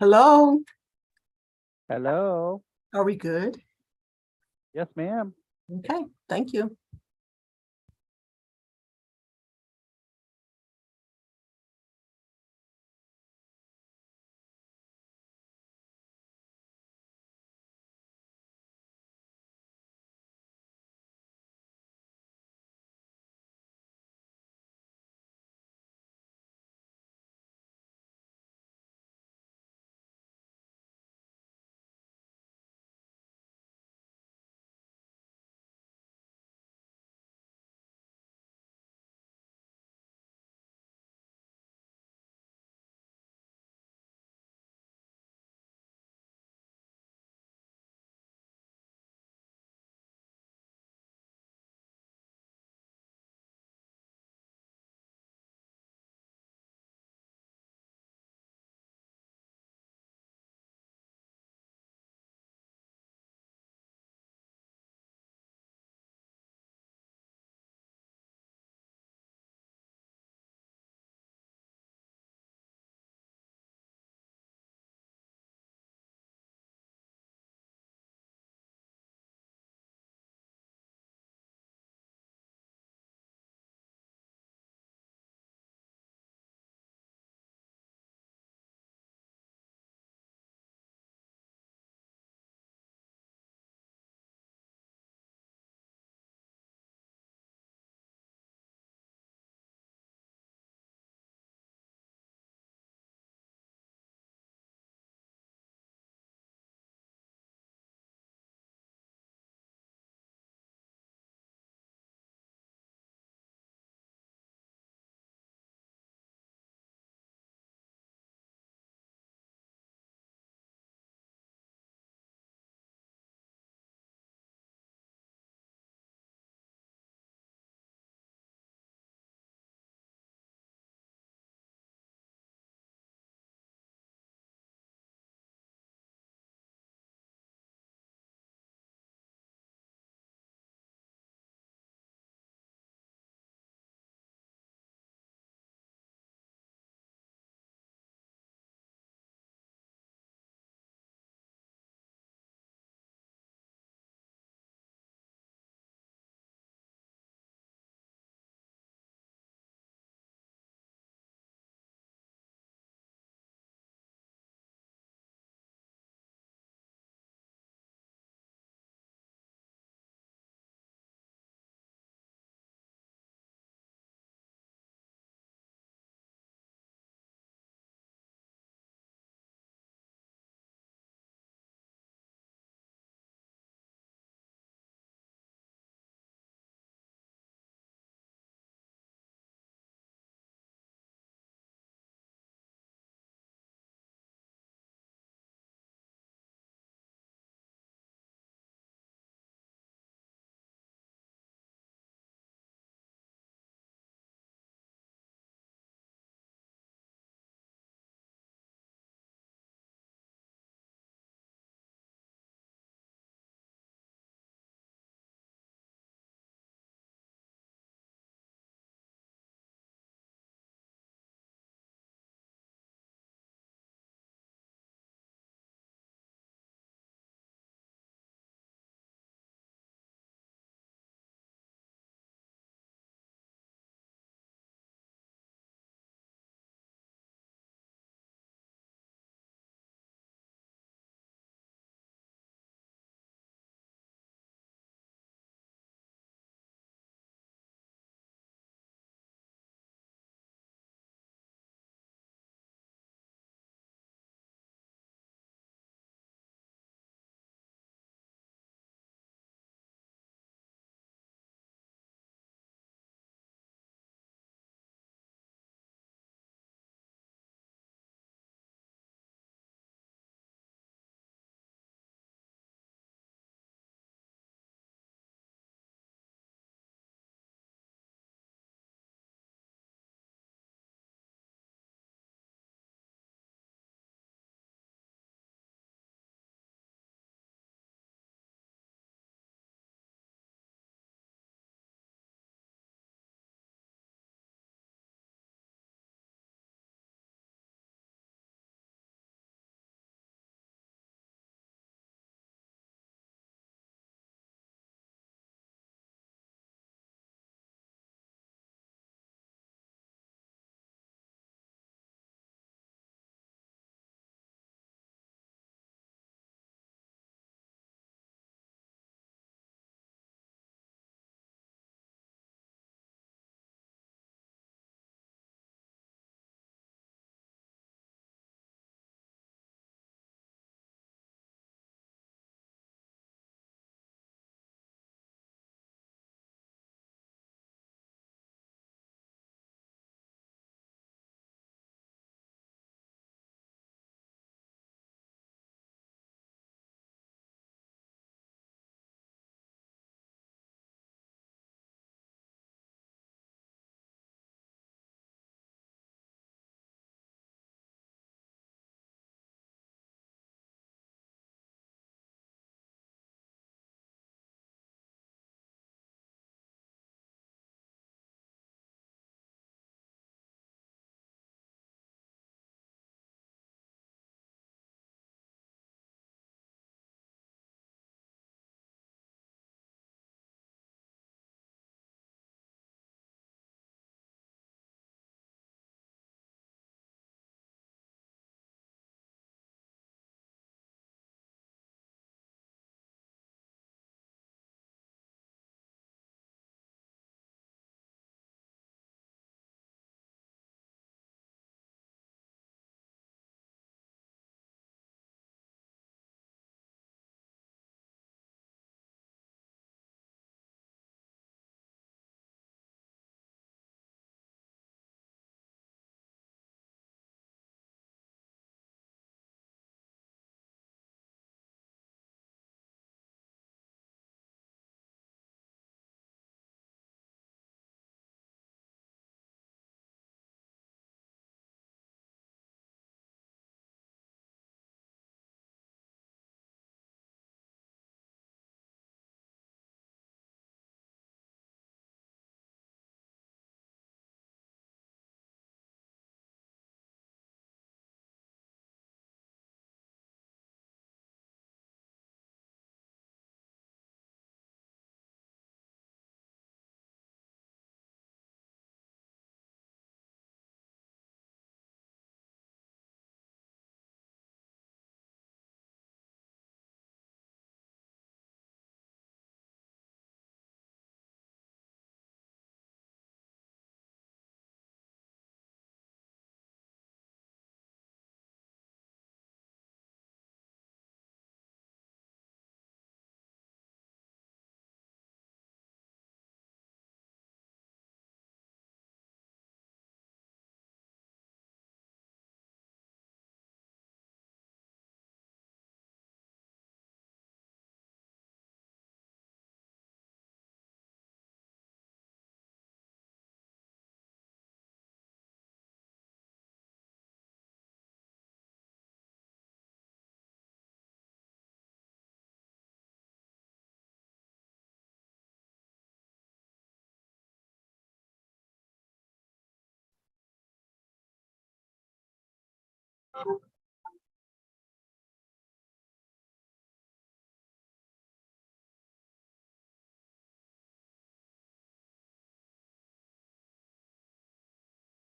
Hello, Hello. are we good? Yes, ma'am. Okay, thank you.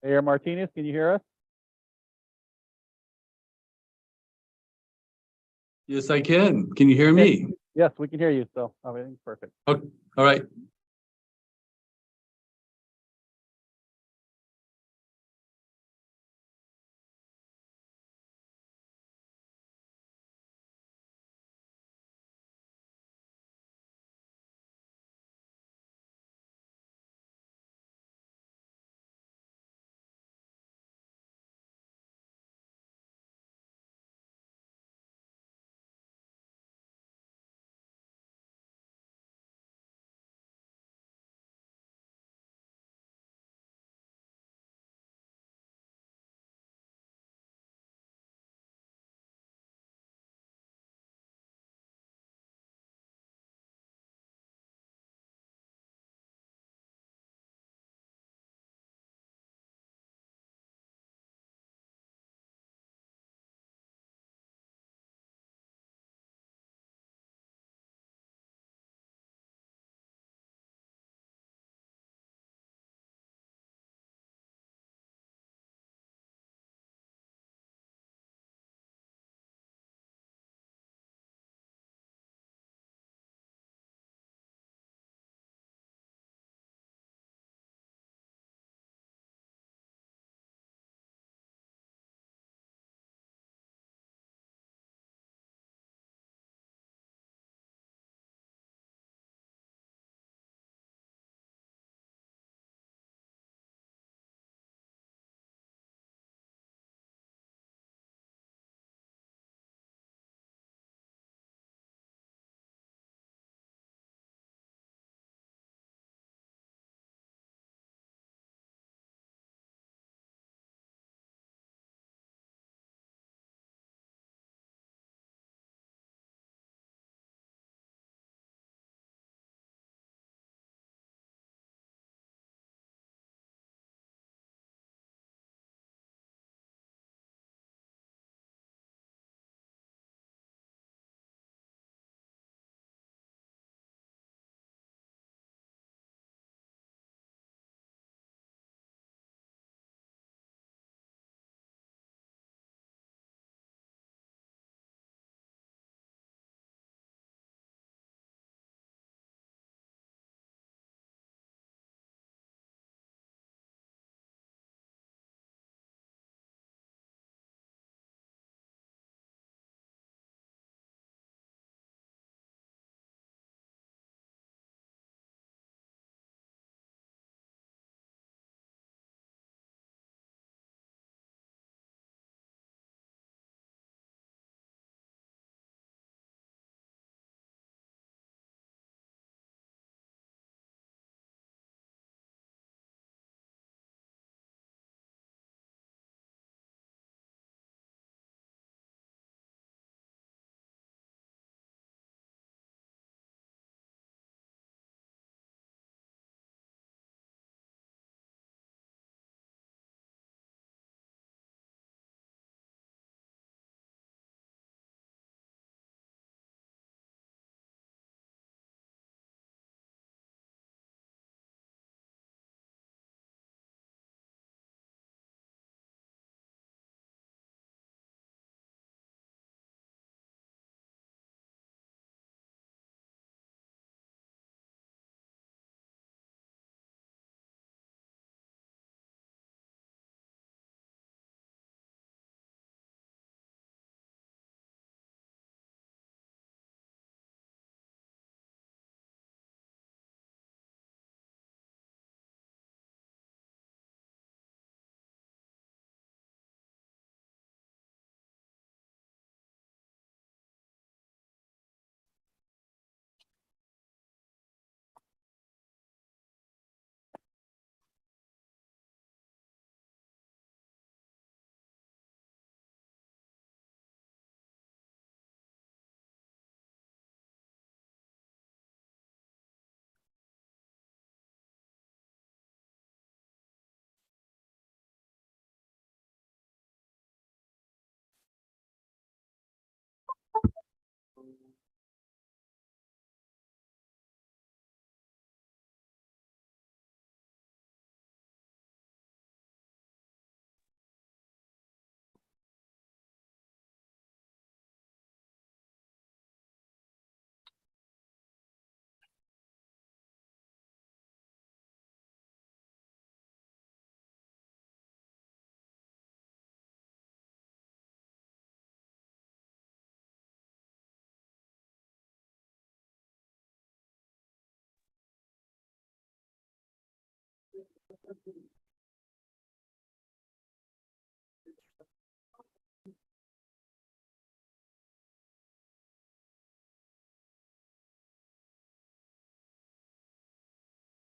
Mayor Martinez, can you hear us? Yes, I can. Can you hear me? Yes, we can hear you. So everything's perfect. All right.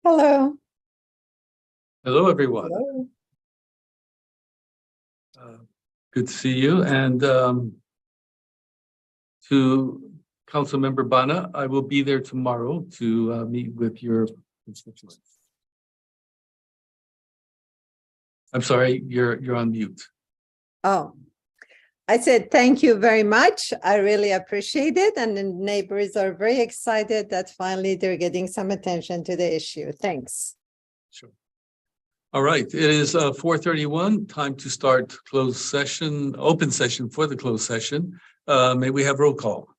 Hello. Hello, everyone. Hello. Good to see you. And to Councilmember Bana, I will be there tomorrow to meet with your constituents. I'm sorry, you're on mute. Oh, I said, thank you very much. I really appreciate it. And the neighbors are very excited that finally they're getting some attention to the issue. Thanks. Sure. All right, it is 4:31, time to start closed session, open session for the closed session. May we have roll call?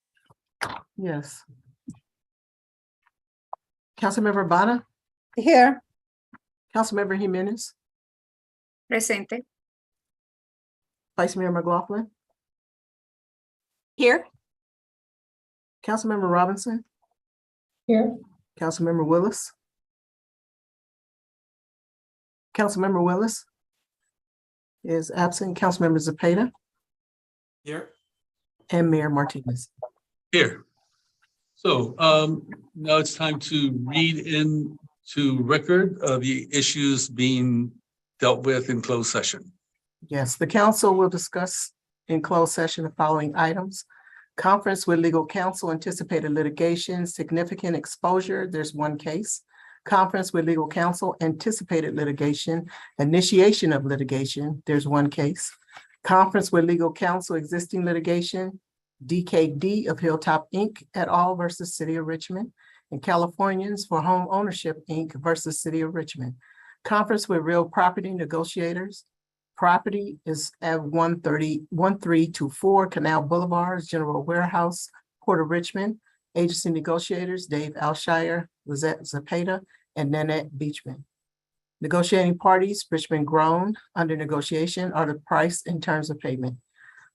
Yes. Councilmember Bana, Here, Councilmember Jimenez, Presente. Vice Mayor McLaughlin, Here. Councilmember Robinson, Here. Councilmember Willis. Councilmember Willis is absent. Councilmember Zepeda Here. and Mayor Martinez. Here. So now it's time to read into record the issues being dealt with in closed session. Yes, the council will discuss in closed session the following items. Conference with legal counsel, anticipated litigation, significant exposure, there's one case. Conference with legal counsel, anticipated litigation, initiation of litigation, there's one case. Conference with legal counsel, existing litigation, DKD of Hilltop Inc. et al. Versus City of Richmond, and Californians for Home Ownership Inc. Versus City of Richmond. Conference with real property negotiators. Property is at 1324 Canal Boulevard, General Warehouse, Port of Richmond. Agency negotiators, Dave Alshire, Lizette Zepeda, and Nanette Beachman. Negotiating parties, Richmond Grown. Under negotiation are the price and terms of payment.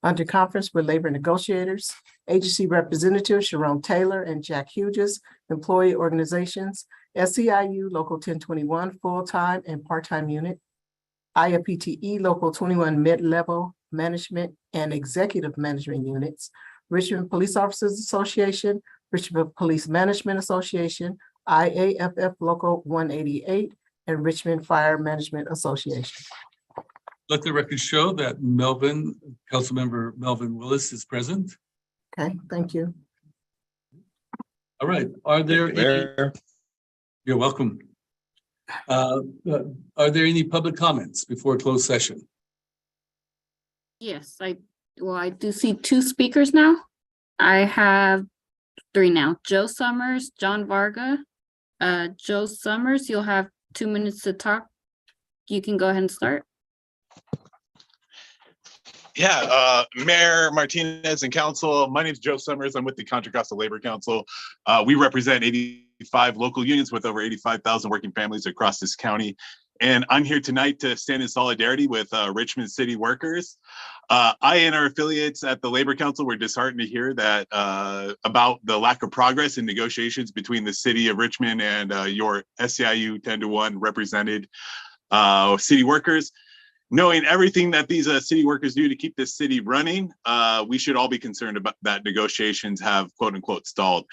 Under conference with labor negotiators, agency representatives Sharon Taylor and Jack Hughes, employee organizations, SEIU Local 1021 full-time and part-time unit, IFPTE Local 21 mid-level management and executive management units, Richmond Police Officers Association, Richmond Police Management Association, IAFF Local 188, and Richmond Fire Management Association. Let the record show that Councilmember Melvin Willis is present. Okay, thank you. All right, are there any? You're welcome. Are there any public comments before closed session? Yes, I do see two speakers now. I have three now. Joe Summers, John Varga. Joe Summers, you'll have 2 minutes to talk. You can go ahead and start. Yeah, Mayor Martinez and Council, my name is Joe Summers. I'm with the Contra Costa Labor Council. We represent 85 local unions with over 85,000 working families across this county. And I'm here tonight to stand in solidarity with Richmond City workers. I and our affiliates at the Labor Council were disheartened to hear that about the lack of progress in negotiations between the City of Richmond and your SEIU 10-to-1 represented city workers. Knowing everything that these city workers do to keep this city running, we should all be concerned about that negotiations have quote unquote stalled.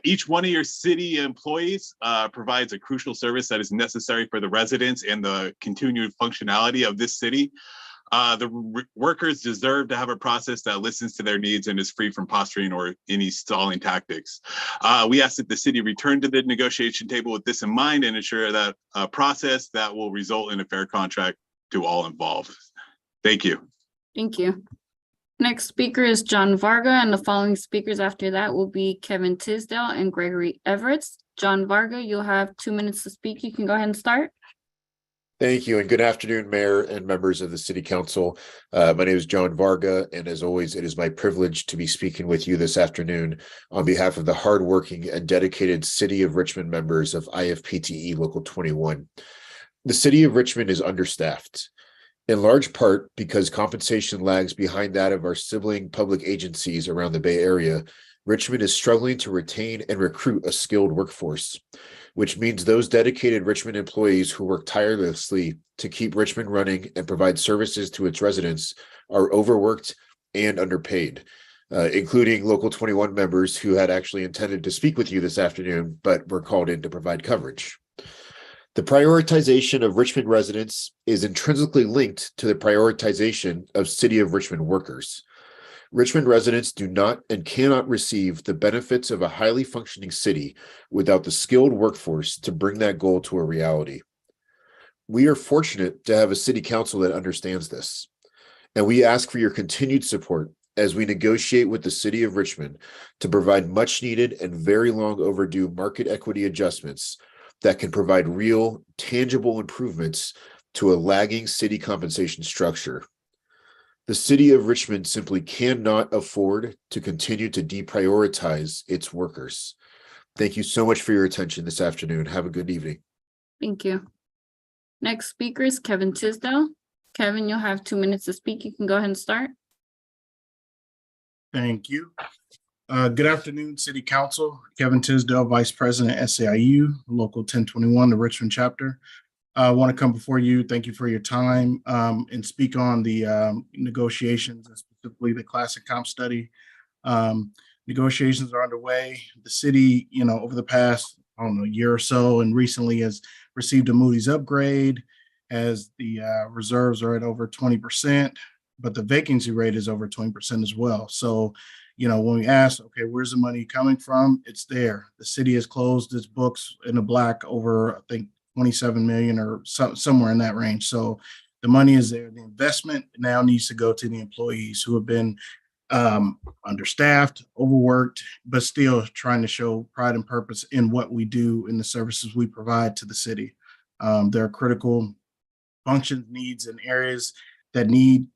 Each one of your city employees provides a crucial service that is necessary for the residents and the continued functionality of this city. The workers deserve to have a process that listens to their needs and is free from posturing or any stalling tactics. We ask that the city return to the negotiation table with this in mind and ensure that a process that will result in a fair contract to all involved. Thank you. Thank you. Next speaker is John Varga, and the following speakers after that will be Kevin Tisdale and Gregory Everett. John Varga, you'll have 2 minutes to speak. You can go ahead and start. Thank you, and good afternoon, Mayor and members of the City Council. My name is John Varga, and as always, it is my privilege to be speaking with you this afternoon on behalf of the hardworking and dedicated City of Richmond members of IFPTE Local 21. The City of Richmond is understaffed, in large part because compensation lags behind that of our sibling public agencies around the Bay Area. Richmond is struggling to retain and recruit a skilled workforce, which means those dedicated Richmond employees who work tirelessly to keep Richmond running and provide services to its residents are overworked and underpaid, including Local 21 members who had actually intended to speak with you this afternoon, but were called in to provide coverage. The prioritization of Richmond residents is intrinsically linked to the prioritization of City of Richmond workers. Richmond residents do not and cannot receive the benefits of a highly functioning city without the skilled workforce to bring that goal to a reality. We are fortunate to have a city council that understands this, and we ask for your continued support as we negotiate with the City of Richmond to provide much needed and very long overdue market equity adjustments that can provide real, tangible improvements to a lagging city compensation structure. The City of Richmond simply cannot afford to continue to deprioritize its workers. Thank you so much for your attention this afternoon. Have a good evening. Thank you. Next speaker is Kevin Tisdale. Kevin, you'll have 2 minutes to speak. You can go ahead and start. Thank you. Good afternoon, City Council. Kevin Tisdale, Vice President, SAIU, Local 1021, the Richmond chapter. I want to come before you. Thank you for your time and speak on the negotiations, and specifically the Classic Comp study. Negotiations are underway. The city, over the past, year or so, and recently has received a Moody's upgrade as the reserves are at over 20%, but the vacancy rate is over 20% as well. So, when we ask, okay, where's the money coming from? It's there. The city has closed its books in the black over, I think, 27 million or somewhere in that range. So the money is there. The investment now needs to go to the employees who have been understaffed, overworked, but still trying to show pride and purpose in what we do in the services we provide to the city. There are critical functions, needs, and areas that need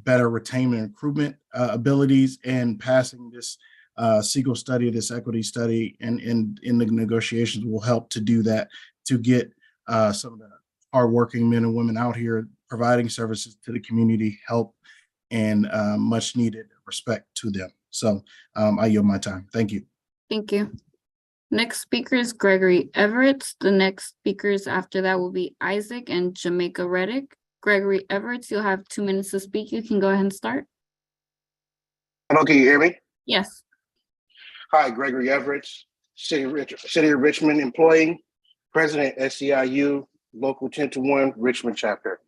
better retainment and recruitment abilities, and passing this Siegel study, this equity study, and in the negotiations will help to do that, to get some of the hardworking men and women out here providing services to the community help and much needed respect to them. So I yield my time. Thank you. Thank you. Next speaker is Gregory Everett. The next speakers after that will be Isaac and Jamaica Reddick. Gregory Everett, you'll have 2 minutes to speak. You can go ahead and start. Hello, can you hear me? Yes. Hi, Gregory Everett, City of Richmond employee, President, SEIU, Local 1021, Richmond chapter.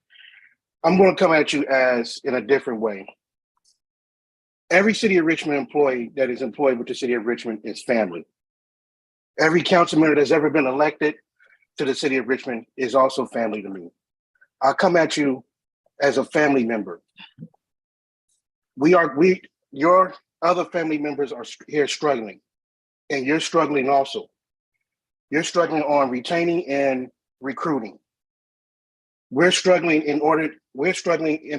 I'm going to come at you in a different way. Every City of Richmond employee that is employed with the City of Richmond is family. Every council member that's ever been elected to the City of Richmond is also family to me. I'll come at you as a family member. Your other family members are here struggling, and you're struggling also. You're struggling on retaining and recruiting. We're struggling in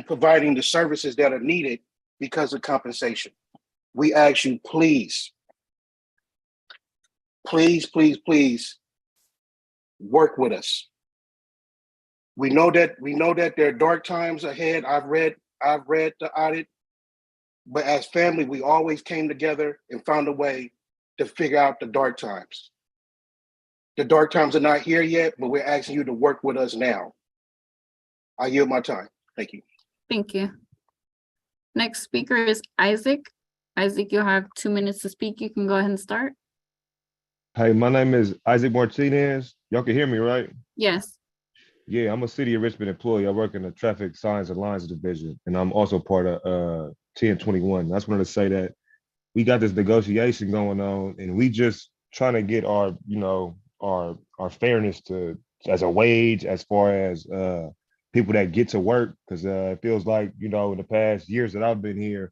providing the services that are needed because of compensation. We ask you, please, please, please, please work with us. We know that there are dark times ahead. I've read the audit, but as family, we always came together and found a way to figure out the dark times. The dark times are not here yet, but we're asking you to work with us now. I yield my time. Thank you. Thank you. Next speaker is Isaac. Isaac, you'll have 2 minutes to speak. You can go ahead and start. Hey, my name is Isaac Martinez. Y'all can hear me, right? Yes. Yeah, I'm a City of Richmond employee. I work in the Traffic Signs and Lines Division, and I'm also part of 1021. I just wanted to say that we got this negotiation going on, and we just trying to get our fairness to as a wage, as far as people that get to work, because it feels like, in the past years that I've been here,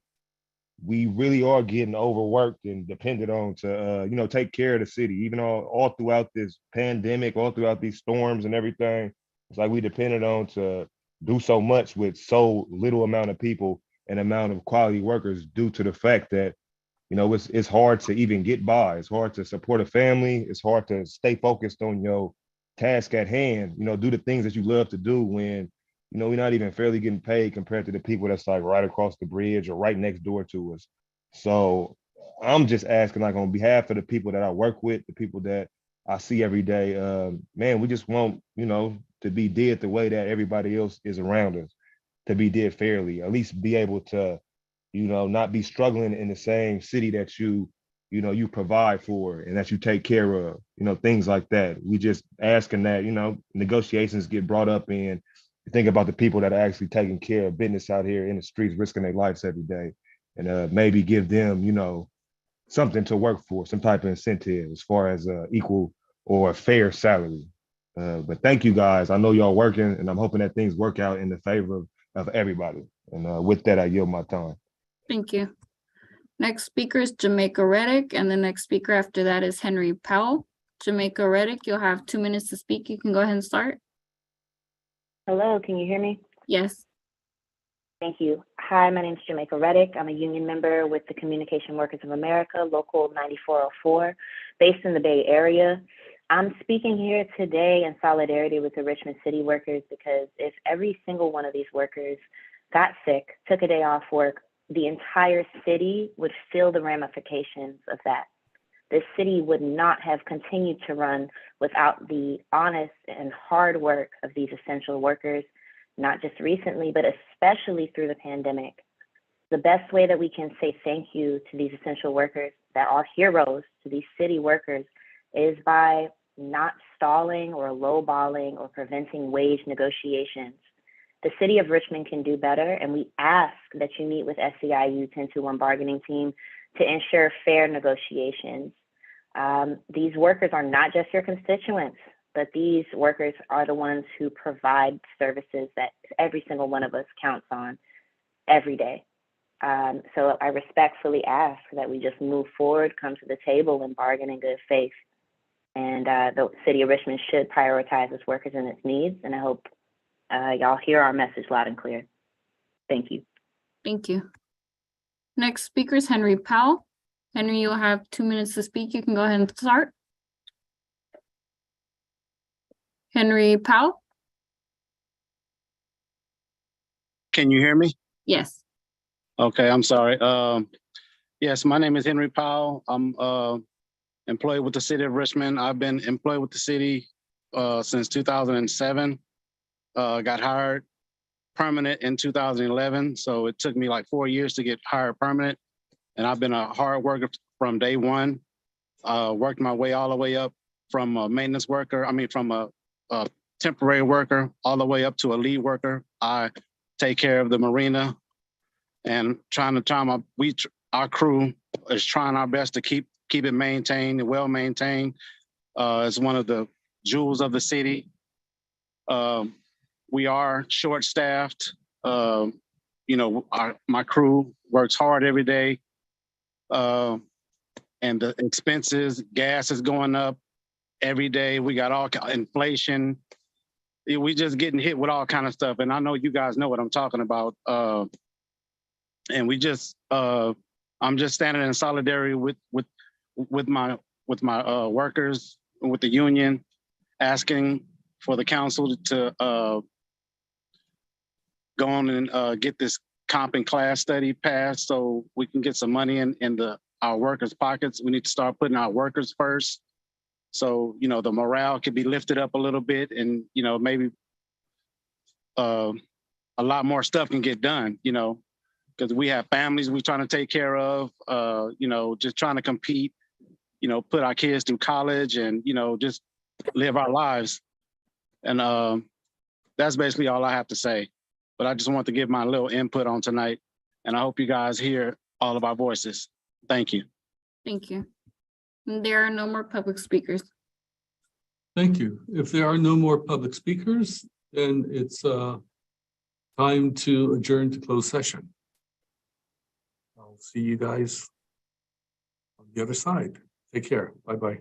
we really are getting overworked and depended on to, take care of the city, even all throughout this pandemic, all throughout these storms and everything. It's like we depended on to do so much with so little amount of people and amount of quality workers due to the fact that, it's hard to even get by. It's hard to support a family. It's hard to stay focused on your task at hand, do the things that you love to do when, we're not even fairly getting paid compared to the people that's like right across the bridge or right next door to us. So I'm just asking, like, on behalf of the people that I work with, the people that I see every day, man, we just want, to be did the way that everybody else is around us, to be did fairly, at least be able to, not be struggling in the same city that you provide for and that you take care of, things like that. We just asking that, negotiations get brought up and think about the people that are actually taking care of business out here in the streets, risking their lives every day, and maybe give them, something to work for, some type of incentive as far as equal or a fair salary. But thank you guys. I know y'all working, and I'm hoping that things work out in the favor of everybody. And with that, I yield my time. Thank you. Next speaker is Jamaica Reddick, and the next speaker after that is Henry Powell. Jamaica Reddick, you'll have 2 minutes to speak. You can go ahead and start. Hello, can you hear me? Yes. Thank you. Hi, my name is Jamaica Reddick. I'm a union member with the Communication Workers of America, Local 9404, based in the Bay Area. I'm speaking here today in solidarity with the Richmond City workers because if every single one of these workers got sick, took a day off work, the entire city would feel the ramifications of that. This city would not have continued to run without the honest and hard work of these essential workers, not just recently, but especially through the pandemic. The best way that we can say thank you to these essential workers that are heroes, to these city workers, is by not stalling or lowballing or preventing wage negotiations. The city of Richmond can do better, and we ask that you meet with SEIU 1021 bargaining team to ensure fair negotiations. These workers are not just your constituents, but these workers are the ones who provide services that every single one of us counts on every day. So I respectfully ask that we just move forward, come to the table and bargain in good faith. And the city of Richmond should prioritize its workers and its needs. And I hope y'all hear our message loud and clear. Thank you. Thank you. Next speaker is Henry Powell. Henry, you'll have 2 minutes to speak. You can go ahead and start. Henry Powell? Can you hear me? Yes. Okay, I'm sorry. Yes, my name is Henry Powell. I'm employed with the city of Richmond. I've been employed with the city since 2007. Got hired permanent in 2011. So it took me like 4 years to get hired permanent. And I've been a hard worker from day one. Worked my way all the way up from a maintenance worker. from a temporary worker all the way up to a lead worker. I take care of the marina and our crew is trying our best to keep it maintained and well maintained. It's one of the jewels of the city. We are short staffed. My crew works hard every day. And the expenses, gas is going up every day. We got all inflation. We just getting hit with all kind of stuff. And I know you guys know what I'm talking about. And we just, I'm just standing in solidarity with my workers, with the union, asking for the council to go on and get this comp and class study passed so we can get some money in our workers' pockets. We need to start putting our workers first. So, the morale could be lifted up a little bit and, maybe a lot more stuff can get done, because we have families we're trying to take care of, just trying to compete, put our kids through college and, just live our lives. And that's basically all I have to say. But I just want to give my little input on tonight. And I hope you guys hear all of our voices. Thank you. Thank you. There are no more public speakers. Thank you. If there are no more public speakers, then it's time to adjourn to closed session. I'll see you guys on the other side. Take care. Bye-bye.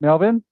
Melvin?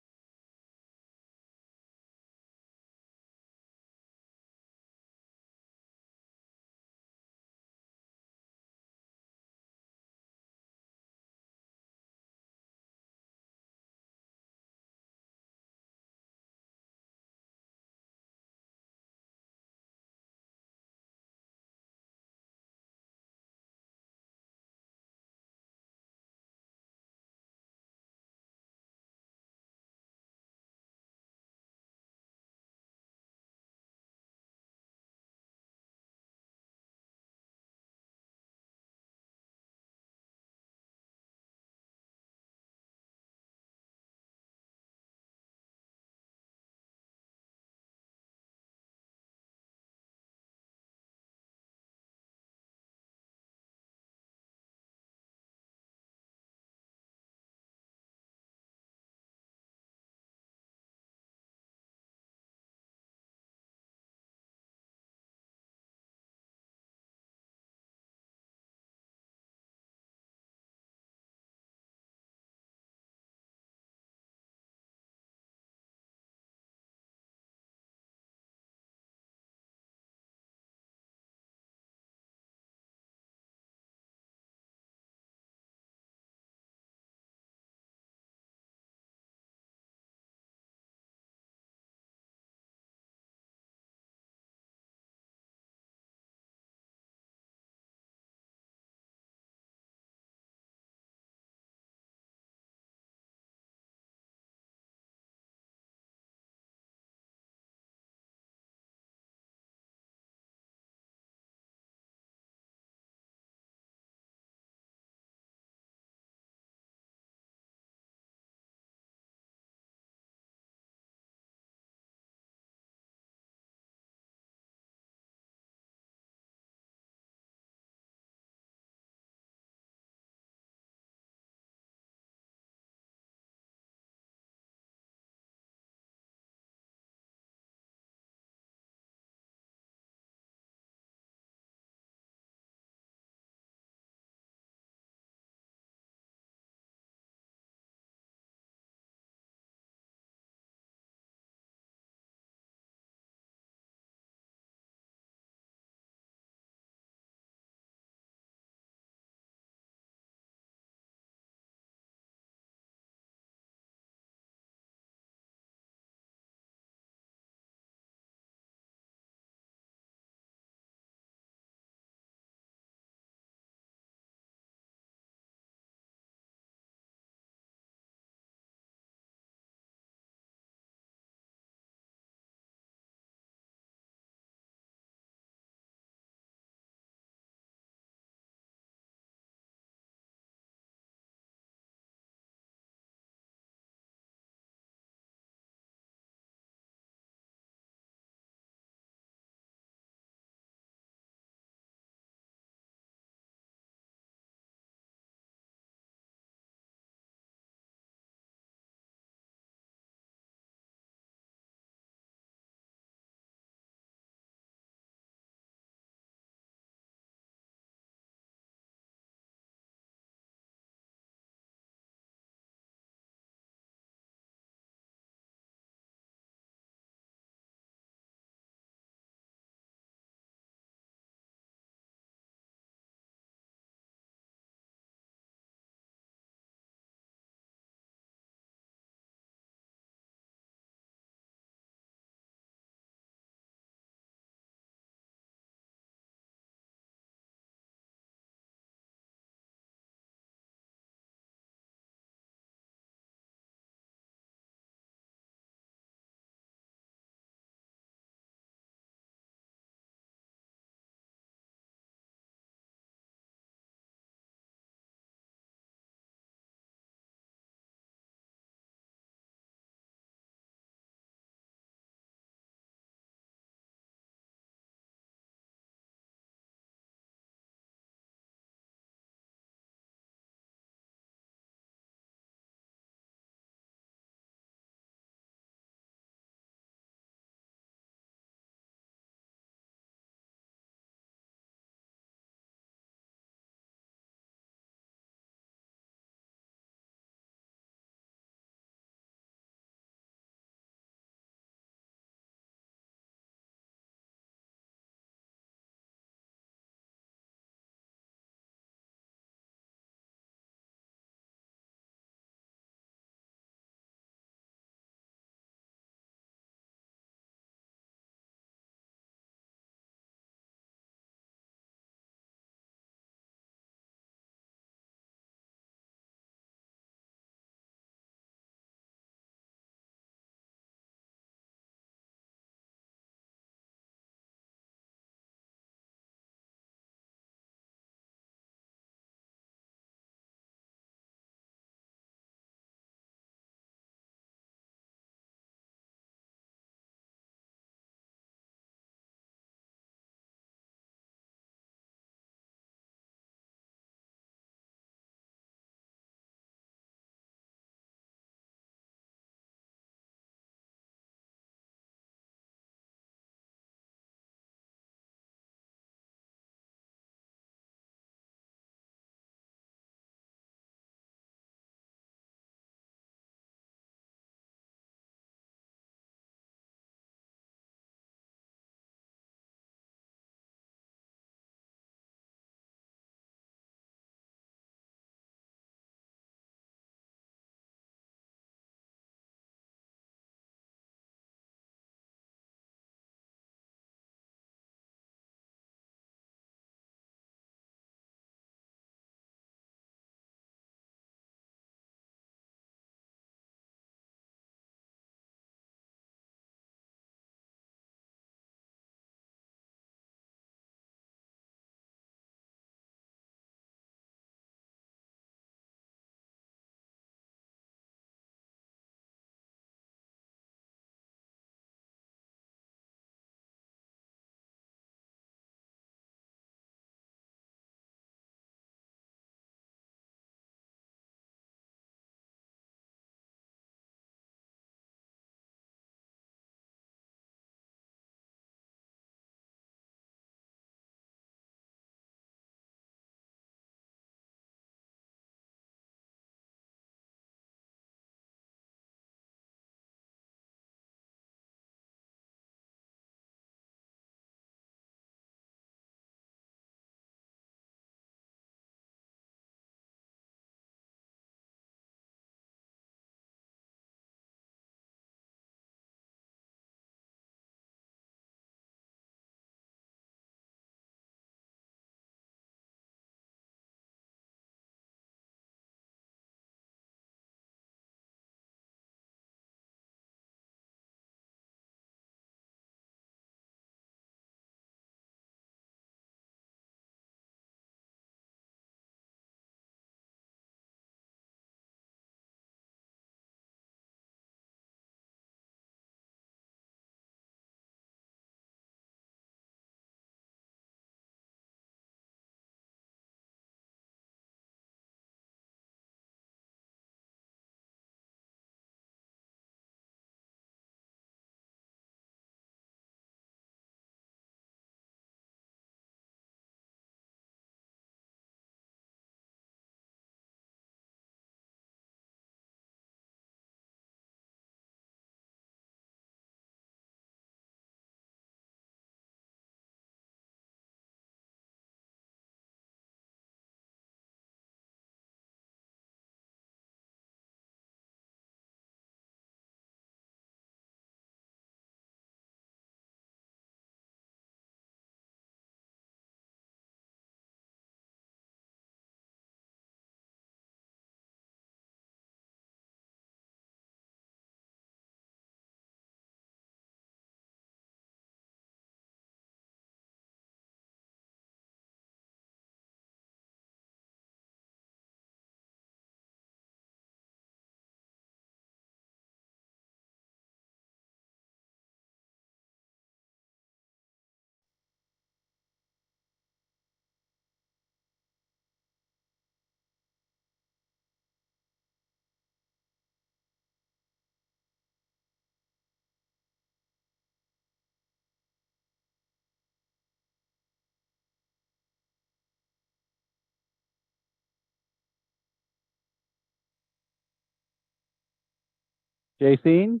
Jacine?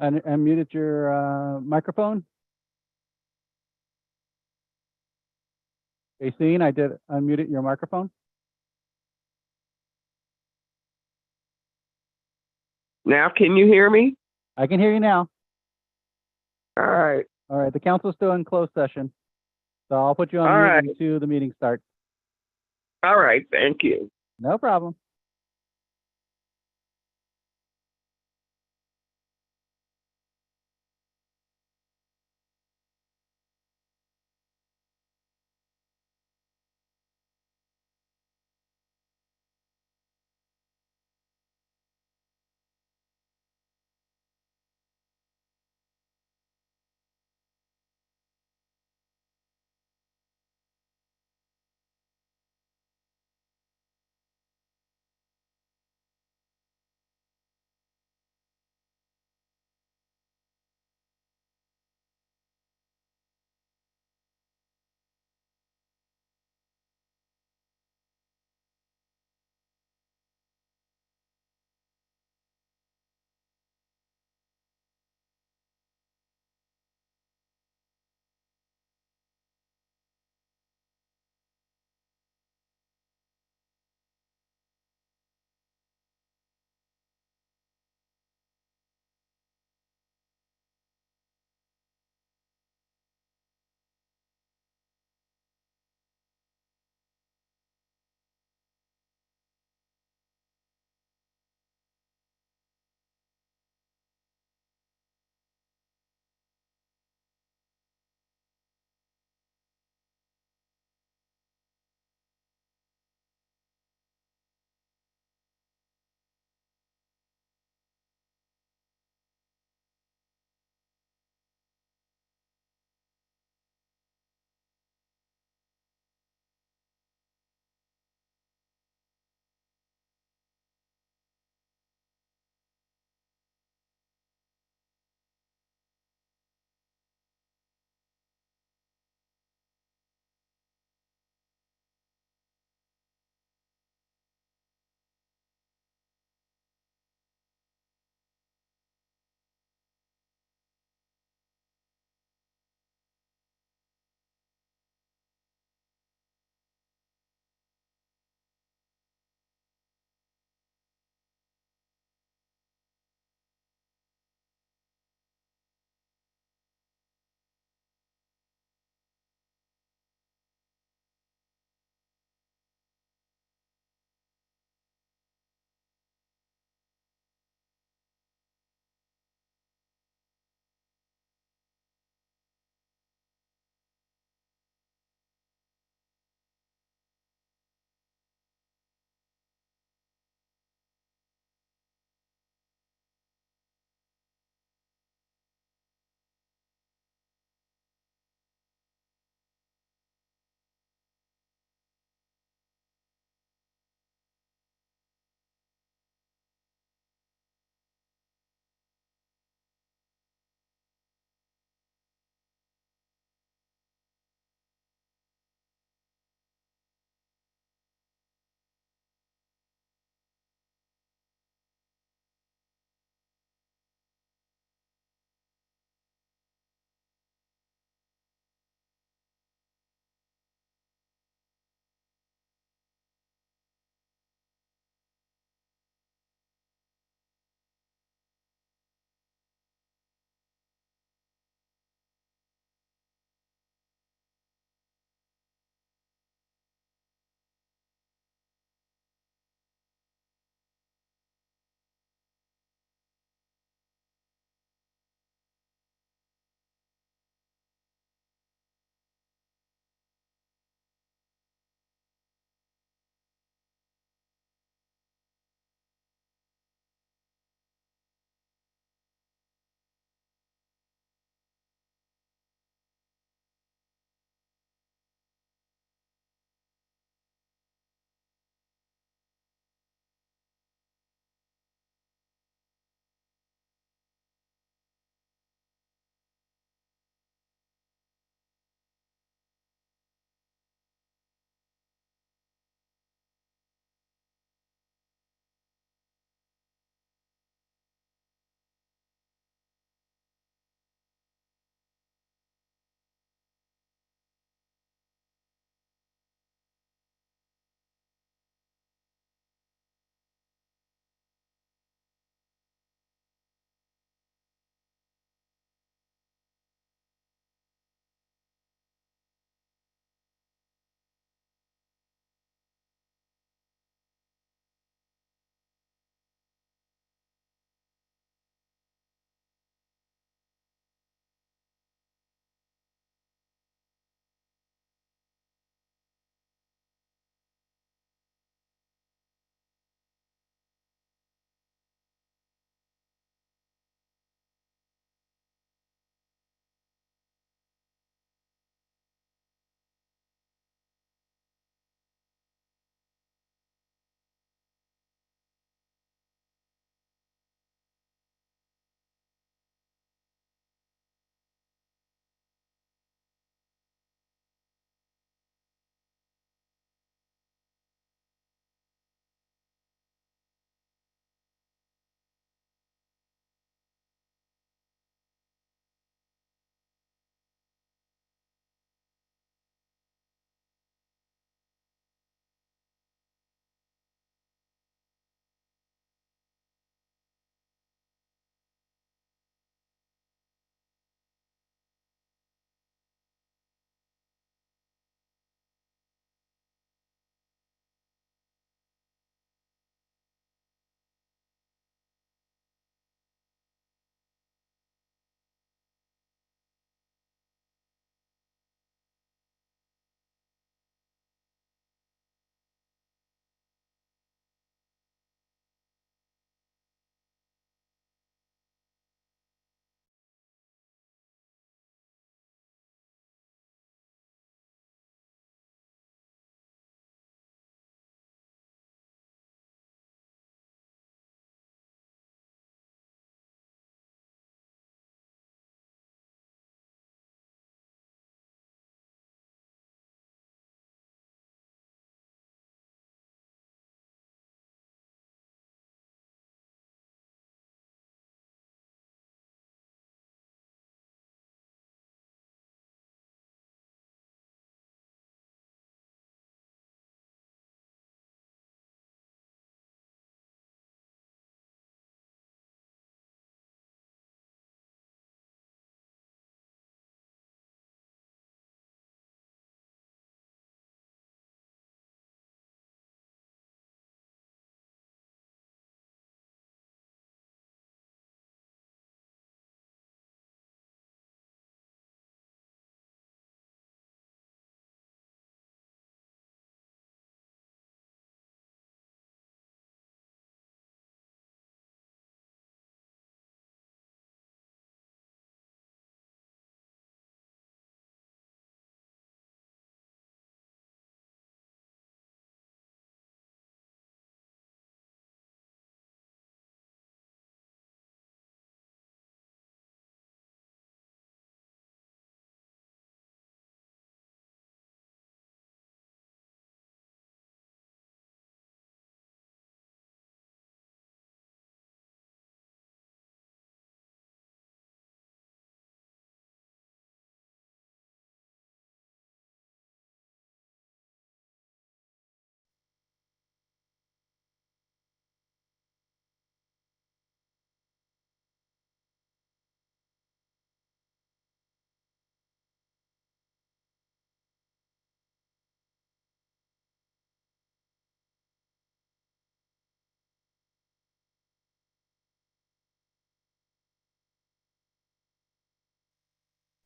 Unmuted your microphone? Jacine, I did unmute your microphone. Now, can you hear me? I can hear you now. All right. All right, the council's still in closed session. So I'll put you on All mute right. until the meeting starts. All right. Thank you. No problem.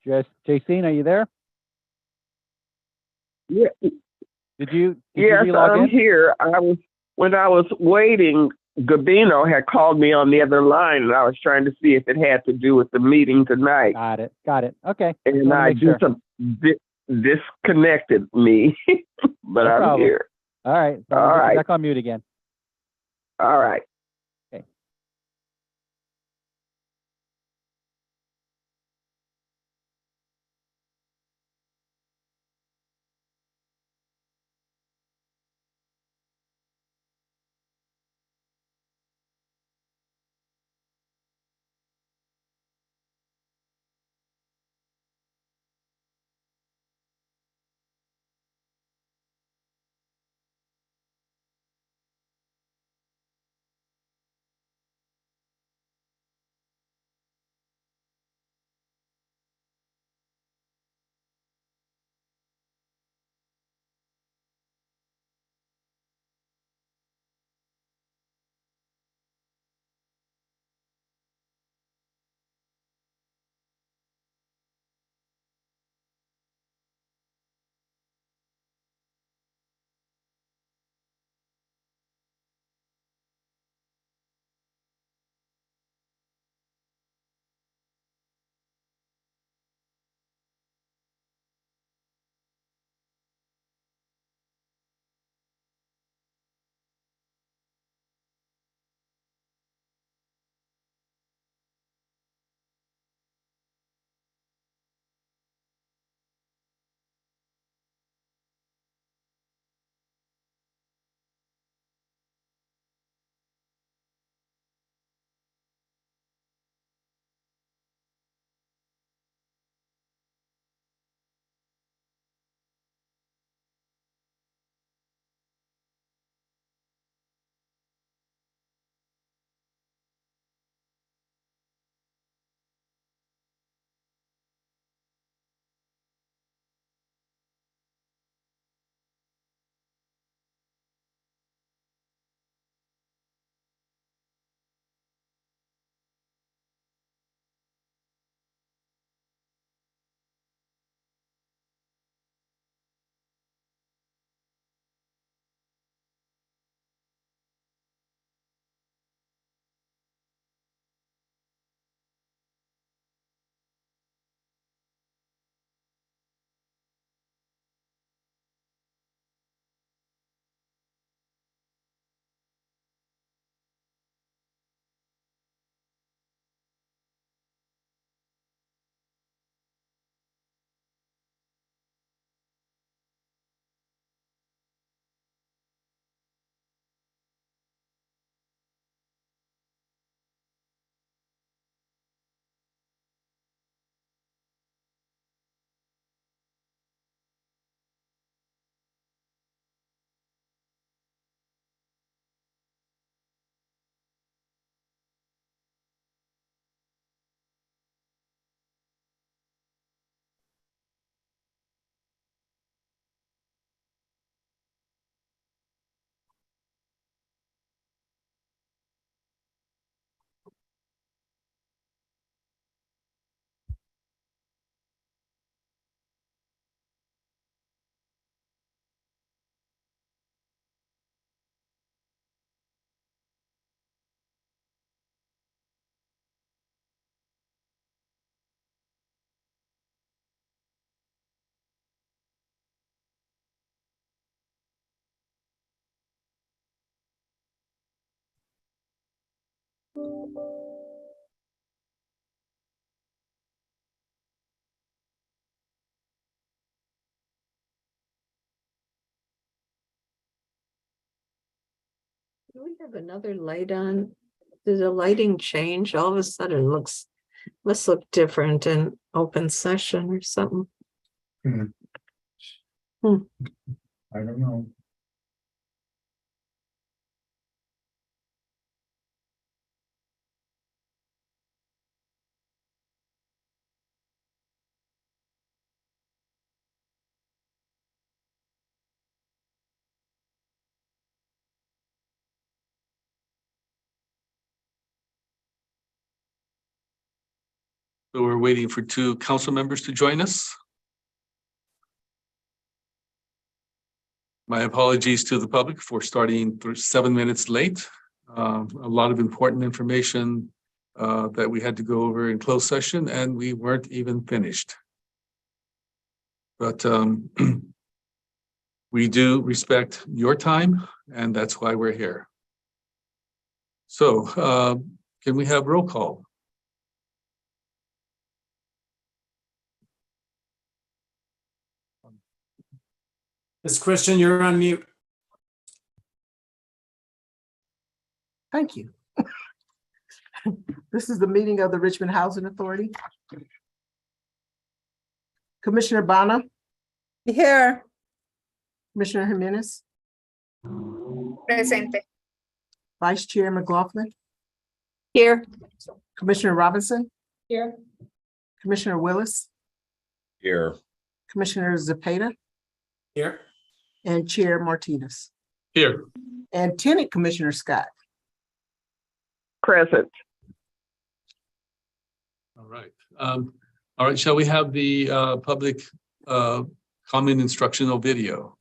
Jacine, are you there? Yeah, Did you yes, re-log I'm in? here. When I was waiting, Gabino had called me on the other line, and I was trying to see if it had to do with the meeting tonight. Got it. Got it. Okay. And wanna I make sure. disconnected me, but No I'm problem. here. All right. So All we'll get you right. back on mute again. All right. Do we have another light on? Did the lighting change? All of a sudden must look different in open session or something. I don't know. So we're waiting for two council members to join us. My apologies to the public for starting 7 minutes late. A lot of important information that we had to go over in closed session, and we weren't even finished. But we do respect your time, and that's why we're here. So can we have roll call? Ms. Christian, you're on mute. Thank you. This is the meeting of the Richmond Housing Authority. Commissioner Bana, Here. Commissioner Jimenez, Presente. Vice Chair McLaughlin, Here. Commissioner Robinson, Here. Commissioner Willis, Here. Commissioner Zepeda, Here. and Chair Martinez, Here. and Tenant Commissioner Scott. Present. All right, shall we have the public comment instructional video?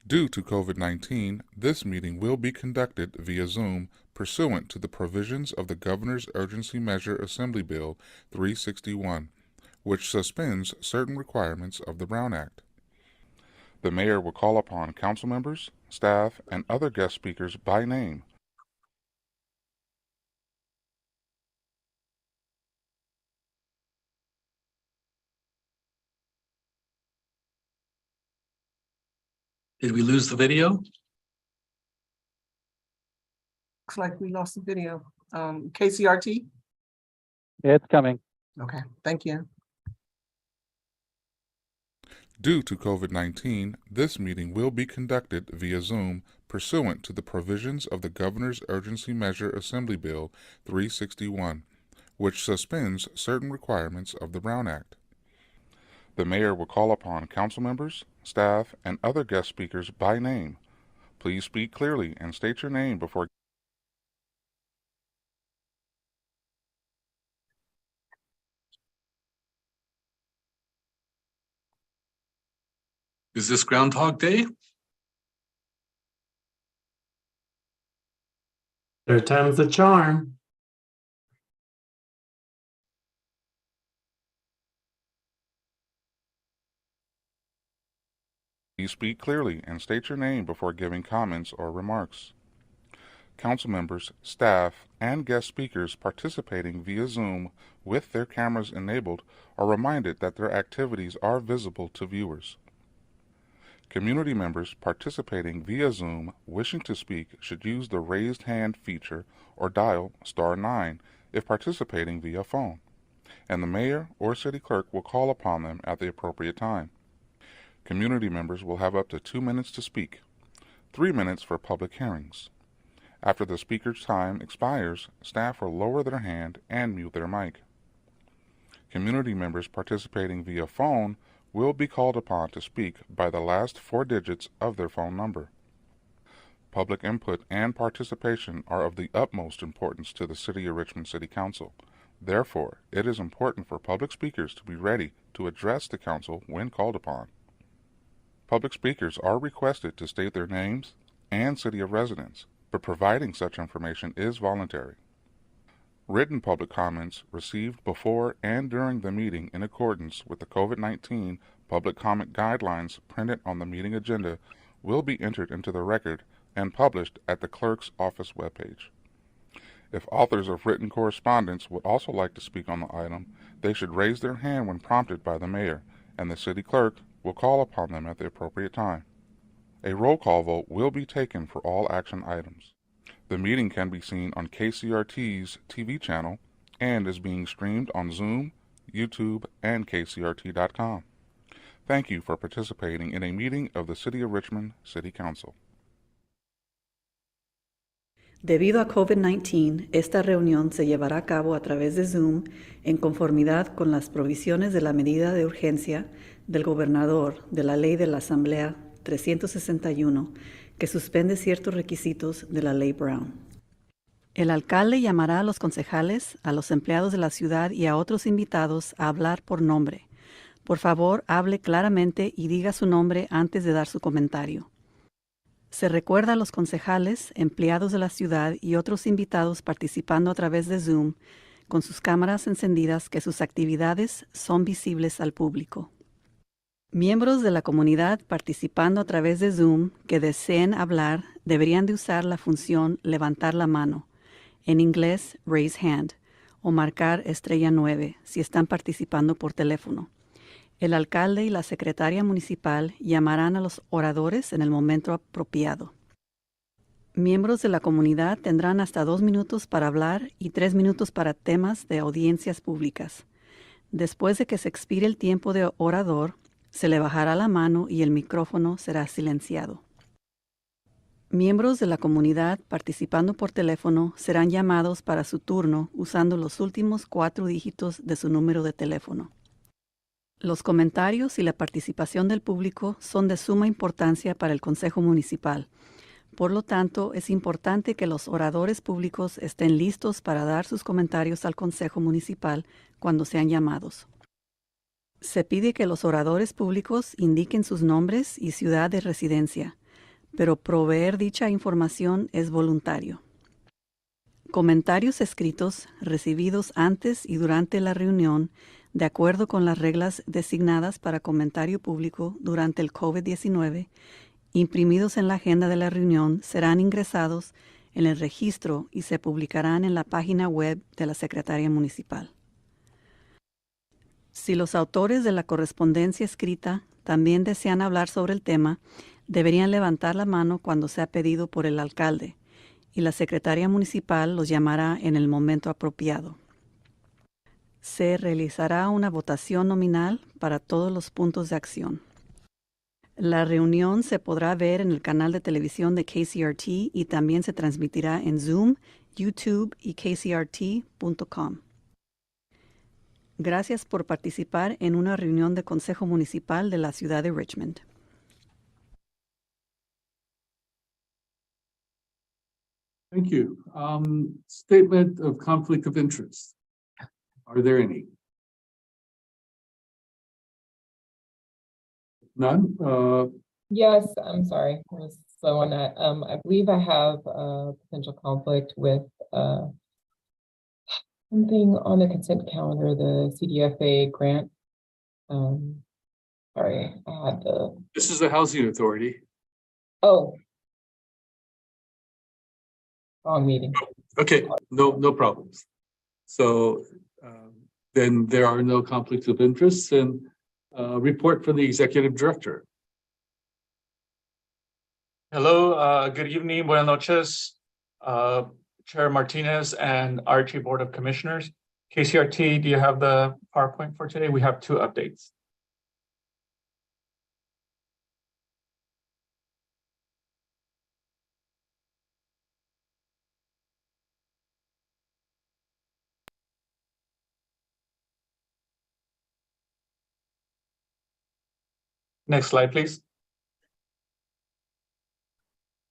Due to COVID-19, this meeting will be conducted via Zoom pursuant to the provisions of the Governor's Urgency Measure Assembly Bill 361, which suspends certain requirements of the Brown Act. The mayor will call upon council members, staff, and other guest speakers by name. Did we lose the video? Looks like we lost the video. KCRT? It's coming. Okay, thank you. Due to COVID-19, this meeting will be conducted via Zoom pursuant to the provisions of the Governor's Urgency Measure Assembly Bill 361, which suspends certain requirements of the Brown Act. The mayor will call upon council members, staff, and other guest speakers by name. Please speak clearly and state your name before. Is this Groundhog Day? Third time's the charm. Please speak clearly and state your name before giving comments or remarks. Council members, staff, and guest speakers participating via Zoom with their cameras enabled are reminded that their activities are visible to viewers. Community members participating via Zoom wishing to speak should use the raised hand feature or dial *9 if participating via phone, and the mayor or city clerk will call upon them at the appropriate time. Community members will have up to 2 minutes to speak, 3 minutes for public hearings. After the speaker's time expires, staff will lower their hand and mute their mic. Community members participating via phone will be called upon to speak by the last 4 digits of their phone number. Public input and participation are of the utmost importance to the City of Richmond City Council. Therefore, it is important for public speakers to be ready to address the council when called upon. Public speakers are requested to state their names and city of residence, but providing such information is voluntary. Written public comments received before and during the meeting in accordance with the COVID-19 public comment guidelines printed on the meeting agenda will be entered into the record and published at the clerk's office webpage. If authors of written correspondence would also like to speak on the item, they should raise their hand when prompted by the mayor, and the city clerk will call upon them at the appropriate time. A roll call vote will be taken for all action items. The meeting can be seen on KCRT's TV channel and is being streamed on Zoom, YouTube, and KCRT.com. Thank you for participating in a meeting of the City of Richmond City Council. Debido a COVID-19, esta reunión se llevará a cabo a través de Zoom en conformidad con las provisiones de la medida de urgencia del gobernador de la Ley de la Asamblea 361, que suspende ciertos requisitos de la Ley Brown. El alcalde llamará a los concejales, a los empleados de la ciudad y a otros invitados a hablar por nombre. Por favor, hable claramente y diga su nombre antes de dar su comentario. Se recuerda a los concejales, empleados de la ciudad y otros invitados participando a través de Zoom con sus cámaras encendidas que sus actividades son visibles al público. Miembros de la comunidad participando a través de Zoom que deseen hablar deberían de usar la función levantar la mano, en inglés raise hand, o marcar *9 si están participando por teléfono. El alcalde y la secretaria municipal llamarán a los oradores en el momento apropiado. Miembros de la comunidad tendrán hasta 2 minutos para hablar y 3 minutos para temas de audiencias públicas. Después de que se expire el tiempo de orador, se le bajará la mano y el micrófono será silenciado. Miembros de la comunidad participando por teléfono serán llamados para su turno usando los últimos 4 dígitos de su número de teléfono. Los comentarios y la participación del público son de suma importancia para el Consejo Municipal. Por lo tanto, es importante que los oradores públicos estén listos para dar sus comentarios al Consejo Municipal cuando sean llamados. Se pide que los oradores públicos indiquen sus nombres y ciudad de residencia, pero proveer dicha información es voluntario. Comentarios escritos recibidos antes y durante la reunión, de acuerdo con las reglas designadas para comentario público durante el COVID-19, imprimidos en la agenda de la reunión, serán ingresados en el registro y se publicarán en la página web de la Secretaría Municipal. Si los autores de la correspondencia escrita también desean hablar sobre el tema, deberían levantar la mano cuando sea pedido por el alcalde, y la Secretaría Municipal los llamará en el momento apropiado. Se realizará una votación nominal para todos los puntos de acción. La reunión se podrá ver en el canal de televisión de KCRT y también se transmitirá en Zoom, YouTube y kcrt.com. Gracias por participar en una reunión de Consejo Municipal de la ciudad de Richmond. Thank you. Statement of conflict of interest. Are there any? None? Yes, I'm sorry. I was slow on that. I believe I have a potential conflict with something on the consent calendar, the CDFA grant. Sorry, I had the, This is the Housing Authority. oh. Wrong meeting. Okay, no problems. So then there are no conflicts of interest, and report from the executive director. Hello, good evening, buenas noches, Chair Martinez and RT Board of Commissioners. KCRT, do you have the PowerPoint for today? We have 2 updates. Next slide, please.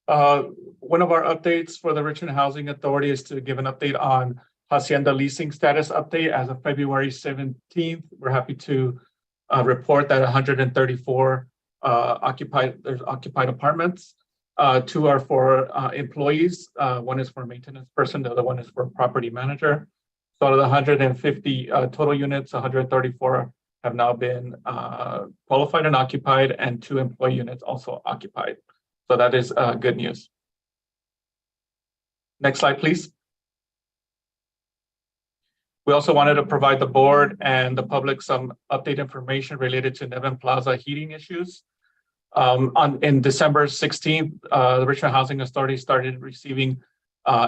One of our updates for the Richmond Housing Authority is to give an update on Hacienda leasing status update as of February 17th. We're happy to report that 134 occupied apartments. 2 are for employees. 1 is for maintenance person, the other one is for property manager. So out of the 150 total units, 134 have now been qualified and occupied, and 2 employee units also occupied. So that is good news. Next slide, please. We also wanted to provide the board and the public some update information related to Nevin Plaza heating issues. In December 16th, the Richmond Housing Authority started receiving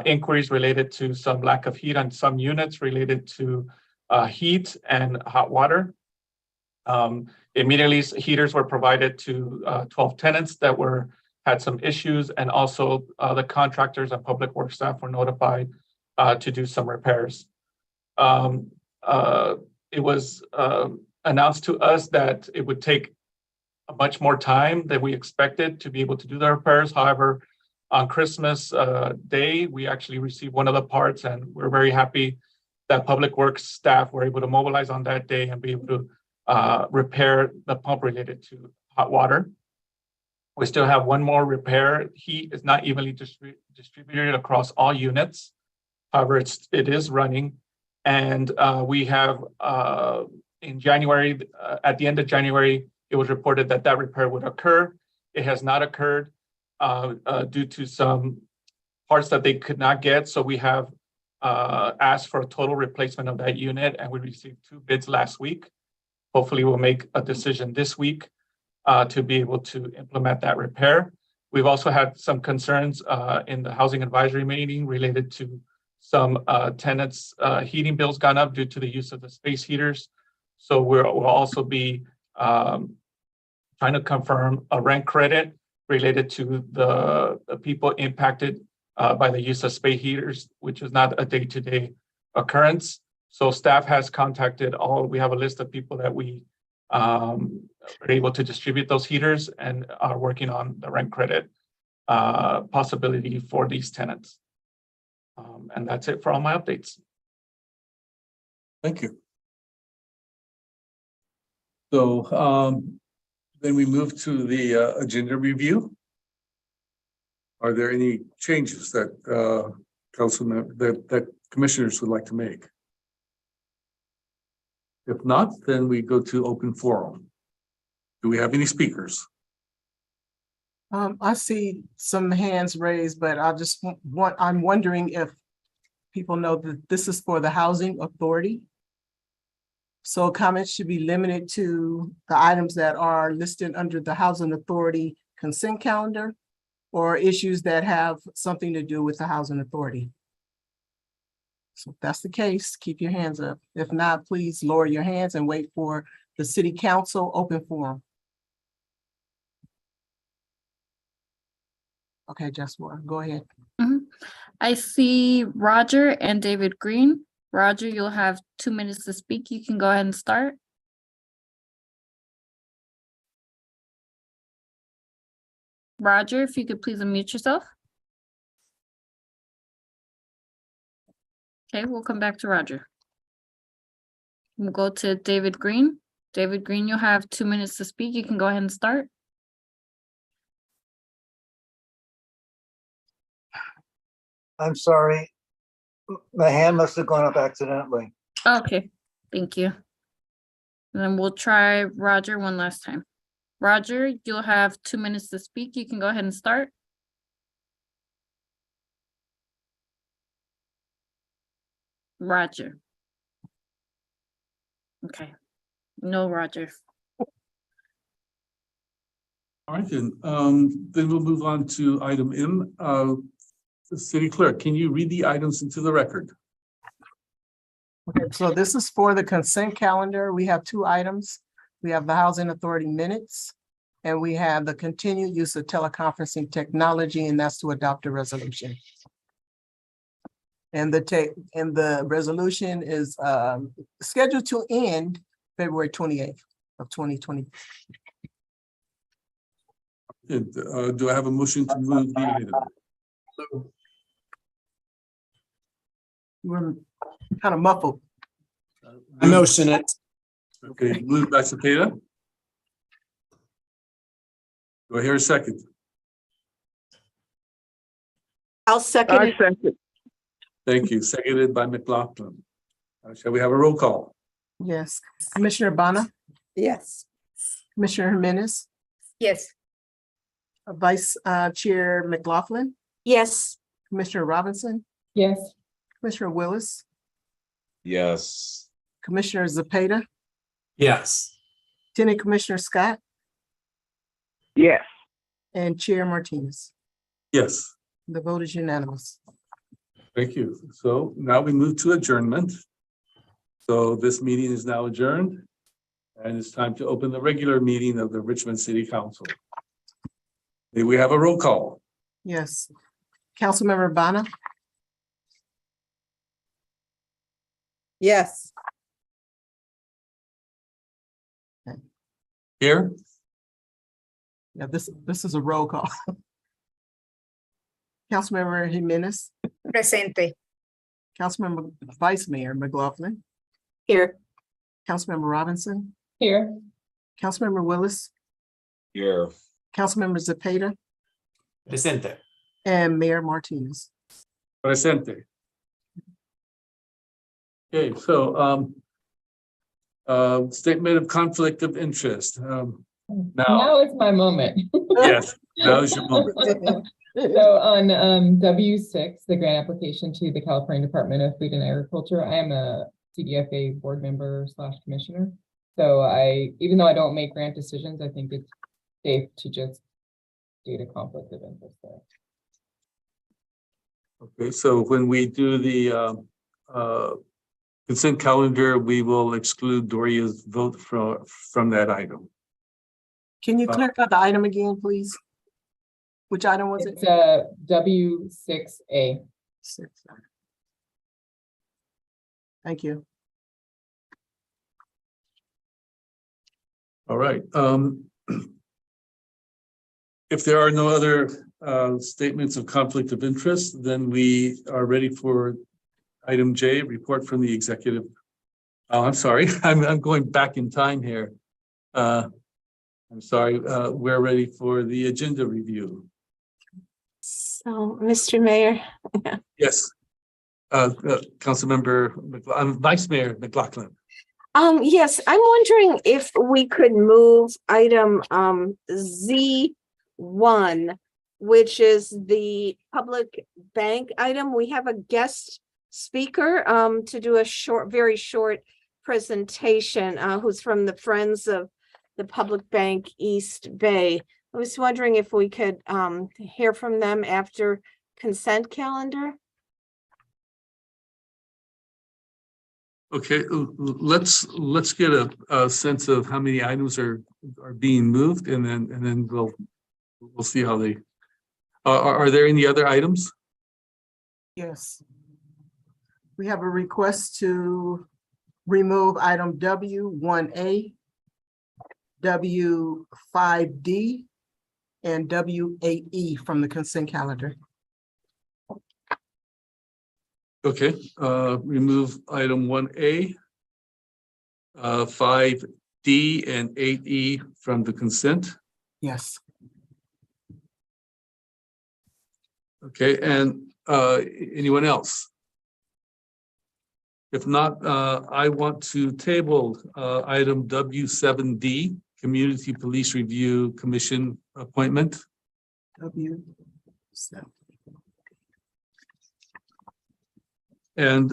inquiries related to some lack of heat on some units related to heat and hot water. Immediately, heaters were provided to 12 tenants that had some issues, and also the contractors and public works staff were notified to do some repairs. It was announced to us that it would take much more time than we expected to be able to do the repairs. However, on Christmas Day, we actually received one of the parts, and we're very happy that Public Works staff were able to mobilize on that day and be able to repair the pump related to hot water. We still have one more repair. Heat is not evenly distributed across all units. However, it is running. And we have in January, at the end of January, it was reported that that repair would occur. It has not occurred due to some parts that they could not get. So we have asked for a total replacement of that unit, and we received 2 bids last week. Hopefully we'll make a decision this week to be able to implement that repair. We've also had some concerns in the housing advisory meeting related to some tenants' heating bills gone up due to the use of the space heaters. So we'll also be trying to confirm a rent credit related to the people impacted by the use of space heaters, which is not a day-to-day occurrence. So staff has contacted we have a list of people that we are able to distribute those heaters and are working on the rent credit possibility for these tenants. And that's it for all my updates. Thank you. So then we move to the agenda review. Are there any changes that that commissioners would like to make? If not, then we go to open forum. Do we have any speakers? I see some hands raised, but I'm wondering if people know that this is for the Housing Authority. So comments should be limited to the items that are listed under the Housing Authority consent calendar or issues that have something to do with the Housing Authority. So if that's the case, keep your hands up. If not, please lower your hands and wait for the City Council open forum. Okay, Joshua, go ahead. I see Roger and David Green. Roger, you'll have 2 minutes to speak. You can go ahead and start. Roger, if you could please unmute yourself. Okay, we'll come back to Roger. We'll go to David Green. David Green, you'll have 2 minutes to speak. You can go ahead and start. I'm sorry. My hand must have gone up accidentally. Okay, thank you. And then we'll try Roger one last time. Roger, you'll have 2 minutes to speak. You can go ahead and start. Roger. Okay, no Roger. All right, then we'll move on to item M. The City Clerk, can you read the items into the record? Okay, so this is for the consent calendar. We have 2 items. We have the Housing Authority minutes, and we have the continued use of teleconferencing technology, and that's to adopt a resolution. And the resolution is scheduled to end February 28th of 2020. Do I have a motion to move the item? We're kind of muffled. I motion it. Okay, moved by Cepeda. Do I hear a second? I'll second it. Thank you. Seconded by McLaughlin. Shall we have a roll call? Yes. Commissioner Bana, Yes. Commissioner Jimenez, Yes. Vice Chair McLaughlin, Yes. Commissioner Robinson, Yes. Commissioner Willis, Yes. Commissioner Zepeda, Yes. Lieutenant Commissioner Scott, Yes. and Chair Martinez. Yes. The vote is unanimous. Thank you. So now we move to adjournment. So this meeting is now adjourned. And it's time to open the regular meeting of the Richmond City Council. May we have a roll call? Yes. Councilmember Bana, Yes. Here? Yeah, this is a roll call. Councilmember Jimenez, Presente. Councilmember Vice Mayor McLaughlin, Here. Councilmember Robinson, Here. Councilmember Willis, Here. Councilmember Zepeda, Presente. and Mayor Martinez. Presente. Okay, so, statement of conflict of interest. Now is my moment. Yes, now is your moment. So on W6, the grant application to the California Department of Food and Agriculture, I am a CDFA board member / commissioner. So even though I don't make grant decisions, I think it's safe to just state a conflict of interest there. Okay, so when we do the consent calendar, we will exclude Doria's vote from that item. Can you clarify the item again, please? Which item was it? It's W6A. 6. Thank you. All right. If there are no other statements of conflict of interest, then we are ready for item J, report from the executive. Oh, I'm sorry. I'm going back in time here. I'm sorry. We're ready for the agenda review. So, Mr. Mayor. Yes. Councilmember, Vice Mayor McLaughlin. Yes, I'm wondering if we could move item Z1, which is the public bank item. We have a guest speaker to do a very short presentation who's from the Friends of the Public Bank East Bay. I was wondering if we could hear from them after consent calendar. Okay, let's get a sense of how many items are being moved, and then we'll see how they are there any other items? Yes. We have a request to remove item W1A, W5D, and W8E from the consent calendar. Okay, remove item 1A, 5D, and 8E from the consent. Yes. Okay, and anyone else? If not, I want to table item W7D, Community Police Review Commission appointment. W7. And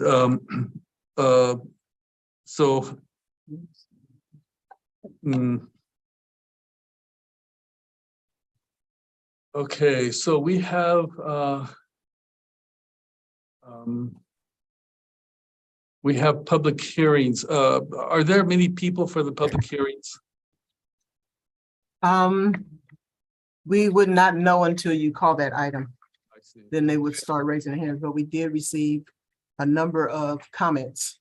okay, so we have public hearings. Are there many people for the public hearings? We would not know until you call that item. I see. Then they would start raising their hands, but we did receive a number of comments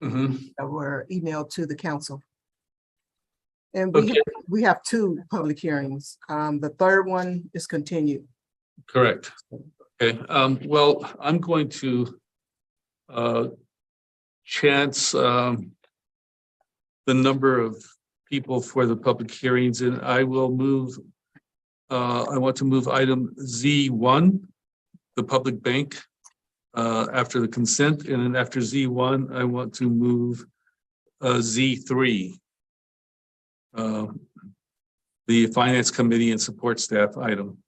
that were emailed to the council. And we have 2 public hearings. The third one is continued. Correct. Okay, well, I'm going to chance the number of people for the public hearings, and I will move, I want to move item Z1, the public bank, after the consent, and then after Z1, I want to move Z3, the finance committee and support staff item,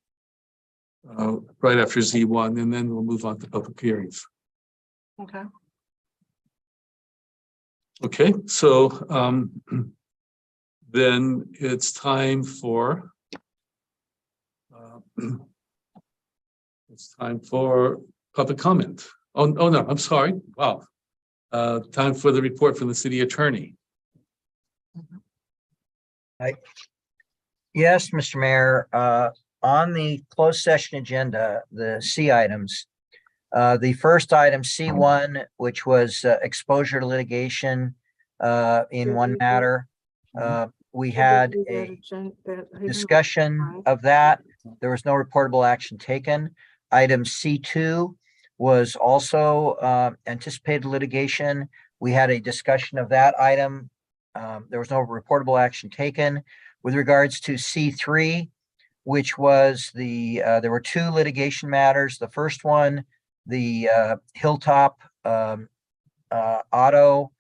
right after Z1, and then we'll move on to public hearings. Okay. Okay, so then it's time for public comment. Oh no, I'm sorry. Wow. Time for the report from the city attorney. Yes, Mr. Mayor, on the closed session agenda, the C items, the first item C1, which was exposure to litigation in one matter, we had a discussion of that. There was no reportable action taken. Item C2 was also anticipated litigation. We had a discussion of that item. There was no reportable action taken. With regards to C3, which was there were two litigation matters. The first one, the Hilltop Auto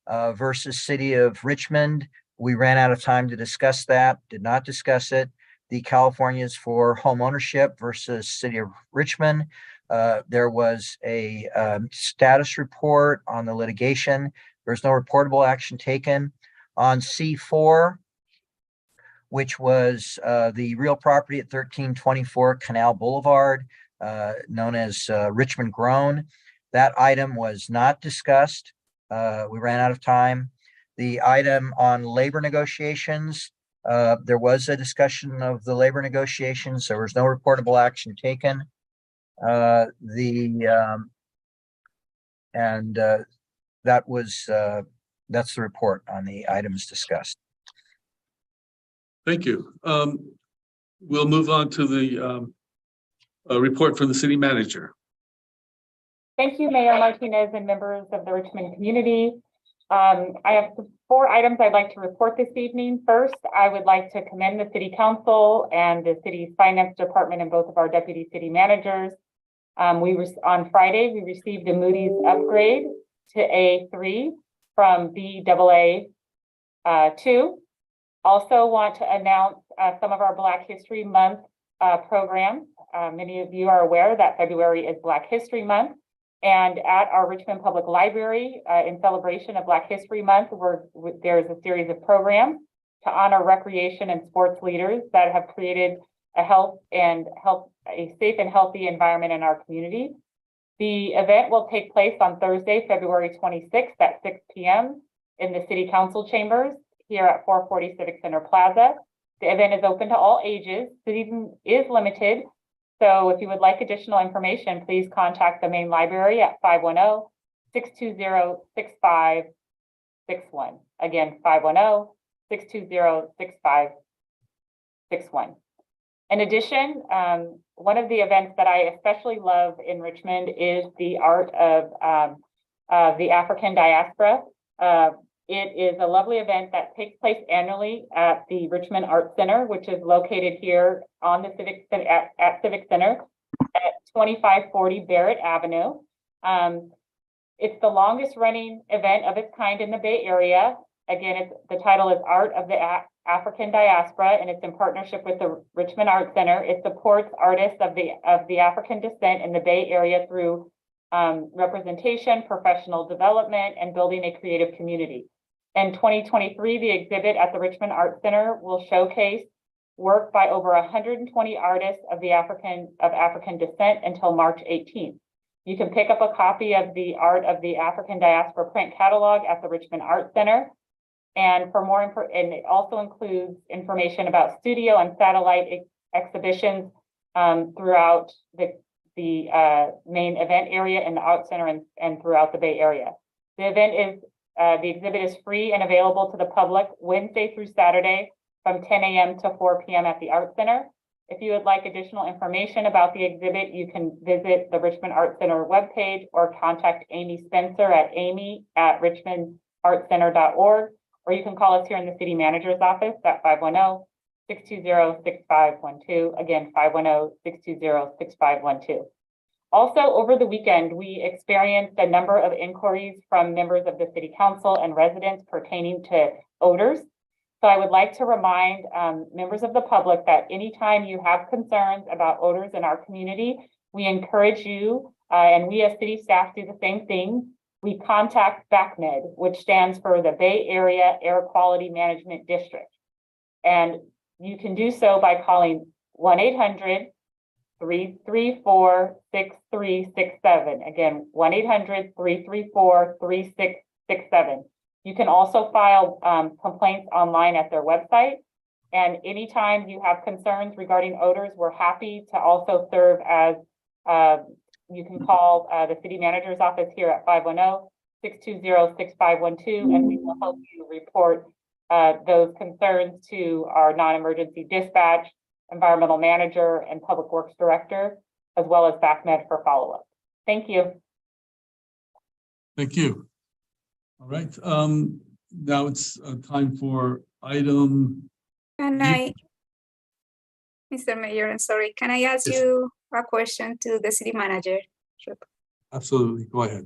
versus City of Richmond. We ran out of time to discuss that, did not discuss it. The Californians for home ownership versus City of Richmond. There was a status report on the litigation. There's no reportable action taken. On C4, which was the real property at 1324 Canal Boulevard, known as Richmond Grown. That item was not discussed. We ran out of time. The item on labor negotiations, there was a discussion of the labor negotiations. There was no reportable action taken. That's the report on the items discussed. Thank you. We'll move on to the report from the city manager. Thank you, Mayor Martinez and members of the Richmond community. I have 4 items I'd like to report this evening. First, I would like to commend the city council and the city's finance department and both of our deputy city managers. On Friday, we received a Moody's upgrade to A3 from Baa2. Also want to announce some of our Black History Month programs. Many of you are aware that February is Black History Month. And at our Richmond Public Library, in celebration of Black History Month, there's a series of programs to honor recreation and sports leaders that have created a safe and healthy environment in our community. The event will take place on Thursday, February 26th at 6 p.m. in the City Council chambers here at 440 Civic Center Plaza. The event is open to all ages. Seating is limited. So if you would like additional information, please contact the main library at 510-620-6561. Again, 510-620-6561. In addition, one of the events that I especially love in Richmond is the art of the African diaspora. It is a lovely event that takes place annually at the Richmond Art Center, which is located here on the Civic Center at 2540 Barrett Avenue. It's the longest running event of its kind in the Bay Area. Again, the title is Art of the African Diaspora, and it's in partnership with the Richmond Art Center. It supports artists of the African descent in the Bay Area through representation, professional development, and building a creative community. In 2023, the exhibit at the Richmond Art Center will showcase work by over 120 artists of African descent until March 18th. You can pick up a copy of the Art of the African Diaspora print catalog at the Richmond Art Center. And for more info, and it also includes information about studio and satellite exhibitions throughout the main event area in the Art Center and throughout the Bay Area. The exhibit is free and available to the public Wednesday through Saturday from 10 a.m. to 4 p.m. at the Art Center. If you would like additional information about the exhibit, you can visit the Richmond Art Center webpage or contact Amy Spencer at amy@richmondartcenter.org, or you can call us here in the city manager's office at 510-620-6512. Again, 510-620-6512. Also, over the weekend, we experienced a number of inquiries from members of the city council and residents pertaining to odors. So I would like to remind members of the public that anytime you have concerns about odors in our community, we encourage you, and we as city staff do the same thing. We contact BACMed, which stands for the Bay Area Air Quality Management District. And you can do so by calling 1-800-334-6367. Again, 1-800-334-3667. You can also file complaints online at their website. And anytime you have concerns regarding odors, we're happy to also serve as, you can call the city manager's office here at 510-620-6512, and we will help you report those concerns to our non-emergency dispatch, environmental manager, and public works director, as well as FACMed for follow-up. Thank you. Thank you. All right, now it's time for item. Can I, Mr. Mayor, I'm sorry, can I ask Yes. you a question to the city manager? Sure. Absolutely, go ahead.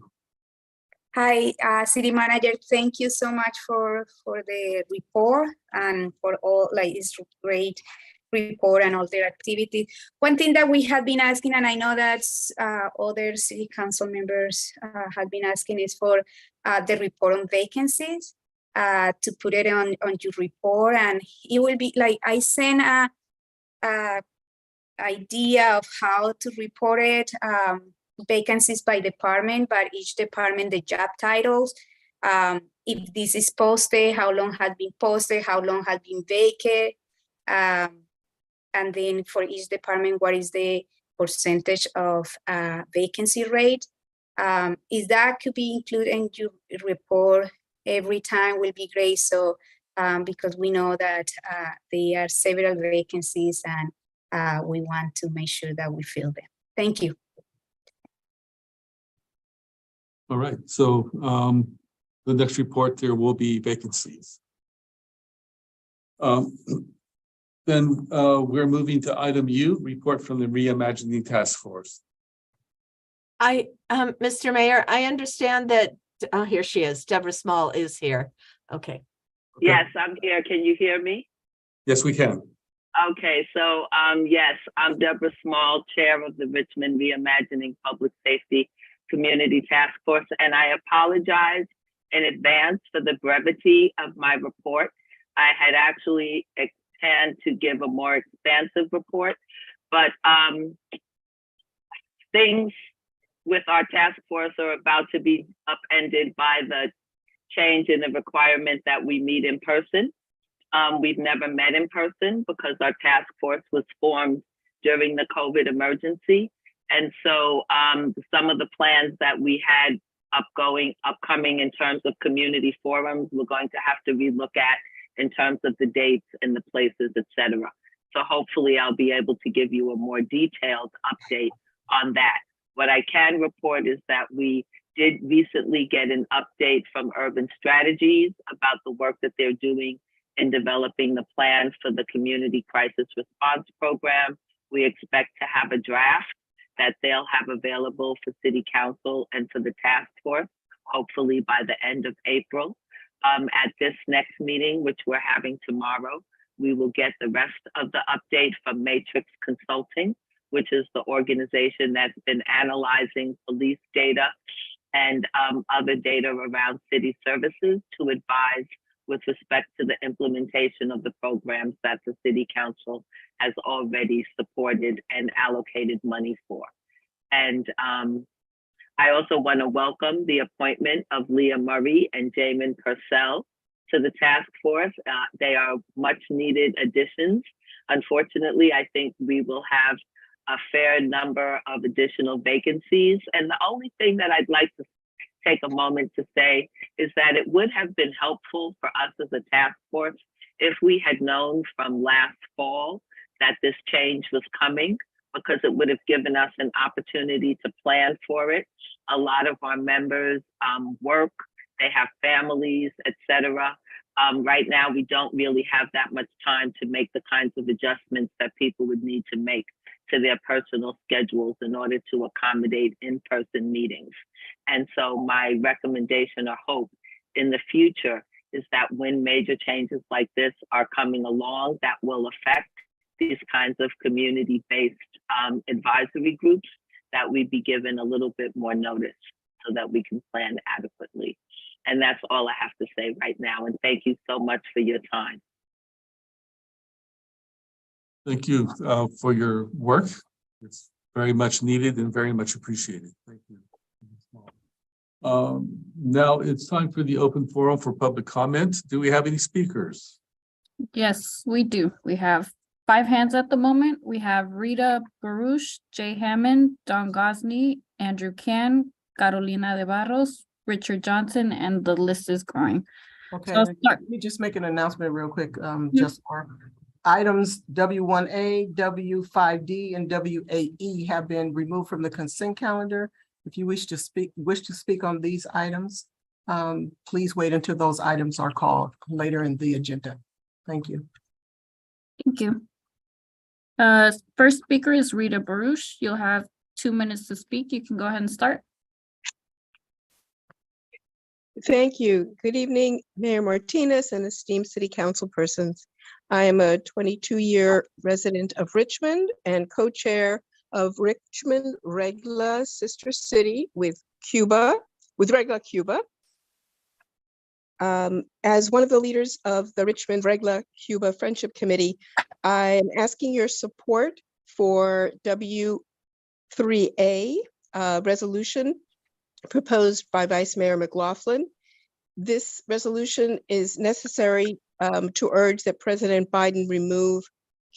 Hi, city manager, thank you so much for the report and for all, like, it's great report and all their activity. One thing that we have been asking, and I know that other city council members have been asking, is for the report on vacancies, to put it on your report, and it will be like, I sent a idea of how to report it, vacancies by department, but each department, the job titles, if this is posted, how long has been posted, how long has been vacant, and then for each department, what is the percentage of vacancy rate? Is that could be included in your report every time will be great. So because we know that there are several vacancies and we want to make sure that we fill them. Thank you. All right, so the next report there will be vacancies. Then we're moving to item U, report from the Reimagining Task Force. Mr. Mayor, I understand that, oh, here she is, Deborah Small is here. Okay. Yes, I'm here. Can you hear me? Yes, we can. Okay, so yes, I'm Deborah Small, Chair of the Richmond Reimagining Public Safety Community Task Force, and I apologize in advance for the brevity of my report. I had actually planned to give a more expansive report, but things with our task force are about to be upended by the change in the requirement that we meet in person. We've never met in person because our task force was formed during the COVID emergency. And so some of the plans that we had upcoming in terms of community forums, we're going to have to relook at in terms of the dates and the places, et cetera. So hopefully I'll be able to give you a more detailed update on that. What I can report is that we did recently get an update from Urban Strategies about the work that they're doing in developing the plan for the Community Crisis Response Program. We expect to have a draft that they'll have available for City Council and for the task force, hopefully by the end of April. At this next meeting, which we're having tomorrow, we will get the rest of the update from Matrix Consulting, which is the organization that's been analyzing police data and other data around city services to advise with respect to the implementation of the programs that the City Council has already supported and allocated money for. And I also want to welcome the appointment of Leah Murray and Jamin Purcell to the task force. They are much needed additions. Unfortunately, I think we will have a fair number of additional vacancies. And the only thing that I'd like to take a moment to say is that it would have been helpful for us as a task force if we had known from last fall that this change was coming, because it would have given us an opportunity to plan for it. A lot of our members work, they have families, etc. Right now, we don't really have that much time to make the kinds of adjustments that people would need to make to their personal schedules in order to accommodate in-person meetings. And so my recommendation or hope in the future is that when major changes like this are coming along that will affect these kinds of community-based advisory groups, that we be given a little bit more notice so that we can plan adequately. And that's all I have to say right now. And thank you so much for your time. Thank you for your work. It's very much needed and very much appreciated. Thank you. Now it's time for the open forum for public comment. Do we have any speakers? Yes, we do. We have 5 hands at the moment. We have Rita Baruch, Jay Hammond, Don Gosney, Andrew Can, Carolina de Barros, Richard Johnson, and the list is growing. Okay, So let me just make an announcement real quick, just for items W1A, W5D, and W8E have been removed from the consent calendar. If you wish to speak on these items, please wait until those items are called later in the agenda. Thank you. Thank you. First speaker is Rita Baruch. You'll have 2 minutes to speak. You can go ahead and start. Thank you. Good evening, Mayor Martinez and esteemed city council persons. I am a 22-year resident of Richmond and co-chair of Richmond Regla Sister City with Regla Cuba. As one of the leaders of the Richmond Regla Cuba Friendship Committee, I am asking your support for W3A resolution proposed by Vice Mayor McLaughlin. This resolution is necessary to urge that President Biden remove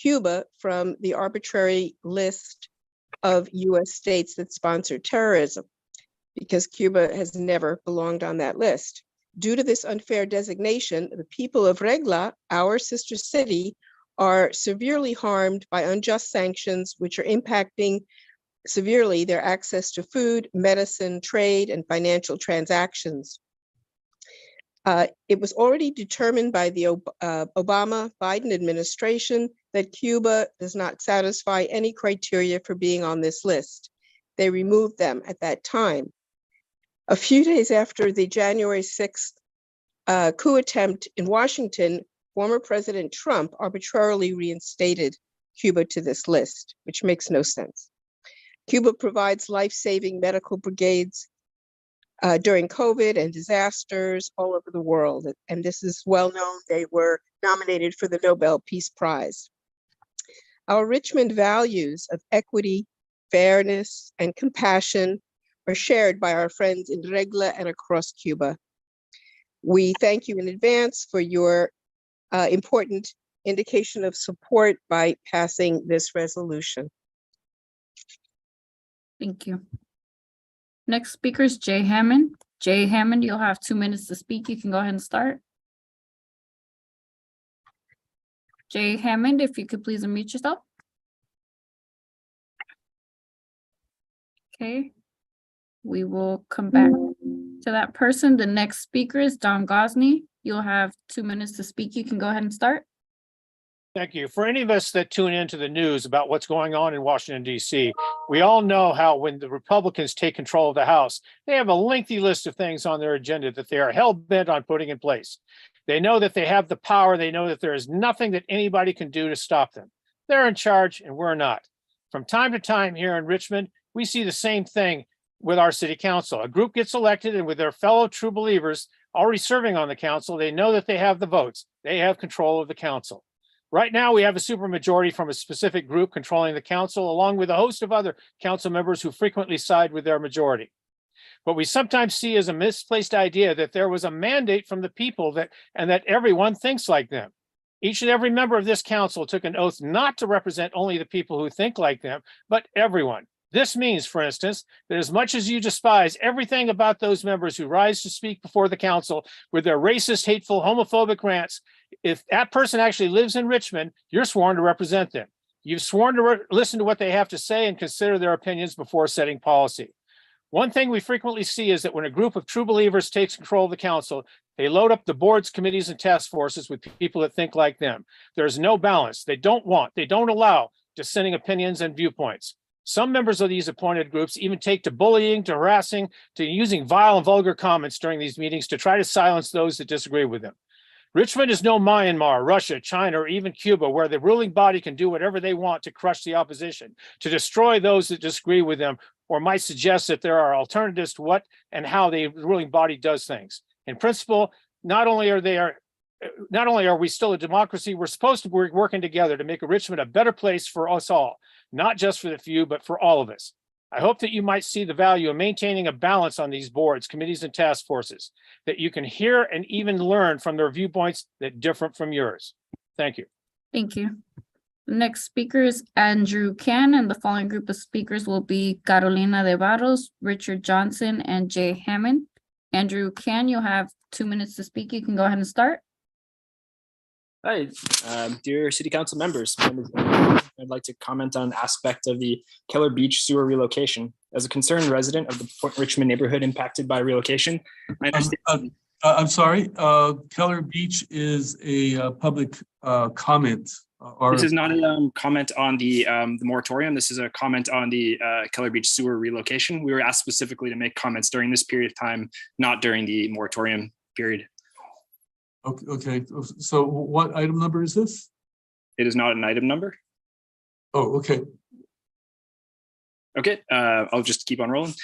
Cuba from the arbitrary list of US states that sponsor terrorism, because Cuba has never belonged on that list. Due to this unfair designation, the people of Regla, our sister city, are severely harmed by unjust sanctions, which are impacting severely their access to food, medicine, trade, and financial transactions. It was already determined by the Obama-Biden administration that Cuba does not satisfy any criteria for being on this list. They removed them at that time. A few days after the January 6th coup attempt in Washington, former President Trump arbitrarily reinstated Cuba to this list, which makes no sense. Cuba provides life-saving medical brigades during COVID and disasters all over the world. And this is well known. They were nominated for the Nobel Peace Prize. Our Richmond values of equity, fairness, and compassion are shared by our friends in Regla and across Cuba. We thank you in advance for your important indication of support by passing this resolution. Thank you. Next speaker is Jay Hammond. Jay Hammond, you'll have 2 minutes to speak. You can go ahead and start. Jay Hammond, if you could please unmute yourself. Okay. We will come back to that person. The next speaker is Don Gosney. You'll have 2 minutes to speak. You can go ahead and start. Thank you. For any of us that tune into the news about what's going on in Washington, D.C., we all know how when the Republicans take control of the House, they have a lengthy list of things on their agenda that they are hell-bent on putting in place. They know that they have the power. They know that there is nothing that anybody can do to stop them. They're in charge and we're not. From time to time here in Richmond, we see the same thing with our city council. A group gets elected, and with their fellow true believers already serving on the council, they know that they have the votes. They have control of the council. Right now, we have a supermajority from a specific group controlling the council, along with a host of other council members who frequently side with their majority. What we sometimes see is a misplaced idea that there was a mandate from the people that everyone thinks like them. Each and every member of this council took an oath not to represent only the people who think like them, but everyone. This means, for instance, that as much as you despise everything about those members who rise to speak before the council with their racist, hateful, homophobic rants, if that person actually lives in Richmond, you're sworn to represent them. You've sworn to listen to what they have to say and consider their opinions before setting policy. One thing we frequently see is that when a group of true believers takes control of the council, they load up the boards, committees, and task forces with people that think like them. There's no balance. They don't allow dissenting opinions and viewpoints. Some members of these appointed groups even take to bullying, to harassing, to using vile and vulgar comments during these meetings to try to silence those that disagree with them. Richmond is no Myanmar, Russia, China, or even Cuba, where the ruling body can do whatever they want to crush the opposition, to destroy those that disagree with them, or might suggest that there are alternatives to what and how the ruling body does things. In principle, not only are we still a democracy, we're supposed to be working together to make Richmond a better place for us all, not just for the few, but for all of us. I hope that you might see the value of maintaining a balance on these boards, committees, and task forces, that you can hear and even learn from their viewpoints that differ from yours. Thank you. Thank you. The next speaker is Andrew Can, and the following group of speakers will be Carolina de Barros, Richard Johnson, and Jay Hammond. Andrew Can, you'll have 2 minutes to speak. You can go ahead and start. Hi, dear City Council members. My name is Ben. I'd like to comment on an aspect of the Keller Beach sewer relocation. As a concerned resident of the Port Richmond neighborhood impacted by relocation, I understand. I'm sorry, Keller Beach is a public comment. This is not a comment on the moratorium. This is a comment on the Keller Beach sewer relocation. We were asked specifically to make comments during this period of time, not during the moratorium period. Okay, so what item number is this? It is not an item number. Oh, okay. Okay, I'll just keep on rolling.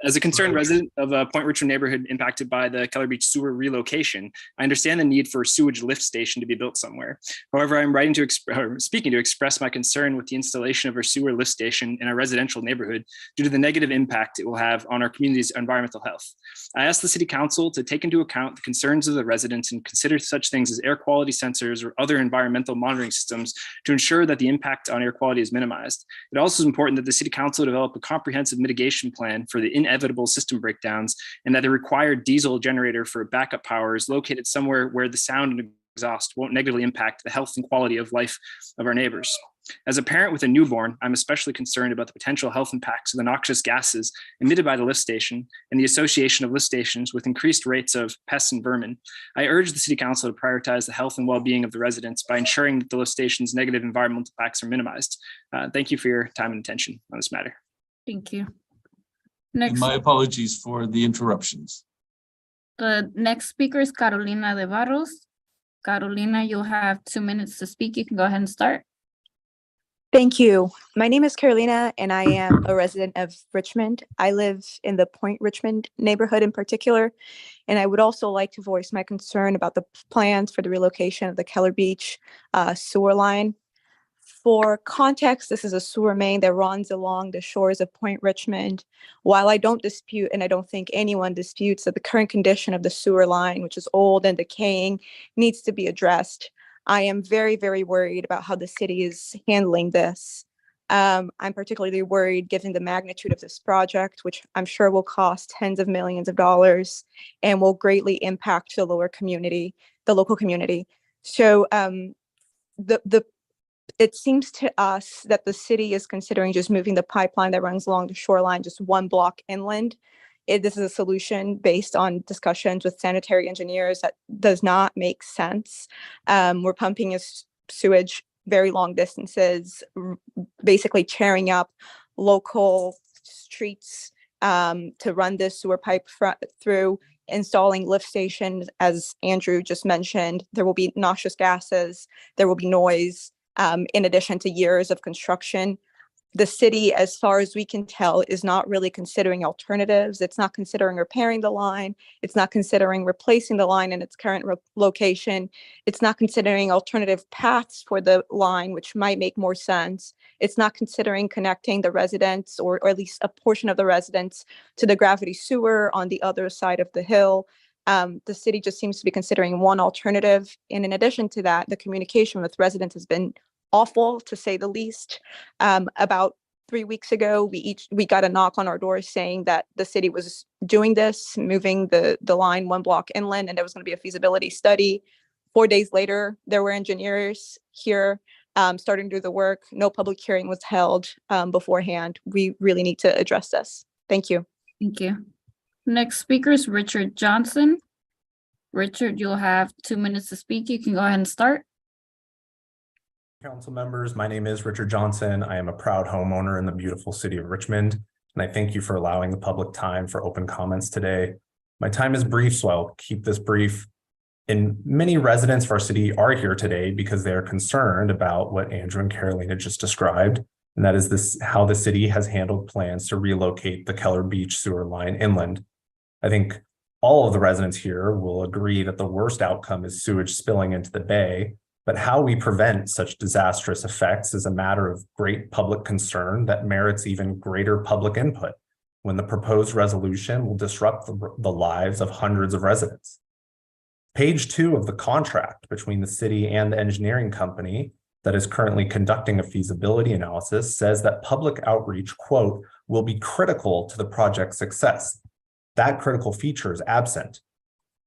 As a concerned resident of a Point Richmond neighborhood impacted by the Keller Beach sewer relocation, I understand the need for a sewage lift station to be built somewhere. However, I'm speaking to express my concern with the installation of a sewer lift station in a residential neighborhood due to the negative impact it will have on our community's environmental health. I ask the City Council to take into account the concerns of the residents and consider such things as air quality sensors or other environmental monitoring systems to ensure that the impact on air quality is minimized. It also is important that the City Council develop a comprehensive mitigation plan for the inevitable system breakdowns and that the required diesel generator for backup power is located somewhere where the sound and exhaust won't negatively impact the health and quality of life of our neighbors. As a parent with a newborn, I'm especially concerned about the potential health impacts of the noxious gases emitted by the lift station and the association of lift stations with increased rates of pests and vermin. I urge the City Council to prioritize the health and well-being of the residents by ensuring that the lift station's negative environmental impacts are minimized. Thank you for your time and attention on this matter. Thank you. And Next, my apologies for the interruptions. the next speaker is Carolina de Barros. Carolina, you'll have 2 minutes to speak. You can go ahead and start. Thank you. My name is Carolina, and I am a resident of Richmond. I live in the Point Richmond neighborhood in particular, and I would also like to voice my concern about the plans for the relocation of the Keller Beach sewer line. For context, this is a sewer main that runs along the shores of Point Richmond. While I don't dispute, and I don't think anyone disputes, that the current condition of the sewer line, which is old and decaying, needs to be addressed, I am very, very worried about how the city is handling this. I'm particularly worried given the magnitude of this project, which I'm sure will cost tens of millions of dollars and will greatly impact the local community. So it seems to us that the city is considering just moving the pipeline that runs along the shoreline just one block inland. This is a solution based on discussions with sanitary engineers that does not make sense. We're pumping sewage very long distances, basically tearing up local streets to run this sewer pipe through, installing lift stations. As Andrew just mentioned, there will be noxious gases, there will be noise, in addition to years of construction. The city, as far as we can tell, is not really considering alternatives. It's not considering repairing the line. It's not considering replacing the line in its current location. It's not considering alternative paths for the line, which might make more sense. It's not considering connecting the residents, or at least a portion of the residents, to the gravity sewer on the other side of the hill. The city just seems to be considering one alternative. And in addition to that, the communication with residents has been awful, to say the least. About 3 weeks ago, we got a knock on our door saying that the city was doing this, moving the line one block inland, and there was going to be a feasibility study. 4 days later, there were engineers here starting to do the work. No public hearing was held beforehand. We really need to address this. Thank you. Thank you. Next speaker is Richard Johnson. Richard, you'll have 2 minutes to speak. You can go ahead and start. Council members, my name is Richard Johnson. I am a proud homeowner in the beautiful city of Richmond, and I thank you for allowing the public time for open comments today. My time is brief, so I'll keep this brief. And many residents of our city are here today because they are concerned about what Andrew and Carolina just described, and that is how the city has handled plans to relocate the Keller Beach sewer line inland. I think all of the residents here will agree that the worst outcome is sewage spilling into the bay, but how we prevent such disastrous effects is a matter of great public concern that merits even greater public input when the proposed resolution will disrupt the lives of hundreds of residents. Page 2 of the contract between the city and the engineering company that is currently conducting a feasibility analysis says that public outreach, quote, will be critical to the project's success. That critical feature is absent.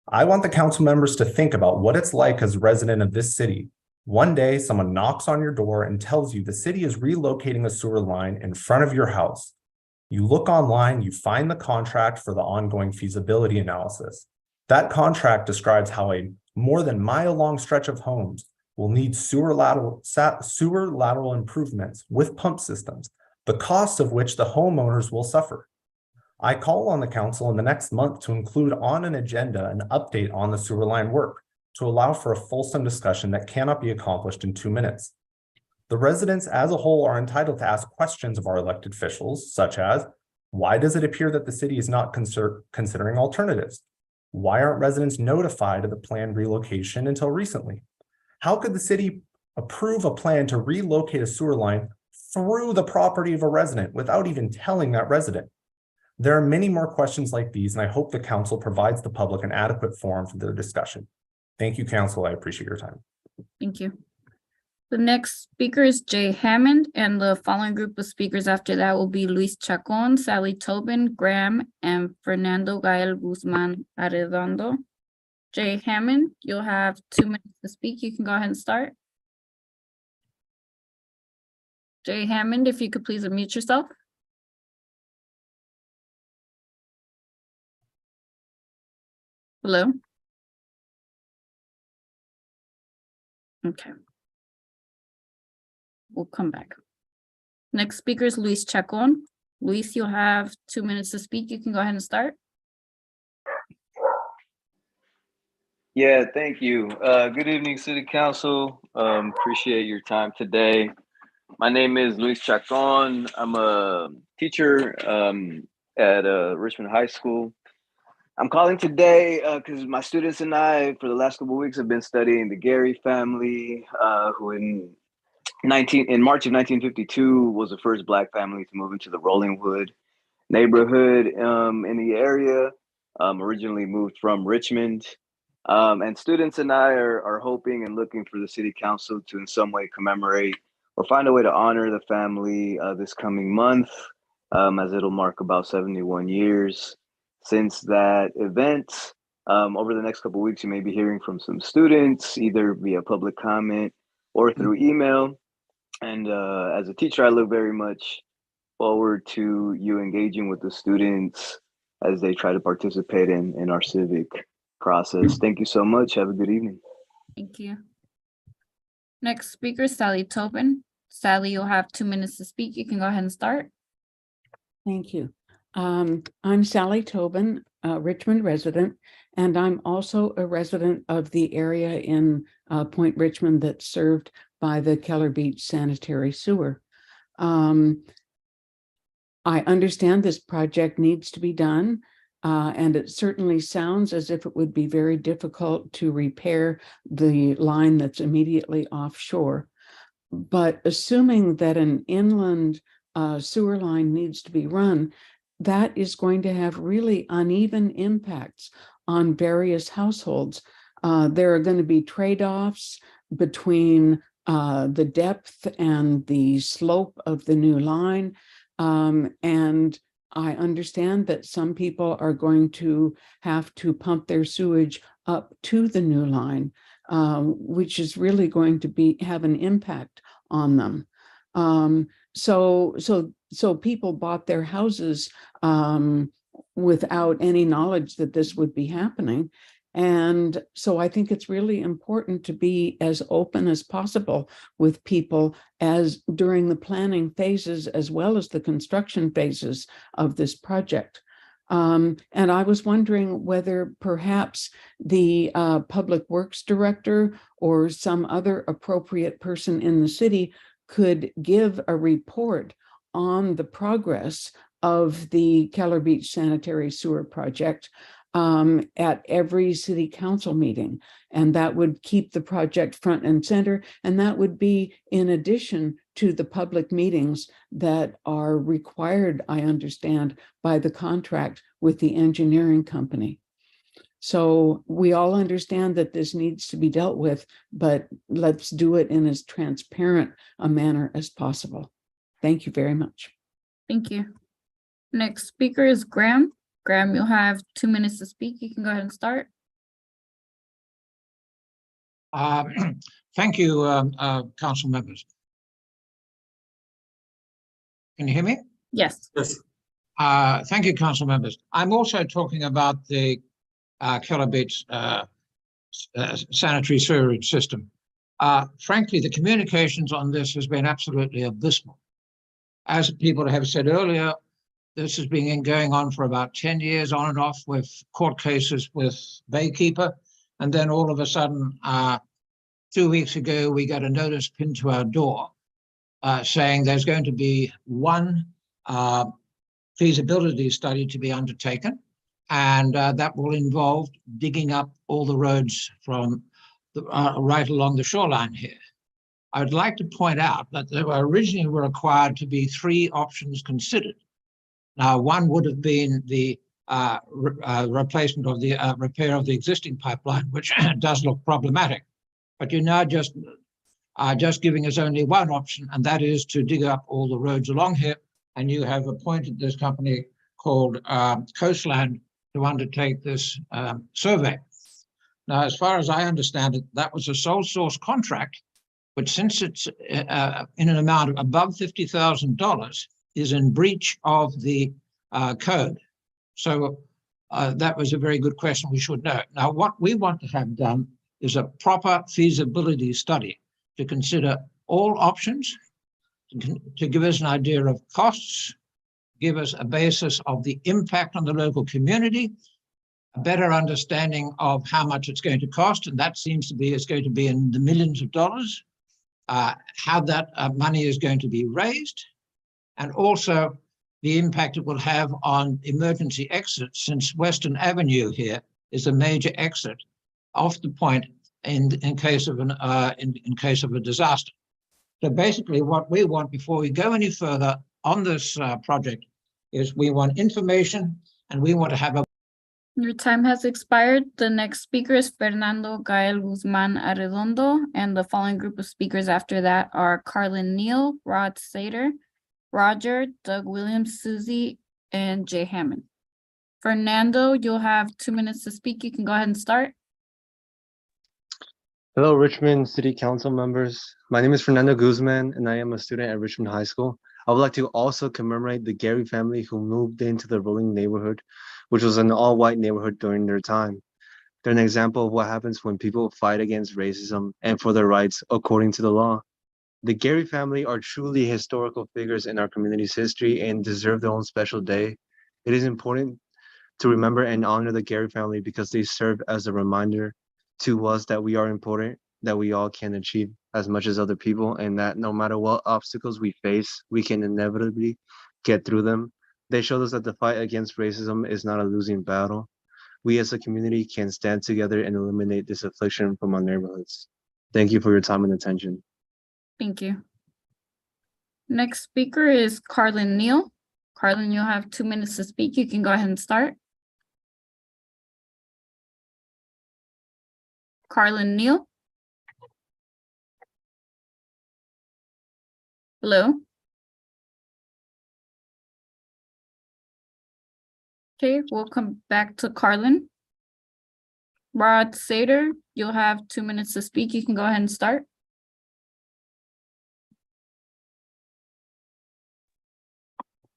I want the council members to think about what it's like as a resident of this city. One day, someone knocks on your door and tells you the city is relocating a sewer line in front of your house. You look online, you find the contract for the ongoing feasibility analysis. That contract describes how a more than mile-long stretch of homes will need sewer lateral improvements with pump systems, the cost of which the homeowners will suffer. I call on the council in the next month to include on an agenda an update on the sewer line work to allow for a fulsome discussion that cannot be accomplished in 2 minutes. The residents as a whole are entitled to ask questions of our elected officials, such as, why does it appear that the city is not considering alternatives? Why aren't residents notified of the planned relocation until recently? How could the city approve a plan to relocate a sewer line through the property of a resident without even telling that resident? There are many more questions like these, and I hope the council provides the public an adequate forum for their discussion. Thank you, council. I appreciate your time. Thank you. The next speaker is Jay Hammond, and the following group of speakers after that will be Luis Chacon, Sally Tobin, Graham, and Fernando Gael Guzman Arredondo. Jay Hammond, you'll have 2 minutes to speak. You can go ahead and start. Jay Hammond, if you could please unmute yourself. Hello? Okay. We'll come back. Next speaker is Luis Chacon. Luis, you'll have 2 minutes to speak. You can go ahead and start. Yeah, thank you. Good evening, City Council. Appreciate your time today. My name is Luis Chacon. I'm a teacher at Richmond High School. I'm calling today because my students and I, for the last couple of weeks, have been studying the Gary family, who in March of 1952 was the first Black family to move into the Rollingwood neighborhood in the area, originally moved from Richmond. And students and I are hoping and looking for the City Council to in some way commemorate or find a way to honor the family this coming month, as it'll mark about 71 years since that event. Over the next couple of weeks, you may be hearing from some students, either via public comment or through email. And as a teacher, I look very much forward to you engaging with the students as they try to participate in our civic process. Thank you so much. Have a good evening. Thank you. Next speaker is Sally Tobin. Sally, you'll have 2 minutes to speak. You can go ahead and start. Thank you. I'm Sally Tobin, a Richmond resident, and I'm also a resident of the area in Point Richmond that's served by the Keller Beach sanitary sewer. I understand this project needs to be done, and it certainly sounds as if it would be very difficult to repair the line that's immediately offshore. But assuming that an inland sewer line needs to be run, that is going to have really uneven impacts on various households. There are going to be trade-offs between the depth and the slope of the new line. And I understand that some people are going to have to pump their sewage up to the new line, which is really going to have an impact on them. So people bought their houses without any knowledge that this would be happening. And so I think it's really important to be as open as possible with people as during the planning phases as well as the construction phases of this project. And I was wondering whether perhaps the Public Works Director or some other appropriate person in the city could give a report on the progress of the Keller Beach Sanitary Sewer Project at every city council meeting. And that would keep the project front and center. And that would be in addition to the public meetings that are required, I understand, by the contract with the engineering company. So we all understand that this needs to be dealt with, but let's do it in as transparent a manner as possible. Thank you very much. Thank you. Next speaker is Graham. Graham, you'll have 2 minutes to speak. You can go ahead and start. Thank you, council members. Can you hear me? Yes. Yes. Thank you, council members. I'm also talking about the Keller Beach sanitary sewerage system. Frankly, the communications on this has been absolutely abysmal. As people have said earlier, this has been going on for about 10 years on and off with court cases with Baykeeper. And then all of a sudden, 2 weeks ago, we got a notice pinned to our door saying there's going to be one feasibility study to be undertaken. And that will involve digging up all the roads from right along the shoreline here. I'd like to point out that there were originally required to be 3 options considered. Now, one would have been the replacement of the repair of the existing pipeline, which does look problematic. But you're now just giving us only one option, and that is to dig up all the roads along here. And you have appointed this company called Coastland to undertake this survey. Now, as far as I understand it, that was a sole source contract, but since it's in an amount of above $50,000, is in breach of the code. So that was a very good question we should know. Now, what we want to have done is a proper feasibility study to consider all options, to give us an idea of costs, give us a basis of the impact on the local community, a better understanding of how much it's going to cost, and that seems to be it's going to be in the millions of dollars, how that money is going to be raised, and also the impact it will have on emergency exits, since Western Avenue here is a major exit off the point in case of a disaster. So basically, what we want before we go any further on this project is we want information, and we want to have a. Your time has expired. The next speaker is Fernando Gael Guzman Arredondo, and the following group of speakers after that are Carlin Neal, Rod Sater, Roger, Doug Williams, Susie, and Jay Hammond. Fernando, you'll have 2 minutes to speak. You can go ahead and start. Hello, Richmond City Council members. My name is Fernando Guzman, and I am a student at Richmond High School. I would like to also commemorate the Gary family who moved into the Rolling neighborhood, which was an all-white neighborhood during their time. They're an example of what happens when people fight against racism and for their rights according to the law. The Gary family are truly historical figures in our community's history and deserve their own special day. It is important to remember and honor the Gary family because they serve as a reminder to us that we are important, that we all can achieve as much as other people, and that no matter what obstacles we face, we can inevitably get through them. They showed us that the fight against racism is not a losing battle. We as a community can stand together and eliminate this affliction from our neighborhoods. Thank you for your time and attention. Thank you. Next speaker is Carlin Neal. Carlin, you'll have 2 minutes to speak. You can go ahead and start. Carlin Neal. Hello. Okay, we'll come back to Carlin. Rod Sater, you'll have 2 minutes to speak. You can go ahead and start.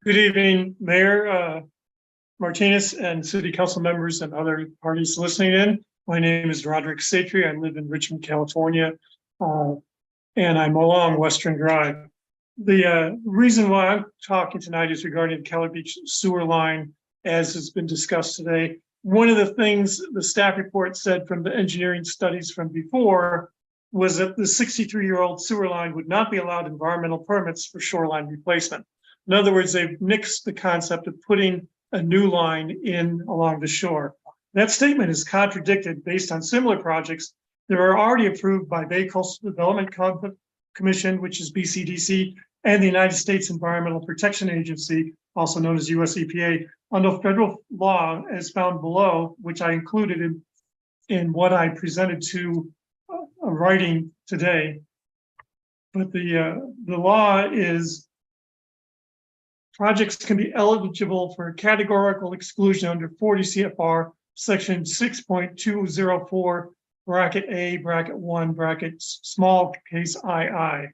Good evening, Mayor Martinez and City Council members and other parties listening in. My name is Roderick Satry. I live in Richmond, California, and I'm along Western Drive. The reason why I'm talking tonight is regarding the Keller Beach sewer line, as has been discussed today. One of the things the staff report said from the engineering studies from before was that the 63-year-old sewer line would not be allowed environmental permits for shoreline replacement. In other words, they've nixed the concept of putting a new line in along the shore. That statement is contradicted based on similar projects that are already approved by Bay Coastal Development Commission, which is BCDC, and the United States Environmental Protection Agency, also known as US EPA, under federal law as found below, which I included in what I presented to writing today. But the law is projects can be eligible for a categorical exclusion under 40 CFR section 6.204 for bracket A, bracket 1, bracket small case II.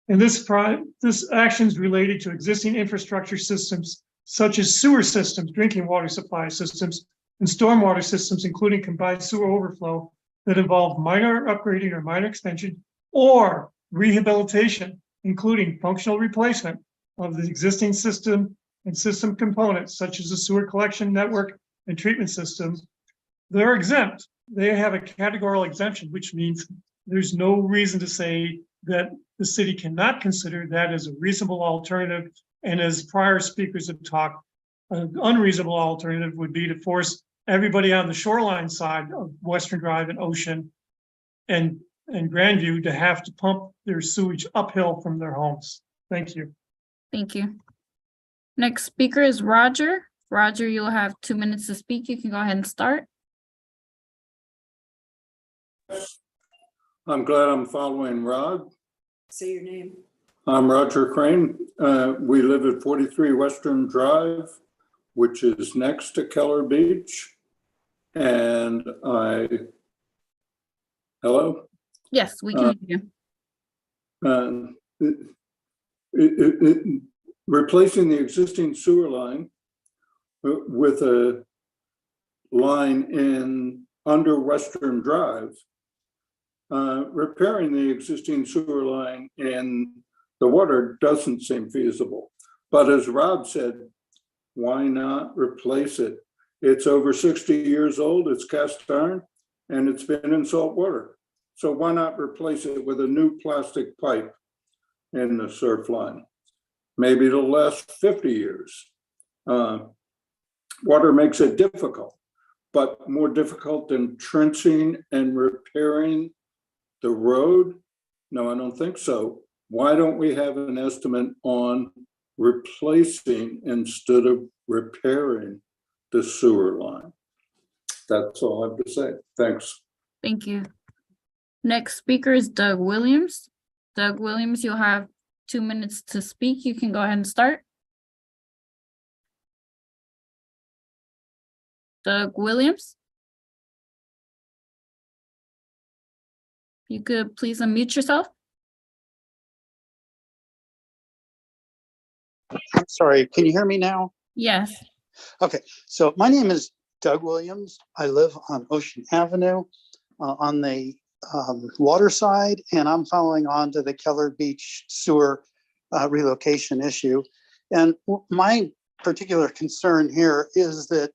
And this action is related to existing infrastructure systems such as sewer systems, drinking water supply systems, and stormwater systems, including combined sewer overflow that involve minor upgrading or minor extension or rehabilitation, including functional replacement of the existing system and system components such as the sewer collection network and treatment systems. They're exempt. They have a categorical exemption, which means there's no reason to say that the city cannot consider that as a reasonable alternative. And as prior speakers have talked, an unreasonable alternative would be to force everybody on the shoreline side of Western Drive and Ocean and Grandview to have to pump their sewage uphill from their homes. Thank you. Thank you. Next speaker is Roger. Roger, you'll have 2 minutes to speak. You can go ahead and start. I'm glad I'm following Rod. Say your name. I'm Roger Crane. We live at 43 Western Drive, which is next to Keller Beach. And hello? Yes, we can hear you. Replacing the existing sewer line with a line in under Western Drive, repairing the existing sewer line in the water doesn't seem feasible. But as Rob said, why not replace it? It's over 60 years old, it's cast iron, and it's been in salt water. So why not replace it with a new plastic pipe in the surf line? Maybe it'll last 50 years. Water makes it difficult, but more difficult than trenching and repairing the road? No, I don't think so. Why don't we have an estimate on replacing instead of repairing the sewer line? That's all I have to say. Thanks. Thank you. Next speaker is Doug Williams. Doug Williams, you'll have 2 minutes to speak. You can go ahead and start. Doug Williams. You could please unmute yourself. I'm sorry, can you hear me now? Yes. Okay, so my name is Doug Williams. I live on Ocean Avenue on the water side, and I'm following on to the Keller Beach sewer relocation issue. And my particular concern here is that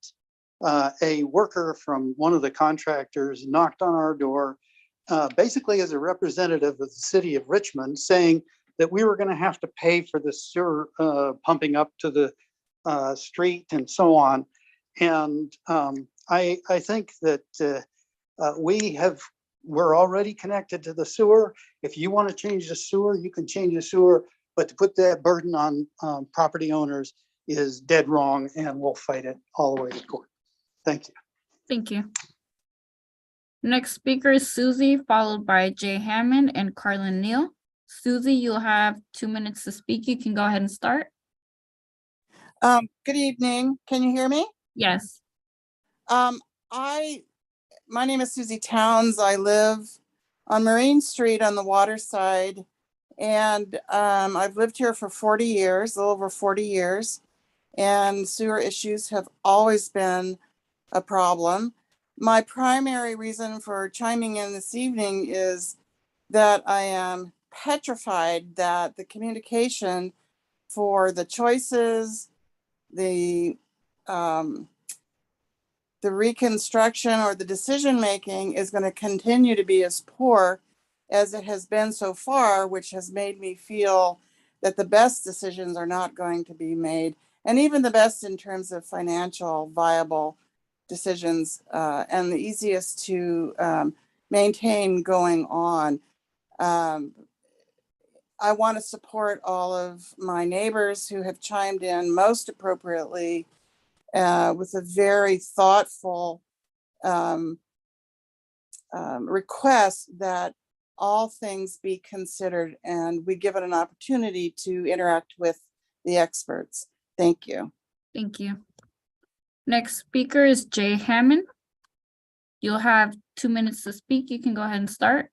a worker from one of the contractors knocked on our door, basically as a representative of the city of Richmond, saying that we were going to have to pay for the sewer pumping up to the street and so on. And I think that we're already connected to the sewer. If you want to change the sewer, you can change the sewer, but to put that burden on property owners is dead wrong, and we'll fight it all the way to court. Thank you. Thank you. Next speaker is Susie, followed by Jay Hammond and Carlin Neal. Susie, you'll have 2 minutes to speak. You can go ahead and start. Good evening. Can you hear me? Yes. My name is Susie Towns. I live on Marine Street on the water side, and I've lived here for 40 years, a little over 40 years, and sewer issues have always been a problem. My primary reason for chiming in this evening is that I am petrified that the communication for the choices, the reconstruction or the decision making is going to continue to be as poor as it has been so far, which has made me feel that the best decisions are not going to be made, and even the best in terms of financial viable decisions and the easiest to maintain going on. I want to support all of my neighbors who have chimed in most appropriately with a very thoughtful request that all things be considered and we give it an opportunity to interact with the experts. Thank you. Thank you. Next speaker is Jay Hammond. You'll have 2 minutes to speak. You can go ahead and start.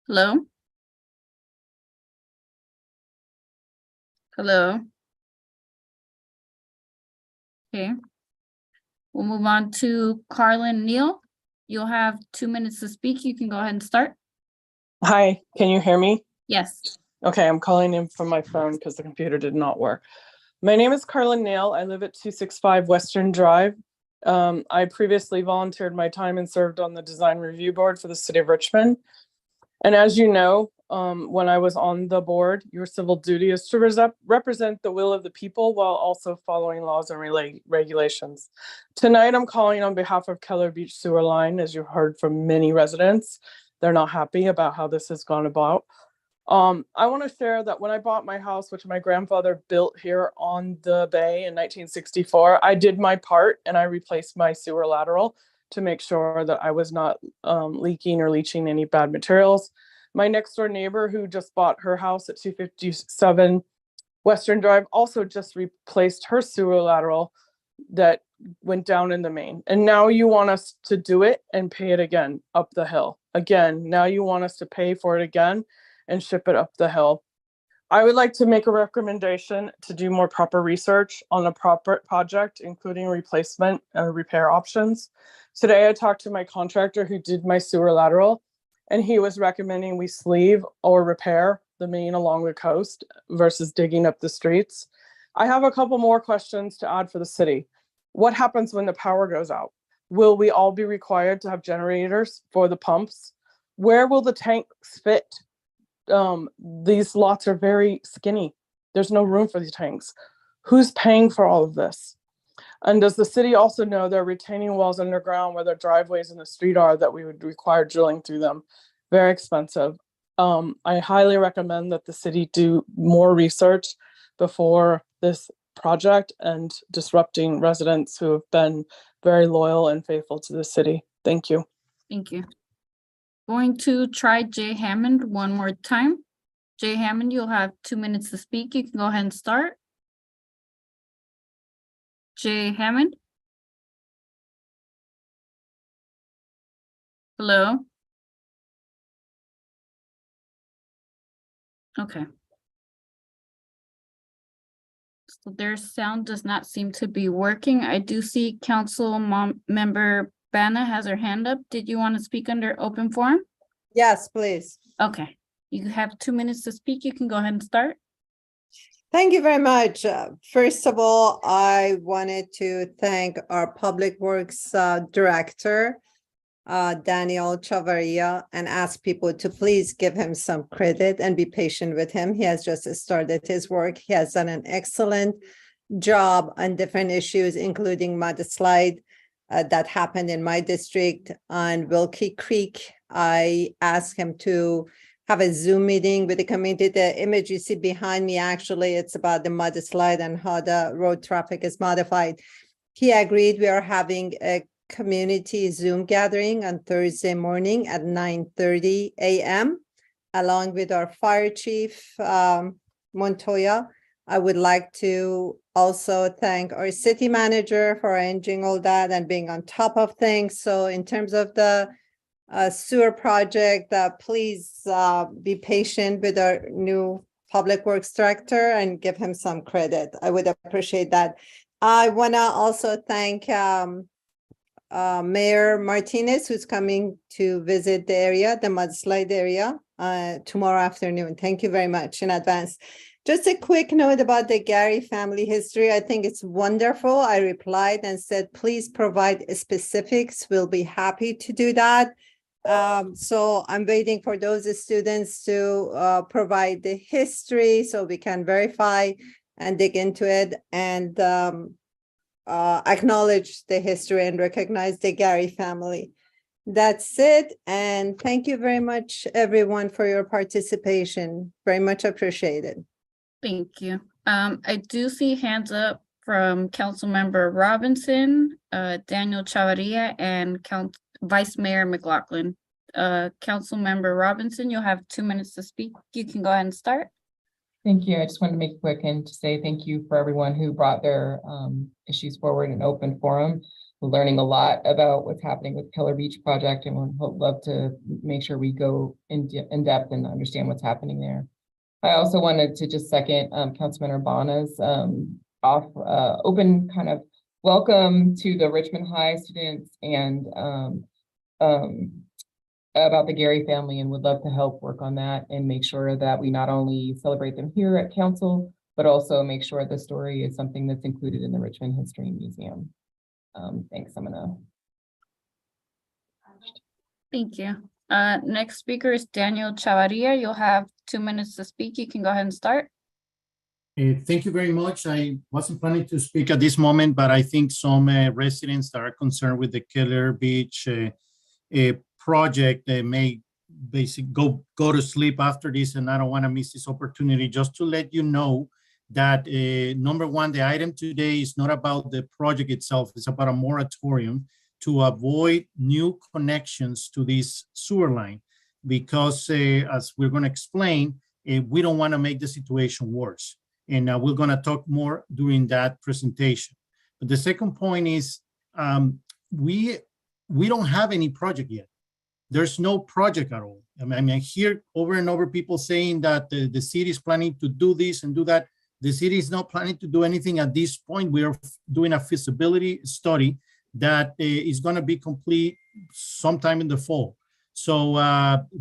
Hello? Hello? Okay. We'll move on to Carlin Neal. You'll have 2 minutes to speak. You can go ahead and start. Hi, can you hear me? Yes. Okay, I'm calling in from my phone because the computer did not work. My name is Carlin Nail. I live at 265 Western Drive. I previously volunteered my time and served on the design review board for the city of Richmond. And as you know, when I was on the board, your civil duty is to represent the will of the people while also following laws and regulations. Tonight, I'm calling on behalf of Keller Beach Sewer Line, as you heard from many residents. They're not happy about how this has gone about. I want to share that when I bought my house, which my grandfather built here on the bay in 1964, I did my part and I replaced my sewer lateral to make sure that I was not leaking or leaching any bad materials. My next door neighbor who just bought her house at 257 Western Drive also just replaced her sewer lateral that went down in the main. And now you want us to do it and pay it again up the hill. Again, now you want us to pay for it again and ship it up the hill. I would like to make a recommendation to do more proper research on a proper project, including replacement and repair options. Today, I talked to my contractor who did my sewer lateral, and he was recommending we sleeve or repair the main along the coast versus digging up the streets. I have a couple more questions to add for the city. What happens when the power goes out? Will we all be required to have generators for the pumps? Where will the tanks fit? These lots are very skinny. There's no room for these tanks. Who's paying for all of this? And does the city also know there are retaining walls underground where the driveways and the street are that we would require drilling through them? Very expensive. I highly recommend that the city do more research before this project and disrupting residents who have been very loyal and faithful to the city. Thank you. Thank you. Going to try Jay Hammond one more time. Jay Hammond, you'll have 2 minutes to speak. You can go ahead and start. Jay Hammond? Hello? Okay. So their sound does not seem to be working. I do see Council Member Bana has her hand up. Did you want to speak under open forum? Yes, please. Okay, you have 2 minutes to speak. You can go ahead and start. Thank you very much. First of all, I wanted to thank our Public Works Director, Daniel Chavarria, and ask people to please give him some credit and be patient with him. He has just started his work. He has done an excellent job on different issues, including mudslide that happened in my district on Wilkie Creek. I asked him to have a Zoom meeting with the community. The image you see behind me, actually, it's about the mudslide and how the road traffic is modified. He agreed. We are having a community Zoom gathering on Thursday morning at 9:30 a.m. along with our fire chief, Montoya. I would like to also thank our city manager for arranging all that and being on top of things. So in terms of the sewer project, please be patient with our new public works director and give him some credit. I would appreciate that. I want to also thank Mayor Martinez, who's coming to visit the area, the mudslide area, tomorrow afternoon. Thank you very much in advance. Just a quick note about the Gary family history. I think it's wonderful. I replied and said, please provide specifics. We'll be happy to do that. So I'm waiting for those students to provide the history so we can verify and dig into it and acknowledge the history and recognize the Gary family. That's it. And thank you very much, everyone, for your participation. Very much appreciated. Thank you. I do see hands up from Councilmember Robinson, Daniel Chavarria, and Vice Mayor McLaughlin. Councilmember Robinson, you'll have 2 minutes to speak. You can go ahead and start. Thank you. I just wanted to make it quick and to say thank you for everyone who brought their issues forward in open forum. learning a lot about what's happening with Keller Beach project, and would love to make sure we go in depth and understand what's happening there. I also wanted to just second Councilman Urbana's open kind of welcome to the Richmond High students and about the Gary family, and would love to help work on that and make sure that we not only celebrate them here at council, but also make sure the story is something that's included in the Richmond History Museum. Thanks, Thank you. Next speaker is Daniel Chavarria. You'll have 2 minutes to speak. You can go ahead and start. Thank you very much. I wasn't planning to speak at this moment, but I think some residents that are concerned with the Keller Beach project may basically go to sleep after this, and I don't want to miss this opportunity just to let you know that number one, the item today is not about the project itself. It's about a moratorium to avoid new connections to this sewer line, because as we're going to explain, we don't want to make the situation worse. And we're going to talk more during that presentation. But the second point is we don't have any project yet. There's no project at all. I mean, I hear over and over people saying that the city is planning to do this and do that. The city is not planning to do anything at this point. We are doing a feasibility study that is going to be complete sometime in the fall. So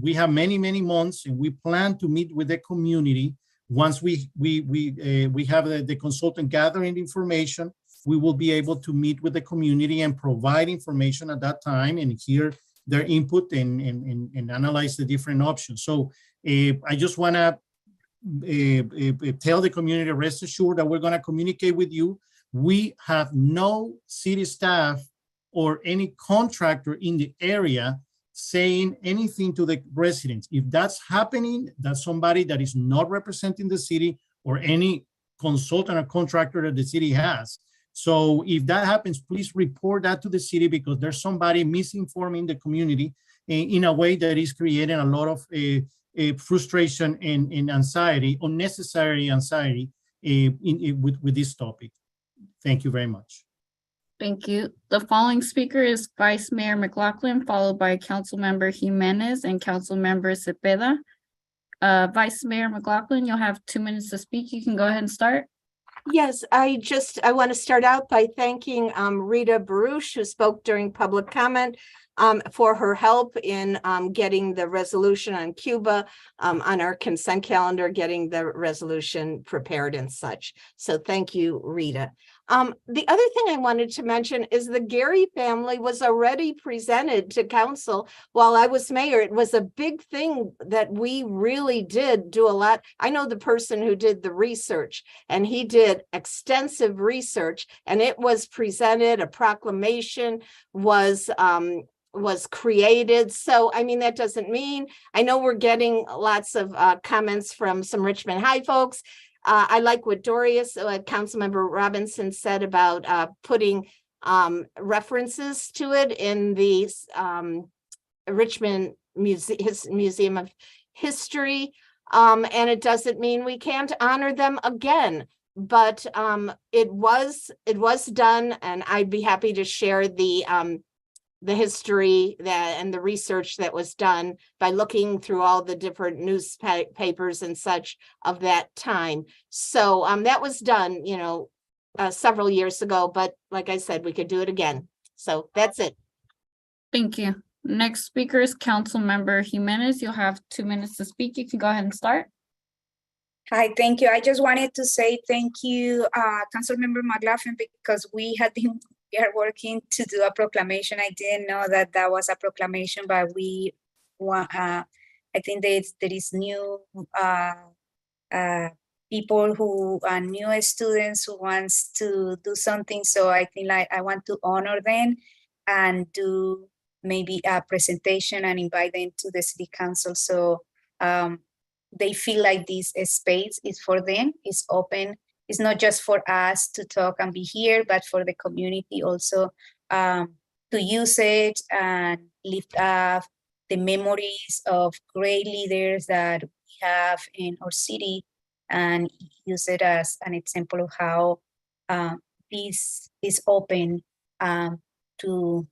we have many months, and we plan to meet with the community. Once we have the consultant gathering information, we will be able to meet with the community and provide information at that time and hear their input and analyze the different options. So I just want to tell the community, rest assured that we're going to communicate with you. We have no city staff or any contractor in the area saying anything to the residents. If that's happening, that's somebody that is not representing the city or any consultant or contractor that the city has. So if that happens, please report that to the city, because there's somebody misinforming the community in a way that is creating a lot of frustration and anxiety, unnecessary anxiety with this topic. Thank you very much. Thank you. The following speaker is Vice Mayor McLaughlin, followed by Councilmember Jimenez and Councilmember Cepeda. Vice Mayor McLaughlin, you'll have 2 minutes to speak. You can go ahead and start. Yes, I want to start out by thanking Rita Baruch, who spoke during public comment, for her help in getting the resolution on Cuba on our consent calendar, getting the resolution prepared and such. So thank you, Rita. The other thing I wanted to mention is the Gary family was already presented to council while I was mayor. It was a big thing that we really did do a lot. I know the person who did the research, and he did extensive research, and it was presented, a proclamation was created. So, I mean, that doesn't mean, I know we're getting lots of comments from some Richmond High folks. I like what Councilmember Robinson said about putting references to it in the Richmond Museum of History. And it doesn't mean we can't honor them again, but it was done, and I'd be happy to share the history and the research that was done by looking through all the different newspapers and such of that time. So that was done, several years ago, but like I said, we could do it again. So that's it. Thank you. Next speaker is Councilmember Jimenez. You'll have 2 minutes to speak. You can go ahead and start. Hi, thank you. I just wanted to say thank you, Councilmember McLaughlin, because we are working to do a proclamation. I didn't know that was a proclamation, but we want, I think there is new people who are new students who wants to do something. So I think I want to honor them and do maybe a presentation and invite them to the city council. So they feel like this space is for them, it's open. It's not just for us to talk and be here, but for the community also to use it and lift up the memories of great leaders that we have in our city, and use it as an example of how this is open to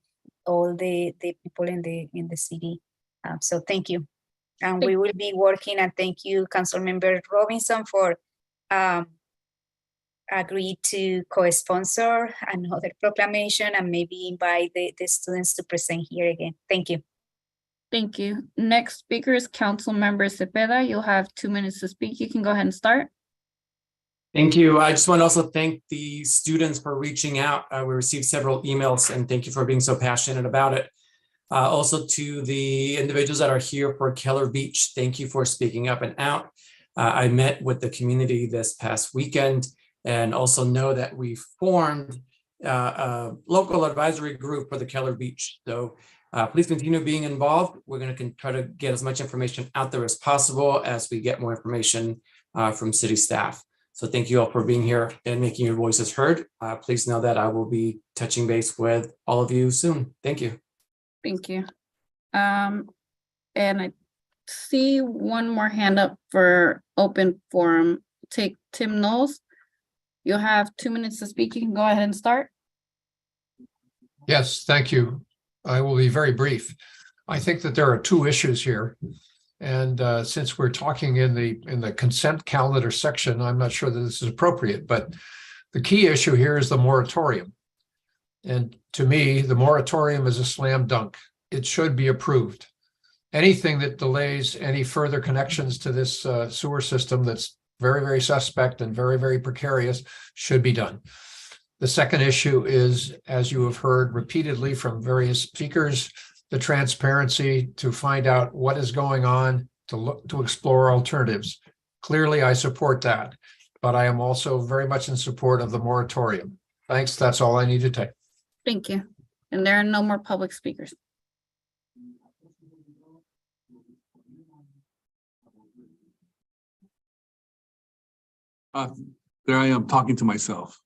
all the people in the city. So thank you. And we will be working, and thank you, Councilmember Robinson, for agree to co-sponsor another proclamation and maybe invite the students to present here again. Thank you. Thank you. Next speaker is Councilmember Cepeda. You'll have 2 minutes to speak. You can go ahead and start. Thank you. I just want to also thank the students for reaching out. We received several emails, and thank you for being so passionate about it. Also to the individuals that are here for Keller Beach, thank you for speaking up and out. I met with the community this past weekend, and also know that we formed a local advisory group for the Keller Beach. So please continue being involved. We're going to try to get as much information out there as possible as we get more information from city staff. So thank you all for being here and making your voices heard. Please know that I will be touching base with all of you soon. Thank you. Thank you. And I see one more hand up for open forum. Take Tim Knowles. You'll have 2 minutes to speak. You can go ahead and start. Yes, thank you. I will be very brief. I think that there are two issues here. And since we're talking in the consent calendar section, I'm not sure that this is appropriate, but the key issue here is the moratorium. And to me, the moratorium is a slam dunk. It should be approved. Anything that delays any further connections to this sewer system that's very, very suspect and very, very precarious should be done. The second issue is, as you have heard repeatedly from various speakers, the transparency to find out what is going on, to explore alternatives. Clearly, I support that, but I am also very much in support of the moratorium. Thanks. That's all I need to take. Thank you. And there are no more public speakers. There I am talking to myself.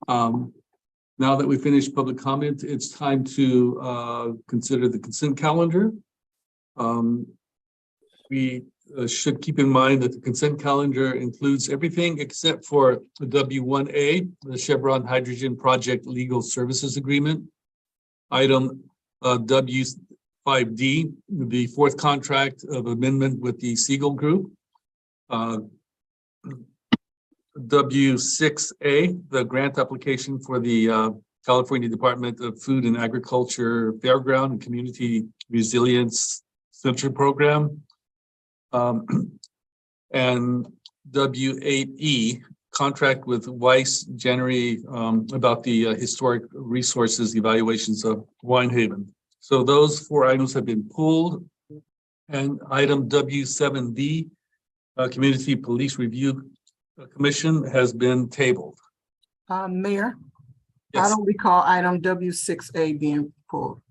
Now that we finished public comment, it's time to consider the consent calendar. We should keep in mind that the consent calendar includes everything except for the W1A, the Chevron Hydrogen Project Legal Services Agreement. Item W5D, the fourth contract of amendment with the Siegel Group. W6A, the grant application for the California Department of Food and Agriculture Fairground and Community Resilience Center Program. And W8E, contract with Weiss January about the historic resources evaluations of Winehaven. So those four items have been pulled. And item W7D, Community Police Review Commission, has been tabled. Mayor, Yes. I don't recall item W6A being pulled.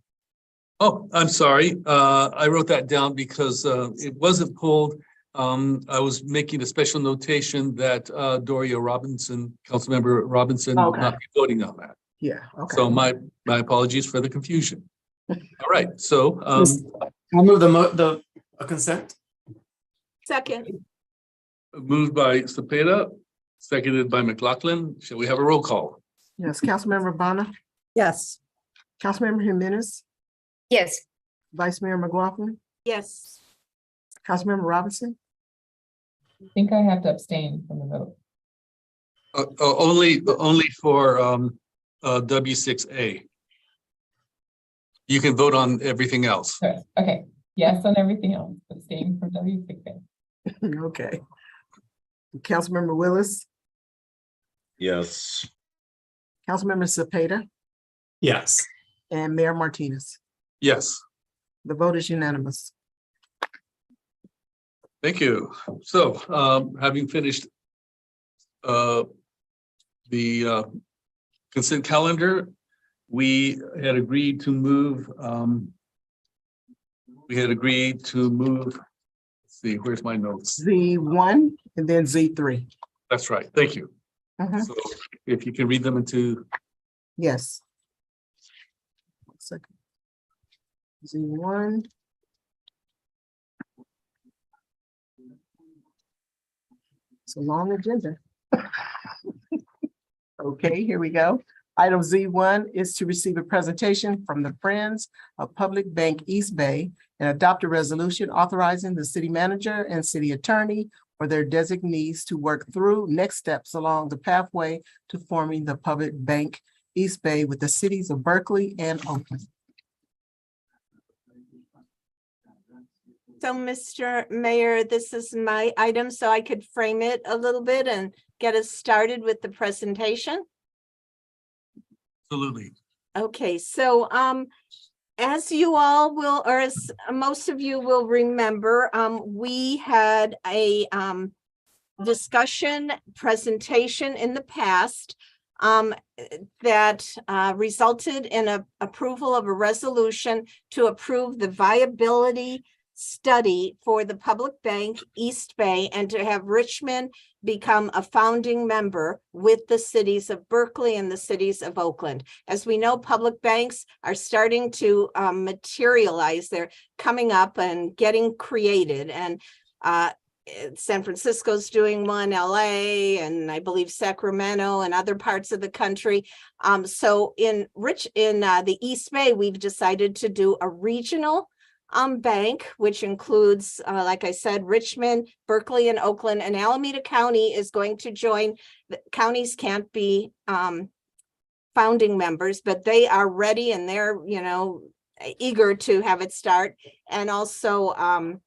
Oh, I'm sorry. I wrote that down because it wasn't pulled. I was making a special notation that Doria Robinson, Councilmember Robinson, will not be voting on that. Yeah, okay. So my apologies for the confusion. All right, so I'll move the consent. Second. moved by Cepeda, seconded by McLaughlin. Shall we have a roll call? Yes, Councilmember Bonner, Yes. Councilmember Jimenez, Yes. Vice Mayor McLaughlin, Yes. Councilmember Robinson. I think I have to abstain from the vote. Only for W6A. You can vote on everything else. Okay, yes on everything else, abstain from W6A. Okay. Councilmember Willis, Yes. Councilmember Cepeda, Yes. and Mayor Martinez. Yes. The vote is unanimous. Thank you. So having finished the consent calendar, we had agreed to move. Let's see, where's my notes? Z1 and then Z3. That's right. Thank you. So if you can read them into. Yes. 1 second. Z1. It's a long agenda. Okay, here we go. Item Z1 is to receive a presentation from the Friends of Public Bank East Bay and adopt a resolution authorizing the city manager and city attorney or their designees to work through next steps along the pathway to forming the Public Bank East Bay with the cities of Berkeley and Oakland. So, Mr. Mayor, this is my item, so I could frame it a little bit and get us started with the presentation. Absolutely. Okay, so as you all will, or as most of you will remember, we had a discussion presentation in the past that resulted in a approval of a resolution to approve the viability study for the Public Bank East Bay and to have Richmond become a founding member with the cities of Berkeley and the cities of Oakland. As we know, public banks are starting to materialize. They're coming up and getting created. And San Francisco's doing one, LA, and I believe Sacramento and other parts of the country. So in the East Bay, we've decided to do a regional bank, which includes, like I said, Richmond, Berkeley, and Oakland, and Alameda County is going to join. The counties can't be founding members, but they are ready and they're, eager to have it start. And also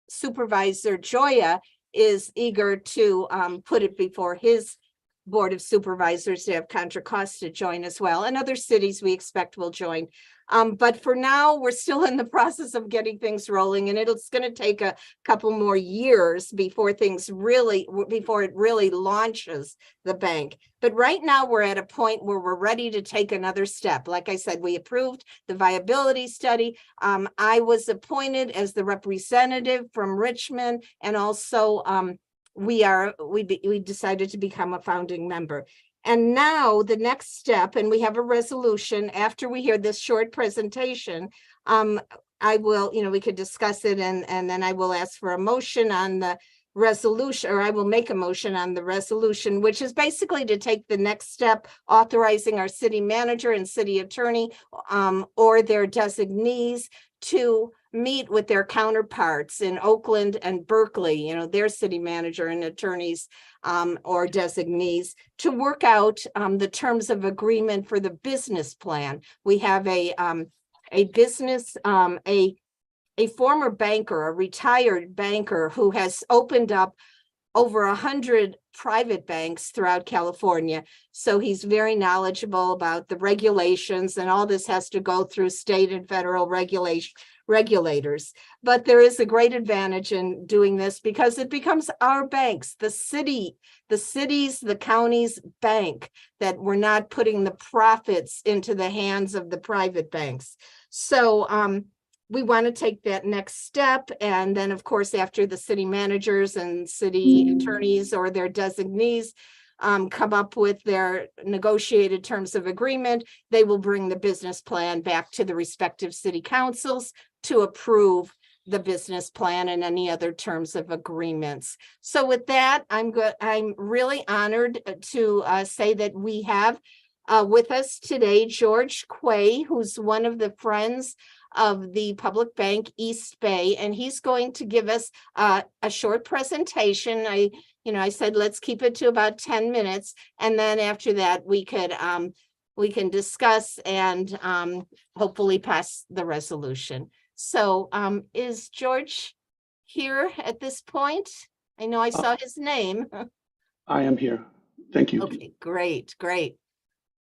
Supervisor Joya is eager to put it before his Board of Supervisors to have Contra Costa join as well. And other cities we expect will join. But for now, we're still in the process of getting things rolling, and it's going to take a couple more years before it really launches the bank. But right now we're at a point where we're ready to take another step. Like I said, we approved the viability study. I was appointed as the representative from Richmond, and also we decided to become a founding member. And now the next step, and we have a resolution after we hear this short presentation, I will, we could discuss it and then I will ask for a motion on the resolution, or I will make a motion on the resolution, which is basically to take the next step, authorizing our city manager and city attorney or their designees to meet with their counterparts in Oakland and Berkeley, their city manager and attorneys or designees, to work out the terms of agreement for the business plan. We have a former banker, a retired banker who has opened up over 100 private banks throughout California. So he's very knowledgeable about the regulations, and all this has to go through state and federal regulators. But there is a great advantage in doing this because it becomes our banks, the cities, the county's bank, that we're not putting the profits into the hands of the private banks. So we want to take that next step. And then, of course, after the city managers and city attorneys or their designees come up with their negotiated terms of agreement, they will bring the business plan back to the respective city councils to approve the business plan and any other terms of agreements. So with that, I'm really honored to say that we have with us today George Quay, who's one of the friends of the Public Bank East Bay, and he's going to give us a short presentation. I said let's keep it to about 10 minutes, and then after that we can discuss and hopefully pass the resolution. So is George here at this point? I know I saw his name. I am here. Thank you. Okay, great.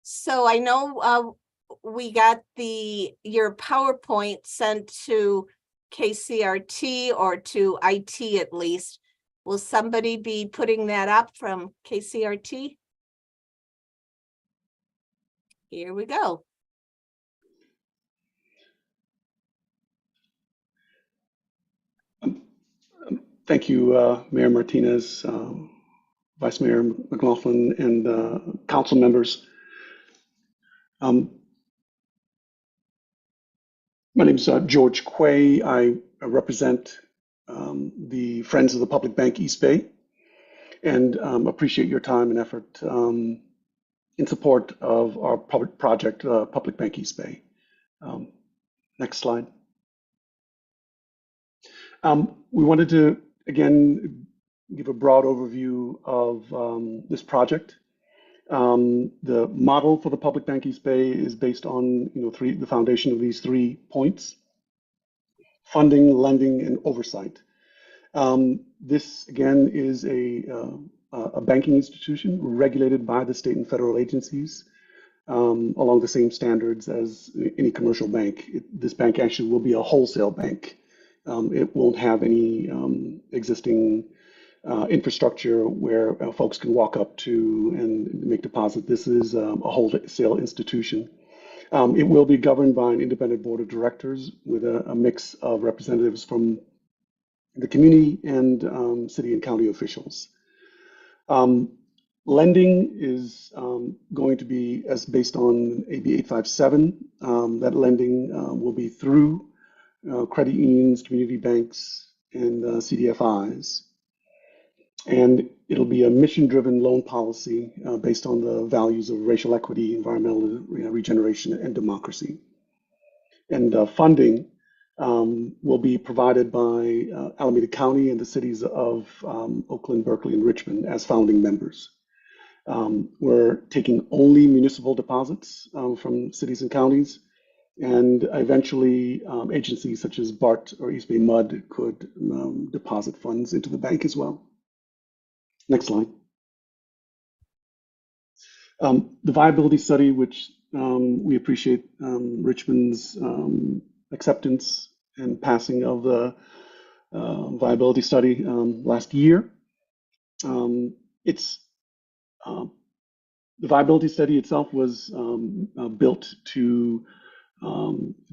So I know we got your PowerPoint sent to KCRT or to IT at least. Will somebody be putting that up from KCRT? Here we go. Thank you, Mayor Martinez, Vice Mayor McLaughlin, and council members. My name is George Quay. I represent the Friends of the Public Bank East Bay, and appreciate your time and effort in support of our public project, Public Bank East Bay. Next slide. We wanted to, again, give a broad overview of this project. The model for the Public Bank East Bay is based on the foundation of these 3 points: funding, lending, and oversight. This again is a banking institution regulated by the state and federal agencies along the same standards as any commercial bank. This bank actually will be a wholesale bank. It won't have any existing infrastructure where folks can walk up to and make deposits. This is a wholesale institution. It will be governed by an independent board of directors with a mix of representatives from the community and city and county officials. Lending is going to be as based on AB 857. That lending will be through credit unions, community banks, and CDFIs. And it'll be a mission-driven loan policy based on the values of racial equity, environmental regeneration, and democracy. And funding will be provided by Alameda County and the cities of Oakland, Berkeley, and Richmond as founding members. We're taking only municipal deposits from cities and counties, and eventually agencies such as BART or East Bay MUD could deposit funds into the bank as well. Next slide. The viability study, which we appreciate Richmond's acceptance and passing of the viability study last year. The viability study itself was built to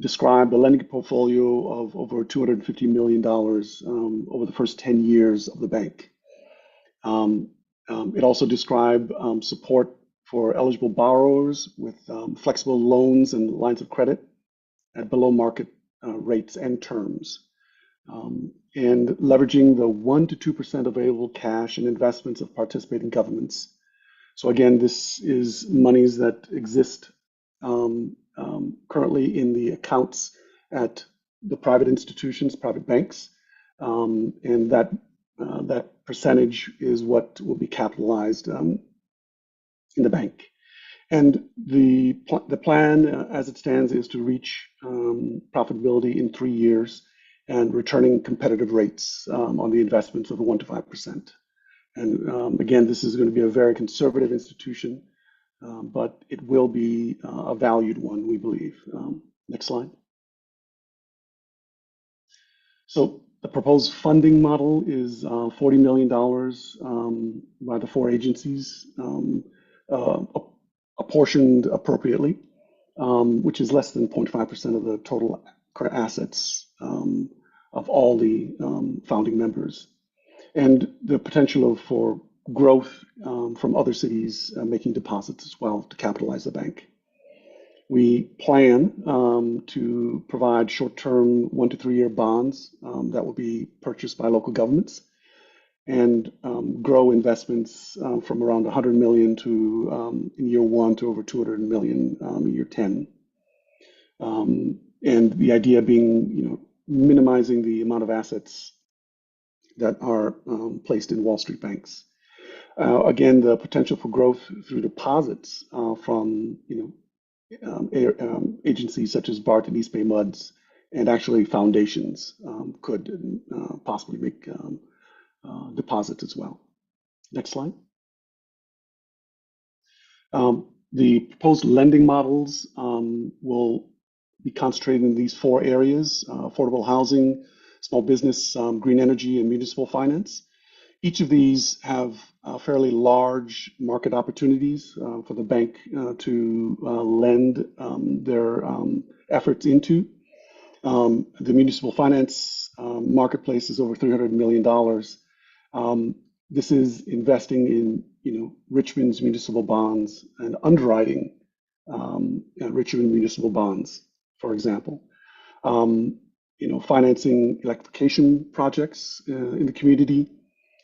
describe a lending portfolio of over $250 million over the first 10 years of the bank. It also described support for eligible borrowers with flexible loans and lines of credit at below market rates and terms, and leveraging the 1 to 2% available cash and investments of participating governments. So again, this is monies that exist currently in the accounts at the private institutions, private banks, and that percentage is what will be capitalized in the bank. And the plan, as it stands, is to reach profitability in 3 years and returning competitive rates on the investments of 1 to 5%. And again, this is going to be a very conservative institution, but it will be a valued one, we believe. Next slide. So the proposed funding model is $40 million by the 4 agencies, apportioned appropriately, which is less than 0.5% of the total assets of all the founding members. And the potential for growth from other cities making deposits as well to capitalize the bank. We plan to provide short-term 1 to 3 year bonds that will be purchased by local governments and grow investments from around 100 million to in year 1 to over 200 million in year 10. And the idea being, minimizing the amount of assets that are placed in Wall Street banks. Again, the potential for growth through deposits from agencies such as BART and East Bay MUDs, and actually foundations could possibly make deposits as well. Next slide. The proposed lending models will be concentrated in these 4 areas: affordable housing, small business, green energy, and municipal finance. Each of these have fairly large market opportunities for the bank to lend their efforts into. The municipal finance marketplace is over $300 million. This is investing in Richmond's municipal bonds and underwriting Richmond municipal bonds, for example. Financing electrification projects in the community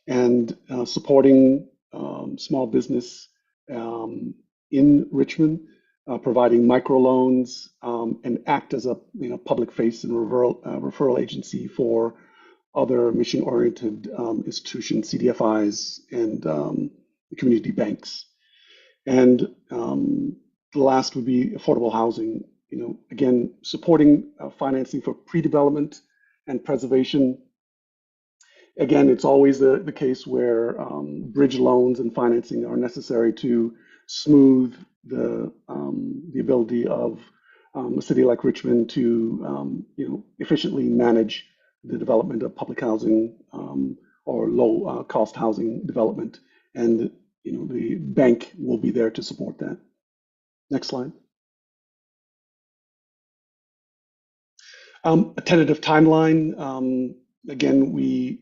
and supporting small business in Richmond, providing microloans and act as a public face and referral agency for other mission-oriented institutions, CDFIs, and community banks. And the last would be affordable housing. Again, supporting financing for pre-development and preservation. Again, it's always the case where bridge loans and financing are necessary to smooth the ability of a city like Richmond to efficiently manage the development of public housing or low cost housing development. And the bank will be there to support that. Next slide. A tentative timeline. Again, we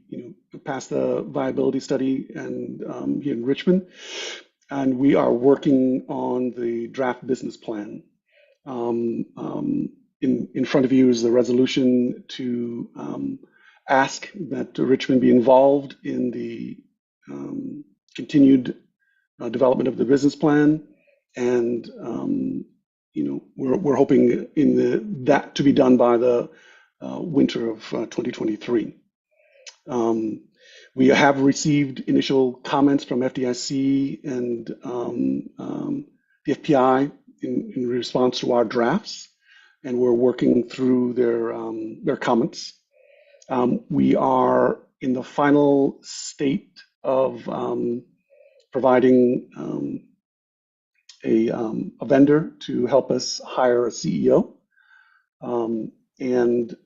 passed the viability study and here in Richmond, and we are working on the draft business plan. In front of you is the resolution to ask that Richmond be involved in the continued development of the business plan, and we're hoping that to be done by the winter of 2023. We have received initial comments from FDIC and the FPI in response to our drafts, and we're working through their comments. We are in the final state of providing a vendor to help us hire a CEO, and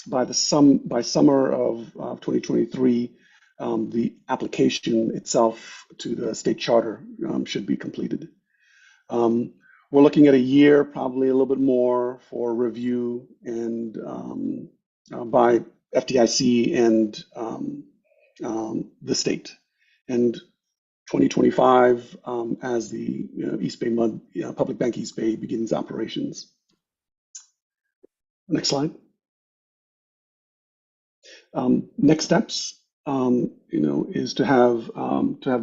by summer of 2023, the application itself to the state charter should be completed. We're looking at a year, probably a little bit more, for review and by FDIC and the state, and 2025 as the East Bay Public Bank East Bay begins operations. Next slide. Next steps, is to have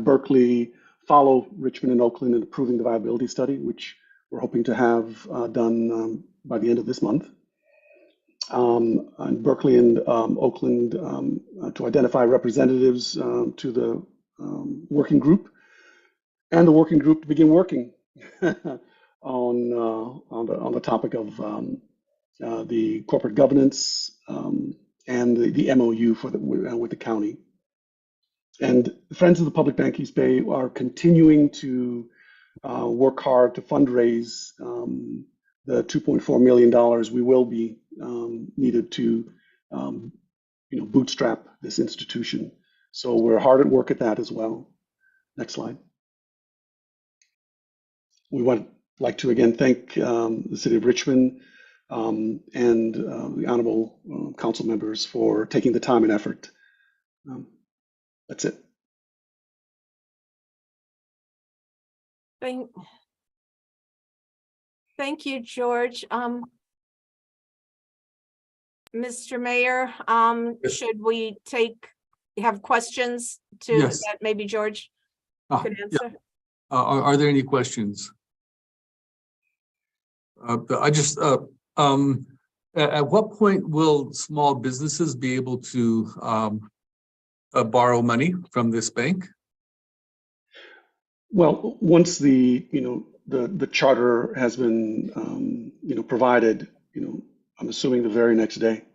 Berkeley follow Richmond and Oakland in approving the viability study, which we're hoping to have done by the end of this month. And Berkeley and Oakland to identify representatives to the working group, and the working group to begin working on the topic of the corporate governance and the MOU with the county. And the Friends of the Public Bank East Bay are continuing to work hard to fundraise the $2.4 million we will be needed to bootstrap this institution. So we're hard at work at that as well. Next slide. We would like to again thank the City of Richmond and the honorable council members for taking the time and effort. That's it. Thank you, George. Mr. Mayor, should we have questions Yes. that maybe George could answer? Yeah. Are there any questions? At what point will small businesses be able to borrow money from this bank? Well, once the charter has been provided, I'm assuming the very next day.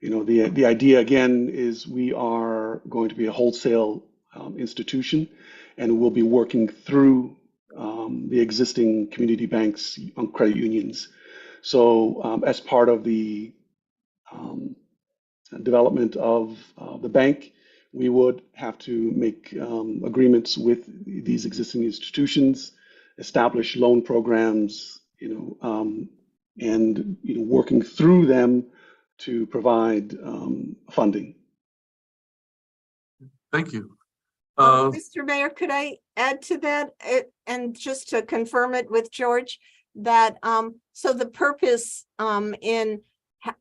The idea again is we are going to be a wholesale institution, and we'll be working through the existing community banks on credit unions. So as part of the development of the bank, we would have to make agreements with these existing institutions, establish loan programs, and working through them to provide funding. Thank you. Mr. Mayor, could I add to that, and just to confirm it with George, that so the purpose in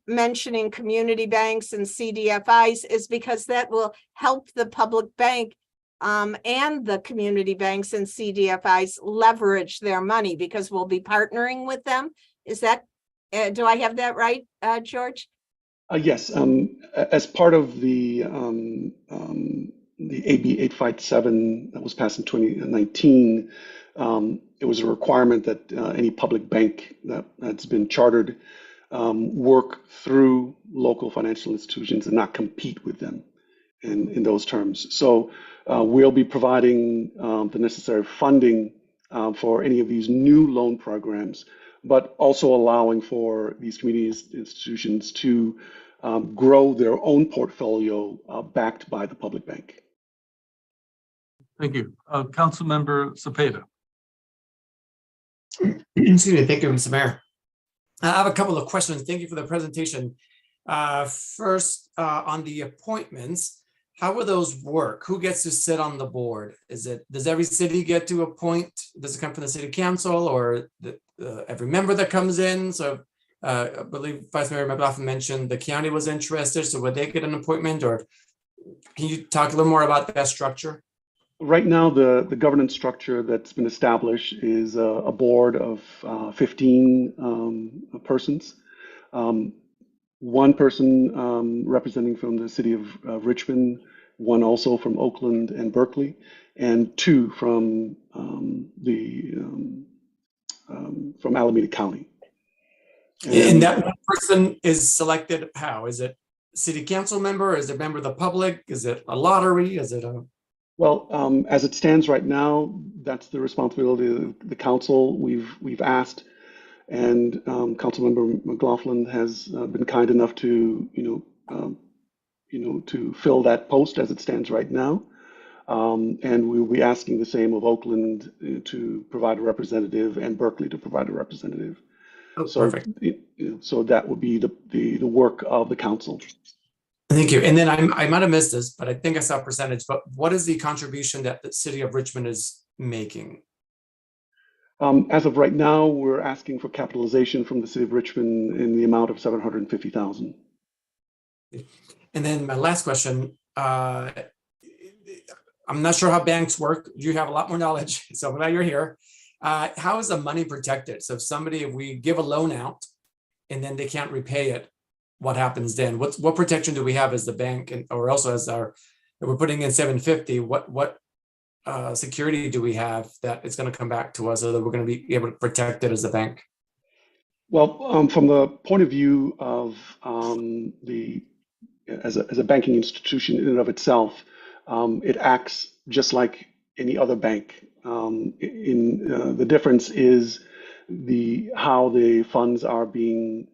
mentioning community banks and CDFIs is because that will help the public bank and the community banks and CDFIs leverage their money because we'll be partnering with them. Is that, do I have that right, George? Yes, as part of the AB 857 that was passed in 2019, it was a requirement that any public bank that's been chartered work through local financial institutions and not compete with them in those terms. So we'll be providing the necessary funding for any of these new loan programs, but also allowing for these community institutions to grow their own portfolio backed by the public bank. Thank you. Councilmember Cepeda. Excuse me. Thank you, Mr. Mayor. I have a couple of questions. Thank you for the presentation. First, on the appointments, how will those work? Who gets to sit on the board? Does every city get to appoint? Does it come from the city council or every member that comes in? So I believe Vice Mayor McLaughlin mentioned the county was interested. So would they get an appointment, or can you talk a little more about that structure? Right now, the governance structure that's been established is a board of 15 persons. One person representing from the city of Richmond, one also from Oakland and Berkeley, and two from from Alameda County. And that one person is selected how? Is it city council member? Is it a member of the public? Is it a lottery? Is it a... Well, as it stands right now, that's the responsibility of the council. We've asked, and Councilmember McLaughlin has been kind enough to to fill that post as it stands right now. And we'll be asking the same of Oakland to provide a representative and Berkeley to provide a representative. Oh, so, perfect. So that would be the work of the council. Thank you. And then I might have missed this, but I think I saw a percentage, but what is the contribution that the city of Richmond is making? As of right now, we're asking for capitalization from the city of Richmond in the amount of $750,000. And then my last question, I'm not sure how banks work. You have a lot more knowledge, so I'm glad you're here. How is the money protected? So if we give a loan out and then they can't repay it, what happens then? What protection do we have as the bank, or also as if we're putting in 750? What security do we have that it's going to come back to us, or that we're going to be able to protect it as a bank? Well, from the point of view of as a banking institution in and of itself, it acts just like any other bank. The difference is how the funds are being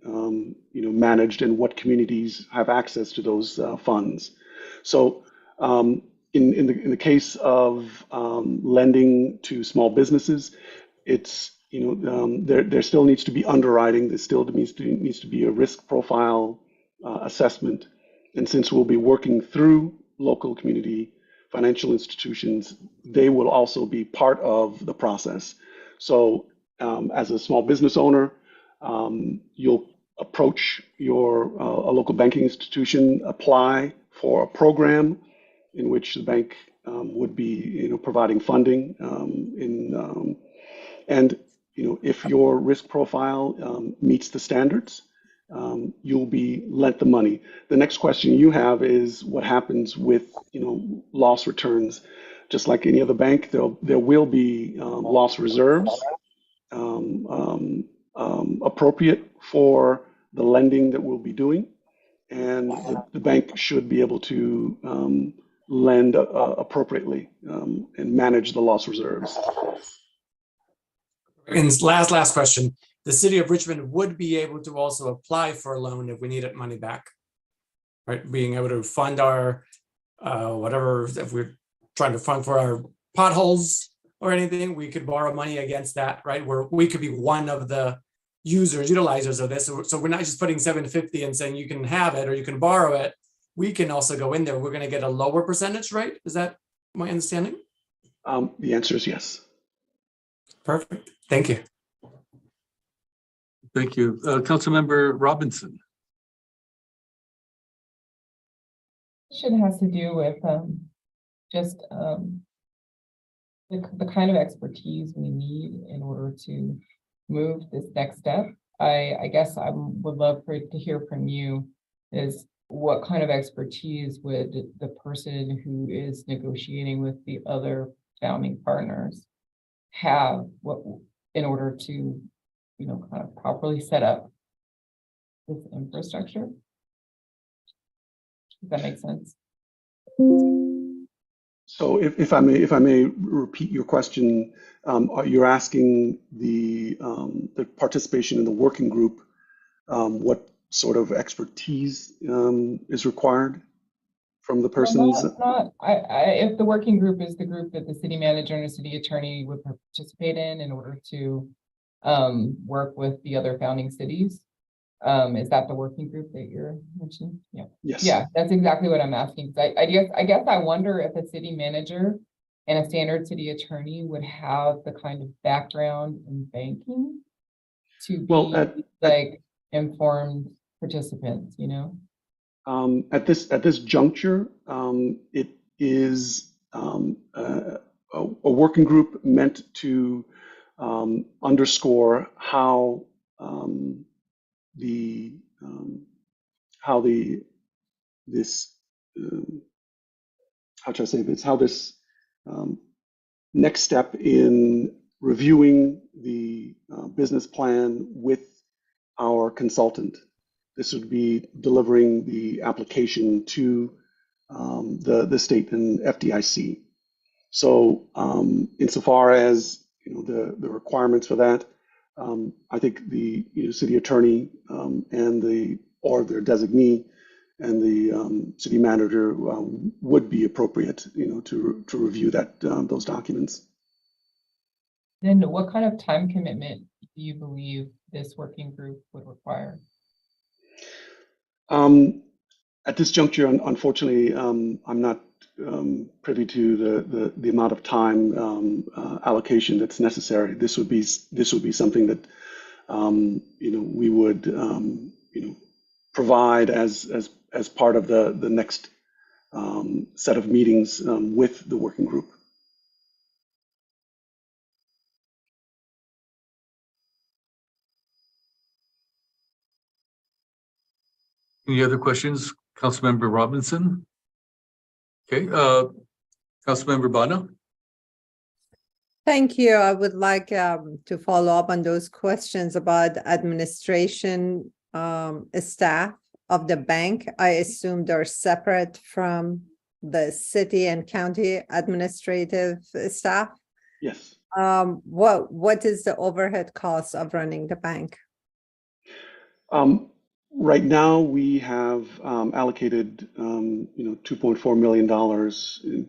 managed and what communities have access to those funds. So in the case of lending to small businesses, it's there still needs to be underwriting. There still needs to be a risk profile assessment. And since we'll be working through local community financial institutions, they will also be part of the process. So as a small business owner, you'll approach a local banking institution, apply for a program in which the bank would be providing funding. And if your risk profile meets the standards, you'll be lent the money. The next question you have is what happens with loss returns. Just like any other bank, there will be loss reserves appropriate for the lending that we'll be doing, and the bank should be able to lend appropriately and manage the loss reserves. And last question. The city of Richmond would be able to also apply for a loan if we needed money back, right? Being able to fund our whatever, if we're trying to fund for our potholes or anything, we could borrow money against that, right? Where we could be one of the utilizers of this. So we're not just putting 750 and saying you can have it or you can borrow it. We can also go in there. We're going to get a lower percentage, right? Is that my understanding? The answer is yes. Perfect. Thank you. Thank you. Councilmember Robinson. Question has to do with just the kind of expertise we need in order to move this next step. I guess I would love to hear from you is what kind of expertise would the person who is negotiating with the other founding partners have in order to, kind of properly set up this infrastructure? Does that make sense? So if I may repeat your question, you're asking the participation in the working group, what sort of expertise is required from the persons? If the working group is the group that the city manager and the city attorney would participate in order to work with the other founding cities. Is that the working group that you're mentioning? Yeah. Yes. Yeah, that's exactly what I'm asking. I guess I wonder if a city manager and a standard city attorney would have the kind of background in banking to be informed participants, At this juncture, it is a working group meant to underscore how this next step in reviewing the business plan with our consultant. This would be delivering the application to the state and FDIC. So insofar as the requirements for that, I think the city attorney and their designee and the city manager would be appropriate, to review those documents. Then what kind of time commitment do you believe this working group would require? At this juncture, unfortunately, I'm not privy to the amount of time allocation that's necessary. This would be something that we would provide as part of the next set of meetings with the working group. Any other questions, Councilmember Robinson? Okay, Councilmember Bono. Thank you. I would like to follow up on those questions about administration staff of the bank. I assume they're separate from the city and county administrative staff. Yes. What is the overhead cost of running the bank? Right now, we have allocated, $2.4 million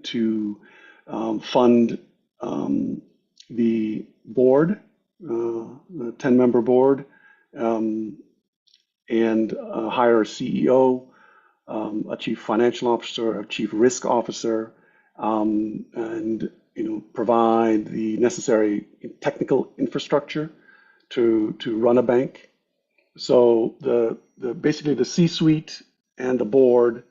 to fund the board, the 10-member board, and hire a CEO, a chief financial officer, a chief risk officer, and provide the necessary technical infrastructure to run a bank. So basically the C-suite and the board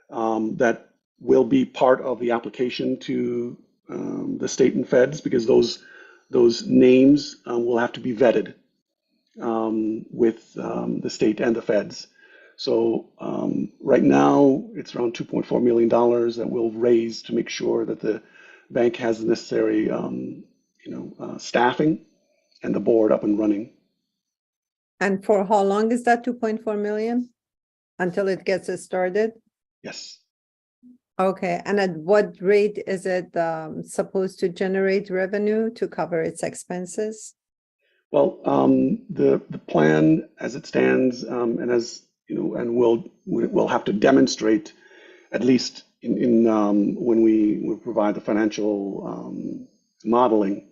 that will be part of the application to the state and feds, because those names will have to be vetted with the state and the feds. So right now it's around $2.4 million that we'll raise to make sure that the bank has the necessary staffing and the board up and running. And for how long is that 2.4 million? Until it gets started? Yes. Okay, and at what rate is it supposed to generate revenue to cover its expenses? Well, the plan as it stands, and as and we'll have to demonstrate, at least in when we provide the financial modeling,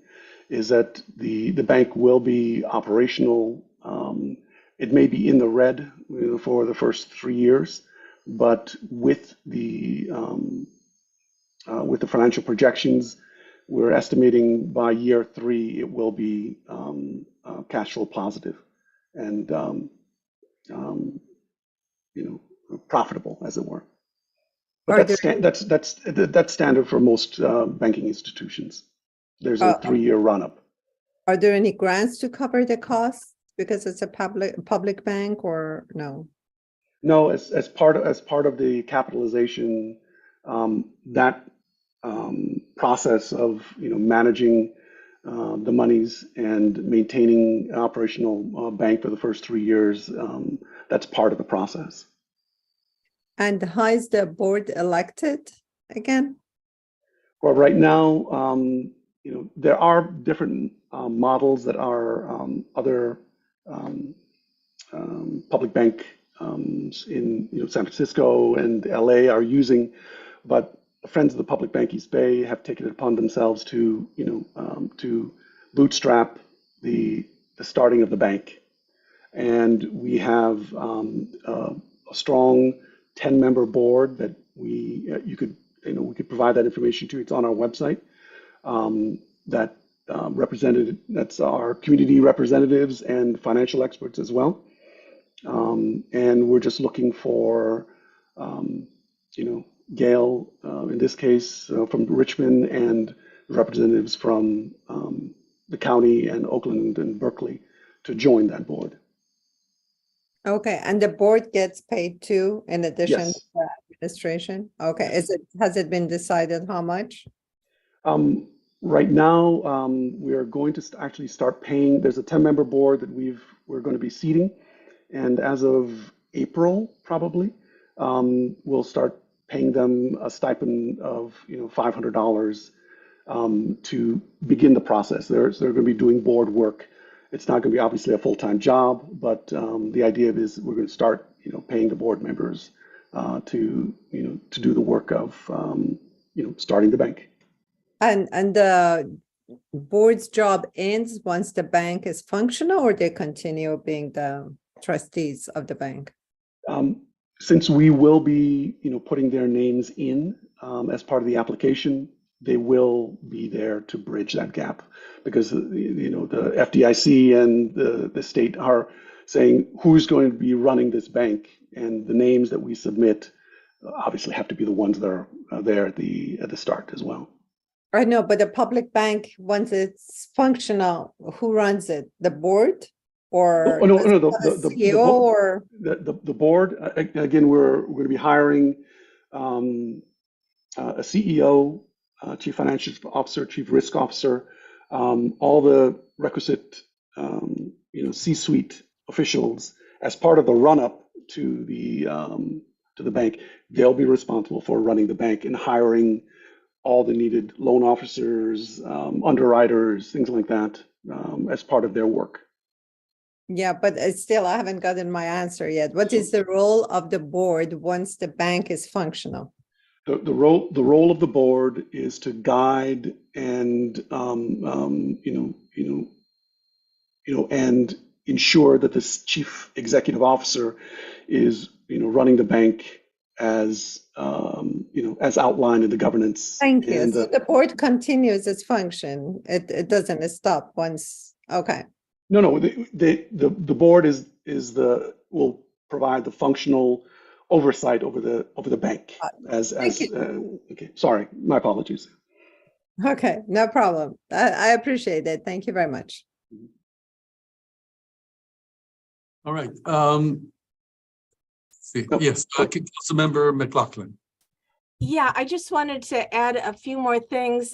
is that the bank will be operational. It may be in the red for the first 3 years, but with the financial projections, we're estimating by year 3 it will be cash flow positive and profitable, as it were. But Are that's standard for most banking institutions. There's a 3-year run-up. Are there any grants to cover the costs because it's a public bank or no? No, as part of the capitalization, that process of managing the monies and maintaining an operational bank for the first 3 years, that's part of the process. And how is the board elected again? Well, right now, there are different models that are other public bank in San Francisco and LA are using, but Friends of the Public Bank East Bay have taken it upon themselves to to bootstrap the starting of the bank, and we have a strong 10-member board that we could provide that information to. It's on our website. That's our community representatives and financial experts as well. And we're just looking for, Gail, in this case, from Richmond, and representatives from the county and Oakland and Berkeley to join that board. Okay, and the board gets paid too, in addition Yes. to the administration? Okay, has it been decided how much? Right now, we are going to actually start paying. There's a 10-member board that we're going to be seating, and as of April, probably, we'll start paying them a stipend of $500 to begin the process. They're going to be doing board work. It's not going to be obviously a full-time job, but the idea is we're going to start paying the board members to do the work of starting the bank. And the board's job ends once the bank is functional, or they continue being the trustees of the bank? Since we will be, putting their names in as part of the application, they will be there to bridge that gap, because the FDIC and the state are saying who's going to be running this bank, and the names that we submit obviously have to be the ones that are there at the start as well. I know, but the public bank, once it's functional, who runs it? The board? Or No, the CEO or the board. Again, we're going to be hiring a CEO, chief financial officer, chief risk officer, all the requisite C-suite officials as part of the run-up to the bank. They'll be responsible for running the bank and hiring all the needed loan officers, underwriters, things like that, as part of their work. yeah, but still, I haven't gotten my answer yet. What is the role of the board once the bank is functional? The role of the board is to guide and and ensure that this chief executive officer is running the bank as as outlined in the governance. Thank you. And So the board continues its function. It doesn't stop once. Okay. No, the board will provide the functional oversight over the bank okay. Sorry, my apologies. Okay, no problem. I appreciate it. Thank you very much. All right. Yes, Councilmember McLaughlin. Yeah, I just wanted to add a few more things.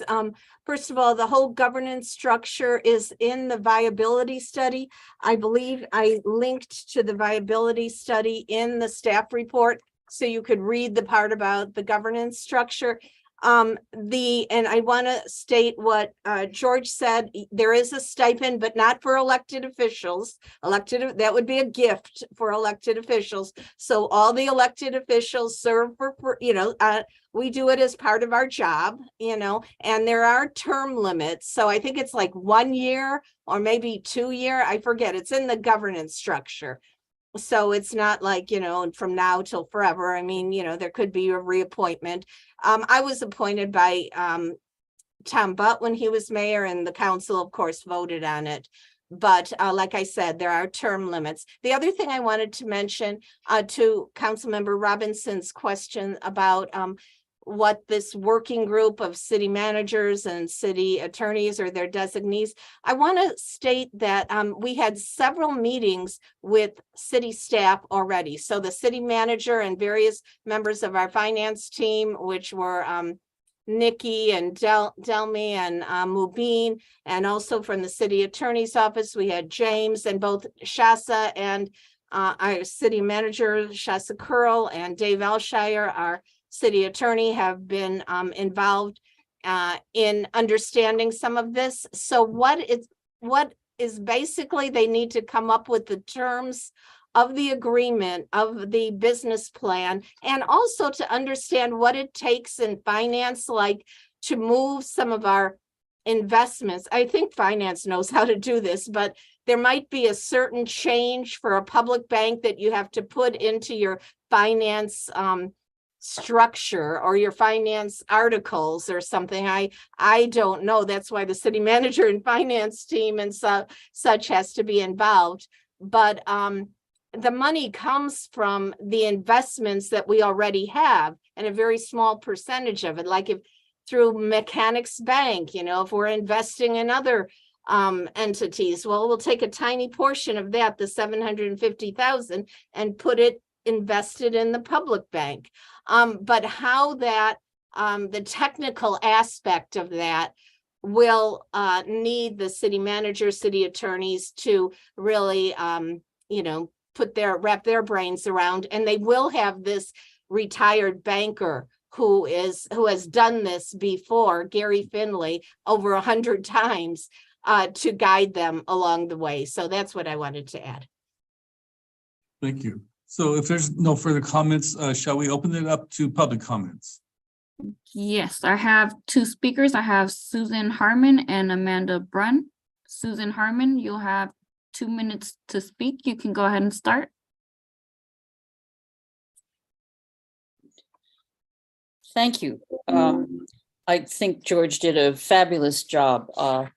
First of all, the whole governance structure is in the viability study. I believe I linked to the viability study in the staff report, so you could read the part about the governance structure. And I want to state what George said. There is a stipend, but not for elected officials. That would be a gift for elected officials. So all the elected officials serve for we do it as part of our job, and there are term limits. So I think it's like 1 year or maybe 2 year. I forget. It's in the governance structure. So it's not like, from now till forever. I mean, there could be a reappointment. I was appointed by Tom Butt when he was mayor, and the council, of course, voted on it. But like I said, there are term limits. The other thing I wanted to mention to Councilmember Robinson's question about what this working group of city managers and city attorneys or their designees, I want to state that we had several meetings with city staff already. So the city manager and various members of our finance team, which were Nikki and Delmy and Mubin, and also from the city attorney's office, we had James, and both Shasa and our city manager, Shasa Curl, and Dave Alshire, our city attorney, have been involved in understanding some of this. So what is basically, they need to come up with the terms of the agreement, of the business plan, and also to understand what it takes in finance, like to move some of our investments. I think finance knows how to do this, but there might be a certain change for a public bank that you have to put into your finance structure or your finance articles or something. I don't know. That's why the city manager and finance team and such has to be involved. But the money comes from the investments that we already have, and a very small percentage of it, like if through Mechanics Bank, you know, if we're investing in other entities, well, we'll take a tiny portion of that, the 750,000, and put it invested in the public bank. But how that, the technical aspect of that will need the city manager, city attorneys to really, you know, wrap their brains around, and they will have this retired banker who has done this before, Gary Finley, over 100 times to guide them along the way. So that's what I wanted to add. Thank you. So if there's no further comments, shall we open it up to public comments? Yes, I have two speakers. I have Susan Harmon and Amanda Brunn. Susan Harmon, you'll have 2 minutes to speak. You can go ahead and start. Thank you. I think George did a fabulous job,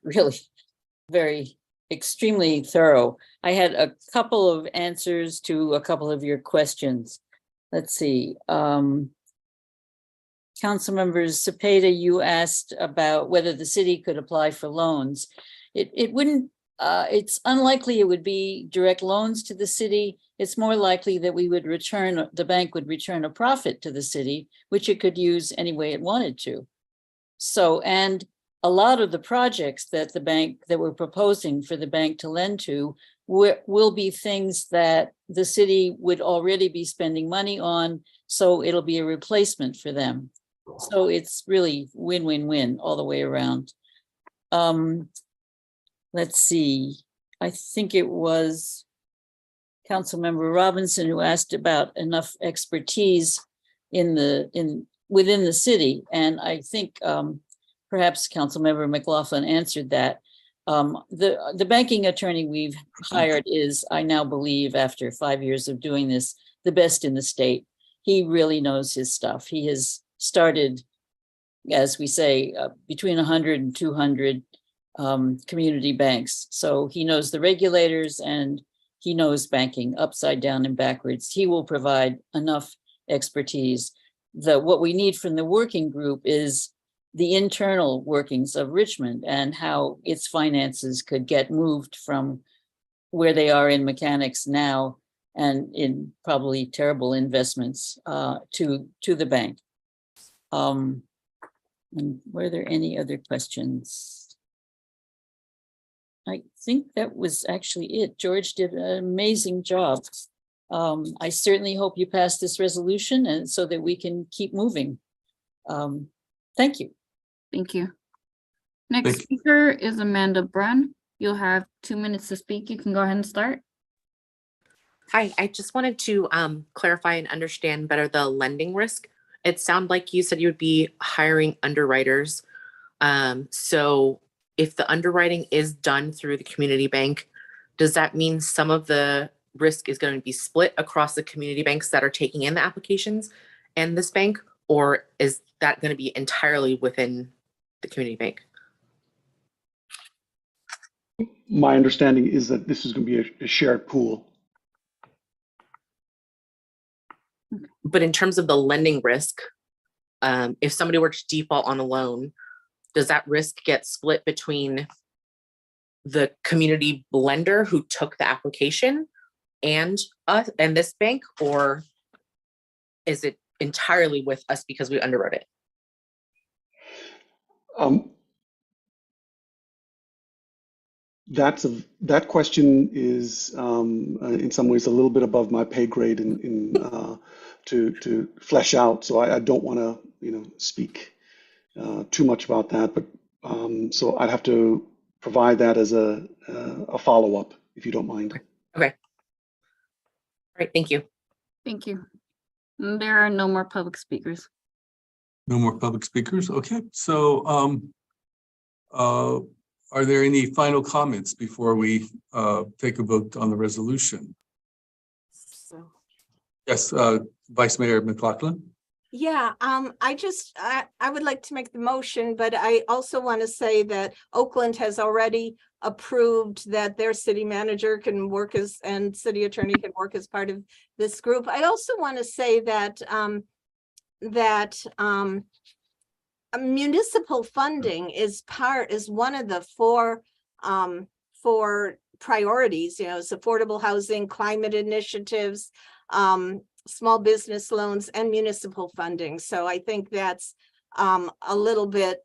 really extremely thorough. I had a couple of answers to a couple of your questions. Let's see. Council members Cepeda, you asked about whether the city could apply for loans. It wouldn't, it's unlikely it would be direct loans to the city. It's more likely that the bank would return a profit to the city, which it could use any way it wanted to. So, and a lot of the projects that we're proposing for the bank to lend to will be things that the city would already be spending money on. So it'll be a replacement for them. So it's really win-win-win all the way around. Let's see. I think it was Councilmember Robinson who asked about enough expertise within the city, and I think perhaps Councilmember McLaughlin answered that. The banking attorney we've hired is, I now believe, after 5 years of doing this, the best in the state. He really knows his stuff. He has started, as we say, between 100 and 200 community banks. So he knows the regulators and he knows banking upside down and backwards. He will provide enough expertise. What we need from the working group is the internal workings of Richmond and how its finances could get moved from where they are in mechanics now and in probably terrible investments to the bank. And were there any other questions? I think that was actually it. George did an amazing job. I certainly hope you pass this resolution and so that we can keep moving. Thank you. Thank you. Next speaker is Amanda Brunn. You'll have 2 minutes to speak. You can go ahead and start. Hi, I just wanted to clarify and understand better the lending risk. It sounded like you said you would be hiring underwriters. So if the underwriting is done through the community bank, does that mean some of the risk is going to be split across the community banks that are taking in the applications and this bank, or is that going to be entirely within the community bank? My understanding is that this is going to be a shared pool. But in terms of the lending risk, if somebody were to default on a loan, does that risk get split between the community lender who took the application and us and this bank, or is it entirely with us because we underwrote it? That question is in some ways a little bit above my pay grade to flesh out. So I don't want to speak too much about that. But so I'd have to provide that as a follow-up, if you don't mind. Okay. All right. Thank you. Thank you. There are no more public speakers. No more public speakers. Okay. So are there any final comments before we take a vote on the resolution? Yes, Vice Mayor McLaughlin. Yeah, I would like to make the motion, but I also want to say that Oakland has already approved that their city manager can work and city attorney can work as part of this group. I also want to say that municipal funding is one of the four priorities. It's affordable housing, climate initiatives, small business loans, and municipal funding. So I think that's a little bit,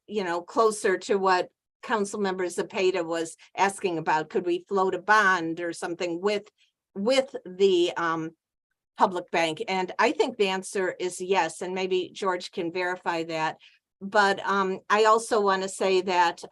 closer to what Councilmember Zepeda was asking about. Could we float a bond or something with the public bank? And I think the answer is yes, and maybe George can verify that. But I also want to say that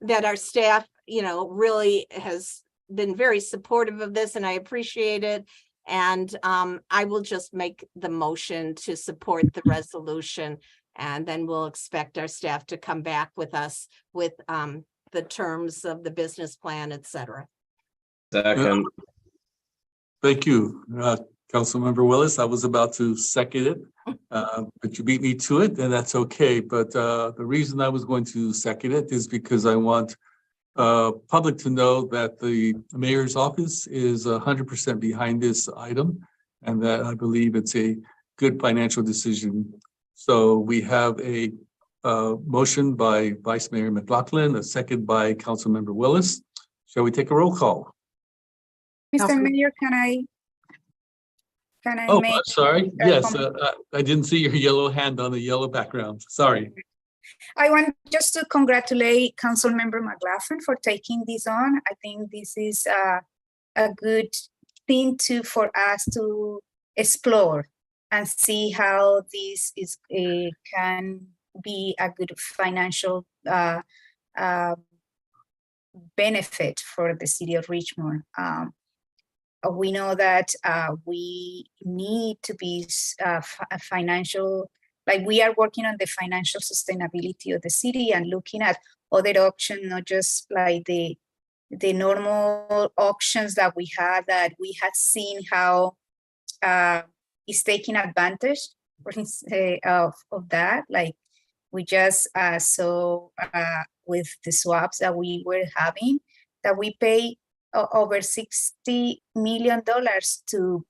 that our staff, really has been very supportive of this, and I appreciate it. And I will just make the motion to support the resolution, and then we'll expect our staff to come back with us with the terms of the business plan, et cetera. Second. Thank you, Councilmember Willis. I was about to second it, but you beat me to it, and that's okay. But the reason I was going to second it is because I want public to know that the mayor's office is 100% behind this item, and that I believe it's a good financial decision. So we have a motion by Vice Mayor McLaughlin, a second by Councilmember Willis. Shall we take a roll call? Mr. Mayor, can I Oh, make I'm sorry. a Yes, comment? I didn't see your yellow hand on the yellow background. Sorry. I want just to congratulate Councilmember McLaughlin for taking this on. I think this is a good thing for us to explore and see how this is can be a good financial benefit for the city of Richmond. We know that we need to be financial. Like, we are working on the financial sustainability of the city and looking at other options, not just like the normal auctions that we had seen how is taking advantage of that. Like, we just saw with the swaps that we were having, that we pay over $60 million to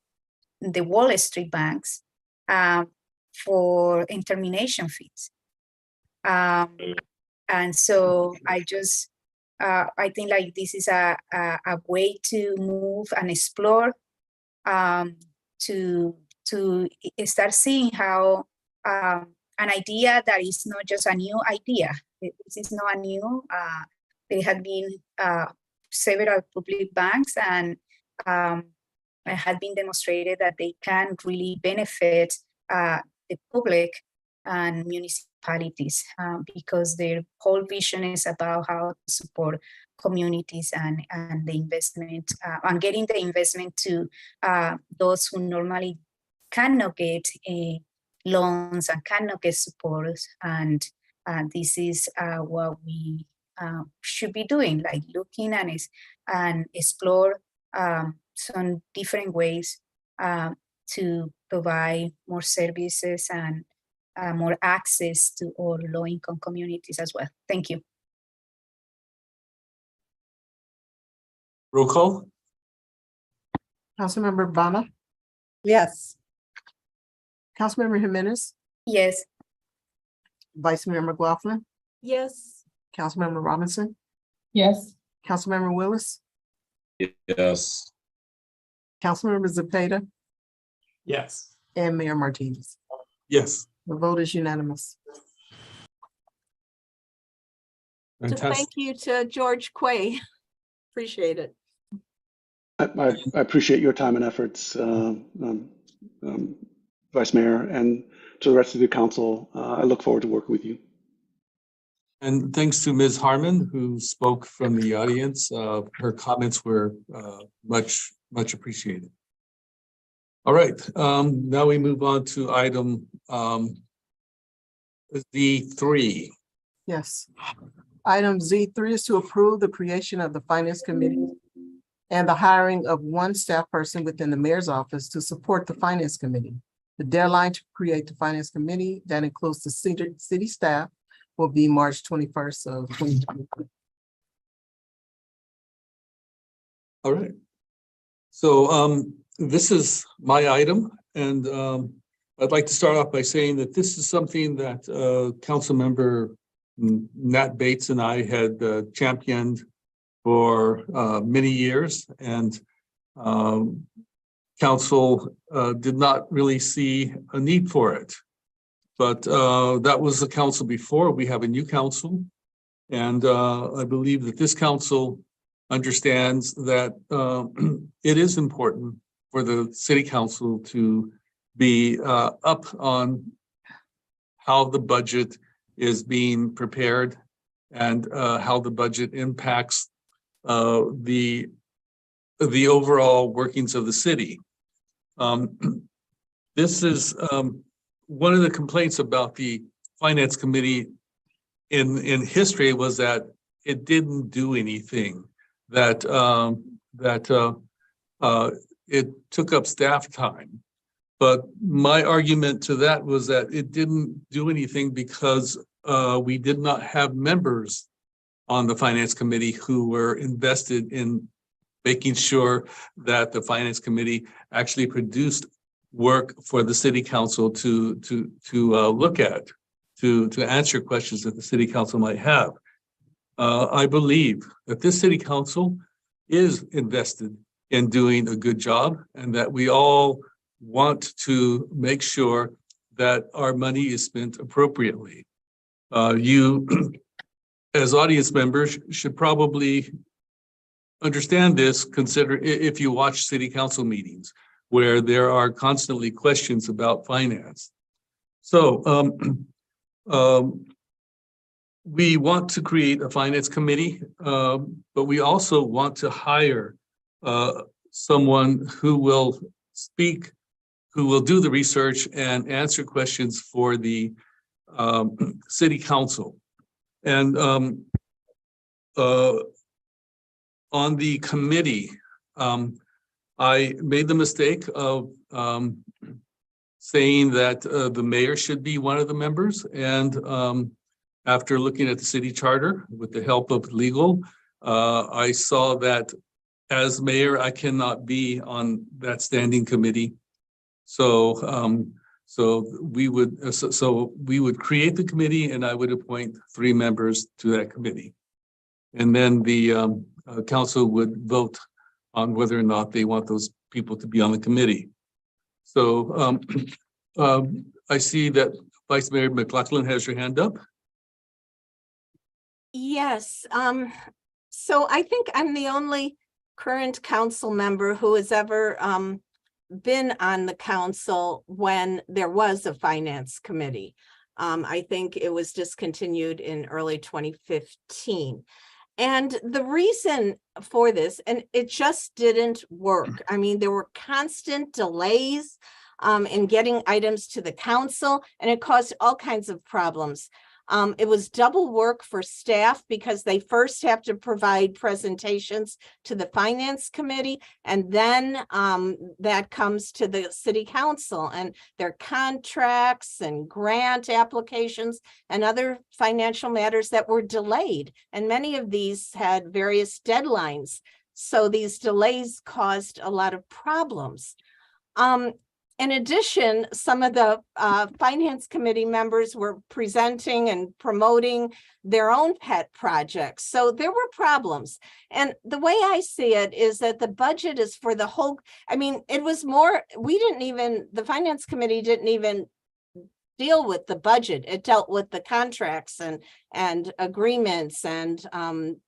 the Wall Street banks for termination fees. And so I think like this is a way to move and explore, to start seeing how an idea that is not just a new idea. This is not a new, there have been several public banks, and it had been demonstrated that they can really benefit the public and municipalities because their whole vision is about how to support communities and the investment, and getting the investment to those who normally cannot get loans and cannot get support. And this is what we should be doing, like looking and explore some different ways to provide more services and more access to all low-income communities as well. Thank you. Roll call? Councilmember Bana, Yes. Councilmember Jimenez, Yes. Vice Mayor McLaughlin, Yes. Councilmember Robinson, Yes. Councilmember Willis, Yes. Councilmember Zepeda, Yes. and Mayor Martinez. Yes. The vote is unanimous. So Fantastic. thank you to George Quay. Appreciate it. I appreciate your time and efforts, Vice Mayor, and to the rest of the council. I look forward to working with you. And thanks to Ms. Harmon, who spoke from the audience. Her comments were much appreciated. All right, now we move on to item Z3. Yes. Item Z3 is to approve the creation of the Finance Committee and the hiring of one staff person within the mayor's office to support the Finance Committee. The deadline to create the Finance Committee that includes the city staff will be March 21st of 2023. All right. So this is my item, and I'd like to start off by saying that this is something that Councilmember Nat Bates and I had championed for many years, and council did not really see a need for it. But that was the council before. We have a new council, and I believe that this council understands that it is important for the city council to be up on how the budget is being prepared and how the budget impacts the overall workings of the city. This is one of the complaints about the Finance Committee in history was that it didn't do anything, that it took up staff time. But my argument to that was that it didn't do anything because we did not have members on the Finance Committee who were invested in making sure that the Finance Committee actually produced work for the City Council to look at, to answer questions that the City Council might have. I believe that this City Council is invested in doing a good job, and that we all want to make sure that our money is spent appropriately. You, as audience members, should probably understand this, consider if you watch city council meetings where there are constantly questions about finance. So we want to create a finance committee, but we also want to hire someone who will speak, who will do the research and answer questions for the city council. And on the committee, I made the mistake of saying that the mayor should be one of the members. And after looking at the city charter with the help of legal, I saw that as mayor, I cannot be on that standing committee. So we would create the committee, and I would appoint 3 members to that committee. And then the council would vote on whether or not they want those people to be on the committee. So I see that Vice Mayor McLaughlin has your hand up. Yes, so I think I'm the only current council member who has ever been on the council when there was a finance committee. I think it was discontinued in early 2015. And the reason for this, and it just didn't work. I mean, there were constant delays in getting items to the council, and it caused all kinds of problems. It was double work for staff because they first have to provide presentations to the finance committee, and then that comes to the city council, and their contracts and grant applications and other financial matters that were delayed. And many of these had various deadlines So these delays caused a lot of problems. In addition, some of the finance committee members were presenting and promoting their own pet projects. So there were problems. And the way I see it is that the budget is for the whole, I mean, it was more, the finance committee didn't even deal with the budget. It dealt with the contracts and agreements and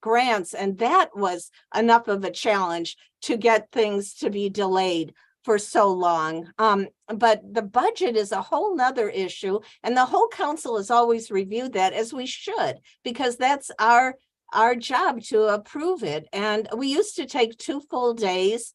grants. And that was enough of a challenge to get things to be delayed for so long. But the budget is a whole nother issue, and the whole council has always reviewed that, as we should, because that's our job to approve it. And we used to take 2 full days,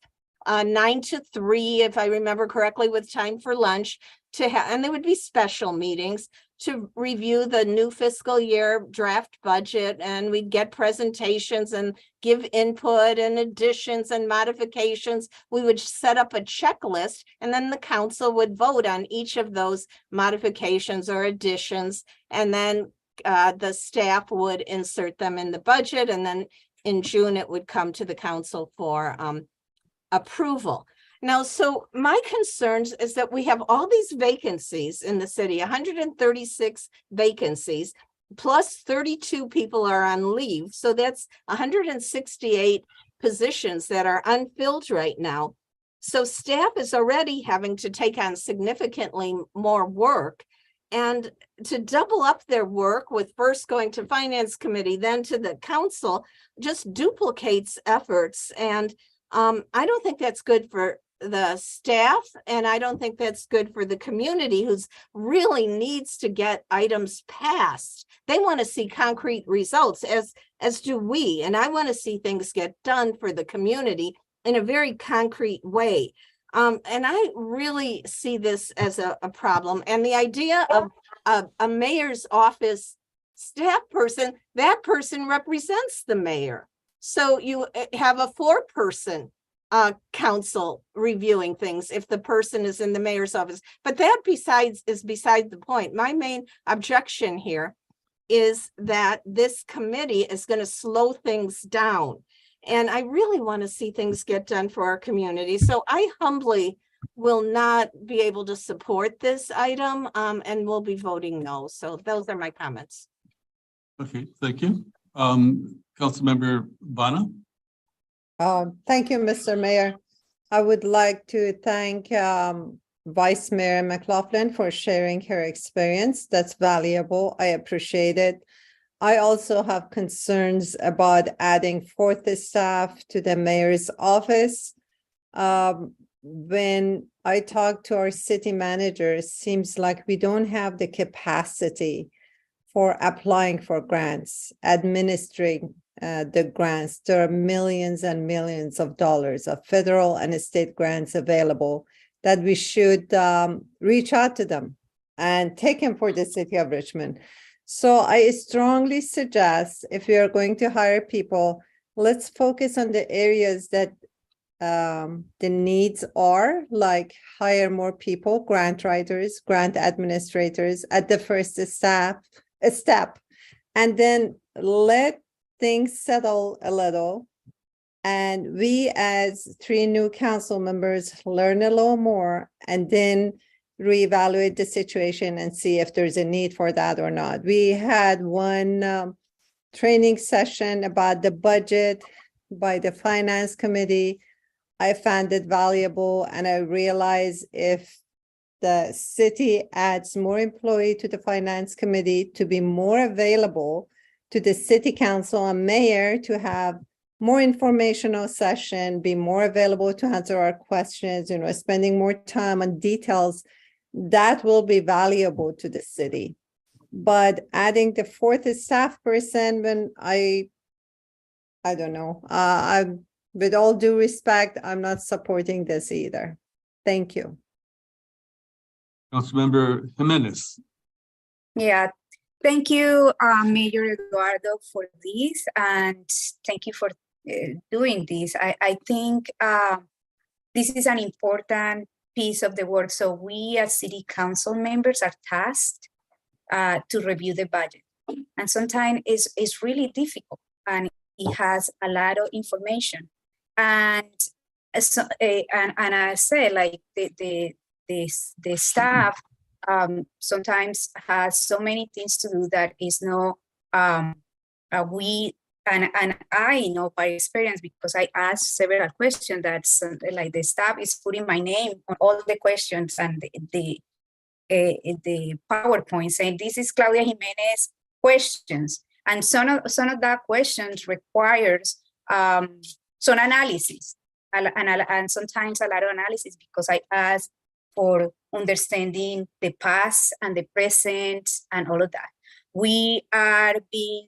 9 to 3, if I remember correctly, with time for lunch, and there would be special meetings to review the new fiscal year draft budget, and we'd get presentations and give input and additions and modifications. We would set up a checklist, and then the council would vote on each of those modifications or additions, and then the staff would insert them in the budget, and then in June it would come to the council for approval. Now, so my concerns is that we have all these vacancies in the city, 136 vacancies, plus 32 people are on leave. So that's 168 positions that are unfilled right now. So staff is already having to take on significantly more work. And to double up their work with first going to finance committee, then to the council, just duplicates efforts. And I don't think that's good for the staff, and I don't think that's good for the community, who's really needs to get items passed. They want to see concrete results, as do we, and I want to see things get done for the community in a very concrete way. And I really see this as a problem. And the idea of a mayor's office staff person, that person represents the mayor. So you have a 4-person council reviewing things if the person is in the mayor's office. But that is beside the point. My main objection here is that this committee is going to slow things down. And I really want to see things get done for our community. So I humbly will not be able to support this item, and will be voting no. So those are my comments. Okay, thank you. Councilmember Vana. Thank you, Mr. Mayor. I would like to thank Vice Mayor McLaughlin for sharing her experience. That's valuable. I appreciate it. I also have concerns about adding 4th staff to the mayor's office. When I talk to our city manager, it seems like we don't have the capacity for applying for grants, administering the grants. There are millions and millions of dollars of federal and state grants available that we should reach out to them and take them for the city of Richmond. So I strongly suggest, if we are going to hire people, let's focus on the areas that the needs are, like hire more people, grant writers, grant administrators at the first step, and then let things settle a little. And we, as 3 new council members, learn a little more, and then reevaluate the situation and see if there's a need for that or not. We had one training session about the budget by the finance committee. I found it valuable, and I realized if the city adds more employee to the finance committee to be more available to the city council and mayor to have more informational session, be more available to answer our questions, spending more time on details, that will be valuable to the city. But adding the 4th staff person, when I don't know, with all due respect, I'm not supporting this either. Thank you. Councilmember Jimenez. Yeah, thank you, Mayor Eduardo, for this, and thank you for doing this. I think this is an important piece of the work. So we as city council members are tasked to review the budget. And sometimes it's really difficult, and it has a lot of information. And so, and I say like the staff sometimes has so many things to do that is no we and I know by experience, because I asked several questions, that like the staff is putting my name on all the questions and the PowerPoint saying this is Claudia Jimenez questions, and some of that questions requires some analysis and sometimes a lot of analysis, because I ask for understanding the past and the present and all of that. We are being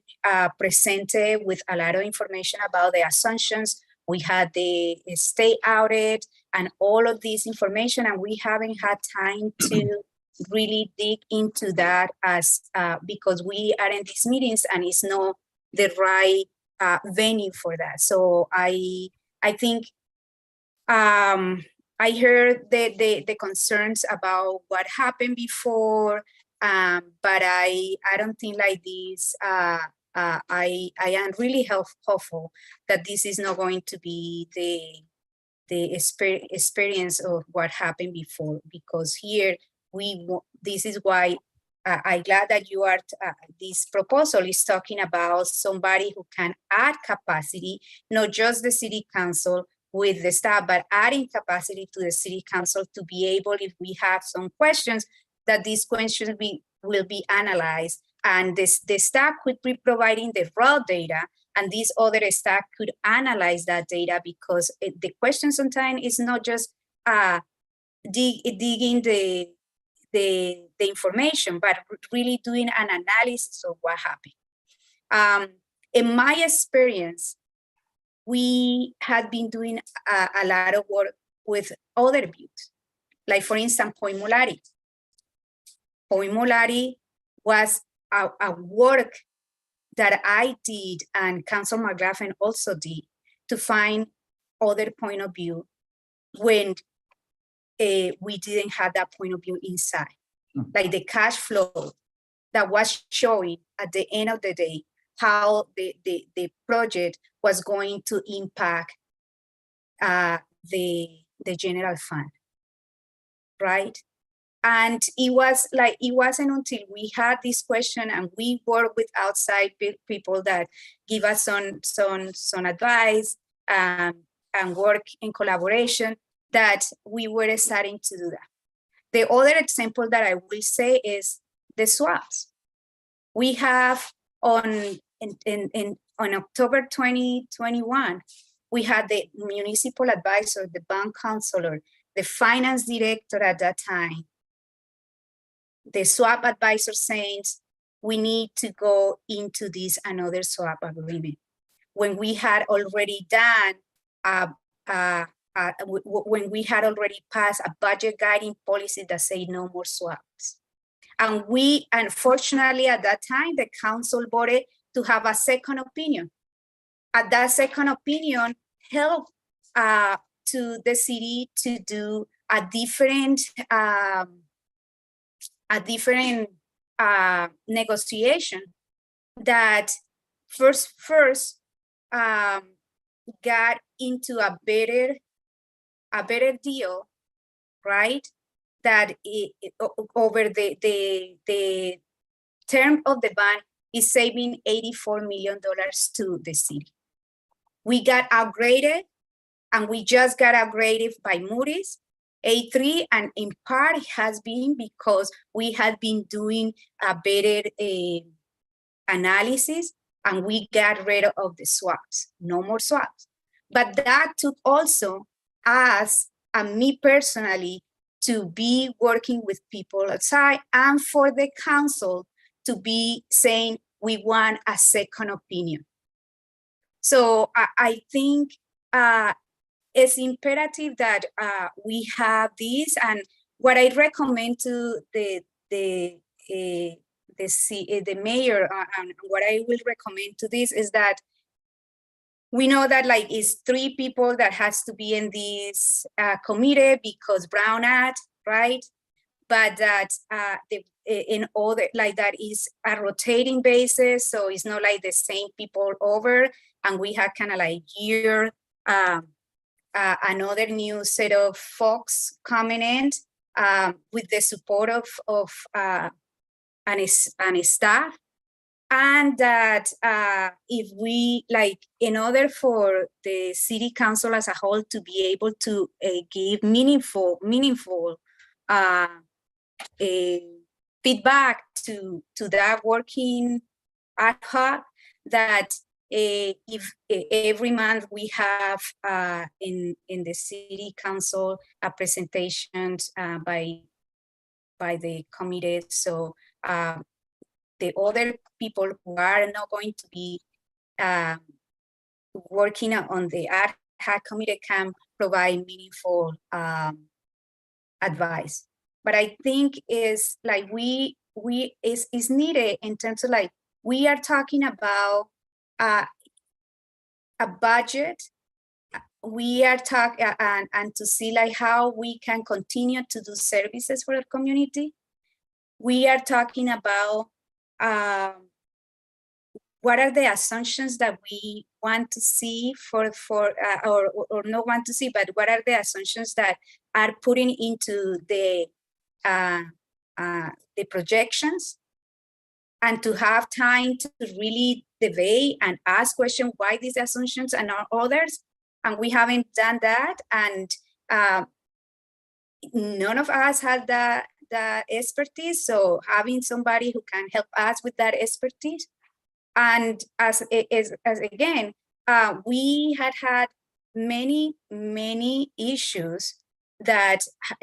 presented with a lot of information about the assumptions. We had the state audit and all of this information, and we haven't had time to really dig into that as because we are in these meetings and it's not the right venue for that. So I think I heard the concerns about what happened before, but I don't think like this. I am really hopeful that this is not going to be the experience of what happened before, because here this is why I'm glad that you are this proposal is talking about somebody who can add capacity, not just the city council with the staff, but adding capacity to the city council to be able, if we have some questions, that these questions will be analyzed, and the staff could be providing the raw data, and these other staff could analyze that data, because the question sometimes is not just digging the information, but really doing an analysis of what happened. In my experience, we had been doing a lot of work with other views. Like for instance, Point Mulari. Point Mulari was a work that I did, and Councilor McLaughlin also did, to find other point of view when we didn't have that point of view inside. Like the cash flow that was showing at the end of the day how the project was going to impact the general fund, right? And it wasn't until we had this question and we worked with outside people that give us some advice and work in collaboration that we were starting to do that. The other example that I will say is the swaps. We have on October 2021, we had the municipal advisor, the bank counselor, the finance director at that time, the swap advisor saying, we need to go into this another swap agreement. When we had already done, when we had already passed a budget guiding policy that said no more swaps. And we, unfortunately, at that time, the council voted to have a second opinion. At that second opinion helped to the city to do a different negotiation that first got into a better deal, right? That over the term of the bond is saving $84 million to the city. We got upgraded, and we just got upgraded by Moody's A3, and in part it has been because we had been doing a better analysis, and we got rid of the swaps, no more swaps. But that took also us and me personally to be working with people outside, and for the council to be saying we want a second opinion. So I think it's imperative that we have this, and what I recommend to the mayor, and what I will recommend to this is that we know that like it's 3 people that has to be in this committee because Brown Act, right? But that in other, like that is a rotating basis, so it's not like the same people over, and we have kind of like year another new set of folks coming in with the support of and staff. And that if we, like, in order for the city council as a whole to be able to give meaningful feedback to that working ad hoc, that if every month we have in the city council a presentation by the committee, so the other people who are not going to be working on the ad hoc committee can provide meaningful advice. But I think is like is needed in terms of, like, we are talking about a budget. We are talking and to see like how we can continue to do services for the community. We are talking about what are the assumptions that we want to see or not want to see, but what are the assumptions that are putting into the projections, and to have time to really debate and ask questions why these assumptions and not others. And we haven't done that, and none of us had the expertise. So having somebody who can help us with that expertise. And as again, we had many issues that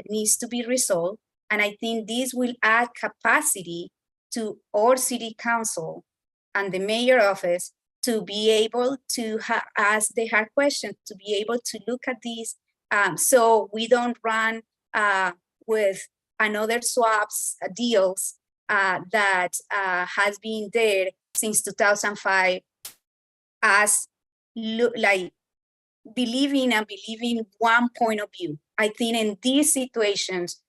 needs to be resolved. And I think this will add capacity to our city council and the mayor office to be able to ask the hard questions, to be able to look at these, so we don't run with another swaps deals that has been there since 2005, as like believing one point of view. I think in these situations,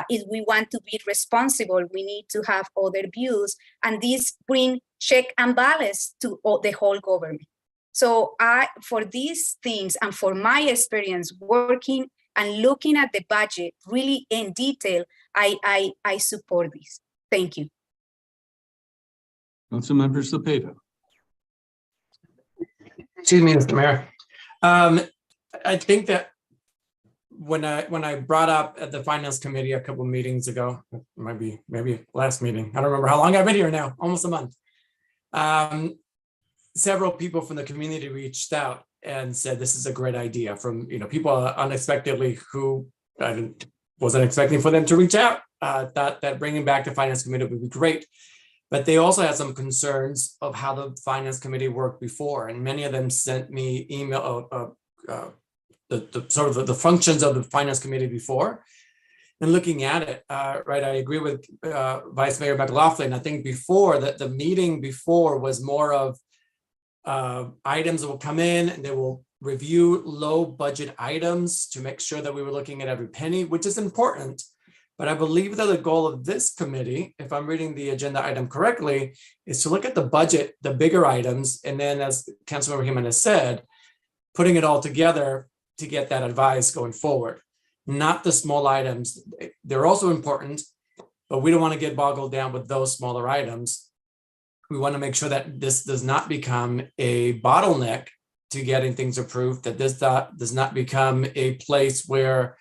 if we want to be responsible, we need to have other views, and these bring check and balance to the whole government. So for these things, and for my experience working and looking at the budget really in detail, I support this. Thank you. Councilmember Cepeda. Excuse me, Mr. Mayor. I think that when I brought up at the finance committee a couple meetings ago, it might be maybe last meeting, I don't remember how long I've been here now, almost a month. Several people from the community reached out and said this is a great idea, from people unexpectedly who I wasn't expecting for them to reach out. Thought that bringing back the finance committee would be great. But they also had some concerns of how the finance committee worked before, and many of them sent me email the functions of the finance committee before. And looking at it, right, I agree with Vice Mayor McLaughlin. I think before that the meeting before was more of items that will come in and they will review low budget items to make sure that we were looking at every penny, which is important. But I believe that the goal of this committee, if I'm reading the agenda item correctly, is to look at the budget, the bigger items, and then, as Councilmember Jimenez said, putting it all together to get that advice going forward. Not the small items. They're also important, but we don't want to get boggled down with those smaller items. We want to make sure that this does not become a bottleneck to getting things approved, that this does not become a place where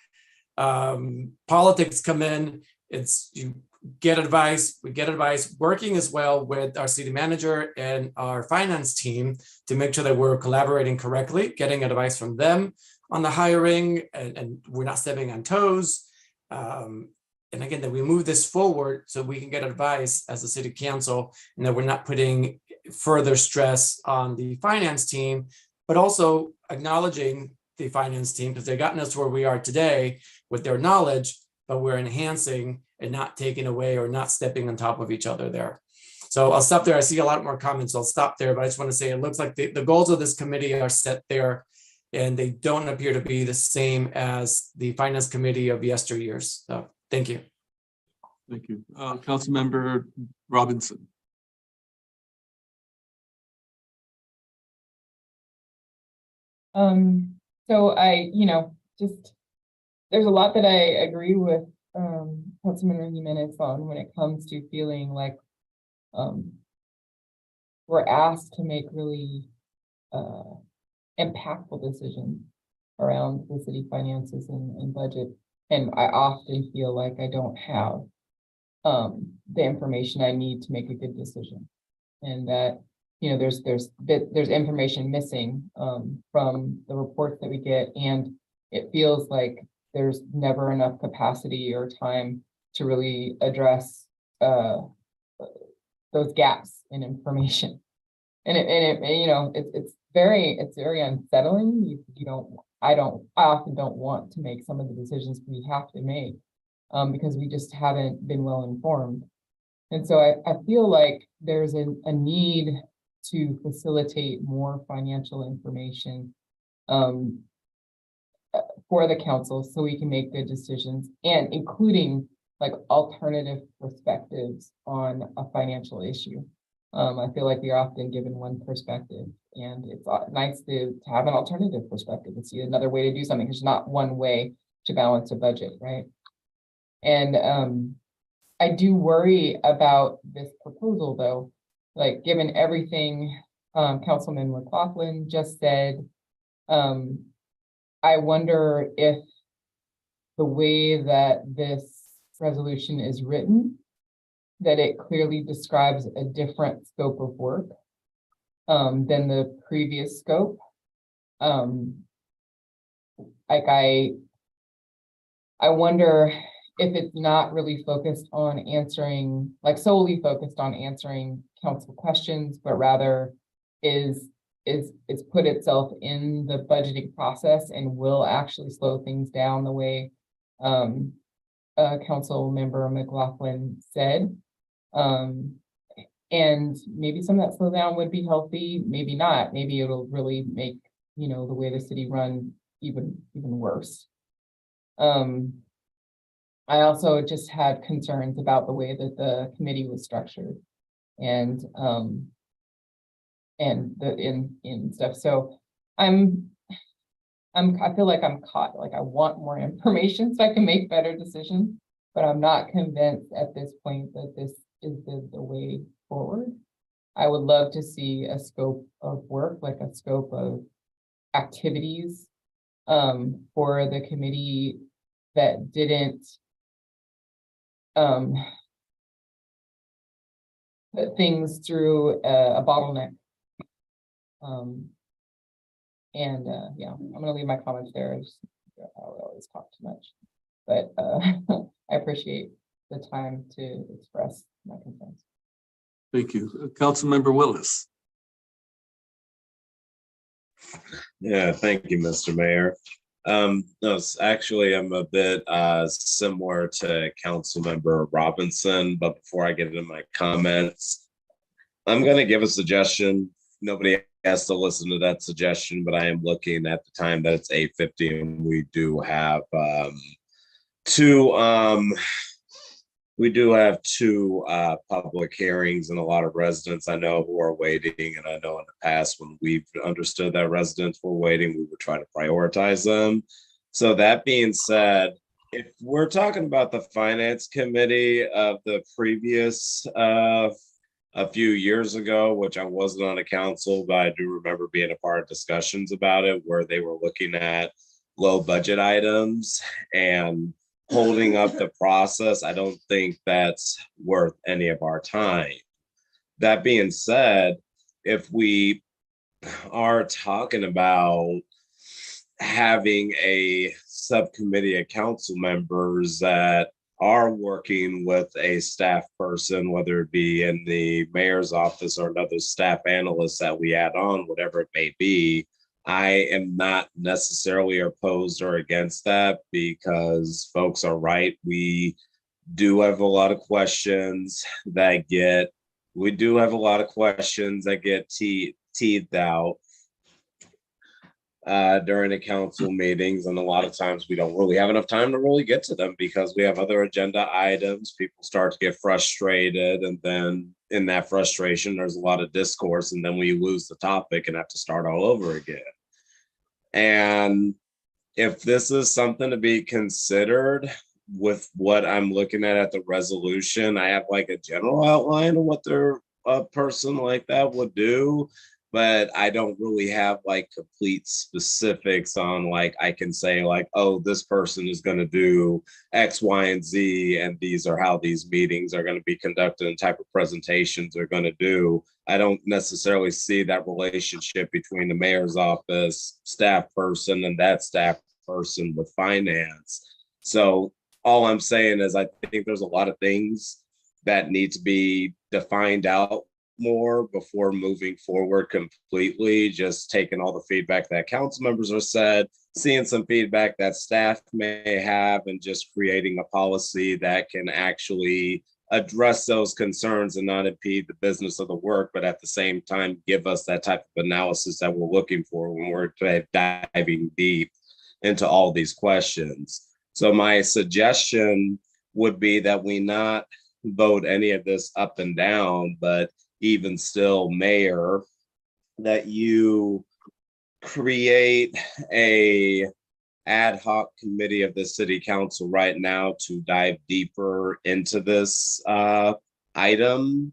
politics come in. It's you get advice, we get advice, working as well with our city manager and our finance team to make sure that we're collaborating correctly, getting advice from them on the hiring, and we're not stepping on toes. And again, that we move this forward so we can get advice as a city council, and that we're not putting further stress on the finance team, but also acknowledging the finance team, because they've gotten us to where we are today with their knowledge, but we're enhancing and not taking away or not stepping on top of each other there. So I'll stop there. I see a lot more comments. I'll stop there, but I just want to say it looks like the goals of this committee are set there, and they don't appear to be the same as the finance committee of yesteryears. So thank you. Thank you. Councilmember Robinson. So just, there's a lot that I agree with Councilman Jimenez on when it comes to feeling like we're asked to make really impactful decisions around the city finances and budget. And I often feel like I don't have the information I need to make a good decision. And that, there's information missing from the reports that we get. And it feels like there's never enough capacity or time to really address those gaps in information. And it's very unsettling. I often don't want to make some of the decisions we have to make because we just haven't been well informed. And so I feel like there's a need to facilitate more financial information for the council so we can make good decisions, and including like alternative perspectives on a financial issue. I feel like we're often given one perspective, and it's nice to have an alternative perspective and see another way to do something. There's not one way to balance a budget, right? And I do worry about this proposal, though, like given everything Councilman McLaughlin just said, I wonder if the way that this resolution is written, that it clearly describes a different scope of work than the previous scope. Like I wonder if it's not really focused on answering, like solely focused on answering council questions, but rather is put itself in the budgeting process and will actually slow things down the way Council Member McLaughlin said. And maybe some of that slowdown would be healthy, maybe not. Maybe it'll really make, the way the city run even worse. I also just had concerns about the way that the committee was structured and in stuff. So I feel like I'm caught, like I want more information so I can make better decisions, but I'm not convinced at this point that this is the way forward. I would love to see a scope of work, like a scope of activities for the committee that didn't put things through a bottleneck. Yeah, I'm gonna leave my comments there. I always talk too much, but I appreciate the time to express my concerns. Thank you. Councilmember Willis. Yeah, thank you, Mr. Mayor. No, actually, I'm a bit similar to Councilmember Robinson, but before I get into my comments, I'm going to give a suggestion. Nobody has to listen to that suggestion, but I am looking at the time that it's 8:50, and we do have two public hearings and a lot of residents I know who are waiting. And I know in the past when we've understood that residents were waiting, we would try to prioritize them. So that being said, if we're talking about the finance committee of the previous a few years ago, which I wasn't on a council, but I do remember being a part of discussions about it where they were looking at low budget items and holding up the process. I don't think that's worth any of our time. That being said, if we are talking about having a subcommittee of council members that are working with a staff person, whether it be in the mayor's office or another staff analyst that we add on, whatever it may be, I am not necessarily opposed or against that because folks are right. We do have a lot of questions that get teethed out during the council meetings. And a lot of times we don't really have enough time to really get to them because we have other agenda items. People start to get frustrated. And then in that frustration, there's a lot of discourse. And then we lose the topic and have to start all over again. And if this is something to be considered with what I'm looking at the resolution, I have like a general outline of what a person like that would do, but I don't really have like complete specifics on like, I can say like, oh, this person is going to do X, Y, and Z, and these are how these meetings are going to be conducted and type of presentations they're going to do. I don't necessarily see that relationship between the mayor's office, staff person, and that staff person with finance. So all I'm saying is I think there's a lot of things that need to be defined out more before moving forward completely. Just taking all the feedback that council members have said, seeing some feedback that staff may have, and just creating a policy that can actually address those concerns and not impede the business of the work, but at the same time give us that type of analysis that we're looking for when we're diving deep into all these questions. So my suggestion would be that we not vote any of this up and down, but even still, Mayor, that you create a ad hoc committee of the city council right now to dive deeper into this item,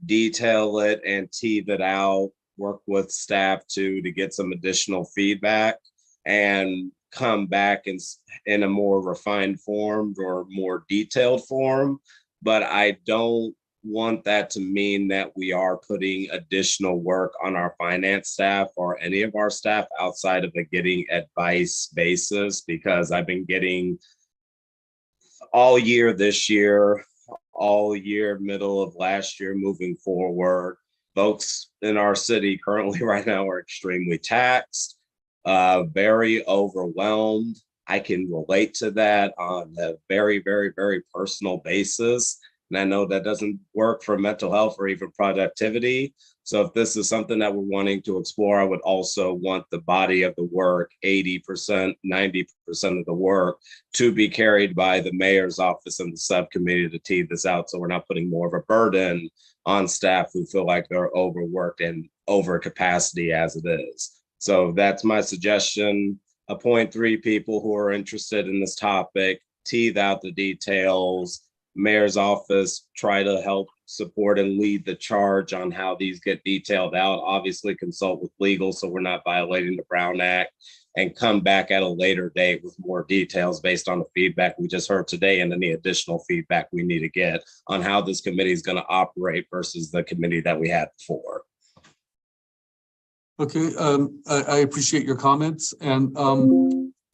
detail it and tease it out, work with staff to get some additional feedback, and come back in a more refined form or more detailed form. But I don't want that to mean that we are putting additional work on our finance staff or any of our staff outside of a getting advice basis, because I've been getting all year this year, all year, middle of last year, moving forward, folks in our city currently right now are extremely taxed, very overwhelmed. I can relate to that on a very, very, very personal basis. And I know that doesn't work for mental health or even productivity. So if this is something that we're wanting to explore, I would also want the body of the work, 80%, 90% of the work, to be carried by the mayor's office and the subcommittee to tease this out, so we're not putting more of a burden on staff who feel like they're overworked and over capacity as it is. So that's my suggestion. Appoint 3 people who are interested in this topic, tease out the details. Mayor's office try to help support and lead the charge on how these get detailed out. Obviously consult with legal so we're not violating the Brown Act, and come back at a later date with more details based on the feedback we just heard today and any additional feedback we need to get on how this committee is going to operate versus the committee that we had before. Okay, I appreciate your comments, and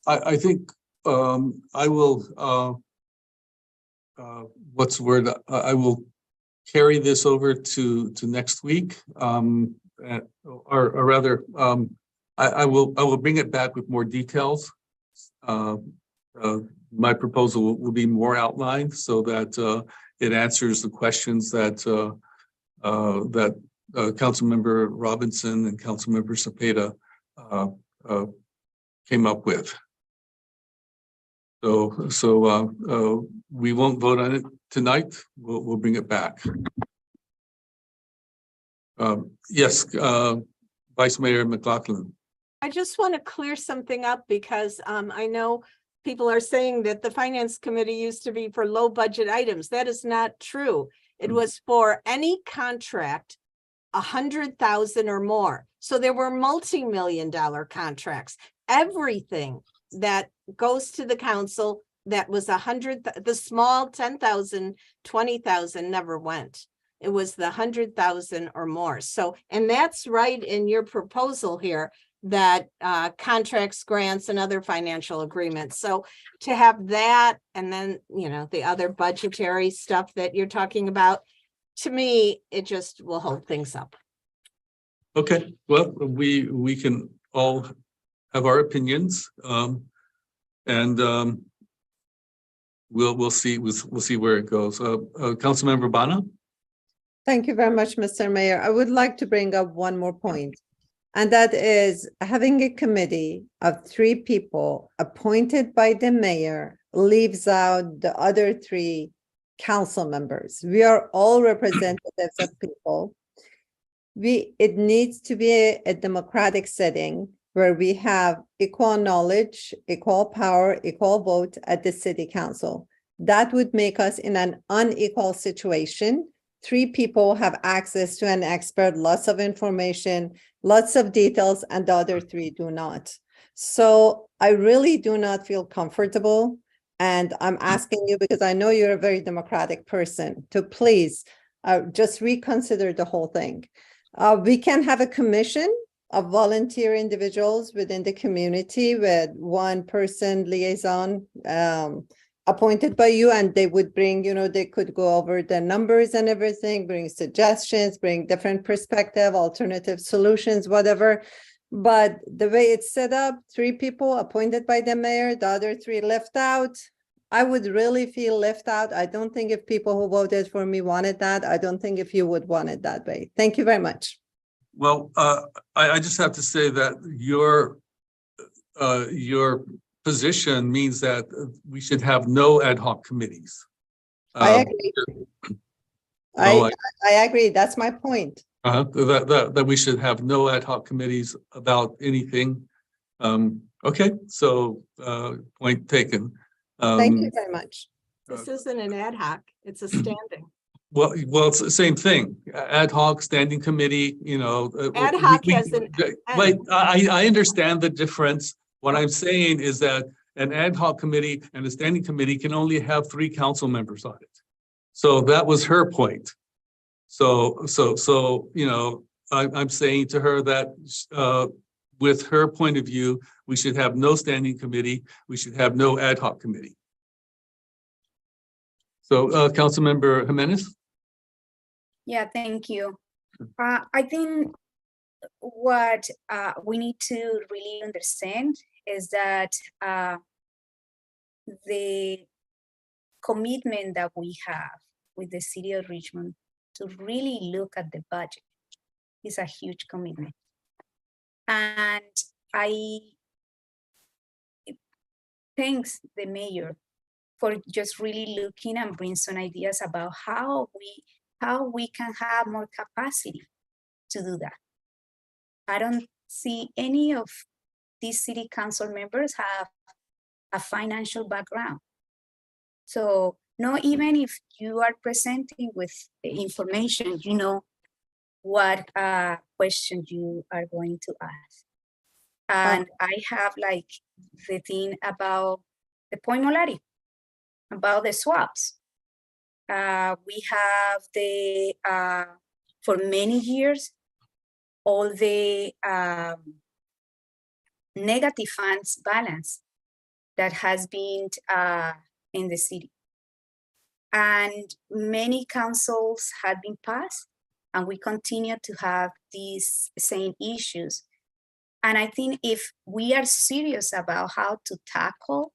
I think I will what's the word? I will carry this over to next week, or rather, I will bring it back with more details. My proposal will be more outlined so that it answers the questions that Councilmember Robinson and Councilmember Cepeda came up with. So we won't vote on it tonight. We'll bring it back. Yes, Vice Mayor McLaughlin. I just want to clear something up because I know people are saying that the Finance Committee used to be for low budget items. That is not true. It was for any contract 100,000 or more. So there were multi-million-dollar contracts. Everything that goes to the council that was 100, the small 10,000, 20,000 never went. It was the 100,000 or more. So, and that's right in your proposal here, that contracts, grants, and other financial agreements. So to have that, and then, you know, the other budgetary stuff that you're talking about, to me, it just will hold things up. Okay, well, we can all have our opinions, and we'll see where it goes. Councilmember Bana. Thank you very much, Mr. Mayor. I would like to bring up one more point, and that is having a committee of 3 people appointed by the mayor leaves out the other 3 council members. We are all representatives of people. It needs to be a democratic setting. where we have equal knowledge, equal power, equal vote at the city council. That would make us in an unequal situation. 3 people have access to an expert, lots of information, lots of details, and the other 3 do not. So I really do not feel comfortable. And I'm asking you, because I know you're a very democratic person, to please just reconsider the whole thing. We can have a commission of volunteer individuals within the community with 1 person liaison appointed by you, and they would bring, they could go over the numbers and everything, bring suggestions, bring different perspective, alternative solutions, whatever. But the way it's set up, 3 people appointed by the mayor, the other 3 left out. I would really feel left out. I don't think if people who voted for me wanted that, I don't think if you would want it that way. Thank you very much. Well, I just have to say that your position means that we should have no ad hoc committees. I agree. I agree. That's my point. That we should have no ad hoc committees about anything. Okay, so point taken. Thank you very much. This isn't an ad hoc, it's a standing. Well, it's the same thing. Ad hoc, standing committee, Ad hoc has an. Wait, I understand the difference. What I'm saying is that an ad hoc committee and a standing committee can only have 3 council members on it. So that was her point. So I'm saying to her that with her point of view, we should have no standing committee. We should have no ad hoc committee. So Councilmember Jimenez. Yeah, thank you. I think what we need to really understand is that the commitment that we have with the city of Richmond to really look at the budget is a huge commitment. And I thanks the mayor for just really looking and bring some ideas about how we can have more capacity to do that. I don't see any of these city council members have a financial background. So not even if you are presenting with information, you know what question you are going to ask. And I have like the thing about the point Molari, about the swaps. We have the, for many years, all the negative funds balance that has been in the city. And many councils have been passed, and we continue to have these same issues. And I think if we are serious about how to tackle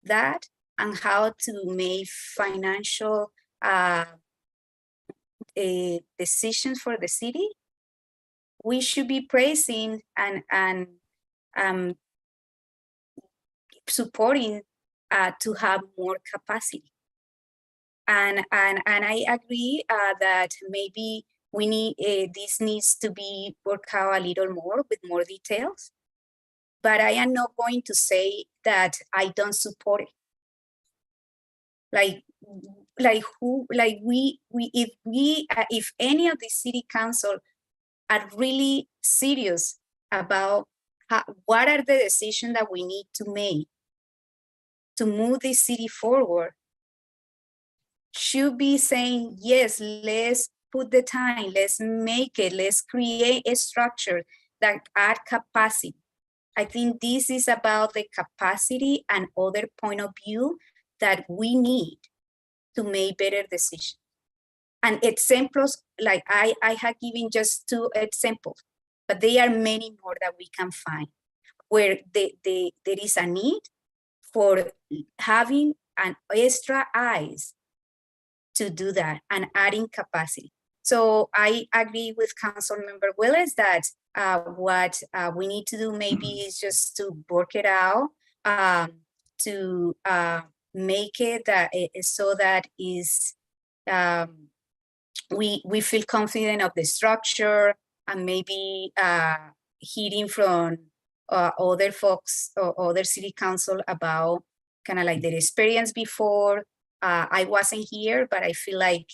that and how to make financial decisions for the city, we should be praising and supporting to have more capacity. And I agree that maybe we need this needs to be worked out a little more with more details. But I am not going to say that I don't support it. If any of the city council are really serious about what are the decisions that we need to make to move the city forward, should be saying, yes, let's put the time, let's make it, let's create a structure that add capacity. I think this is about the capacity and other point of view that we need to make better decisions. And examples, like I have given just 2 examples, but there are many more that we can find where there is a need for having an extra eyes to do that and adding capacity. So I agree with Councilmember Willis that what we need to do maybe is just to work it out, to make it that so that is we feel confident of the structure, and maybe hearing from other folks or other city council about kind of like their experience before. I wasn't here, but I feel like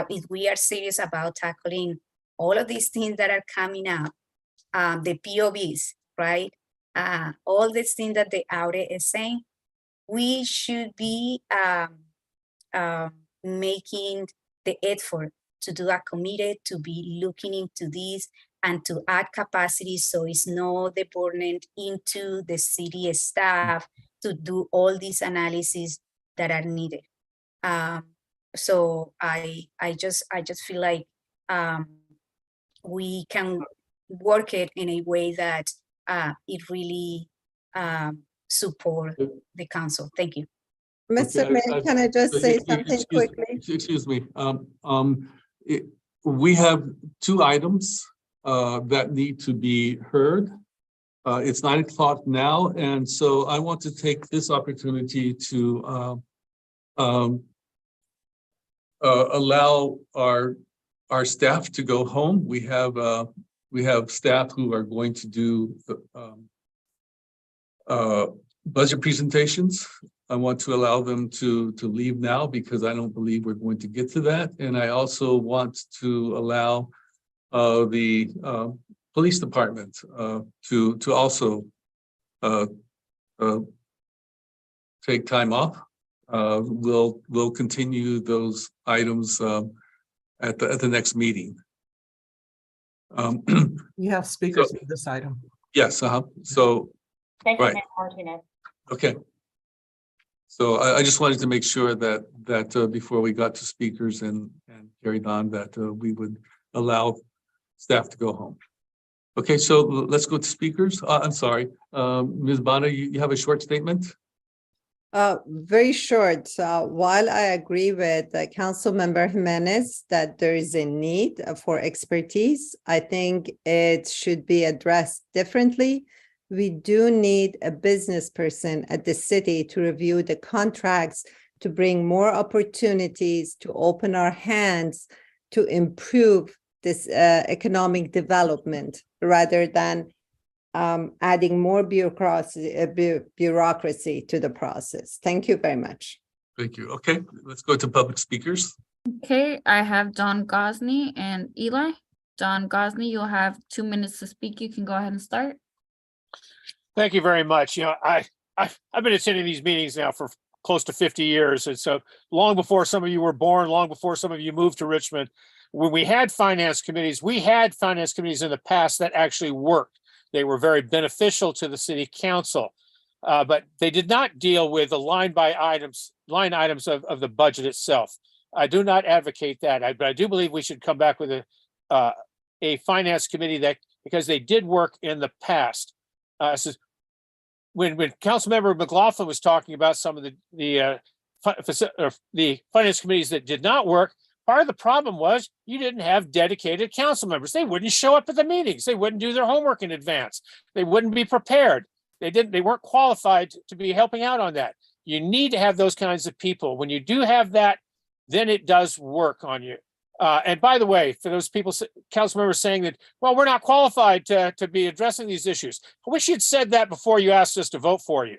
if we are serious about tackling all of these things that are coming up, the POVs, right? All these things that the audit is saying, we should be making the effort to do a committee to be looking into this and to add capacity so it's not the burden into the city staff to do all these analyses that are needed. So I just feel like we can work it in a way that it really support the council. Thank you. Mr. Mayor, can I just say something quickly? Excuse me. We have 2 items that need to be heard. It's 9 o'clock now, and so I want to take this opportunity to allow our staff to go home. We have staff who are going to do budget presentations. I want to allow them to leave now because I don't believe we're going to get to that. And I also want to allow the police department to also take time off. We'll continue those items at the next meeting. You have speakers for this item. Yes, so. Thank you, Right. Mayor Martinez. Okay. So I just wanted to make sure that before we got to speakers and carried on, that we would allow staff to go home. Okay, so let's go to speakers. I'm sorry, Ms. Bana, you have a short statement? Very short. While I agree with Councilmember Jimenez that there is a need for expertise, I think it should be addressed differently. We do need a business person at the city to review the contracts, to bring more opportunities, to open our hands, to improve this economic development rather than adding more bureaucracy to the process. Thank you very much. Thank you. Okay, let's go to public speakers. Okay, I have Don Gosney and Eli. Don Gosney, you'll have 2 minutes to speak. You can go ahead and start. Thank you very much. You know, I've been attending these meetings now for close to 50 years. And so long before some of you were born, long before some of you moved to Richmond, when we had finance committees in the past that actually worked. They were very beneficial to the city council, but they did not deal with the line items of the budget itself. I do not advocate that, but I do believe we should come back with a finance committee that, because they did work in the past. When Councilmember McLaughlin was talking about some of the finance committees that did not work, part of the problem was you didn't have dedicated council members. They wouldn't show up at the meetings. They wouldn't do their homework in advance. They wouldn't be prepared. They weren't qualified to be helping out on that. You need to have those kinds of people. When you do have that, then it does work on you. And by the way, for those people, council members saying that, well, we're not qualified to be addressing these issues. I wish you'd said that before you asked us to vote for you.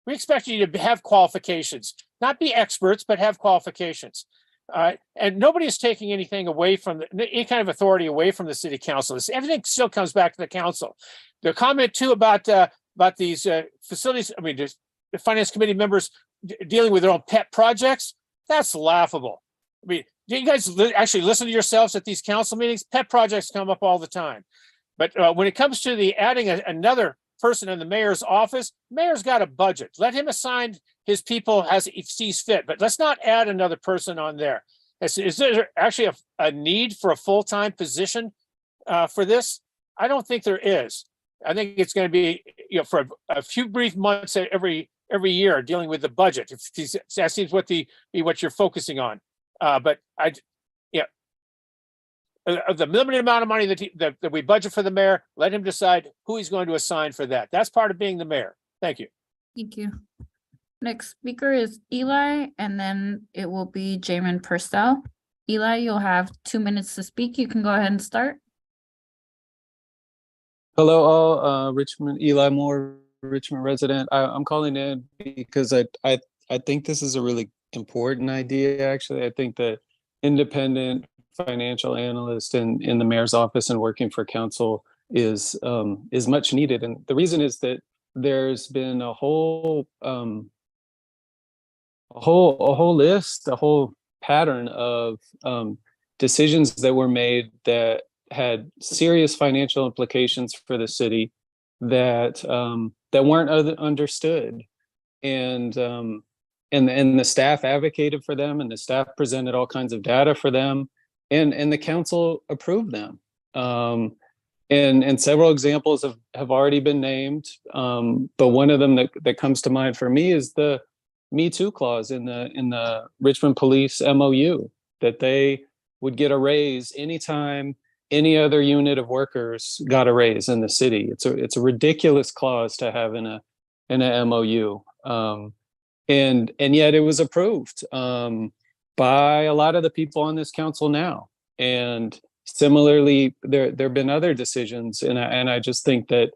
We expect you to have qualifications, not be experts, but have qualifications. And nobody is taking anything away from any kind of authority away from the city council. Everything still comes back to the council. The comment too about these facilities, I mean, the finance committee members dealing with their own pet projects, that's laughable. I mean, do you guys actually listen to yourselves at these council meetings? Pet projects come up all the time. But when it comes to adding another person in the mayor's office, the mayor's got a budget. Let him assign his people as he sees fit, but let's not add another person on there. Is there actually a need for a full-time position for this? I don't think there is. I think it's going to be, for a few brief months every year dealing with the budget. That seems what you're focusing on. But the limited amount of money that we budget for the mayor, let him decide who he's going to assign for that. That's part of being the mayor. Thank you. Thank you. Next speaker is Eli, and then it will be Jamin Purcell. Eli, you'll have 2 minutes to speak. You can go ahead and start. Hello, all. Richmond, Eli Moore, Richmond resident. I'm calling in because I think this is a really important idea. Actually, I think that independent financial analyst in the mayor's office and working for council is much needed. And the reason is that there's been a whole list, a whole pattern of decisions that were made that had serious financial implications for the city that that weren't understood, and the staff advocated for them, and the staff presented all kinds of data for them, and the council approved them. And several examples have already been named, but one of them that comes to mind for me is the Me Too clause in the Richmond Police MOU, that they would get a raise anytime any other unit of workers got a raise in the city. It's a ridiculous clause to have in a MOU, and yet it was approved by a lot of the people on this council now. And similarly, there have been other decisions, and I just think that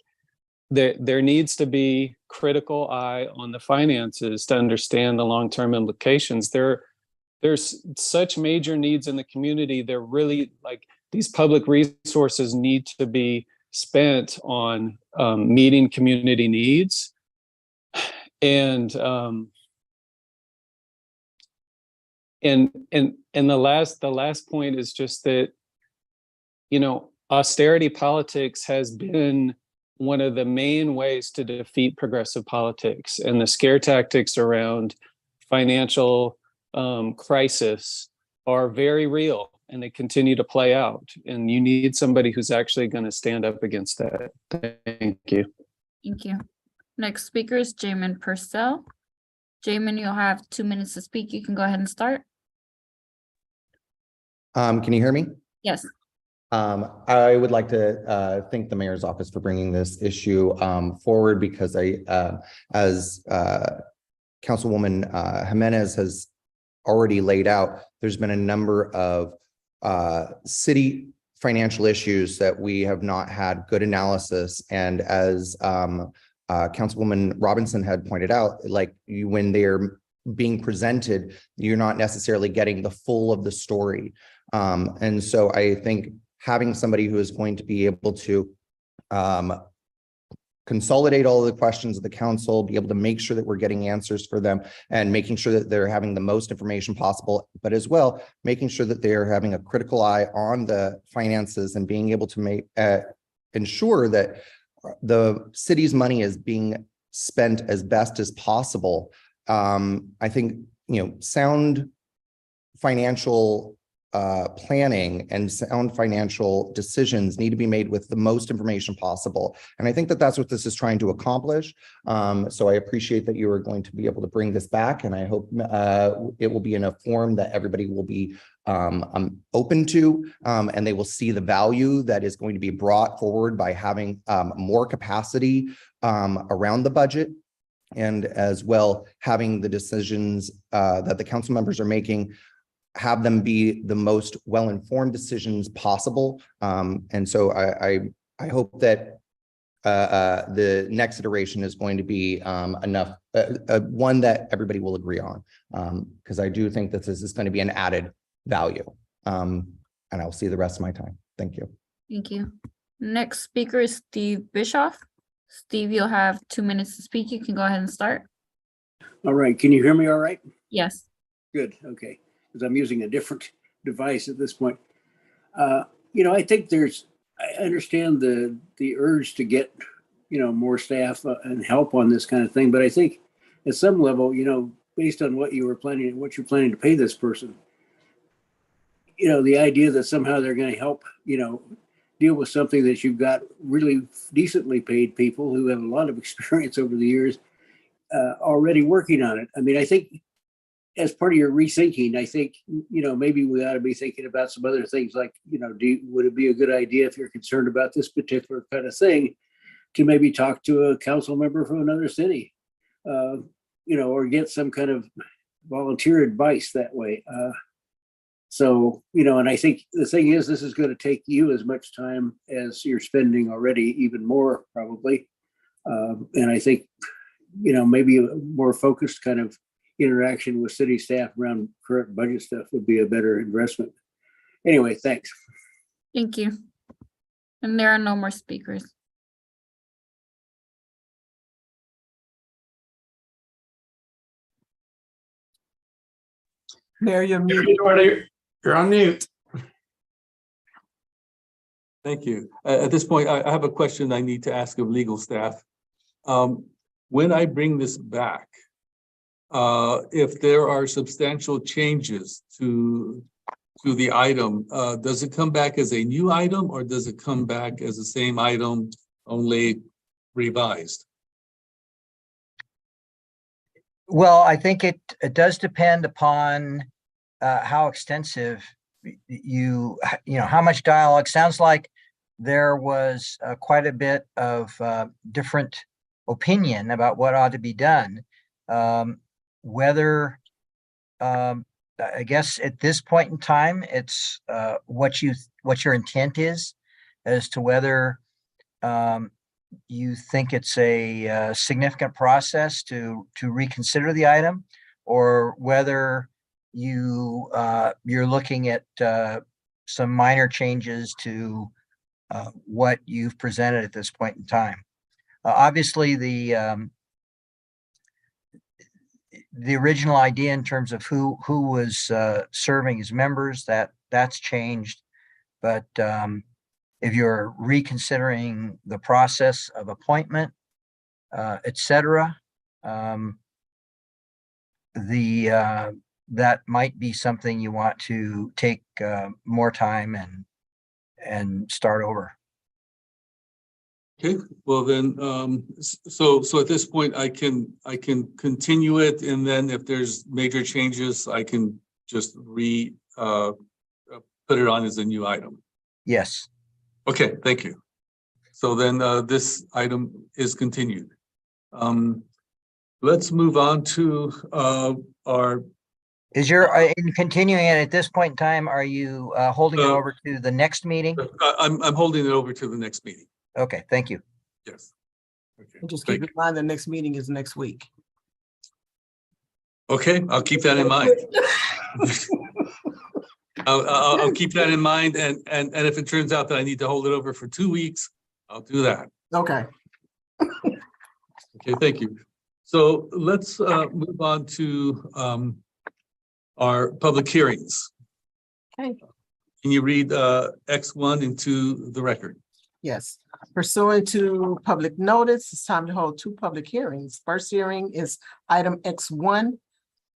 there needs to be critical eye on the finances to understand the long-term implications. There's such major needs in the community. They're really, like, these public resources need to be spent on meeting community needs. And the last point is just that, you know, austerity politics has been one of the main ways to defeat progressive politics, and the scare tactics around financial crisis are very real, and they continue to play out. And you need somebody who's actually going to stand up against that. Thank you. Thank you. Next speaker is Jamin Purcell. Jamin, you'll have 2 minutes to speak. You can go ahead and start. Can you hear me? Yes. I would like to thank the mayor's office for bringing this issue forward, because as Councilwoman Jimenez has already laid out, there's been a number of city financial issues that we have not had good analysis. And as Councilwoman Robinson had pointed out, like, when they're being presented, you're not necessarily getting the full of the story. And so I think having somebody who is going to be able to consolidate all of the questions of the council, be able to make sure that we're getting answers for them, and making sure that they're having the most information possible, but as well, making sure that they're having a critical eye on the finances and being able to ensure that the city's money is being spent as best as possible. I think, you know, sound financial planning and sound financial decisions need to be made with the most information possible. And I think that that's what this is trying to accomplish. So I appreciate that you are going to be able to bring this back, and I hope it will be in a form that everybody will be open to, and they will see the value that is going to be brought forward by having more capacity around the budget, and as well having the decisions that the council members are making, have them be the most well-informed decisions possible. And so I hope that the next iteration is going to be one that everybody will agree on, because I do think that this is going to be an added value. And I'll see the rest of my time. Thank you. Thank you. Next speaker is Steve Bischoff. Steve, you'll have 2 minutes to speak. You can go ahead and start. All right. Can you hear me all right? Yes. Good. Okay. Because I'm using a different device at this point. You know, I think I understand the urge to get, you know, more staff and help on this kind of thing. But I think at some level, you know, based on what you're planning to pay this person, you know, the idea that somehow they're going to help, you know, deal with something that you've got really decently paid people who have a lot of experience over the years already working on it. I mean, I think as part of your rethinking, I think, you know, maybe we ought to be thinking about some other things like, you know, would it be a good idea, if you're concerned about this particular kind of thing, to maybe talk to a council member from another city, you know, or get some kind of volunteer advice that way. So, you know, and I think the thing is, this is going to take you as much time as you're spending already, even more probably. And I think, you know, maybe a more focused kind of interaction with city staff around current budget stuff would be a better investment. Anyway, thanks. Thank you. And there are no more speakers. Mayor, you're muted. You're on mute. Thank you. At this point, I have a question I need to ask of legal staff. When I bring this back, if there are substantial changes to the item, does it come back as a new item or does it come back as the same item, only revised? Well, I think it does depend upon how extensive you know, how much dialogue. Sounds like there was quite a bit of different opinion about what ought to be done. Whether, I guess at this point in time, it's what your intent is as to whether you think it's a significant process to reconsider the item, or whether you're looking at some minor changes to what you've presented at this point in time. Obviously, the original idea in terms of who was serving as members, that's changed, but if you're reconsidering the process of appointment, etc., that might be something you want to take more time and start over. Okay, well then, so at this point, I can continue it, and then if there's major changes, I can just put it on as a new item. Yes. Okay, thank you. So then this item is continued. Let's move on to our. Is your in continuing it at this point in time? Are you holding it over to the next meeting? I'm holding it over to the next meeting. Okay, thank you. Yes. Okay. And just keep in mind the next meeting is next week. Okay, I'll keep that in mind. I'll keep that in mind, and if it turns out that I need to hold it over for 2 weeks, I'll do that. Okay. Okay, thank you. So let's move on to our public hearings. Okay. Can you read X1 into the record? Yes. Pursuant to public notice, it's time to hold 2 public hearings. First hearing is item X1.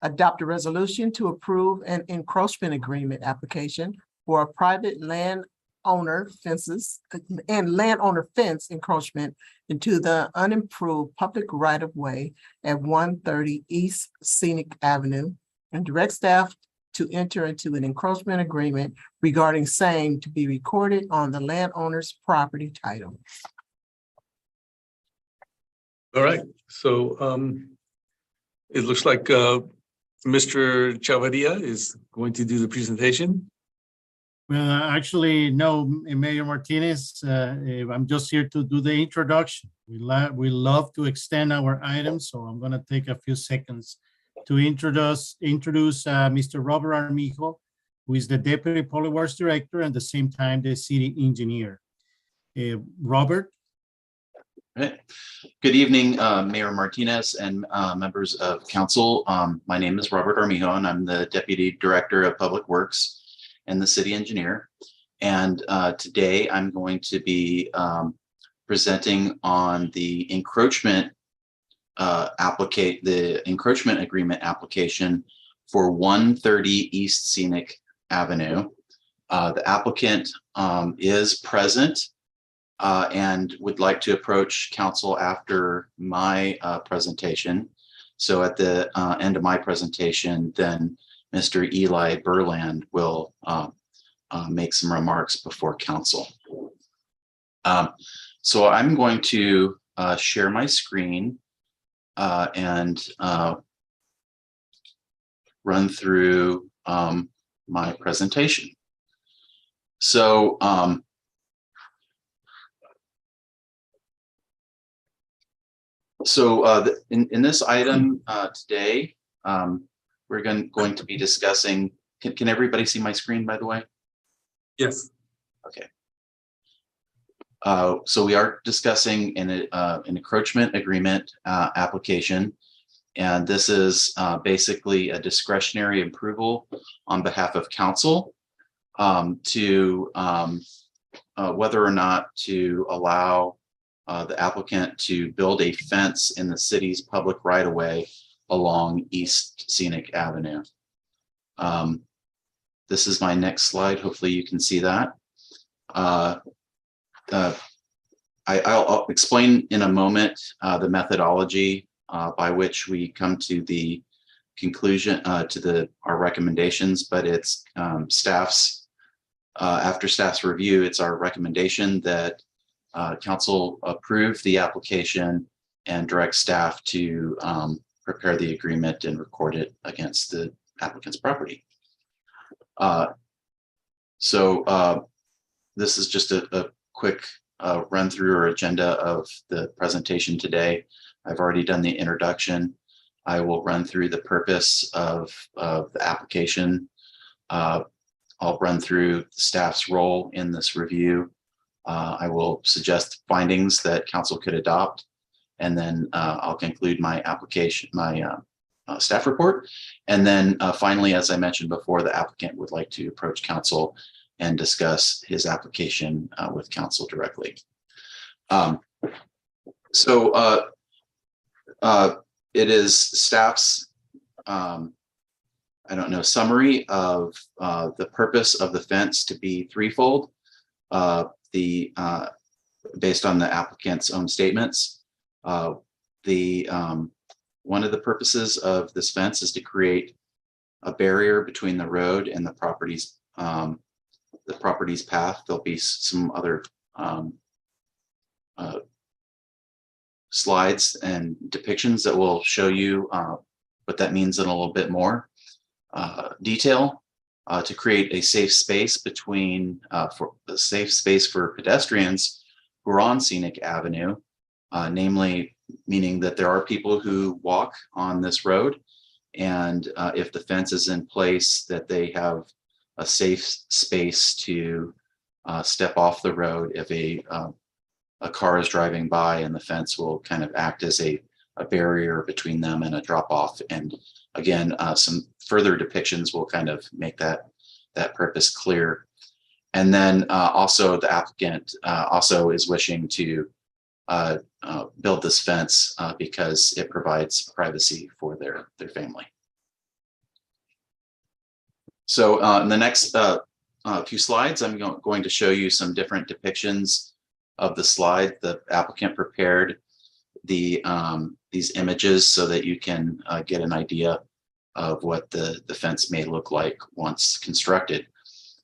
Adopt a resolution to approve an encroachment agreement application for a private landowner fence encroachment into the unimproved public right-of-way at 130 East Scenic Avenue, and direct staff to enter into an encroachment agreement regarding same to be recorded on the landowner's property title. All right, so it looks like Mr. Chavarria is going to do the presentation. Well, actually, no, Mayor Martinez, I'm just here to do the introduction. We love to extend our items, so I'm going to take a few seconds to introduce Mr. Robert Armijo, who is the Deputy Public Works Director and at the same time the City Engineer. Robert. Right. Good evening, Mayor Martinez and members of council. My name is Robert Armijo, and I'm the Deputy Director of Public Works and the City Engineer. And today I'm going to be presenting on the encroachment agreement application for 130 East Scenic Avenue. The applicant is present and would like to approach council after my presentation. So at the end of my presentation, then Mr. Eli Berland will make some remarks before council. So I'm going to share my screen and run through my presentation. So in this item today, we're going to be discussing, can everybody see my screen, by the way? Yes. Okay. So we are discussing an encroachment agreement application, and this is basically a discretionary approval on behalf of council to whether or not to allow the applicant to build a fence in the city's public right-of-way along East Scenic Avenue. This is my next slide. Hopefully you can see that. I'll explain in a moment the methodology by which we come to the conclusion to our recommendations, but it's staff's after staff's review, it's our recommendation that council approve the application and direct staff to prepare the agreement and record it against the applicant's property. This is just a quick run through or agenda of the presentation today. I've already done the introduction. I will run through the purpose of the application. I'll run through the staff's role in this review. I will suggest findings that council could adopt, and then I'll conclude my application, my staff report. And then finally, as I mentioned before, the applicant would like to approach council and discuss his application with council directly. It is staff's, I don't know, summary of the purpose of the fence to be threefold, based on the applicant's own statements. One of the purposes of this fence is to create a barrier between the road and the property's path. There'll be some other slides and depictions that will show you what that means in a little bit more detail, to create a safe space for pedestrians who are on Scenic Avenue, namely meaning that there are people who walk on this road, and if the fence is in place, that they have a safe space to step off the road if a car is driving by, and the fence will kind of act as a barrier between them and a drop off. And again, some further depictions will kind of make that purpose clear. And then also the applicant also is wishing to build this fence because it provides privacy for their family. So in the next few slides, I'm going to show you some different depictions of the slide. The applicant prepared these images so that you can get an idea of what the fence may look like once constructed.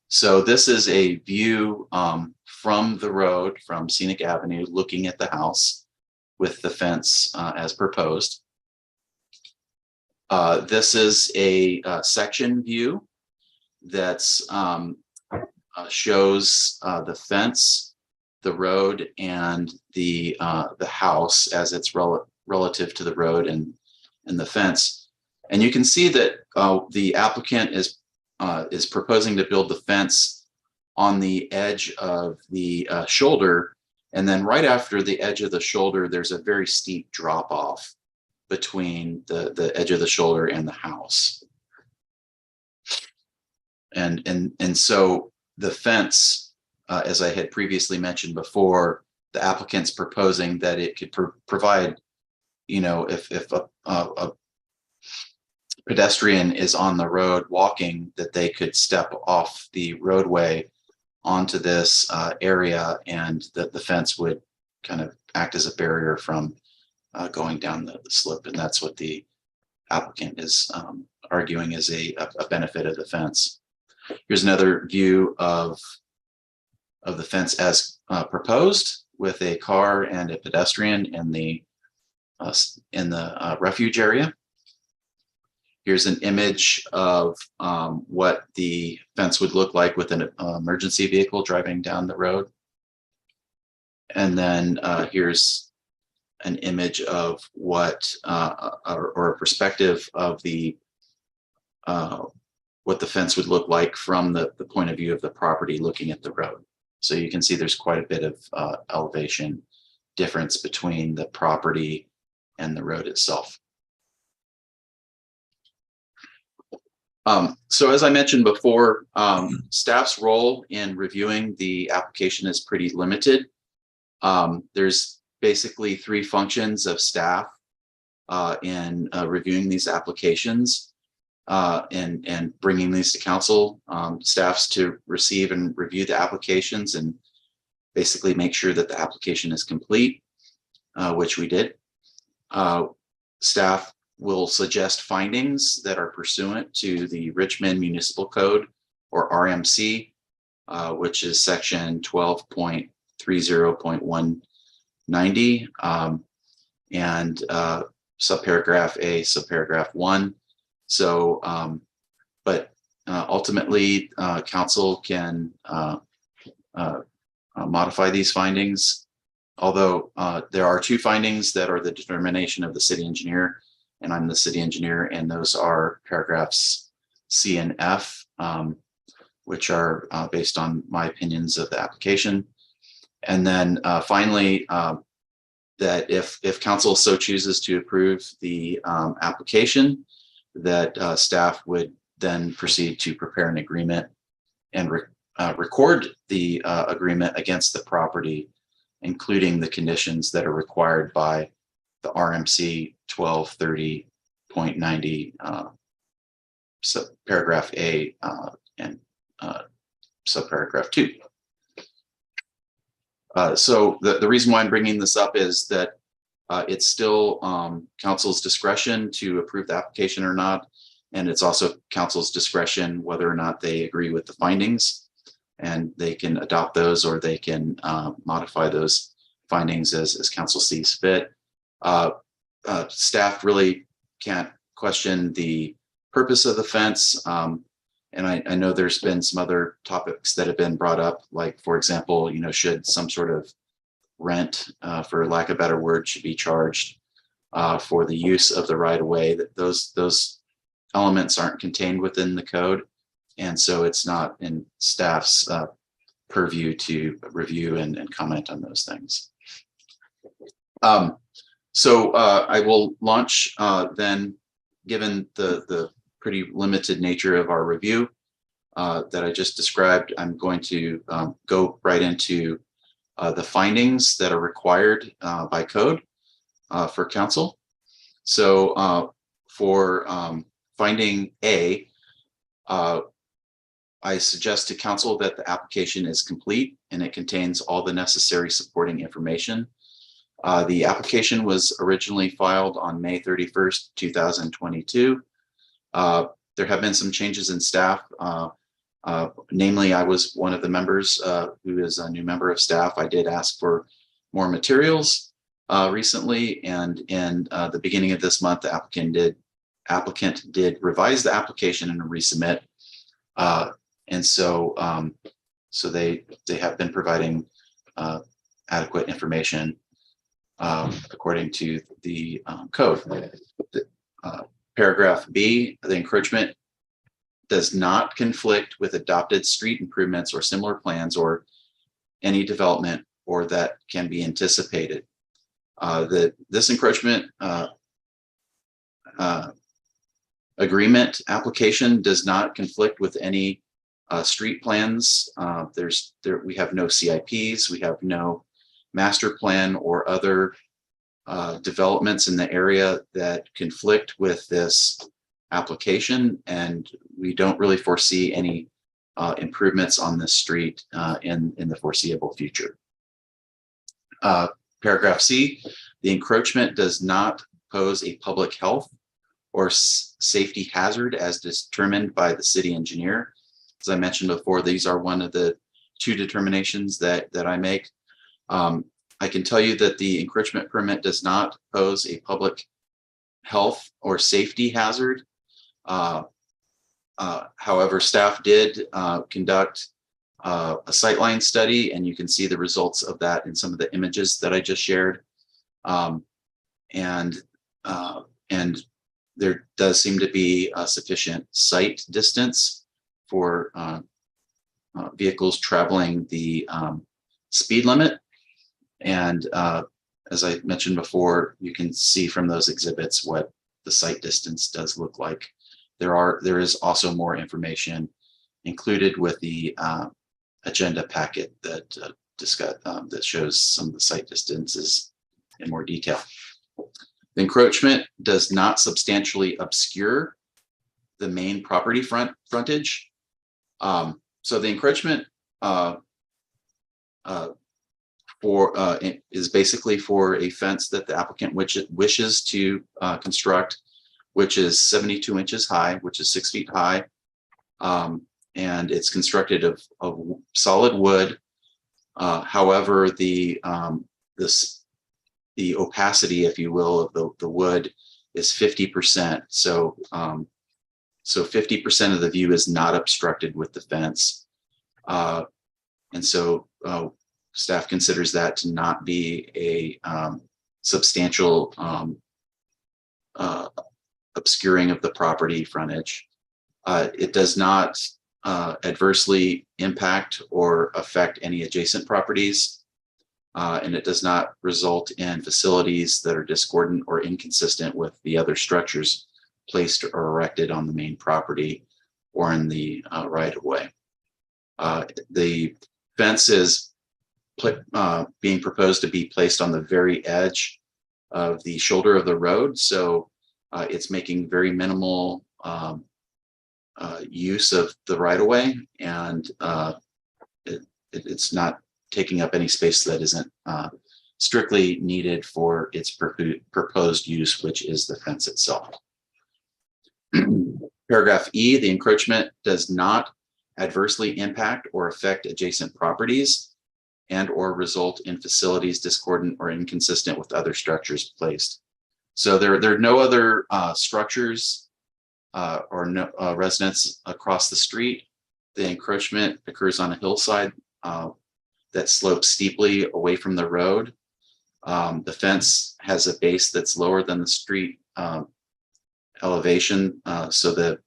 So this is a view from the road, from Scenic Avenue, looking at the house with the fence as proposed. This is a section view that's shows the fence, the road, and the house as it's relative to the road and the fence. And you can see that the applicant is proposing to build the fence on the edge of the shoulder, and then right after the edge of the shoulder, there's a very steep drop off between the edge of the shoulder and the house. And so the fence, as I had previously mentioned before, the applicant's proposing that it could provide, you know, if a pedestrian is on the road walking, that they could step off the roadway onto this area, and that the fence would kind of act as a barrier from going down the slope. And that's what the applicant is arguing is a benefit of the fence. Here's another view of the fence as proposed, with a car and a pedestrian in the refuge area. Here's an image of what the fence would look like with an emergency vehicle driving down the road. And then here's an image of what, or a perspective of the what the fence would look like from the point of view of the property looking at the road. So you can see there's quite a bit of elevation difference between the property and the road itself. So as I mentioned before, staff's role in reviewing the application is pretty limited. There's basically 3 functions of staff in reviewing these applications and bringing these to council. Staff's to receive and review the applications and basically make sure that the application is complete, which we did. Staff will suggest findings that are pursuant to the Richmond Municipal Code, or RMC, which is section 12.30.190 and subparagraph A, subparagraph 1. So, but ultimately, council can modify these findings, although there are 2 findings that are the determination of the city engineer, and I'm the city engineer, and those are paragraphs C and F, which are based on my opinions of the application. And then finally, that if council so chooses to approve the application, that staff would then proceed to prepare an agreement and record the agreement against the property, including the conditions that are required by the RMC 1230.90 paragraph A and subparagraph 2. So the reason why I'm bringing this up is that it's still council's discretion to approve the application or not, and it's also council's discretion whether or not they agree with the findings, and they can adopt those or they can modify those findings as council sees fit. Staff really can't question the purpose of the fence. And I know there's been some other topics that have been brought up, like, for example, should some sort of rent, for lack of a better word, should be charged for the use of the right of way. That those elements aren't contained within the code. And so it's not in staff's purview to review and comment on those things. So I will launch then, given the pretty limited nature of our review that I just described. I'm going to go right into the findings that are required by code for council. So for finding A, I suggest to council that the application is complete and it contains all the necessary supporting information. The application was originally filed on May 31st, 2022. There have been some changes in staff. Namely, I was one of the members who is a new member of staff. I did ask for more materials recently, and in the beginning of this month, the applicant did revise the application and resubmit. And so they have been providing adequate information according to the code. Paragraph B, the encroachment does not conflict with adopted street improvements or similar plans or any development or that can be anticipated. This encroachment agreement application does not conflict with any street plans. We have no CIPs, we have no master plan or other developments in the area that conflict with this application, and we don't really foresee any improvements on this street in the foreseeable future. Paragraph C, the encroachment does not pose a public health or safety hazard as determined by the city engineer. As I mentioned before, these are one of the 2 determinations that I make. I can tell you that the encroachment permit does not pose a public health or safety hazard. However, staff did conduct a sightline study, and you can see the results of that in some of the images that I just shared. And there does seem to be a sufficient sight distance for vehicles traveling the speed limit. And as I mentioned before, you can see from those exhibits what the sight distance does look like. There is also more information included with the agenda packet that that shows some of the sight distances in more detail. The encroachment does not substantially obscure the main property frontage. So the encroachment is basically for a fence that the applicant wishes to construct, which is 72 inches high, which is 6 feet high. And it's constructed of solid wood. However, the opacity, if you will, of the wood is 50%. So 50% of the view is not obstructed with the fence. And so staff considers that to not be a substantial obscuring of the property frontage. It does not adversely impact or affect any adjacent properties. And it does not result in facilities that are discordant or inconsistent with the other structures placed or erected on the main property or in the right-of-way. The fence is being proposed to be placed on the very edge of the shoulder of the road. So it's making very minimal use of the right-of-way, and it's not taking up any space that isn't strictly needed for its proposed use, which is the fence itself. Paragraph E, the encroachment does not adversely impact or affect adjacent properties and or result in facilities discordant or inconsistent with other structures placed. So there are no other structures or no residents across the street. The encroachment occurs on a hillside that slopes steeply away from the road. The fence has a base that's lower than the street elevation, so the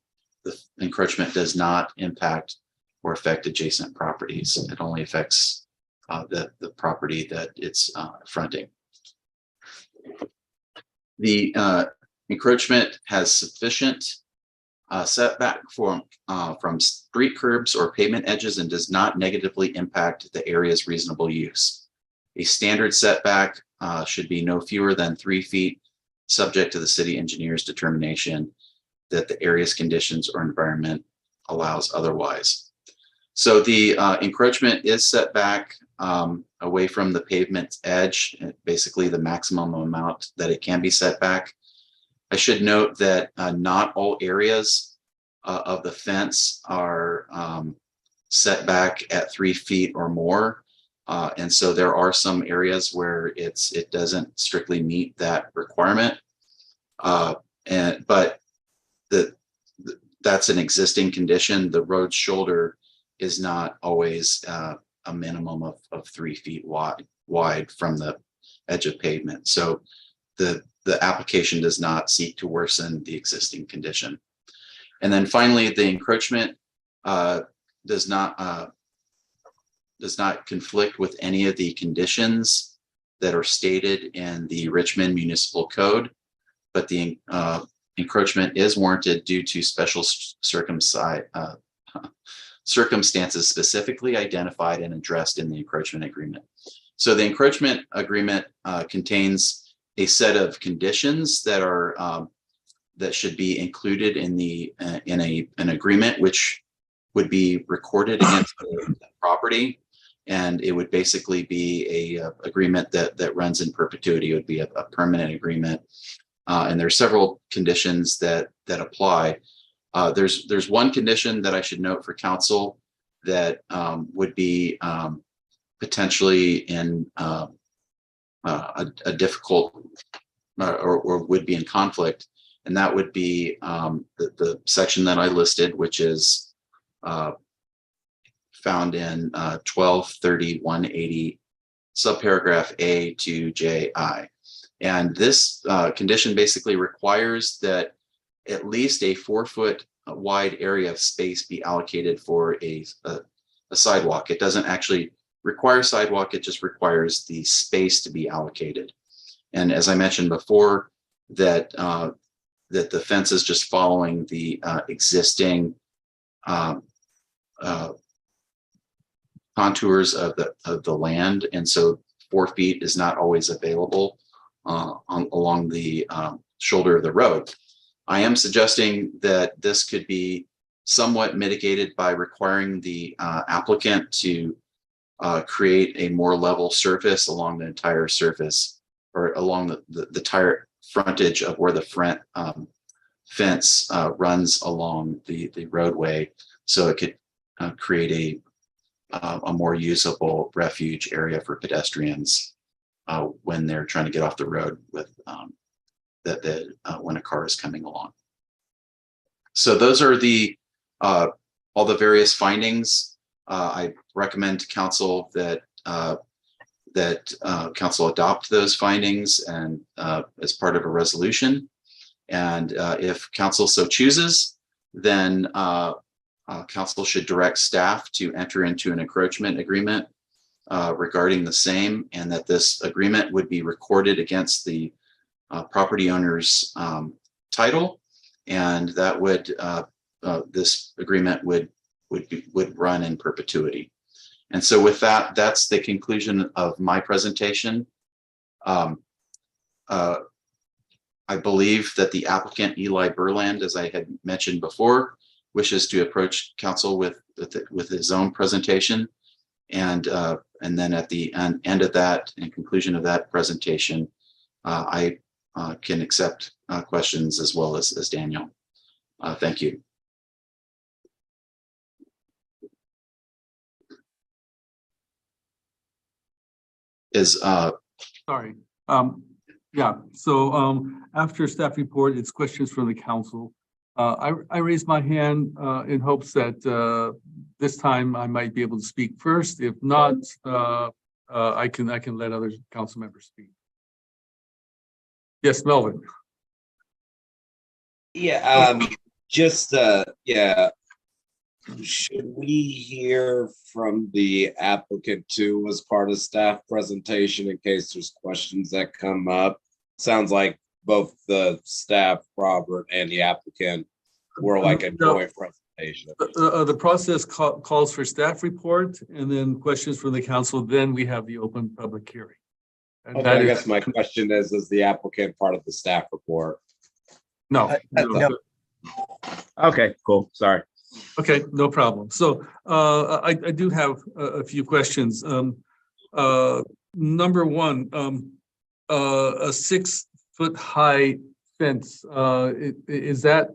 encroachment does not impact or affect adjacent properties. It only affects the property that it's fronting. The encroachment has sufficient setback from street curbs or pavement edges and does not negatively impact the area's reasonable use. A standard setback should be no fewer than 3 feet, subject to the city engineer's determination that the area's conditions or environment allows otherwise. So the encroachment is set back away from the pavement edge, basically the maximum amount that it can be set back. I should note that not all areas of the fence are set back at 3 feet or more. And so there are some areas where it doesn't strictly meet that requirement. But that's an existing condition. The road shoulder is not always a minimum of 3 feet wide from the edge of pavement. So the application does not seek to worsen the existing condition. And then finally, the encroachment does not conflict with any of the conditions that are stated in the Richmond Municipal Code, but the encroachment is warranted due to special circumstances specifically identified and addressed in the encroachment agreement. So the encroachment agreement contains a set of conditions that are that should be included in an agreement, which would be recorded against the property, and it would basically be a agreement that runs in perpetuity. It would be a permanent agreement, and there are several conditions that apply. There's one condition that I should note for council that would be potentially in a difficult or would be in conflict And that would be the section that I listed, which is found in 1230-180 subparagraph A to JI. And this condition basically requires that at least a 4-foot wide area of space be allocated for a sidewalk. It doesn't actually require sidewalk, it just requires the space to be allocated. And as I mentioned before, that that the fence is just following the existing contours of the land, and so 4 feet is not always available along the shoulder of the road. I am suggesting that this could be somewhat mitigated by requiring the applicant to create a more level surface along the entire surface, or along the entire frontage of where the front fence runs along the roadway, so it could create a more usable refuge area for pedestrians when they're trying to get off the road with when a car is coming along. So those are the all the various findings. I recommend to council that council adopt those findings and as part of a resolution. And if council so chooses, then council should direct staff to enter into an encroachment agreement regarding the same, and that this agreement would be recorded against the property owner's title, and that would this agreement would run in perpetuity. And so with that, that's the conclusion of my presentation. I believe that the applicant Eli Burland, as I had mentioned before, wishes to approach council with his own presentation, and then at the end of that, in conclusion of that presentation, I can accept questions as well as Daniel. Thank you. Sorry. Yeah, so after staff report, it's questions from the council. I raised my hand in hopes that this time I might be able to speak first. If not, I can let other council members speak. Yes, Melvin. Yeah, yeah. Should we hear from the applicant too as part of staff presentation in case there's questions that come up? Sounds like both the staff, Robert, and the applicant were like a joint presentation. The process calls for staff report and then questions from the council. Then we have the open public hearing. And okay, I guess my question is the applicant part of the staff report? No. No. Okay, cool. Sorry. Okay, no problem. So I do have a few questions. Number one, a 6-foot high fence, is that,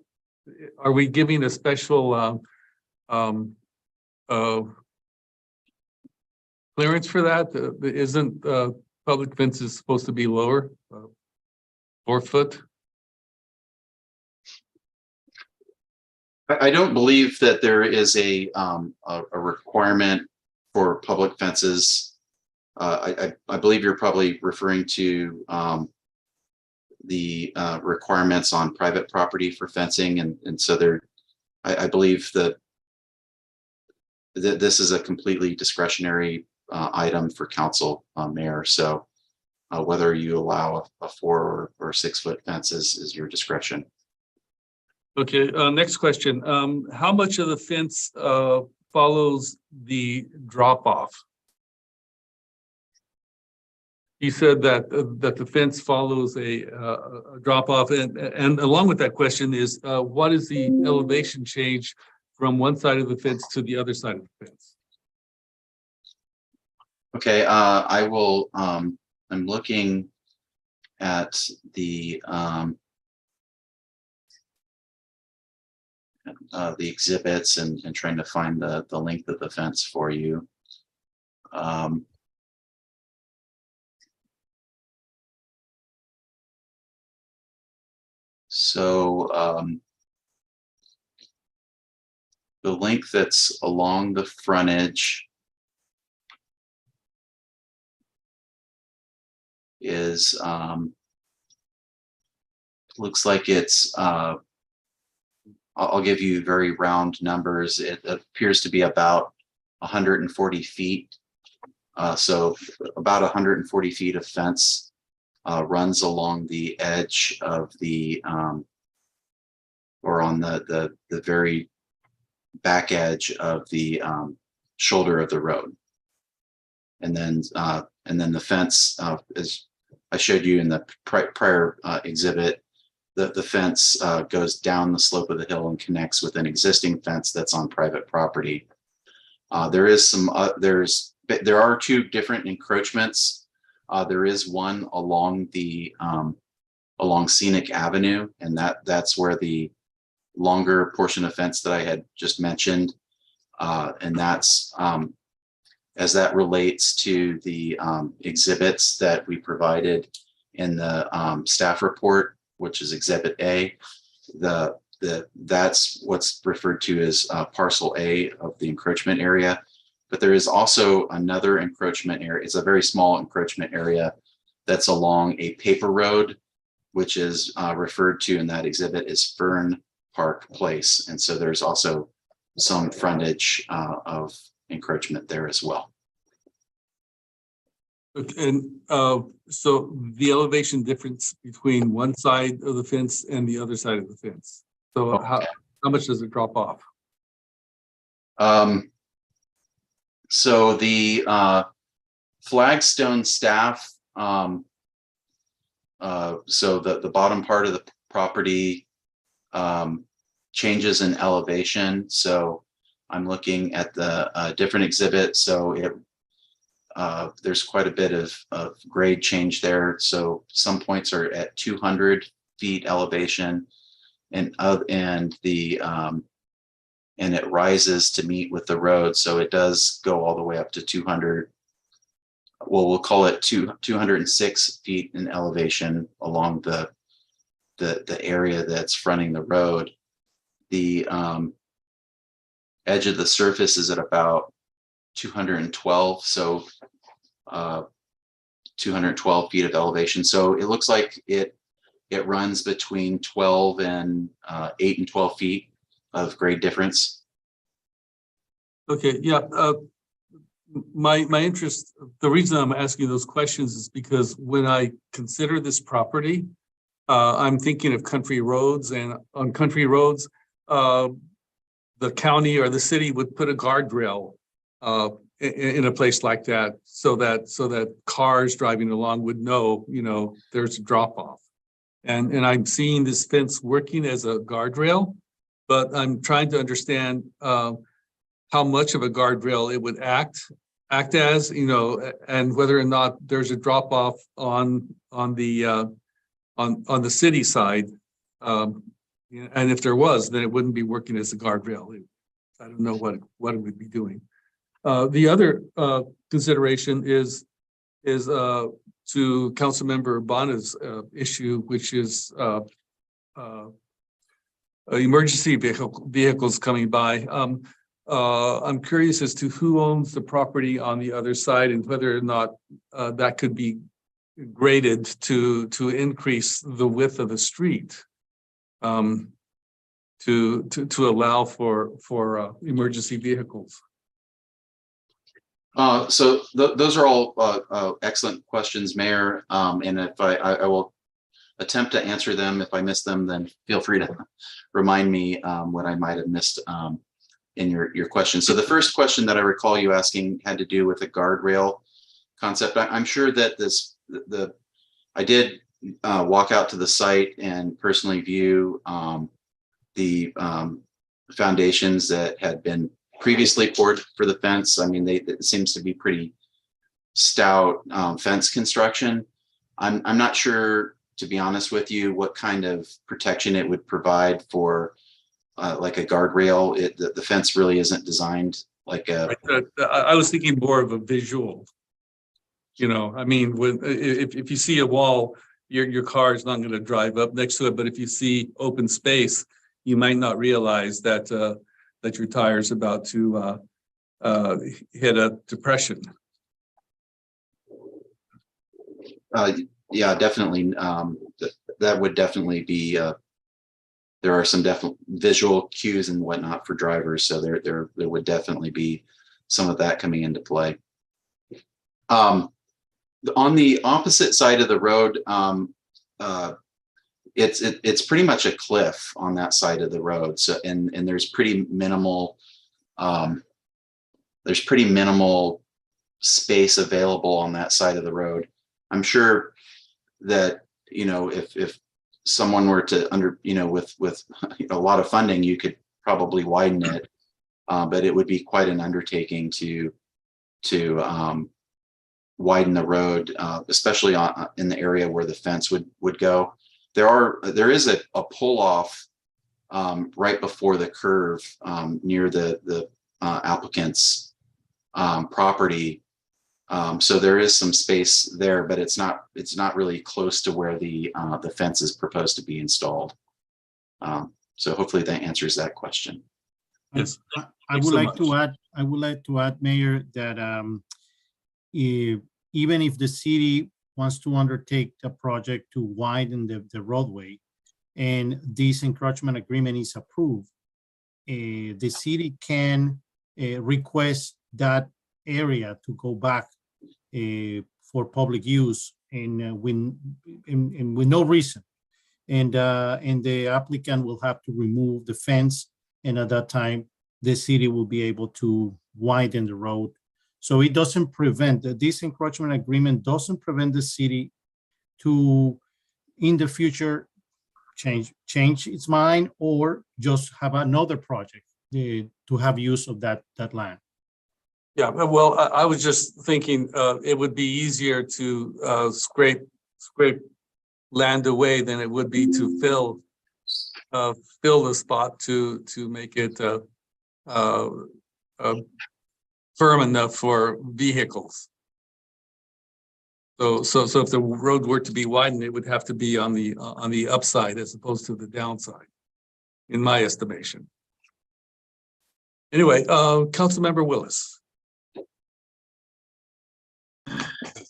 are we giving a special clearance for that? Isn't public fences supposed to be lower, 4 foot? I don't believe that there is a requirement for public fences. I believe you're probably referring to the requirements on private property for fencing, and so there, I believe that this is a completely discretionary item for council, mayor. So whether you allow a 4 or 6 foot fence is your discretion. Okay, next question. How much of the fence follows the drop off? You said that the fence follows a drop off, and along with that question is what is the elevation change from one side of the fence to the other side of the fence? Okay, I will. I'm looking at the exhibits and trying to find the length of the fence for you. So the length that's along the frontage is looks like it's I'll give you very round numbers. It appears to be about 140 feet. So about 140 feet of fence runs along the edge of the or on the very back edge of the shoulder of the road. And then the fence, as I showed you in the prior exhibit, the fence goes down the slope of the hill and connects with an existing fence that's on private property. There is some there are two different encroachments. There is one along the along Scenic Avenue, and that's where the longer portion of fence that I had just mentioned, and that's as that relates to the exhibits that we provided in the staff report, which is Exhibit A. That's what's referred to as Parcel A of the encroachment area. But there is also another encroachment area. It's a very small encroachment area that's along a paper road, which is referred to in that exhibit as Fern Park Place. And so there's also some frontage of encroachment there as well. Okay, and so the elevation difference between one side of the fence and the other side of the fence. So how much does it drop off? So the flagstone staff, so the bottom part of the property changes in elevation. So I'm looking at the different exhibit. So there's quite a bit of grade change there. So some points are at 200 feet elevation, and it rises to meet with the road. So it does go all the way up to 200. Well, we'll call it 206 feet in elevation along the area that's fronting the road. The edge of the surface is at about 212. So 212 feet of elevation. So it looks like it runs between 12 and 8 and 12 feet of grade difference. Okay, yeah. My interest, the reason I'm asking those questions is because when I consider this property, I'm thinking of country roads, and on country roads, the county or the city would put a guardrail in a place like that, so that cars driving along would know, there's a drop off. And I'm seeing this fence working as a guardrail, but I'm trying to understand how much of a guardrail it would act as, and whether or not there's a drop off on the city side. And if there was, then it wouldn't be working as a guardrail. I don't know what it would be doing. The other consideration is to Councilmember Bonna's issue, which is emergency vehicles coming by. I'm curious as to who owns the property on the other side, and whether or not that could be graded to increase the width of the street, to allow for emergency vehicles. So those are all excellent questions, Mayor. And if I will attempt to answer them. If I miss them, then feel free to remind me what I might have missed in your question. So the first question that I recall you asking had to do with the guardrail concept. I'm sure that I did walk out to the site and personally view the foundations that had been previously poured for the fence. I mean, it seems to be pretty stout fence construction. I'm not sure, to be honest with you, what kind of protection it would provide for like a guardrail. The fence really isn't designed like a. I was thinking more of a visual. I mean, if you see a wall your car is not going to drive up next to it. But if you see open space, you might not realize that that your tire is about to hit a depression. Yeah, definitely. That would definitely be. There are some definite visual cues and whatnot for drivers, so there would definitely be some of that coming into play. On the opposite side of the road, it's pretty much a cliff on that side of the road. So and there's pretty minimal space available on that side of the road. I'm sure that, you know, if someone were to with a lot of funding, you could probably widen it, but it would be quite an undertaking to widen the road, especially in the area where the fence would go. There is a pull off right before the curve near the applicant's property. So there is some space there, but it's not really close to where the fence is proposed to be installed. So hopefully that answers that question. Yes. I would like to add, Mayor, that even if the city wants to undertake a project to widen the roadway and this encroachment agreement is approved, the city can request that area to go back for public use and with no reason. And the applicant will have to remove the fence, and at that time, the city will be able to widen the road. So it doesn't prevent, this encroachment agreement doesn't prevent the city to, in the future, change its mind or just have another project to have use of that land. Yeah, well, I was just thinking it would be easier to scrape land away than it would be to fill the spot to make it firm enough for vehicles. So if the road were to be widened, it would have to be on the upside as opposed to the downside, in my estimation. Anyway, Councilmember Willis.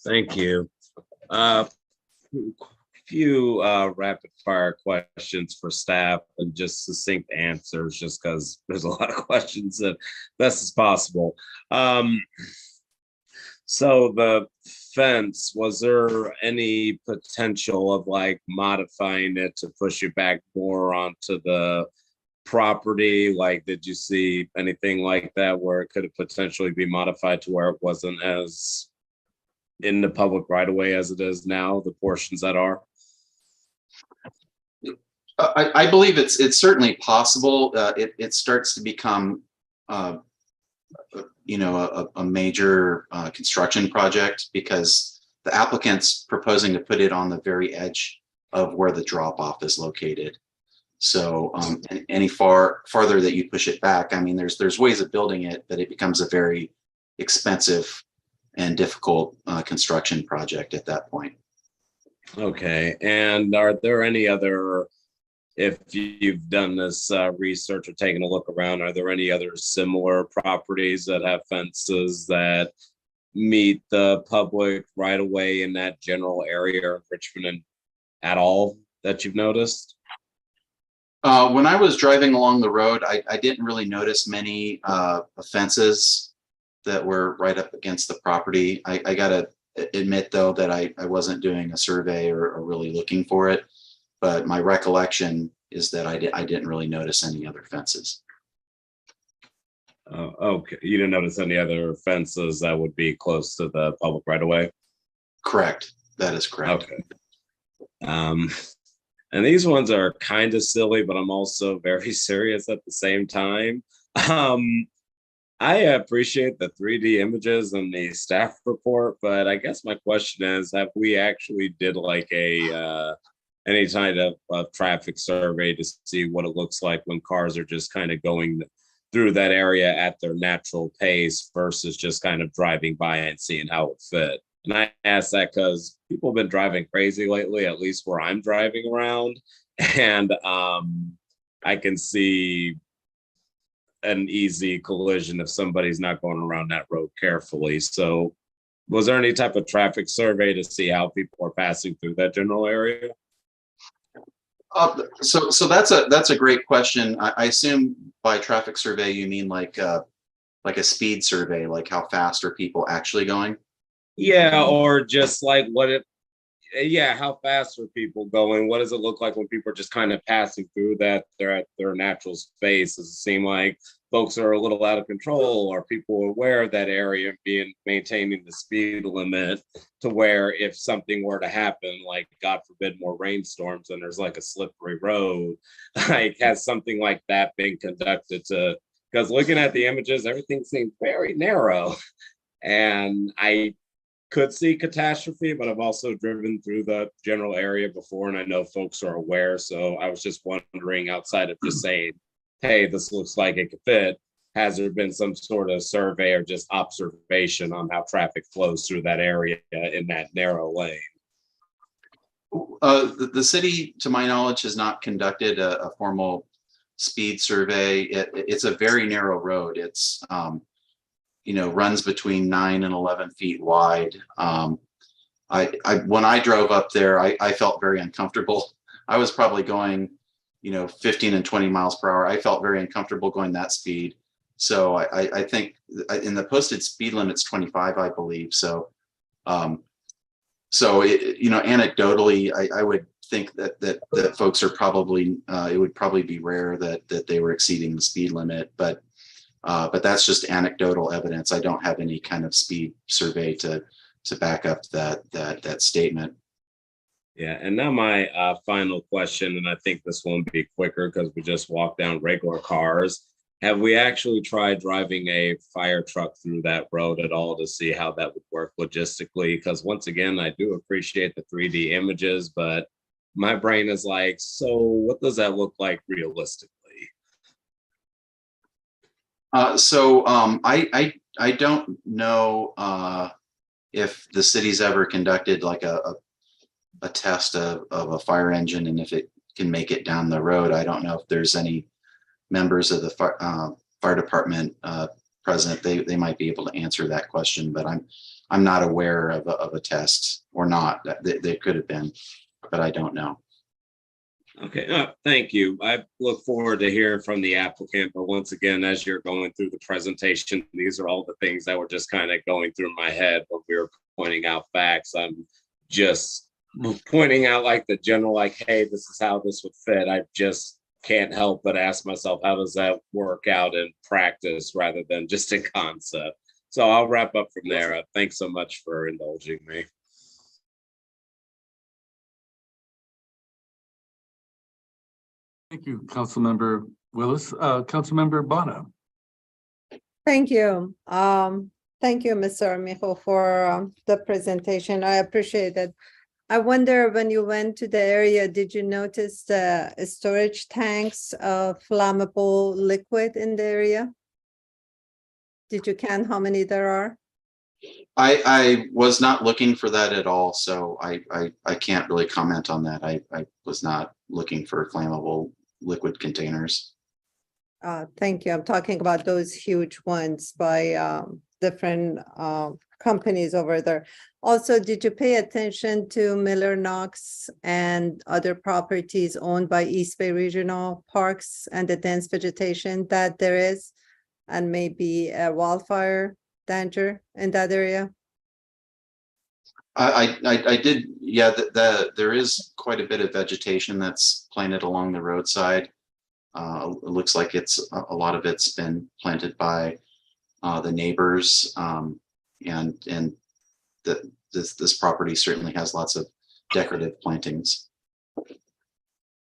Thank you. Few rapid fire questions for staff and just succinct answers, just because there's a lot of questions that best as possible. So the fence, was there any potential of like modifying it to push you back more onto the property? Like, did you see anything like that where it could have potentially be modified to where it wasn't as in the public right away as it is now, the portions that are? I believe it's certainly possible. It starts to become, you know, a major construction project because the applicant's proposing to put it on the very edge of where the drop off is located. So any farther that you push it back, I mean, there's ways of building it, but it becomes a very expensive and difficult construction project at that point. Okay, and are there any other, if you've done this research or taken a look around, are there any other similar properties that have fences that meet the public right away in that general area of Richmond at all that you've noticed? When I was driving along the road, I didn't really notice many fences that were right up against the property. I gotta admit though that I wasn't doing a survey or really looking for it, but my recollection is that I didn't really notice any other fences. Okay, you didn't notice any other fences that would be close to the public right away? Correct, that is correct. Okay. And these ones are kind of silly, but I'm also very serious at the same time. I appreciate the 3D images and the staff report, but I guess my question is, have we actually did like a any kind of traffic survey to see what it looks like when cars are just kind of going through that area at their natural pace versus just kind of driving by and seeing how it fit? And I ask that because people have been driving crazy lately, at least where I'm driving around. And I can see an easy collision if somebody's not going around that road carefully. So was there any type of traffic survey to see how people are passing through that general area? So that's a great question. I assume by traffic survey you mean like a speed survey, like how fast are people actually going? Yeah, or just like how fast are people going? What does it look like when people are just kind of passing through that they're at their natural space? Does it seem like folks are a little out of control? Are people aware of that area and maintaining the speed limit to where if something were to happen, like God forbid more rainstorms and there's like a slippery road, like has something like that been conducted to, because looking at the images, everything seemed very narrow. And I could see catastrophe, but I've also driven through the general area before and I know folks are aware. So I was just wondering, outside of just saying, hey, this looks like it could fit, has there been some sort of survey or just observation on how traffic flows through that area in that narrow lane? The city, to my knowledge, has not conducted a formal speed survey. It's a very narrow road. It's runs between 9 and 11 feet wide. When I drove up there, I felt very uncomfortable. I was probably going 15 and 20 miles per hour. I felt very uncomfortable going that speed. So I think in the posted speed limit's 25, I believe. So anecdotally, I would think that folks are probably, it would probably be rare that they were exceeding the speed limit, but that's just anecdotal evidence. I don't have any kind of speed survey to back up that statement. Yeah, and now my final question, and I think this won't be quicker because we just walked down regular cars. Have we actually tried driving a fire truck through that road at all to see how that would work logistically? Because once again, I do appreciate the 3D images, but my brain is like, so what does that look like realistically? I don't know if the city's ever conducted like a test of a fire engine and if it can make it down the road. I don't know if there's any members of the fire department present. They might be able to answer that question, but I'm not aware of a test, or not. They could have been, but I don't know. Okay, thank you. I look forward to hearing from the applicant, but once again, as you're going through the presentation, these are all the things that were just kind of going through my head when we were pointing out facts. I'm just pointing out like the general, like, hey, this is how this would fit. I just can't help but ask myself, how does that work out in practice rather than just in concept? So I'll wrap up from there. Thanks so much for indulging me. Thank you, Councilmember Willis. Councilmember Bono. Thank you. Thank you, Mr. Armijo, for the presentation. I appreciate it. I wonder, when you went to the area, did you notice the storage tanks of flammable liquid in the area? Did you count how many there are? I was not looking for that at all, so I can't really comment on that. I was not looking for flammable liquid containers. Thank you. I'm talking about those huge ones by different companies over there. Also, did you pay attention to Miller Knox and other properties owned by East Bay Regional Parks and the dense vegetation that there is, and maybe a wildfire danger in that area? I did, yeah, there is quite a bit of vegetation that's planted along the roadside. It looks like a lot of it's been planted by the neighbors, and this property certainly has lots of decorative plantings.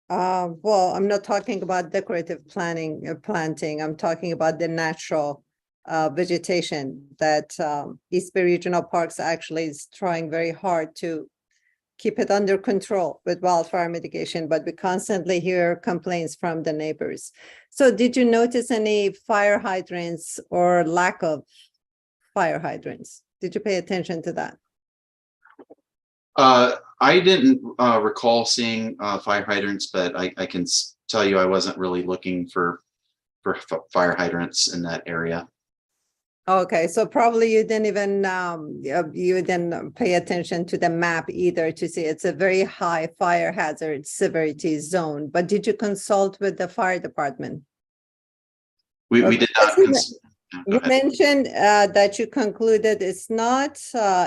Well, I'm not talking about decorative planting. I'm talking about the natural vegetation that East Bay Regional Parks actually is trying very hard to keep it under control with wildfire mitigation, but we constantly hear complaints from the neighbors. So did you notice any fire hydrants or lack of fire hydrants? Did you pay attention to that? I didn't recall seeing fire hydrants, but I can tell you I wasn't really looking for fire hydrants in that area. Okay, so probably you didn't even you didn't pay attention to the map either to see it's a very high fire hazard severity zone. But did you consult with the fire department? We did not. You mentioned that you concluded it's not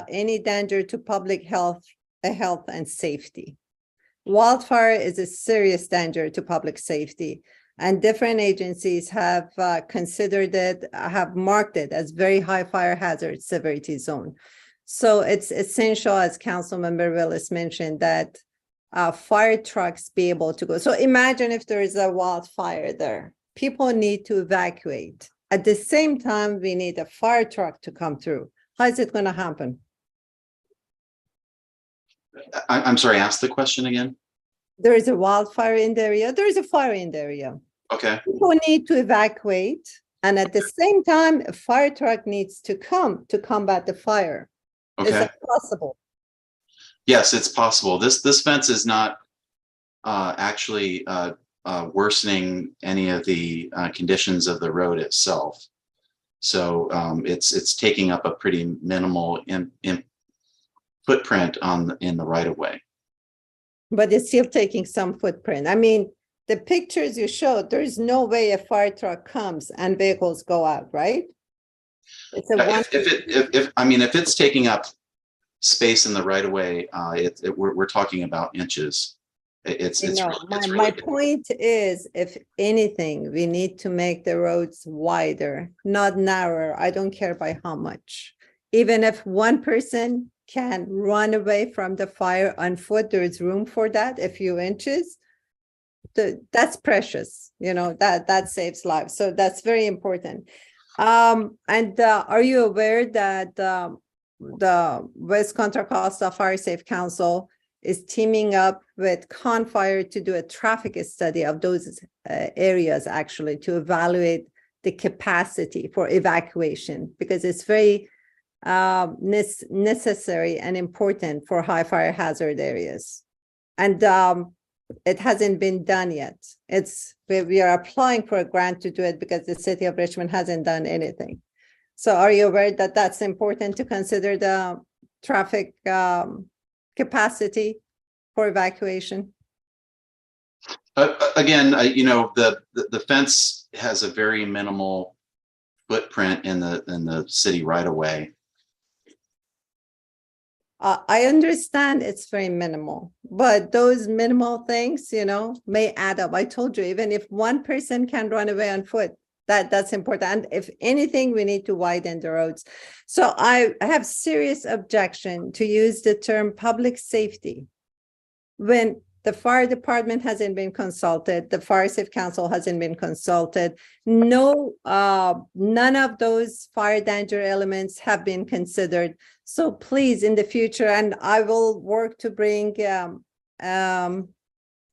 any danger to public health and safety. Wildfire is a serious danger to public safety, and different agencies have considered it, have marked it as very high fire hazard severity zone. So it's essential, as Councilmember Willis mentioned, that fire trucks be able to go. So imagine if there is a wildfire there, people need to evacuate. At the same time, we need a fire truck to come through. How is it going to happen? I'm sorry, ask the question again. There is a wildfire in the area. There is a fire in the area. Okay. People need to evacuate. And at the same time, a fire truck needs to come to combat the fire. Okay. Is that possible? Yes, it's possible. This fence is not actually worsening any of the conditions of the road itself. So it's taking up a pretty minimal footprint in the right of way. But it's still taking some footprint. I mean, the pictures you showed, there is no way a fire truck comes and vehicles go out, right? It's a if it's taking up space in the right of way, we're talking about inches. My point is, if anything, we need to make the roads wider, not narrower. I don't care by how much. Even if one person can run away from the fire on foot, there is room for that, a few inches. That's precious, that saves lives. So that's very important. And are you aware that the West Contra Costa Fire Safe Council is teaming up with Confire to do a traffic study of those areas, actually, to evaluate the capacity for evacuation, because it's very necessary and important for high fire hazard areas. And it hasn't been done yet. We are applying for a grant to do it because the city of Richmond hasn't done anything. So are you aware that that's important to consider the traffic capacity for evacuation? Again, the fence has a very minimal footprint in the city right away. I understand it's very minimal, but those minimal things, may add up. I told you, even if one person can run away on foot, that's important. And if anything, we need to widen the roads. So I have serious objection to use the term public safety when the fire department hasn't been consulted, the Fire Safe Council hasn't been consulted. No, none of those fire danger elements have been considered. So please, in the future, and I will work to bring an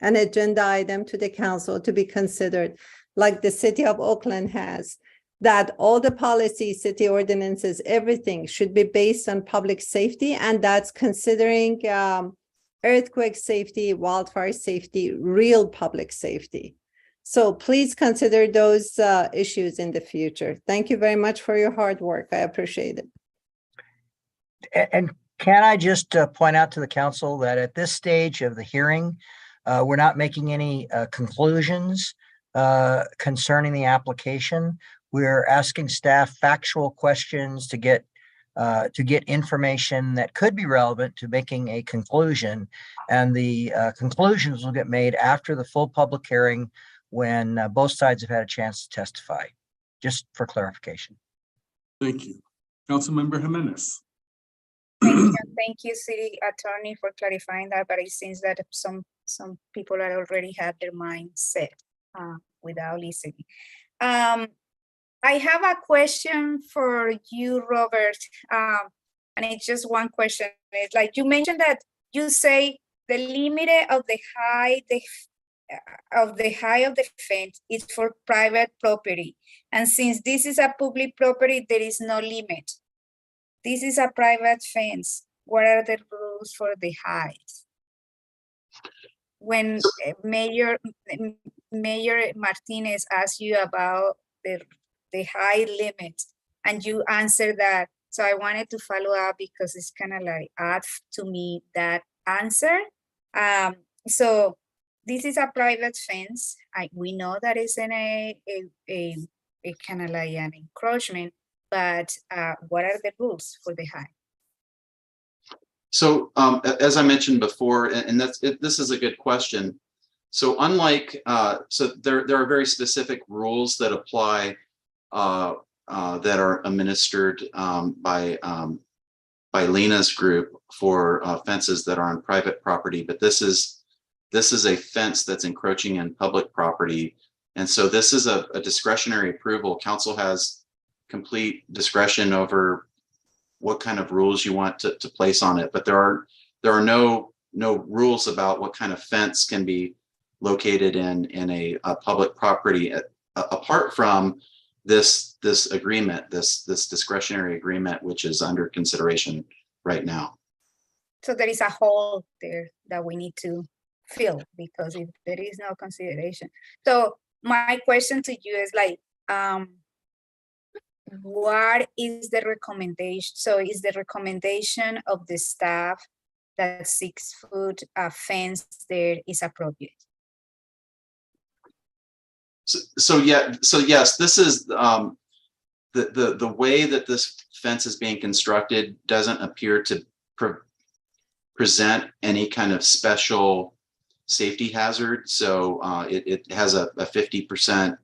agenda item to the council to be considered, like the city of Oakland has, that all the policies, city ordinances, everything should be based on public safety, and that's considering earthquake safety, wildfire safety, real public safety. So please consider those issues in the future. Thank you very much for your hard work. I appreciate it. And can I just point out to the council that at this stage of the hearing, we're not making any conclusions concerning the application. We're asking staff factual questions to get information that could be relevant to making a conclusion. And the conclusions will get made after the full public hearing when both sides have had a chance to testify, just for clarification. Thank you. Councilmember Jimenez. Thank you, City Attorney, for clarifying that, but it seems that some people are already had their mind set without listening. I have a question for you, Robert, and it's just one question. It's like you mentioned that you say the limit of the height of the fence is for private property, and since this is a public property, there is no limit. This is a private fence. what are the rules for the height? When Mayor Martinez asked you about the height limit, and you answered that. So I wanted to follow up because it's kind of like odd to me, that answer. So this is a private fence. We know that it's in a kind of like an encroachment, but what are the rules for the height? So as I mentioned before, and this is a good question. So unlike, so there are very specific rules that apply that are administered by Lena's group for fences that are on private property, but this is a fence that's encroaching in public property. And so this is a discretionary approval. Council has complete discretion over what kind of rules you want to place on it, but there are no rules about what kind of fence can be located in a public property apart from this agreement, this discretionary agreement, which is under consideration right now. So there is a hole there that we need to fill, because if there is no consideration. So my question to you is like, what is the recommendation? So is the recommendation of the staff that 6-foot fence there is appropriate? So yes, this is the way that this fence is being constructed doesn't appear to present any kind of special safety hazard. So it has a 50%.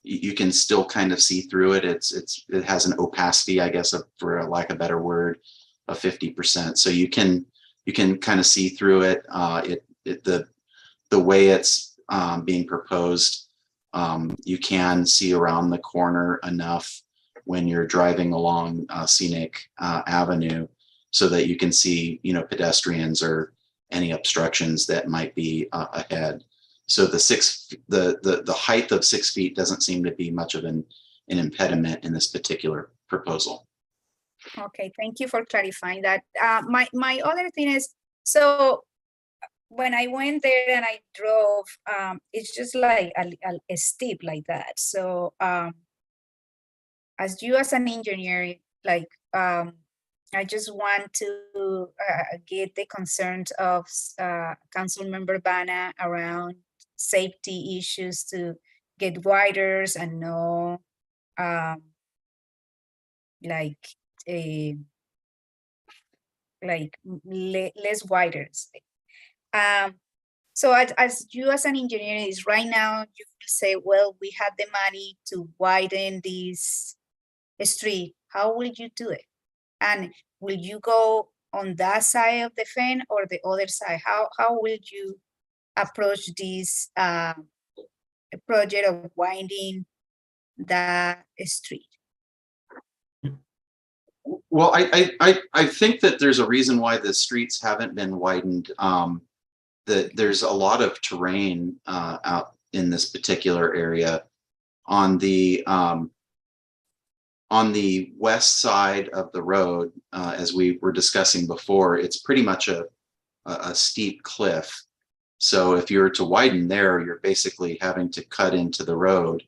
You can still kind of see through it. It has an opacity, I guess, for a lack of a better word, of 50%. So you can kind of see through it. The way it's being proposed, you can see around the corner enough when you're driving along Scenic Avenue, so that you can see, pedestrians or any obstructions that might be ahead. So the height of 6 feet doesn't seem to be much of an impediment in this particular proposal. Okay, thank you for clarifying that. My other thing is, so when I went there and I drove, it's just like a steep like that. So as you as an engineer, like I just want to get the concerns of Councilmember Bana around safety issues, to get widers and no less widers. So as you as an engineer is right now, you will say, well, we have the money to widen this street. How will you do it? And will you go on that side of the fence or the other side? How will you approach this project of winding the street? Well, I think that there's a reason why the streets haven't been widened. That there's a lot of terrain out in this particular area. On the west side of the road, as we were discussing before, it's pretty much a steep cliff. So if you were to widen there, you're basically having to cut into the road.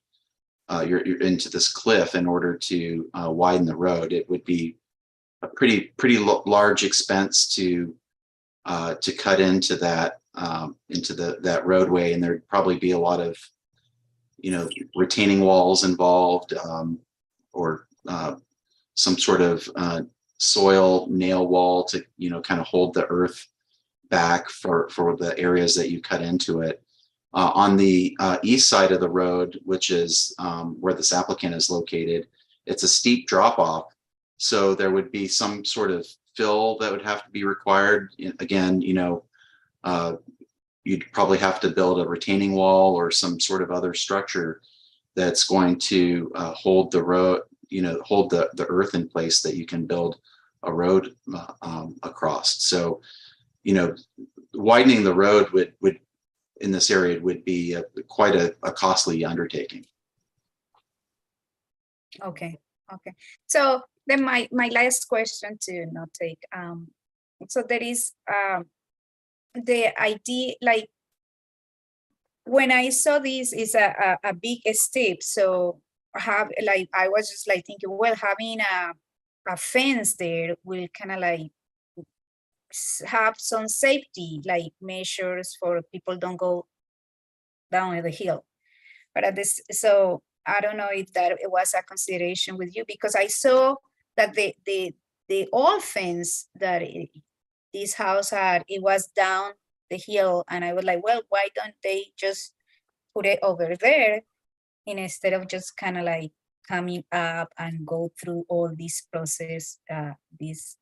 You're into this cliff in order to widen the road. It would be a pretty large expense to cut into that that roadway, and there'd probably be a lot of retaining walls involved, or some sort of soil nail wall to kind of hold the earth back for the areas that you cut into it. On the east side of the road, which is where this applicant is located, it's a steep drop off. So there would be some sort of fill that would have to be required. Again, you'd probably have to build a retaining wall or some sort of other structure that's going to hold the road, hold the earth in place, that you can build a road across. So, widening the road would in this area would be quite a costly undertaking. Okay. So then my last question, to not take So there is the idea, like when I saw this is a big step. So I was just like thinking, well, having a fence there will kind of like have some safety like measures for people don't go down the hill. But at this, so I don't know if that it was a consideration with you, because I saw that the old fence that this house had, it was down the hill, and I was like, well, why don't they just put it over there instead of just kind of like coming up and go through all this process, this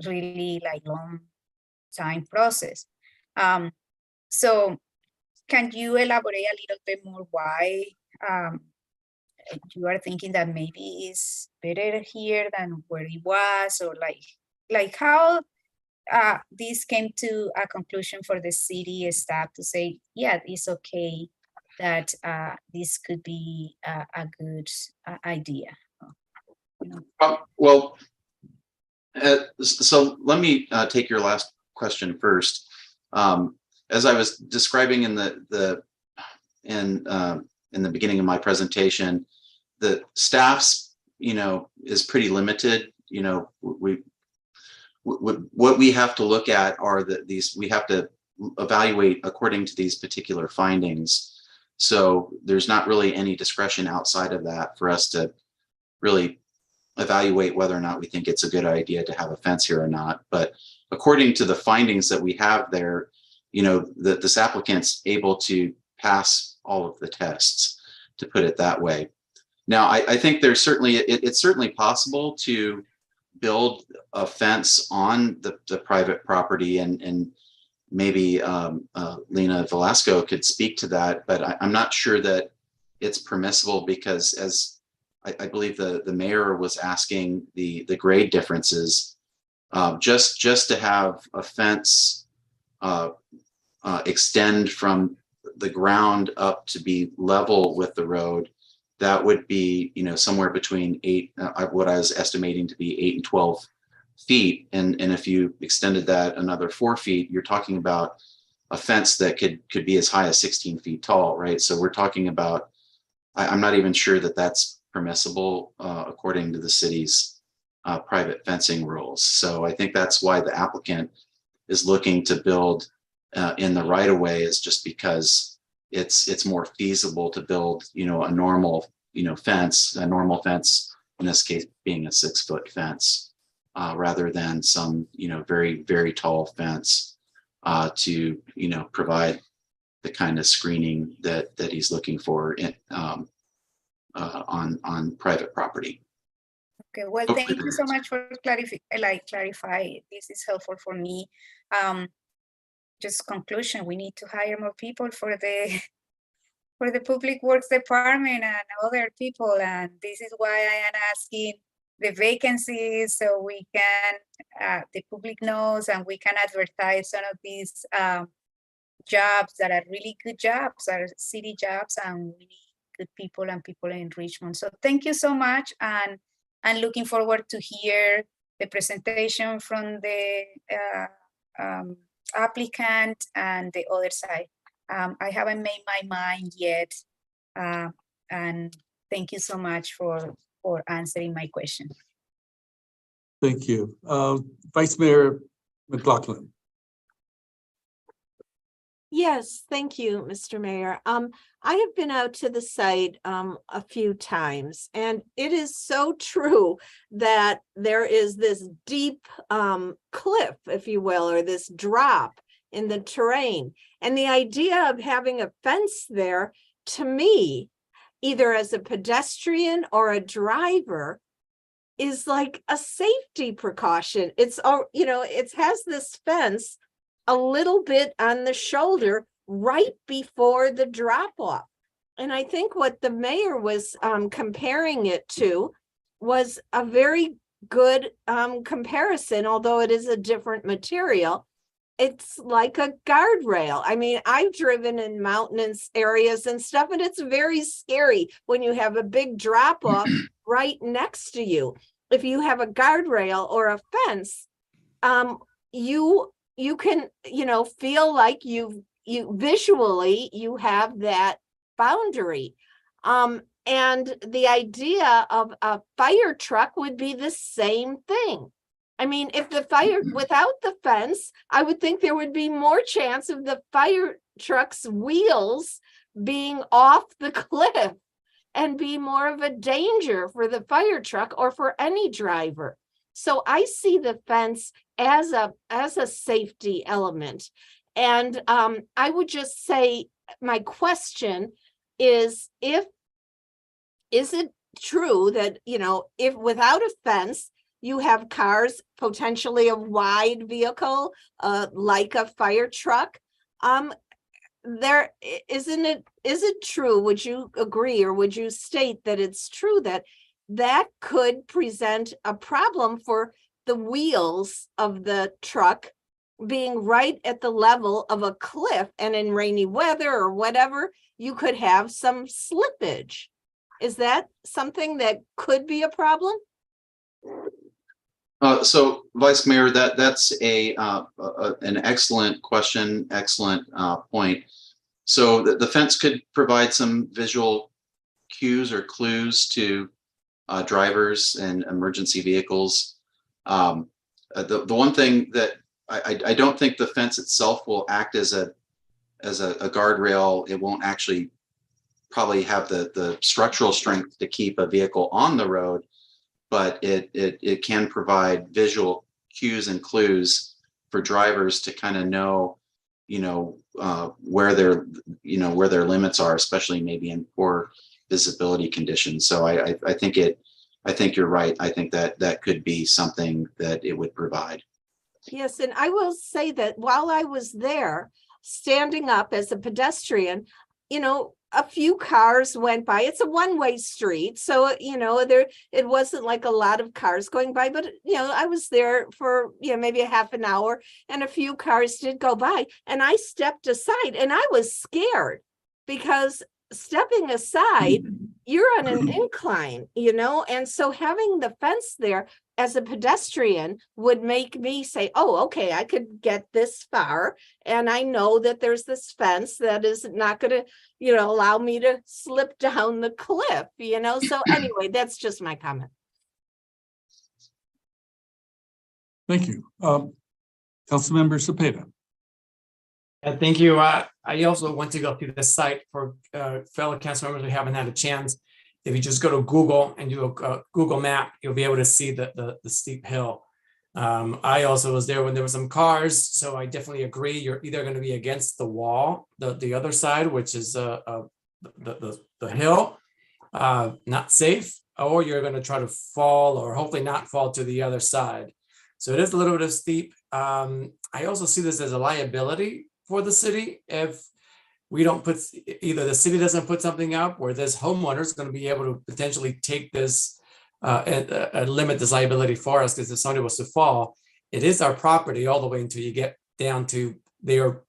really like long time process. So can you elaborate a little bit more why you are thinking that maybe it's better here than where it was, or like how this came to a conclusion for the city staff to say, yeah, it's okay that this could be a good idea? Well, so let me take your last question first. As I was describing in the beginning of my presentation, the staff's, is pretty limited. What we have to look at are we have to evaluate according to these particular findings. So there's not really any discretion outside of that for us to really evaluate whether or not we think it's a good idea to have a fence here or not. But according to the findings that we have there, this applicant's able to pass all of the tests, to put it that way. Now, I think there's certainly, it's certainly possible to build a fence on the private property, and maybe Lena Velasco could speak to that, but I'm not sure that it's permissible, because as I believe the mayor was asking the grade differences, just to have a fence extend from the ground up to be level with the road, that would be, somewhere between what I was estimating to be 8 and 12 feet. And if you extended that another 4 feet, you're talking about a fence that could be as high as 16 feet tall, right? So we're talking about, I'm not even sure that that's permissible according to the city's private fencing rules. So I think that's why the applicant is looking to build in the right of way, is just because it's more feasible to build, a normal, fence, in this case being a 6-foot fence, rather than some, very, very tall fence to, provide the kind of screening that he's looking for on private property. Okay, well, thank you so much for clarify. This is helpful for me. Just conclusion, we need to hire more people for the public works department and other people, and this is why I am asking the vacancies, so we can the public knows, and we can advertise some of these jobs that are really good jobs, are city jobs, and we need good people and people in Richmond. So thank you so much, and I'm looking forward to hear the presentation from the applicant and the other side. I haven't made my mind yet, and thank you so much for answering my question. Thank you. Vice Mayor McLaughlin. Yes, thank you, Mr. Mayor. I have been out to the site a few times, and it is so true that there is this deep cliff, if you will, or this drop in the terrain. And the idea of having a fence there, to me, either as a pedestrian or a driver, is like a safety precaution. It's, it has this fence a little bit on the shoulder right before the drop off. And I think what the mayor was comparing it to was a very good comparison, although it is a different material. It's like a guardrail. I mean, I've driven in mountainous areas and stuff, and it's very scary when you have a big drop off right next to you. If you have a guardrail or a fence, you can, feel like you visually, you have that boundary. And the idea of a fire truck would be the same thing. I mean, if the fire, without the fence, I would think there would be more chance of the fire truck's wheels being off the cliff and be more of a danger for the fire truck or for any driver. So I see the fence as a safety element. And I would just say, my question is it true that, if without a fence, you have cars, potentially a wide vehicle, like a fire truck? Is it true? Would you agree, or would you state that it's true that could present a problem for the wheels of the truck being right at the level of a cliff, and in rainy weather or whatever, you could have some slippage? Is that something that could be a problem? So, Vice Mayor, that's an excellent question, excellent point. So the fence could provide some visual cues or clues to drivers and emergency vehicles. The one thing that I don't think the fence itself will act as a guardrail. It won't actually probably have the structural strength to keep a vehicle on the road, but it can provide visual cues and clues for drivers to kind of know, where their limits are, especially maybe in poor visibility conditions. So I think you're right. I think that could be something that it would provide. Yes, and I will say that while I was there, standing up as a pedestrian, a few cars went by. It's a one-way street, so it wasn't like a lot of cars going by, but I was there for maybe a half an hour, and a few cars did go by, and I stepped aside, and I was scared because stepping aside, you're on an incline, and so having the fence there as a pedestrian would make me say, oh, okay, I could get this far, and I know that there's this fence that is not going to, allow me to slip down the cliff, So anyway, that's just my comment. Thank you. Councilmember Cepeda. Thank you. I also want to go through the site for fellow council members who haven't had a chance. If you just go to Google and do a Google map, you'll be able to see the steep hill. I also was there when there were some cars, so I definitely agree. You're either going to be against the wall, the other side, which is the hill, not safe, or you're going to try to fall, or hopefully not fall to the other side. So it is a little bit of steep. I also see this as a liability for the city if we don't put, either the city doesn't put something up, or this homeowner is going to be able to potentially take this and limit this liability for us, because if somebody was to fall, it is our property all the way until you get down to their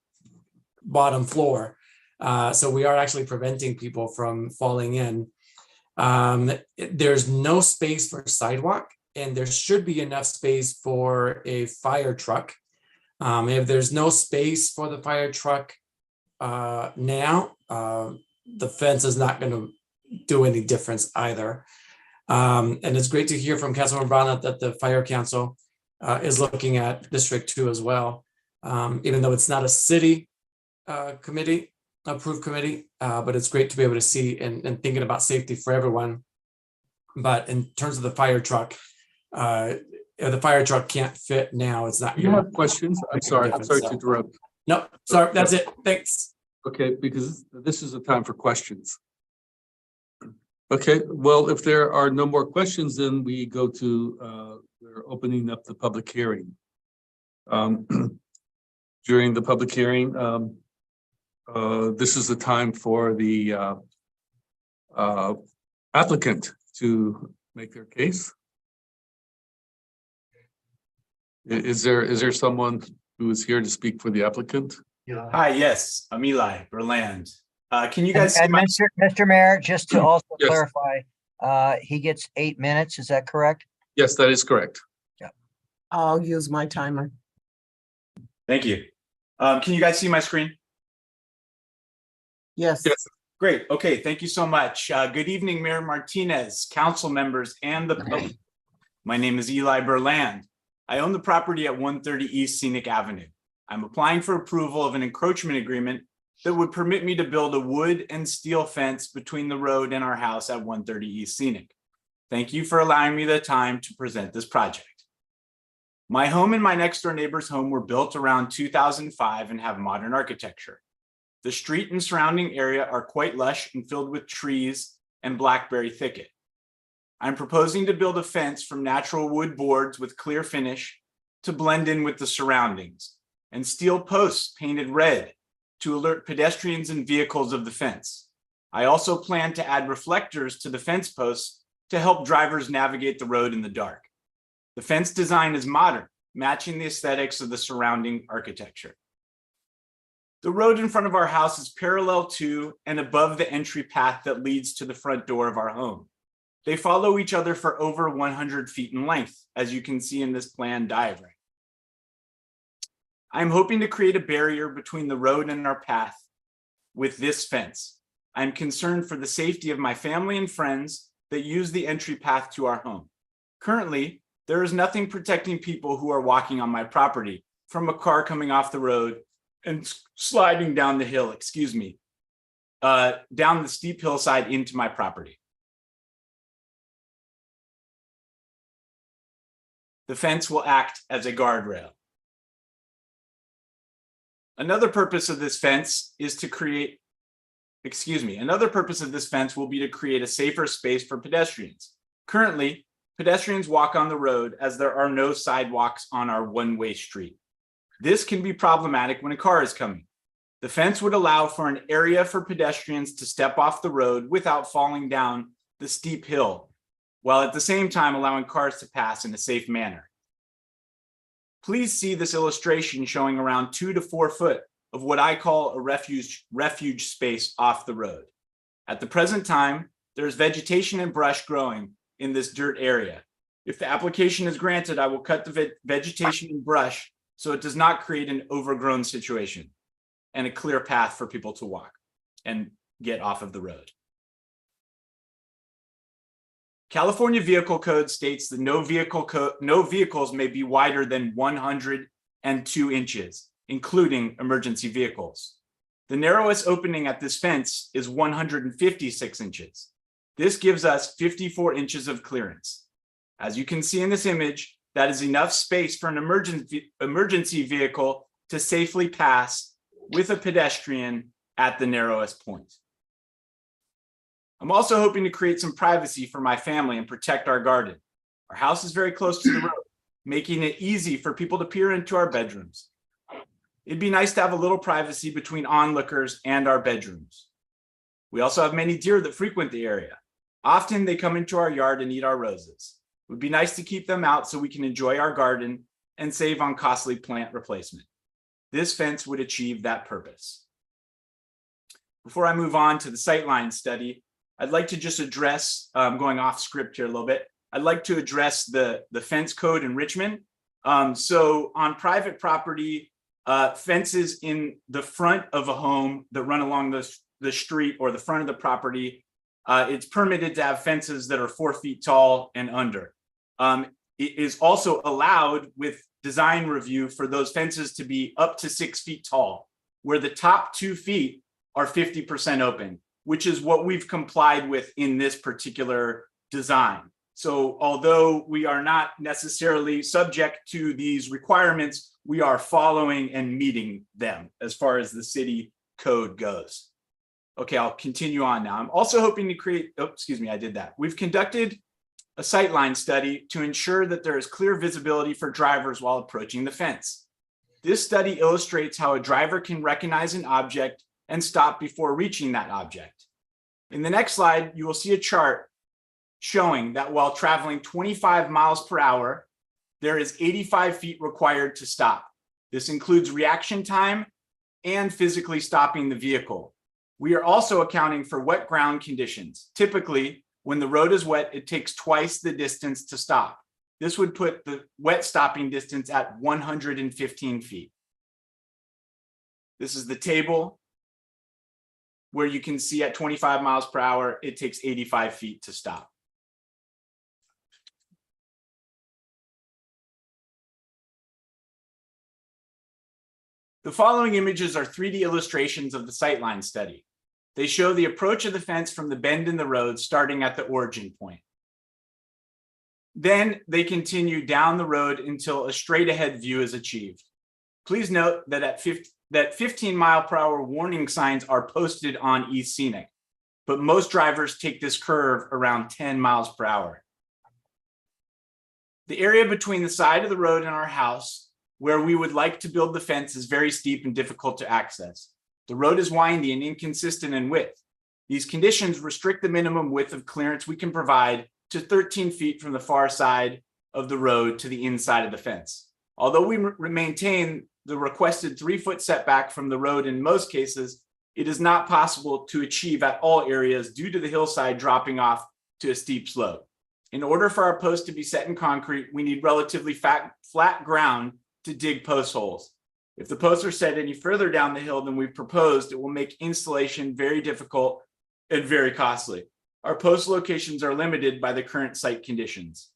bottom floor. So we are actually preventing people from falling in. There's no space for sidewalk, and there should be enough space for a fire truck. If there's no space for the fire truck now, the fence is not going to do any difference either. And it's great to hear from Councilman Brown that the Fire Council is looking at District 2 as well, even though it's not a city approved committee, but it's great to be able to see and thinking about safety for everyone. But in terms of the fire truck, if the fire truck can't fit now, it's not. You have questions? I'm sorry to interrupt. No, sorry, that's it. Thanks. Okay, because this is a time for questions. Okay, well, if there are no more questions, then we go to, we're opening up the public hearing. During the public hearing, this is the time for the applicant to make their case. Is there someone who is here to speak for the applicant? Hi, yes, I'm Eli Berland. Can you guys see my... Mr. Mayor, just to also Yes. clarify, he gets 8 minutes, is that correct? Yes, that is correct. I'll use my timer. Thank you. Can you guys see my screen? Yes. Great. Okay. Thank you so much. Good evening, Mayor Martinez, council members, and the public. My name is Eli Berland. I own the property at 130 East Scenic Avenue. I'm applying for approval of an encroachment agreement that would permit me to build a wood and steel fence between the road and our house at 130 East Scenic. Thank you for allowing me the time to present this project. My home and my next door neighbor's home were built around 2005 and have modern architecture. The street and surrounding area are quite lush and filled with trees and blackberry thicket. I'm proposing to build a fence from natural wood boards with clear finish to blend in with the surroundings, and steel posts painted red to alert pedestrians and vehicles of the fence. I also plan to add reflectors to the fence posts to help drivers navigate the road in the dark. The fence design is modern, matching the aesthetics of the surrounding architecture. The road in front of our house is parallel to and above the entry path that leads to the front door of our home. They follow each other for over 100 feet in length, as you can see in this plan diagram. I'm hoping to create a barrier between the road and our path with this fence. I'm concerned for the safety of my family and friends that use the entry path to our home. Currently, there is nothing protecting people who are walking on my property from a car coming off the road and sliding down the hill, down the steep hillside into my property. The fence will act as a guardrail. Another purpose of this fence will be to create a safer space for pedestrians. Currently, pedestrians walk on the road as there are no sidewalks on our one-way street. This can be problematic when a car is coming. The fence would allow for an area for pedestrians to step off the road without falling down the steep hill, while at the same time allowing cars to pass in a safe manner. Please see this illustration showing around 2 to 4 foot of what I call a refuge space off the road. At the present time, there's vegetation and brush growing in this dirt area. If the application is granted, I will cut the vegetation and brush so it does not create an overgrown situation and a clear path for people to walk and get off of the road. California Vehicle Code states that no vehicles may be wider than 102 inches, including emergency vehicles. The narrowest opening at this fence is 156 inches. This gives us 54 inches of clearance. As you can see in this image, that is enough space for an emergency vehicle to safely pass with a pedestrian at the narrowest point. I'm also hoping to create some privacy for my family and protect our garden. Our house is very close to the road, making it easy for people to peer into our bedrooms. It'd be nice to have a little privacy between onlookers and our bedrooms. We also have many deer that frequent the area. Often they come into our yard and eat our roses. It would be nice to keep them out so we can enjoy our garden and save on costly plant replacement. This fence would achieve that purpose. Before I move on to the sightline study, I'd like to just address, going off script here a little bit, I'd like to address the fence code in Richmond. So on private property, fences in the front of a home that run along the street or the front of the property, it's permitted to have fences that are 4 feet tall and under. It is also allowed with design review for those fences to be up to 6 feet tall, where the top 2 feet are 50% open, which is what we've complied with in this particular design. So although we are not necessarily subject to these requirements, we are following and meeting them as far as the city code goes. Okay, I'll continue on now. I'm also hoping to create, I did that. We've conducted a sightline study to ensure that there is clear visibility for drivers while approaching the fence. This study illustrates how a driver can recognize an object and stop before reaching that object. In the next slide, you will see a chart showing that while traveling 25 miles per hour, there is 85 feet required to stop. This includes reaction time and physically stopping the vehicle. We are also accounting for wet ground conditions. Typically, when the road is wet, it takes twice the distance to stop. This would put the wet stopping distance at 115 feet. This is the table where you can see at 25 miles per hour, it takes 85 feet to stop. The following images are 3D illustrations of the sightline study. They show the approach of the fence from the bend in the road starting at the origin point. Then they continue down the road until a straight ahead view is achieved. Please note that 15-mile-per-hour warning signs are posted on East Scenic, but most drivers take this curve around 10 miles per hour. The area between the side of the road and our house where we would like to build the fence is very steep and difficult to access. The road is windy and inconsistent in width. These conditions restrict the minimum width of clearance we can provide to 13 feet from the far side of the road to the inside of the fence. Although we maintain the requested 3-foot setback from the road in most cases, it is not possible to achieve at all areas due to the hillside dropping off to a steep slope. In order for our posts to be set in concrete, we need relatively flat ground to dig post holes. If the posts are set any further down the hill than we've proposed, it will make installation very difficult and very costly. Our post locations are limited by the current site conditions.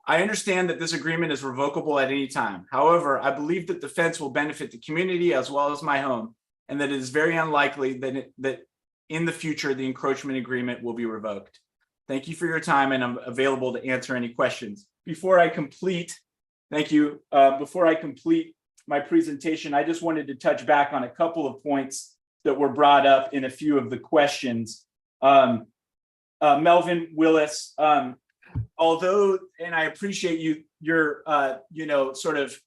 I understand that this agreement is revocable at any time. However, I believe that the fence will benefit the community as well as my home, and that it is very unlikely that in the future the encroachment agreement will be revoked. Thank you for your time, and I'm available to answer any questions. Before I complete my presentation, I just wanted to touch back on a couple of points that were brought up in a few of the questions. Melvin Willis, although, and I appreciate your sort of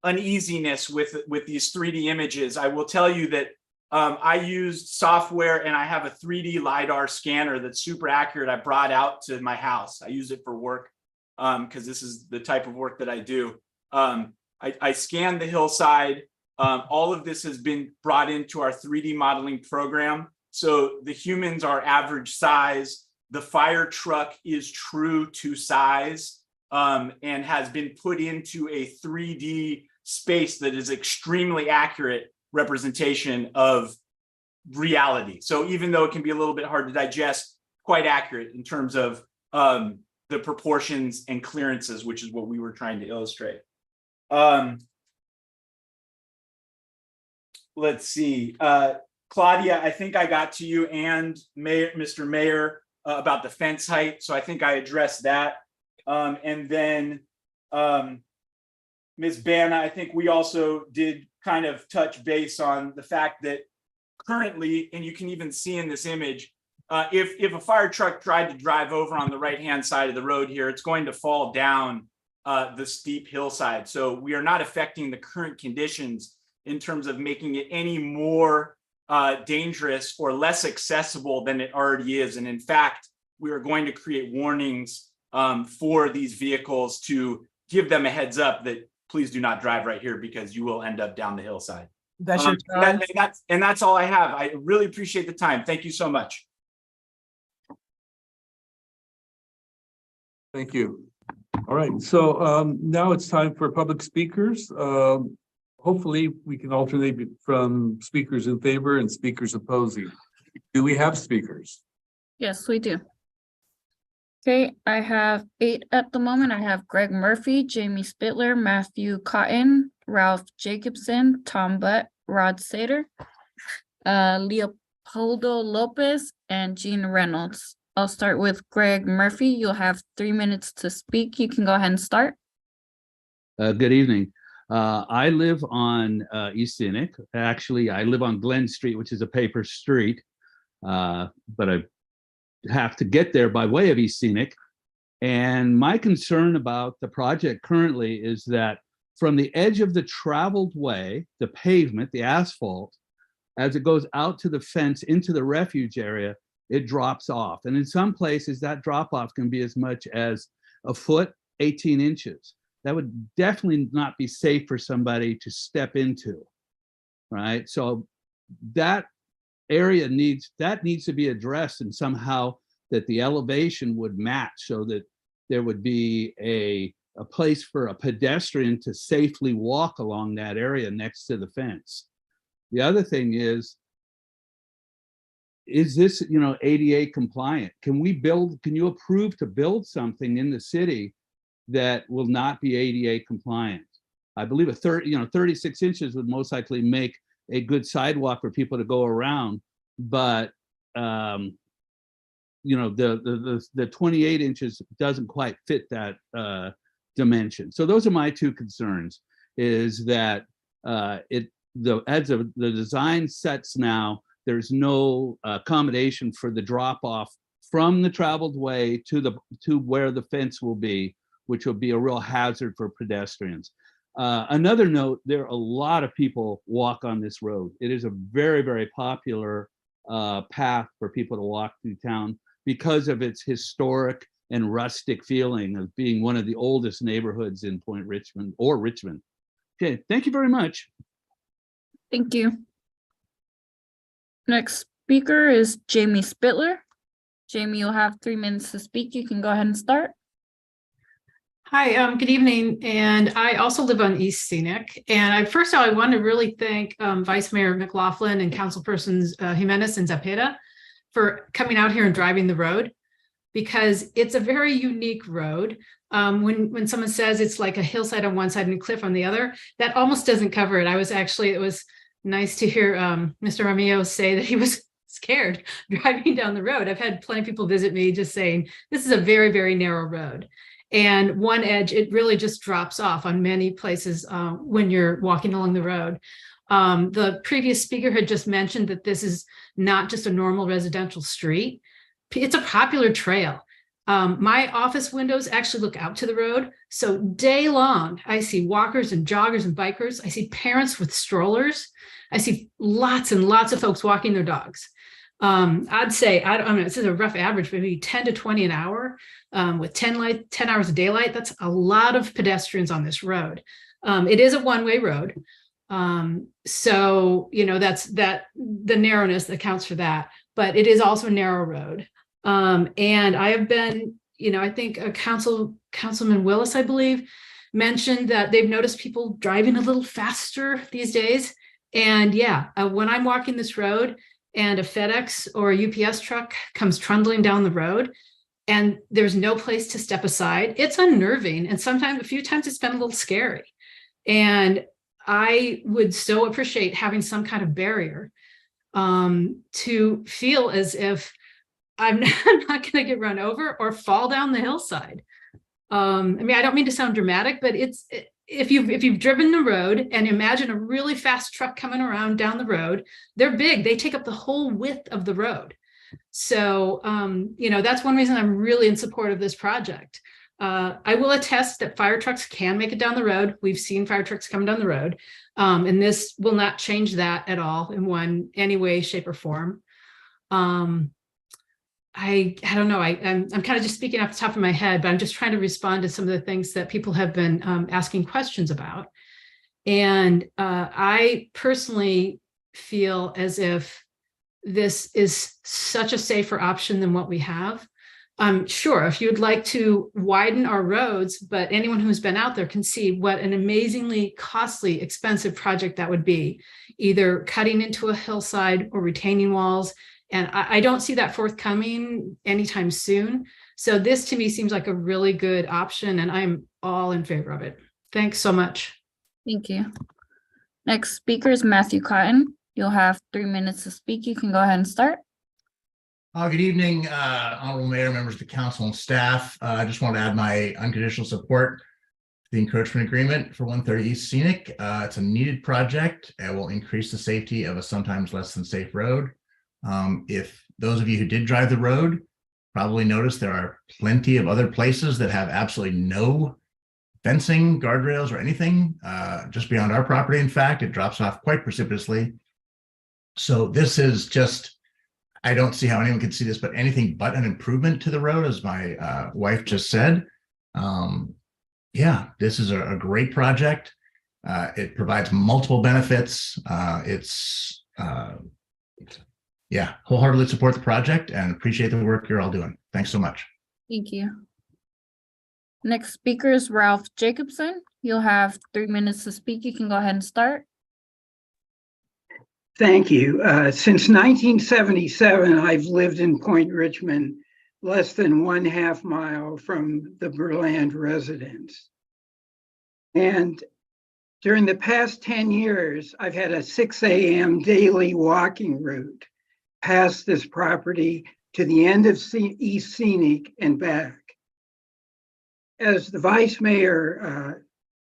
uneasiness with these 3D images, I will tell you that I used software and I have a 3D LiDAR scanner that's super accurate. I brought out to my house. I use it for work because this is the type of work that I do. I scanned the hillside. All of this has been brought into our 3D modeling program. So the humans are average size. The fire truck is true to size and has been put into a 3D space that is extremely accurate representation of reality. So even though it can be a little bit hard to digest, quite accurate in terms of the proportions and clearances, which is what we were trying to illustrate. Let's see. Claudia, I think I got to you and Mr. Mayor about the fence height. So I think I addressed that. And then Ms. Banna, I think we also did kind of touch base on the fact that currently, and you can even see in this image, if a fire truck tried to drive over on the right-hand side of the road here, it's going to fall down the steep hillside. So we are not affecting the current conditions in terms of making it any more dangerous or less accessible than it already is. And in fact, we are going to create warnings for these vehicles to give them a heads up that please do not drive right here because you will end up down the hillside. That's your time. And that's all I have. I really appreciate the time. Thank you so much. Thank you. All right, so now it's time for public speakers. Hopefully we can alternate from speakers in favor and speakers opposing. Do we have speakers? Yes, we do. Okay, I have 8 at the moment. I have Greg Murphy, Jamie Spittler, Matthew Cotton, Ralph Jacobson, Tom Butt, Rod Sater, Leopoldo Lopez, and Jean Reynolds. I'll start with Greg Murphy. You'll have 3 minutes to speak. You can go ahead and start. Good evening. I live on East Scenic. Actually, I live on Glen Street, which is a paper street, but I have to get there by way of East Scenic. And my concern about the project currently is that from the edge of the traveled way, the pavement, the asphalt, as it goes out to the fence into the refuge area, it drops off. And in some places that drop off can be as much as a foot, 18 inches. That would definitely not be safe for somebody to step into, right? So that area needs to be addressed, and somehow that the elevation would match so that there would be a a place for a pedestrian to safely walk along that area next to the fence. The other thing is this, ADA compliant? Can you approve to build something in the city that will not be ADA compliant? I believe 36 inches would most likely make a good sidewalk for people to go around, but the 28 inches doesn't quite fit that dimension. So those are my two concerns, is that as the design sets now, there's no accommodation for the drop off from the traveled way to where the fence will be, which will be a real hazard for pedestrians. Another note, there are a lot of people walk on this road. It is a very, very popular path for people to walk through town because of its historic and rustic feeling of being one of the oldest neighborhoods in Point Richmond or Richmond. Okay, thank you very much. Thank you. Next speaker is Jamie Spittler. Jamie, you'll have 3 minutes to speak. You can go ahead and start. Hi, good evening. And I also live on East Scenic. And first of all, I want to really thank Vice Mayor McLaughlin and Councilpersons Jimenez and Zepeda for coming out here and driving the road, because it's a very unique road. When someone says it's like a hillside on one side and a cliff on the other, that almost doesn't cover it. It was nice to hear Mr. Ramillo say that he was scared driving down the road. I've had plenty of people visit me just saying, this is a very, very narrow road. And one edge, it really just drops off on many places when you're walking along the road. The previous speaker had just mentioned that this is not just a normal residential street. It's a popular trail. My office windows actually look out to the road. So day long, I see walkers and joggers and bikers. I see parents with strollers. I see lots and lots of folks walking their dogs. I'd say, this is a rough average, maybe 10 to 20 an hour with 10 hours of daylight. That's a lot of pedestrians on this road. It is a one-way road. So, that's the narrowness that counts for that, but it is also a narrow road. And I have been, I think Councilman Willis, I believe, mentioned that they've noticed people driving a little faster these days. And yeah, when I'm walking this road and a FedEx or a UPS truck comes trundling down the road and there's no place to step aside, it's unnerving. And sometimes, a few times, it's been a little scary. And I would so appreciate having some kind of barrier to feel as if I'm not going to get run over or fall down the hillside. I don't mean to sound dramatic, but if you've driven the road and imagine a really fast truck coming around down the road, they're big. They take up the whole width of the road. So, that's one reason I'm really in support of this project. I will attest that fire trucks can make it down the road. We've seen fire trucks come down the road, and this will not change that at all in any way, shape, or form. I don't know. I'm kind of just speaking off the top of my head, but I'm just trying to respond to some of the things that people have been asking questions about. And I personally feel as if this is such a safer option than what we have. Sure, if you'd like to widen our roads, but anyone who's been out there can see what an amazingly costly, expensive project that would be, either cutting into a hillside or retaining walls. And I don't see that forthcoming anytime soon. So this to me seems like a really good option, and I'm all in favor of it. Thanks so much. Thank you. Next speaker is Matthew Cotton. You'll have 3 minutes to speak. You can go ahead and start. Good evening, Honorable Mayor, members of the council and staff. I just want to add my unconditional support to the encroachment agreement for 130 East Scenic. It's a needed project. It will increase the safety of a sometimes less than safe road. If those of you who did drive the road probably noticed, there are plenty of other places that have absolutely no fencing, guardrails, or anything just beyond our property. In fact, it drops off quite precipitously. So this is just, I don't see how anyone can see this, but anything but an improvement to the road, as my wife just said. Yeah, this is a great project. It provides multiple benefits. Yeah, wholeheartedly support the project and appreciate the work you're all doing. Thanks so much. Thank you. Next speaker is Ralph Jacobson. You'll have 3 minutes to speak. You can go ahead and start. Thank you. Since 1977, I've lived in Point Richmond, less than 1/2 mile from the Berland residence. And during the past 10 years, I've had a 6 a.m. daily walking route past this property to the end of East Scenic and back. As the vice mayor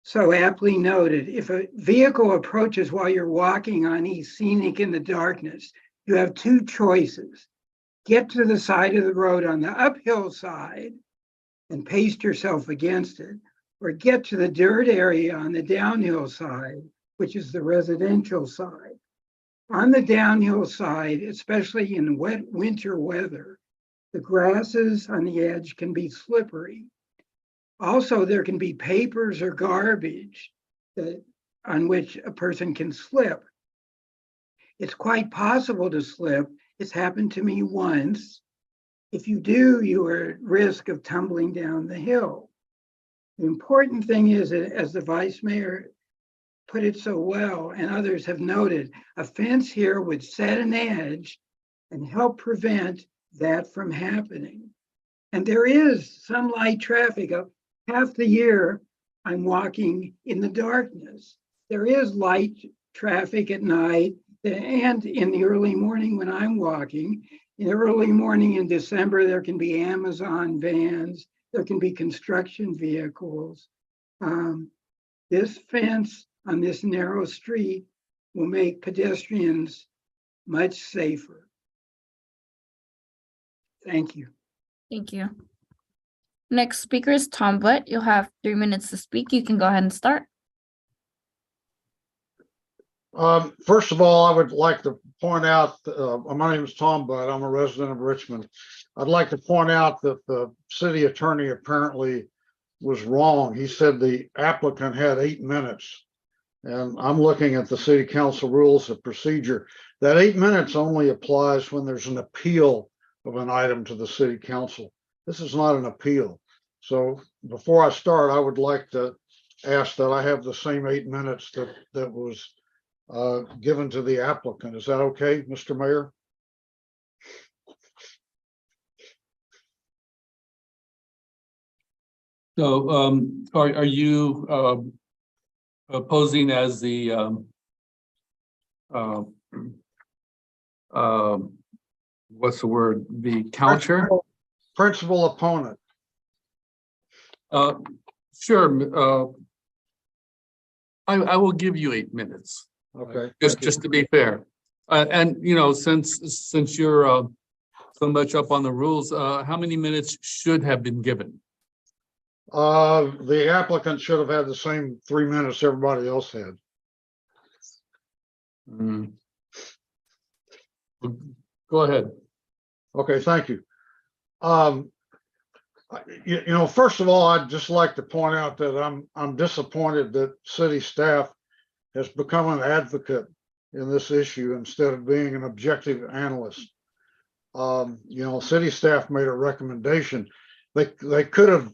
so aptly noted, if a vehicle approaches while you're walking on East Scenic in the darkness, you have two choices. Get to the side of the road on the uphill side and paste yourself against it, or get to the dirt area on the downhill side, which is the residential side. On the downhill side, especially in wet winter weather, the grasses on the edge can be slippery. Also, there can be papers or garbage on which a person can slip. It's quite possible to slip. It's happened to me once. If you do, you are at risk of tumbling down the hill. The important thing is, as the vice mayor put it so well, and others have noted, a fence here would set an edge and help prevent that from happening. And there is some light traffic. Half the year, I'm walking in the darkness. There is light traffic at night and in the early morning when I'm walking. In the early morning in December, there can be Amazon vans, there can be construction vehicles. This fence on this narrow street will make pedestrians much safer. Thank you. Thank you. Next speaker is Tom Butt. You'll have 3 minutes to speak. You can go ahead and start. First of all, I would like to point out, my name is Tom Butt. I'm a resident of Richmond. I'd like to point out that the city attorney apparently was wrong. He said the applicant had 8 minutes. And I'm looking at the city council rules of procedure. That 8 minutes only applies when there's an appeal of an item to the city council. This is not an appeal. So before I start, I would like to ask that I have the same 8 minutes that was given to the applicant. Is that okay, Mr. Mayor? So are you opposing as the what's the word? The counter? Principal opponent. Sure. I will give you 8 minutes. Okay. Just to be fair. And you know, since you're so much up on the rules, how many minutes should have been given? The applicant should have had the same 3 minutes everybody else had. Go ahead. Okay, thank you. You know, first of all, I'd just like to point out that I'm disappointed that city staff has become an advocate in this issue instead of being an objective analyst. You know, city staff made a recommendation. They could have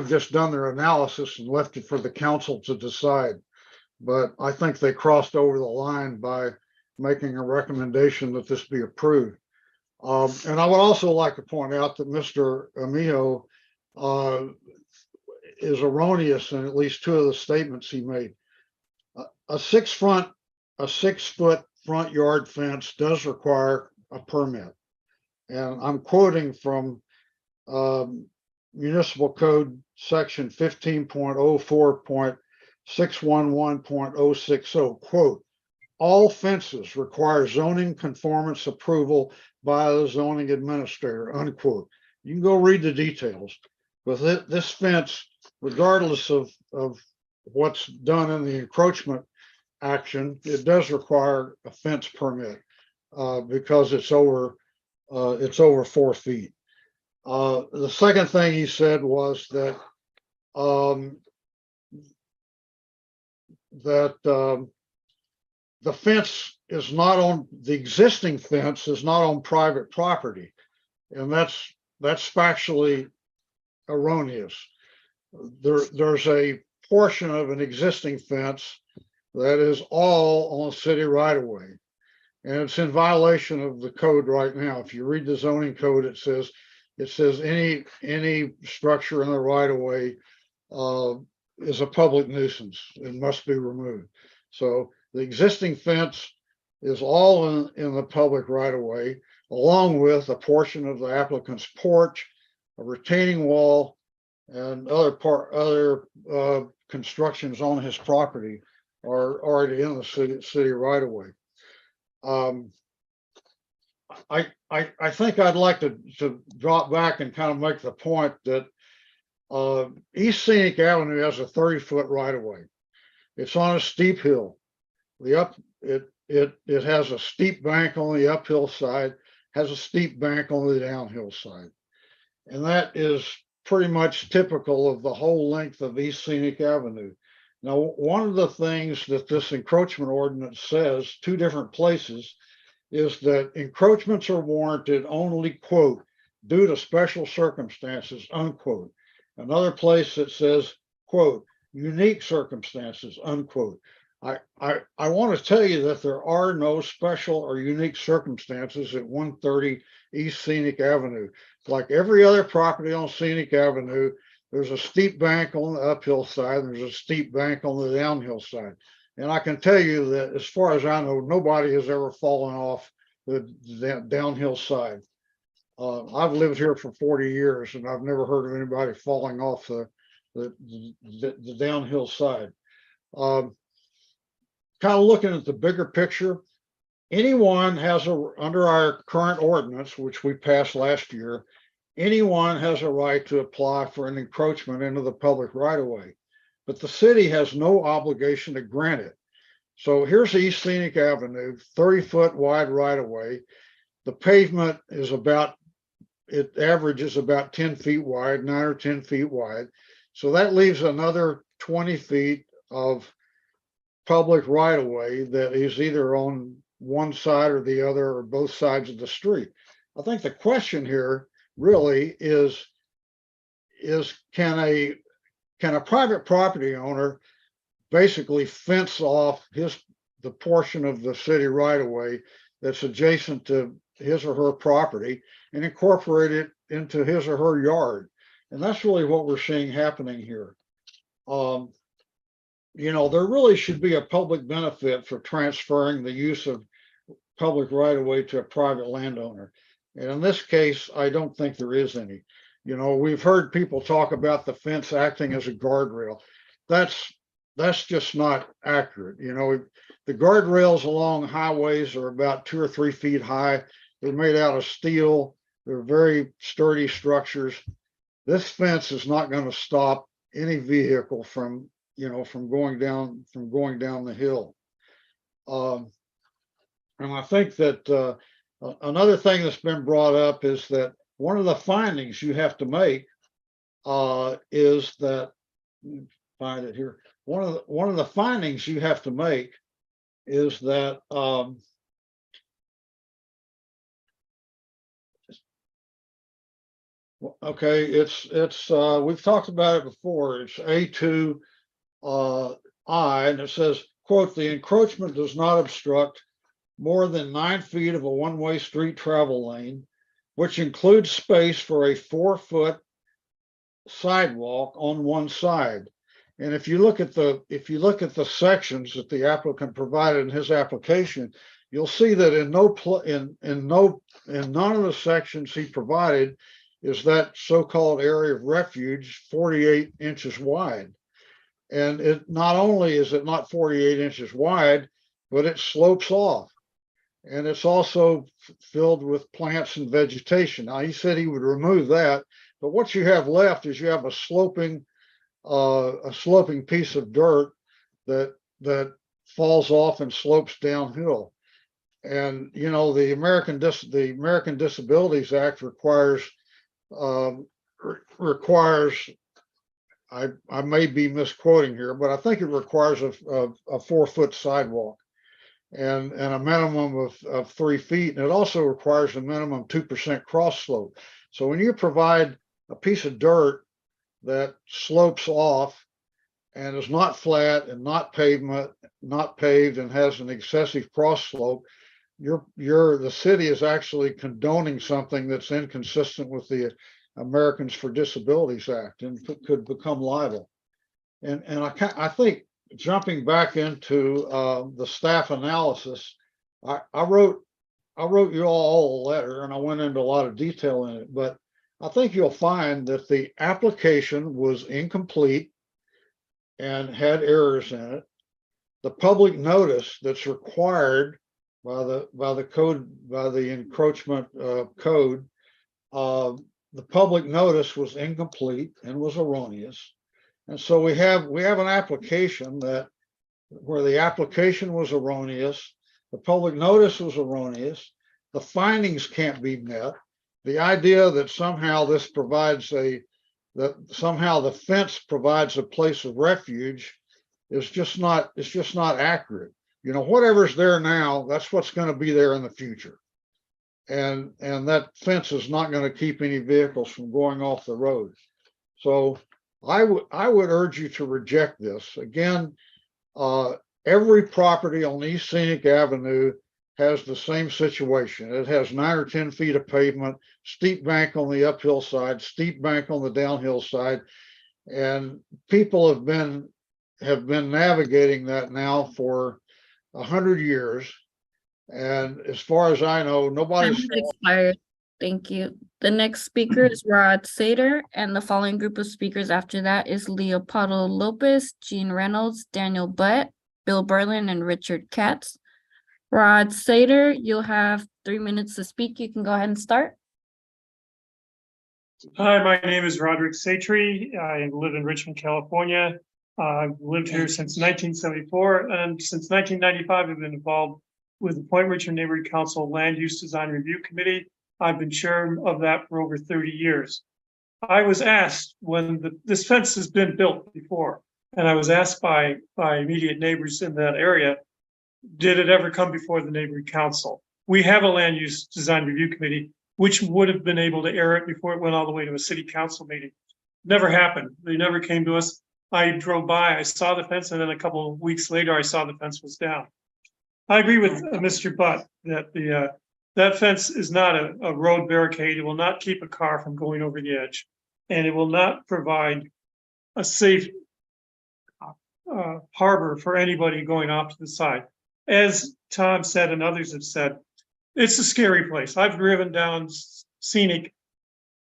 just done their analysis and left it for the council to decide. But I think they crossed over the line by making a recommendation that this be approved. And I would also like to point out that Mr. Amijo is erroneous in at least two of the statements he made. A 6 foot front yard fence does require a permit. And I'm quoting from Municipal Code section 15.04.611.060, quote, all fences require zoning conformance approval by the zoning administrator, unquote. You can go read the details. But this fence, regardless of what's done in the encroachment action, it does require a fence permit because it's over 4 feet. The second thing he said was that the fence is not on, the existing fence is not on private property, and that's factually erroneous. there's a portion of an existing fence that is all on city right of way. And it's in violation of the code right now. If you read the zoning code, it says any structure in the right of way is a public nuisance and must be removed. So the existing fence is all in the public right of way, along with a portion of the applicant's porch, a retaining wall, and other constructions on his property are already in the city right of way. I think I'd like to drop back and kind of make the point that East Scenic Avenue has a 30-foot right of way. It's on a steep hill. It has a steep bank on the uphill side, has a steep bank on the downhill side. And that is pretty much typical of the whole length of East Scenic Avenue. Now, one of the things that this encroachment ordinance says, two different places, is that encroachments are warranted only, quote, due to special circumstances, unquote. Another place that says, quote, unique circumstances, unquote. I want to tell you that there are no special or unique circumstances at 130 East Scenic Avenue. Like every other property on Scenic Avenue, there's a steep bank on the uphill side, and there's a steep bank on the downhill side. And I can tell you that as far as I know, nobody has ever fallen off the downhill side. I've lived here for 40 years and I've never heard of anybody falling off the downhill side. Kind of looking at the bigger picture, anyone has under our current ordinance, which we passed last year, anyone has a right to apply for an encroachment into the public right of way, but the city has no obligation to grant it. So here's East Scenic Avenue, 30-foot wide right of way. The pavement is it averages about 10 feet wide, 9 or 10 feet wide. So that leaves another 20 feet of public right of way that is either on one side or the other or both sides of the street. I think the question here really is can a private property owner basically fence off the portion of the city right of way that's adjacent to his or her property and incorporate it into his or her yard? And that's really what we're seeing happening here. There really should be a public benefit for transferring the use of public right of way to a private landowner. And in this case, I don't think there is any. We've heard people talk about the fence acting as a guardrail. That's just not accurate. The guardrails along highways are about 2 or 3 feet high. They're made out of steel. They're very sturdy structures. This fence is not going to stop any vehicle from going down the hill. And I think that another thing that's been brought up is that one of the findings you have to make is that, find it here. One of the findings you have to make is that okay, it's we've talked about it before. It's A2 I, and it says, quote, the encroachment does not obstruct more than 9 feet of a one-way street travel lane, which includes space for a 4-foot sidewalk on one side. And if you look at the sections that the applicant provided in his application, you'll see that in none of the sections he provided is that so-called area of refuge 48 inches wide. And it not only is it not 48 inches wide, but it slopes off. And it's also filled with plants and vegetation. Now, he said he would remove that, but what you have left is you have a sloping piece of dirt that falls off and slopes downhill. And the American Disabilities Act requires I may be misquoting here, but I think it requires a 4-foot sidewalk and a minimum of 3 feet. And it also requires a minimum 2% cross slope. So when you provide a piece of dirt that slopes off and is not flat and not paved and has an excessive cross slope, the city is actually condoning something that's inconsistent with the Americans for Disabilities Act and could become liable. And I think jumping back into the staff analysis, I wrote you all a letter and I went into a lot of detail in it, but I think you'll find that the application was incomplete and had errors in it. The public notice that's required by the code, by the encroachment code, the public notice was incomplete and was erroneous. And so we have an application where the application was erroneous, the public notice was erroneous, the findings can't be met. The idea that somehow somehow the fence provides a place of refuge is just not accurate. You know, whatever's there now, that's what's going to be there in the future. And that fence is not going to keep any vehicles from going off the road. So I would urge you to reject this. Again, every property on East Scenic Avenue has the same situation. It has 9 or 10 feet of pavement, steep bank on the uphill side, steep bank on the downhill side. And people have been navigating that now for 100 years. And as far as I know, nobody's expired. Thank you. The next speaker is Rod Sater, and the following group of speakers after that is Leopoldo Lopez, Gene Reynolds, Daniel Butt, Bill Berlin, and Richard Katz. Rod Sater, you'll have 3 minutes to speak. You can go ahead and start. Hi, my name is Roderick Satry. I live in Richmond, California. I've lived here since 1974, and since 1995, I've been involved with the Point Richmond Neighborhood Council Land Use Design Review Committee. I've been chair of that for over 30 years. I was asked when this fence has been built before, and I was asked by immediate neighbors in that area, did it ever come before the neighborhood council? We have a land use design review committee, which would have been able to air it before it went all the way to a city council meeting. Never happened. They never came to us. I drove by, I saw the fence, and then a couple of weeks later, I saw the fence was down. I agree with Mr. Butt that that fence is not a road barricade. It will not keep a car from going over the edge, and it will not provide a safe harbor for anybody going off to the side. As Tom said and others have said, it's a scary place. I've driven down Scenic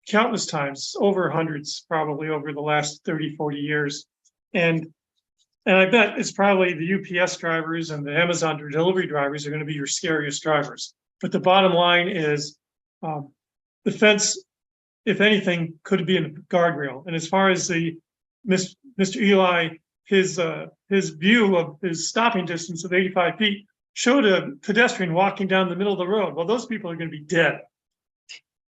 countless times, over hundreds, probably over the last 30, 40 years. And I bet it's probably the UPS drivers and the Amazon delivery drivers are going to be your scariest drivers. But the bottom line is the fence, if anything, could be a guardrail. And as far as Mr. Eli, his view of his stopping distance of 85 feet showed a pedestrian walking down the middle of the road. Well, those people are going to be dead.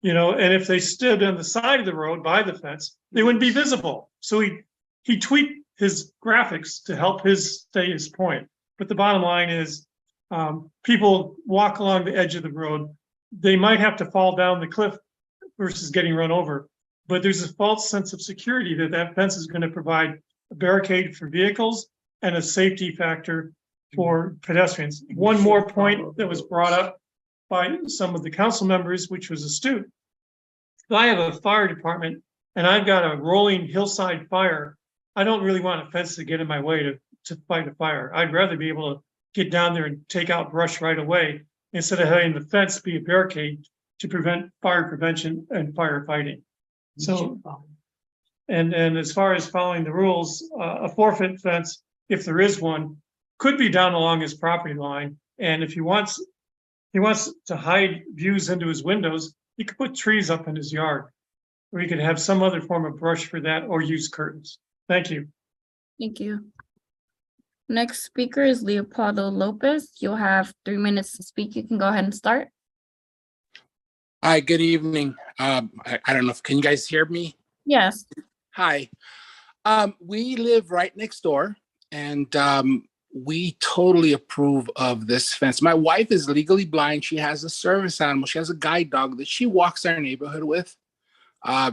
You know, and if they stood on the side of the road by the fence, they wouldn't be visible. So he tweaked his graphics to help stay his point. But the bottom line is people walk along the edge of the road. They might have to fall down the cliff versus getting run over. But there's a false sense of security that fence is going to provide a barricade for vehicles and a safety factor for pedestrians. One more point that was brought up by some of the council members, which was astute. I have a fire department and I've got a rolling hillside fire. I don't really want a fence to get in my way to fight a fire. I'd rather be able to get down there and take out brush right away instead of having the fence be a barricade to prevent fire prevention and firefighting. So, and as far as following the rules, a 4-foot fence, if there is one, could be down along his property line. And if he wants to hide views into his windows, he could put trees up in his yard, or he could have some other form of brush for that, or use curtains. Thank you. Thank you. Next speaker is Leopoldo Lopez. You'll have 3 minutes to speak. You can go ahead and start. Hi, good evening. I don't know can you guys hear me? Yes. Hi. We live right next door, and we totally approve of this fence. My wife is legally blind. She has a service animal. She has a guide dog that she walks our neighborhood with.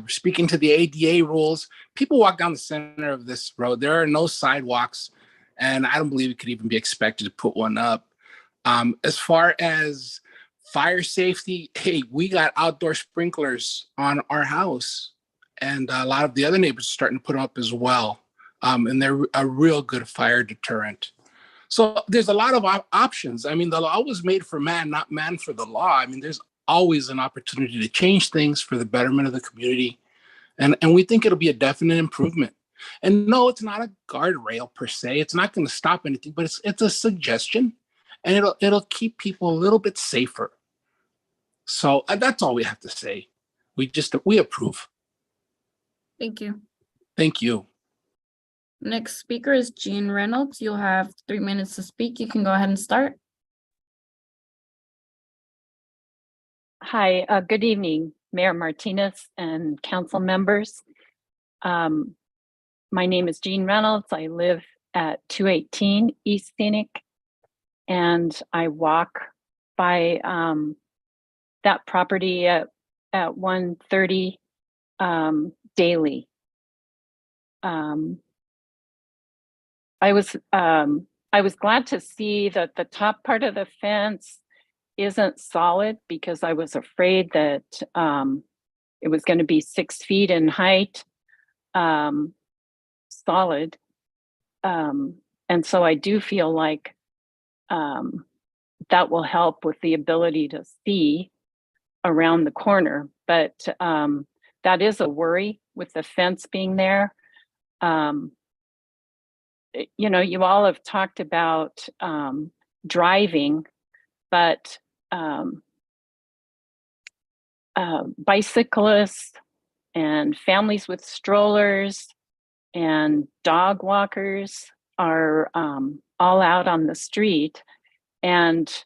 speaking to the ADA rules, people walk down the center of this road. There are no sidewalks, and I don't believe it could even be expected to put one up. As far as fire safety, hey, we got outdoor sprinklers on our house, and a lot of the other neighbors are starting to put them up as well. And they're a real good fire deterrent. So there's a lot of options. I mean, the law was made for man, not man for the law. I mean, there's always an opportunity to change things for the betterment of the community. And we think it'll be a definite improvement. And no, it's not a guardrail per se. It's not going to stop anything, but it's a suggestion, and it'll keep people a little bit safer. So that's all we have to say. We approve. Thank you. Thank you. Next speaker is Jean Reynolds. You'll have 3 minutes to speak. You can go ahead and start. Hi, good evening, Mayor Martinez and council members. My name is Jean Reynolds. I live at 218 East Scenic, and I walk by that property at 1:30 daily. I was glad to see that the top part of the fence isn't solid, because I was afraid that it was going to be 6 feet in height, solid. And so I do feel like that will help with the ability to see around the corner. But that is a worry with the fence being there. You know, you all have talked about driving, but bicyclists and families with strollers and dog walkers are all out on the street, and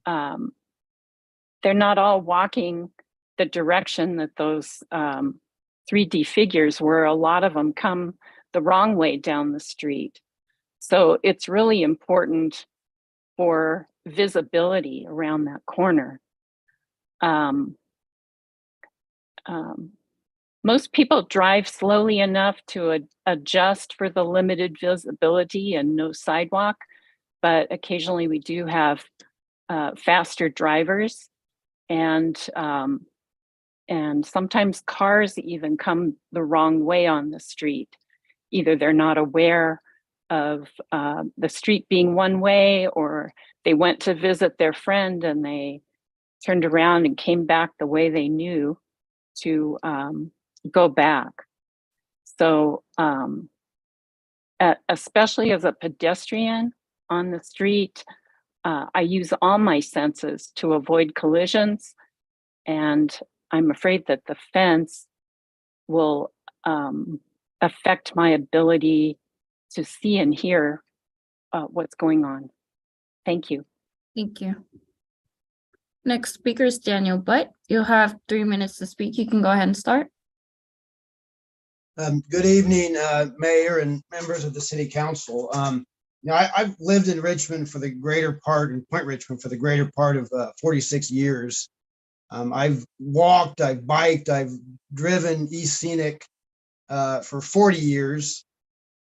they're not all walking the direction that those 3D figures were. A lot of them come the wrong way down the street. So it's really important for visibility around that corner. Most people drive slowly enough to adjust for the limited visibility and no sidewalk, but occasionally we do have faster drivers, and sometimes cars even come the wrong way on the street. Either they're not aware of the street being one way, or they went to visit their friend and they turned around and came back the way they knew to go back. So especially as a pedestrian on the street, I use all my senses to avoid collisions, and I'm afraid that the fence will affect my ability to see and hear what's going on. Thank you. Thank you. Next speaker is Daniel Butt. You'll have 3 minutes to speak. You can go ahead and start. Good evening, Mayor and members of the City Council. I've lived in Richmond for the greater part, in Point Richmond for the greater part of 46 years. I've walked, I've biked, I've driven East Scenic for 40 years.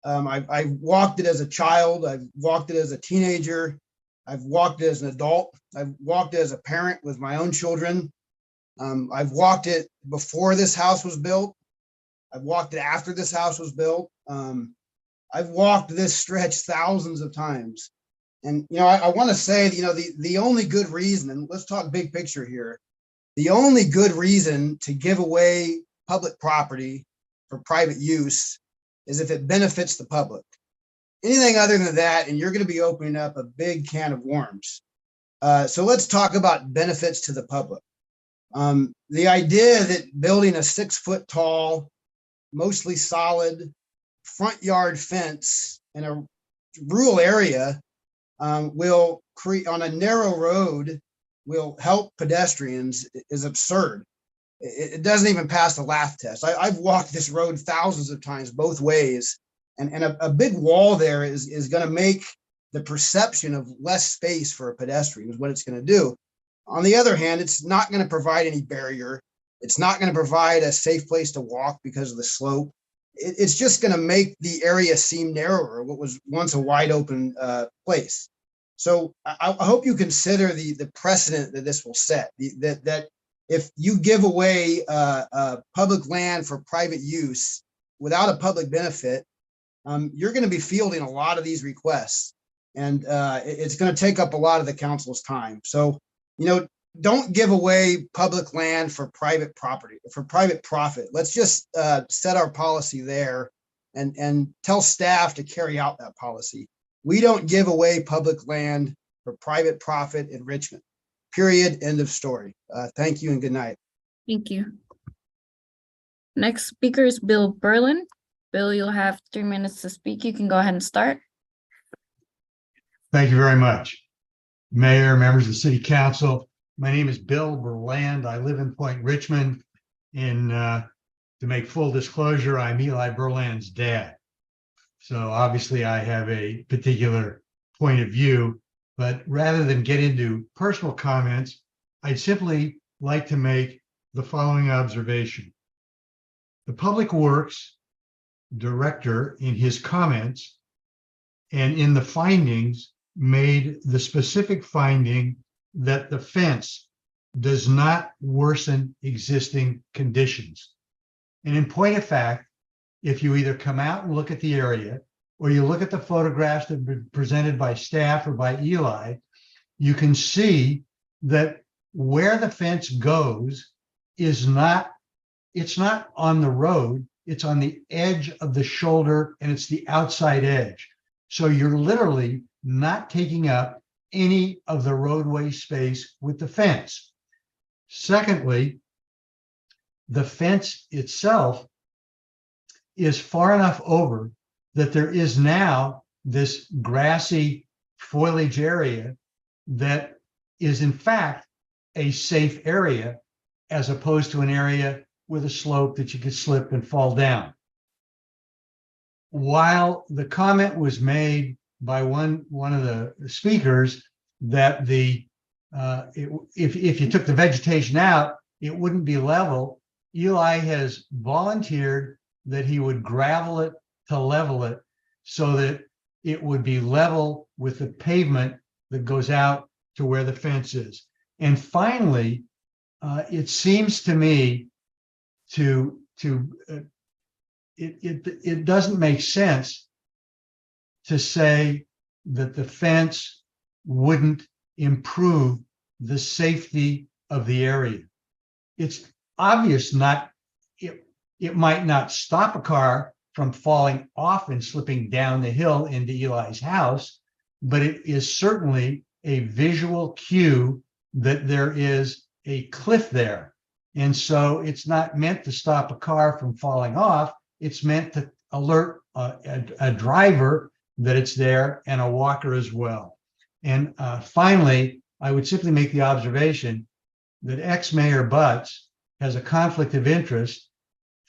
I've walked it as a child, I've walked it as a teenager, I've walked it as an adult, I've walked it as a parent with my own children. I've walked it before this house was built. I've walked it after this house was built. I've walked this stretch thousands of times. And, I want to say, the only good reason, and let's talk big picture here, the only good reason to give away public property for private use is if it benefits the public. Anything other than that, and you're going to be opening up a big can of worms. So let's talk about benefits to the public. The idea that building a 6 foot tall, mostly solid front yard fence in a rural area will create, on a narrow road, will help pedestrians is absurd. It doesn't even pass the laugh test. I've walked this road thousands of times both ways, and a big wall there is going to make the perception of less space for a pedestrian is what it's going to do. On the other hand, it's not going to provide any barrier. It's not going to provide a safe place to walk because of the slope. It's just going to make the area seem narrower, what was once a wide open place. So I hope you consider the precedent that this will set. That if you give away public land for private use without a public benefit, you're going to be fielding a lot of these requests, and it's going to take up a lot of the council's time. So, don't give away public land for private property, for private profit. Let's just set our policy there and tell staff to carry out that policy. We don't give away public land for private profit in Richmond. Period. End of story. Thank you and good night. Thank you. Next speaker is Bill Berlin. Bill, you'll have 3 minutes to speak. You can go ahead and start. Thank you very much. Mayor, members of the City Council. My name is Bill Berland. I live in Point Richmond. To make full disclosure, I'm Eli Berland's dad. So obviously I have a particular point of view, but rather than get into personal comments, I'd simply like to make the following observation. The Public Works Director, in his comments and in the findings, made the specific finding that the fence does not worsen existing conditions. And in point of fact, if you either come out and look at the area or you look at the photographs that have been presented by staff or by Eli, you can see that where the fence goes is not, it's not on the road, it's on the edge of the shoulder and it's the outside edge. So you're literally not taking up any of the roadway space with the fence. Secondly, the fence itself is far enough over that there is now this grassy foliage area that is in fact a safe area as opposed to an area with a slope that you could slip and fall down. While the comment was made by one of the speakers that if you took the vegetation out, it wouldn't be level, Eli has volunteered that he would gravel it to level it so that it would be level with the pavement that goes out to where the fence is. And finally, it seems to me it doesn't make sense to say that the fence wouldn't improve the safety of the area. It's obvious it might not stop a car from falling off and slipping down the hill into Eli's house, but it is certainly a visual cue that there is a cliff there. And so it's not meant to stop a car from falling off. It's meant to alert a driver that it's there and a walker as well. And finally, I would simply make the observation that ex-Mayor Butts has a conflict of interest.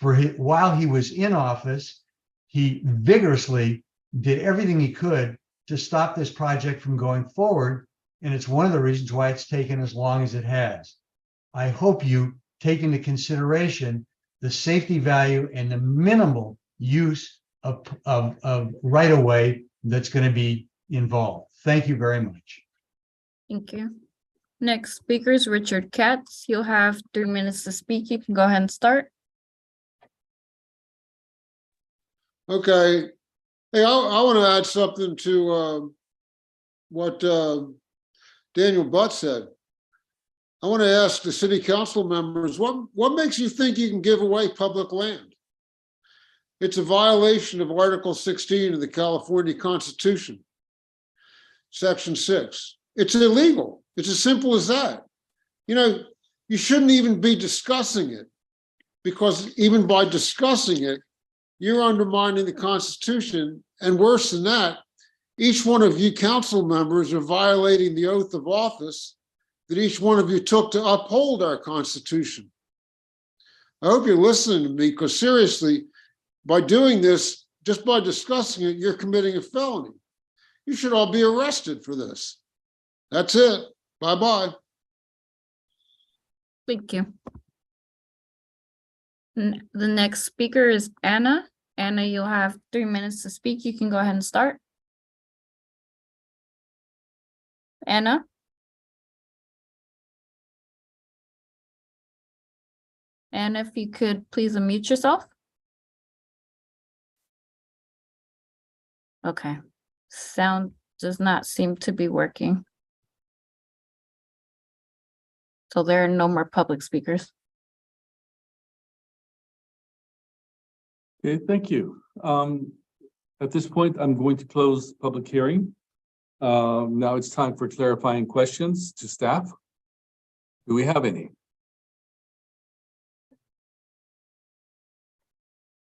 While he was in office, he vigorously did everything he could to stop this project from going forward. And it's one of the reasons why it's taken as long as it has. I hope you take into consideration the safety value and the minimal use of right-of-way that's going to be involved. Thank you very much. Thank you. Next speaker is Richard Katz. You'll have 3 minutes to speak. You can go ahead and start. Okay. Hey, I want to add something to what Daniel Butt said. I want to ask the city council members, what makes you think you can give away public land? It's a violation of Article 16 of the California Constitution, Section 6. It's illegal. It's as simple as that. You shouldn't even be discussing it, because even by discussing it, you're undermining the Constitution. And worse than that, each one of you council members are violating the oath of office that each one of you took to uphold our Constitution. I hope you're listening to me, because seriously, by doing this, just by discussing it, you're committing a felony. You should all be arrested for this. That's it. Bye-bye. Thank you. The next speaker is Anna. Anna, you'll have 3 minutes to speak. You can go ahead and start. Anna? And if you could please unmute yourself. Okay. Sound does not seem to be working. So there are no more public speakers. Okay, thank you. At this point, I'm going to close public hearing. Now it's time for clarifying questions to staff. Do we have any?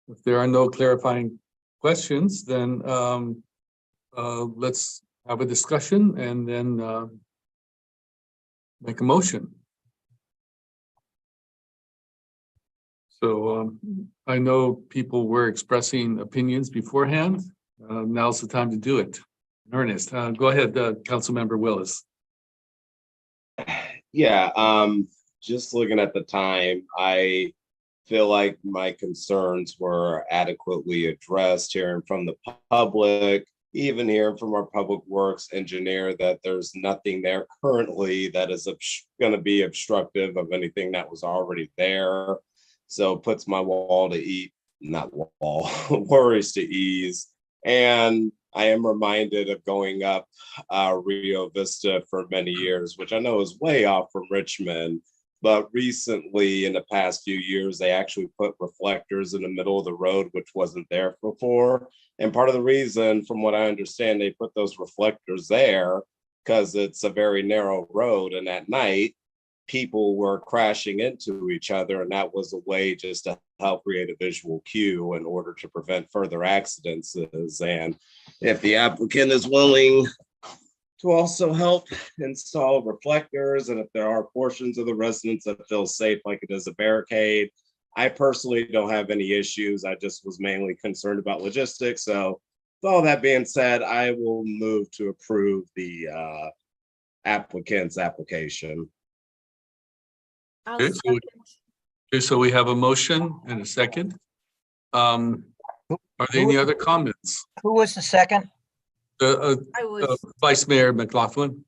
If there are no clarifying questions, then let's have a discussion and then make a motion. So I know people were expressing opinions beforehand. Now's the time to do it. In earnest. Go ahead, Councilmember Willis. Yeah, just looking at the time, I feel like my concerns were adequately addressed, hearing from the public, even hearing from our public works engineer that there's nothing there currently that is going to be obstructive of anything that was already there. So it puts my worries to ease. And I am reminded of going up Rio Vista for many years, which I know is way off from Richmond. But recently, in the past few years, they actually put reflectors in the middle of the road, which wasn't there before. And part of the reason, from what I understand, they put those reflectors there because it's a very narrow road. And at night, people were crashing into each other. And that was a way just to help create a visual cue in order to prevent further accidents. And if the applicant is willing to also help install reflectors, and if there are portions of the residents that feel safe, like it is a barricade, I personally don't have any issues. I just was mainly concerned about logistics. So with all that being said, I will move to approve the applicant's application. Okay, so we have a motion and a second. Are there any other comments? Who was the second? Vice Mayor McLaughlin.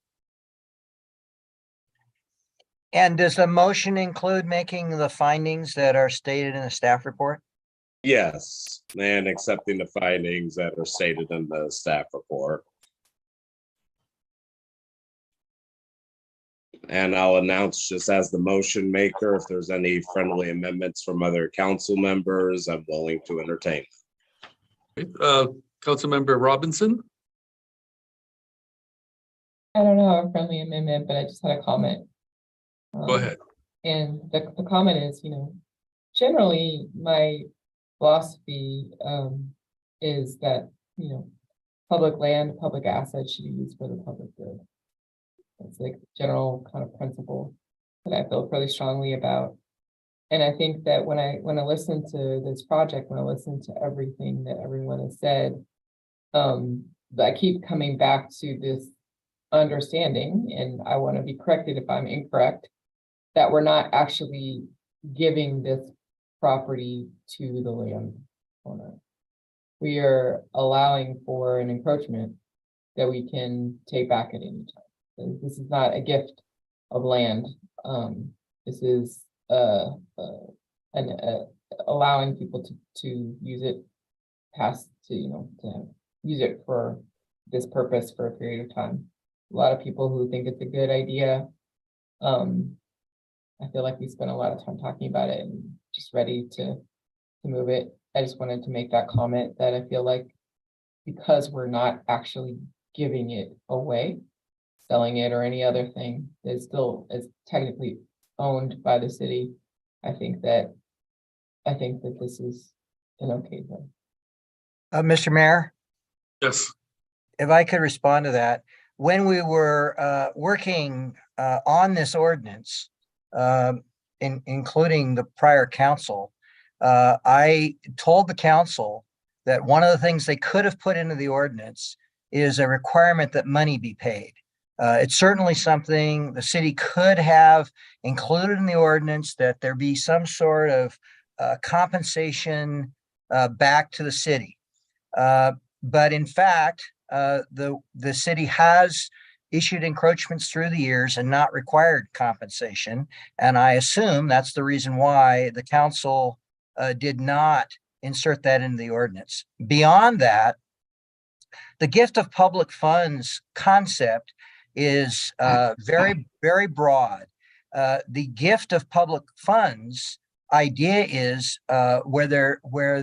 And does the motion include making the findings that are stated in the staff report? Yes, and accepting the findings that are stated in the staff report. And I'll announce, just as the motion maker, if there's any friendly amendments from other council members, I'm willing to entertain. Councilmember Robinson. I don't know a friendly amendment, but I just had a comment. Go ahead. And the comment is, generally my philosophy is that, public land, public assets should be used for the public good. It's like a general kind of principle that I feel really strongly about. And I think that when I listen to this project, when I listen to everything that everyone has said, I keep coming back to this understanding, and I want to be corrected if I'm incorrect, that we're not actually giving this property to the landowner. We are allowing for an encroachment that we can take back at any time. So this is not a gift of land. This is allowing people to use it to use it for this purpose for a period of time. A lot of people who think it's a good idea. I feel like we spent a lot of time talking about it and just ready to move it. I just wanted to make that comment that I feel like because we're not actually giving it away, selling it or any other thing, that still is technically owned by the city. I think that this is an okay thing. Mr. Mayor? Yes. If I could respond to that. When we were working on this ordinance, including the prior council, I told the council that one of the things they could have put into the ordinance is a requirement that money be paid. It's certainly something the city could have included in the ordinance, that there be some sort of compensation back to the city. But in fact, the city has issued encroachments through the years and not required compensation. And I assume that's the reason why the council did not insert that into the ordinance. Beyond that, the gift of public funds concept is very, very broad. The gift of public funds idea is where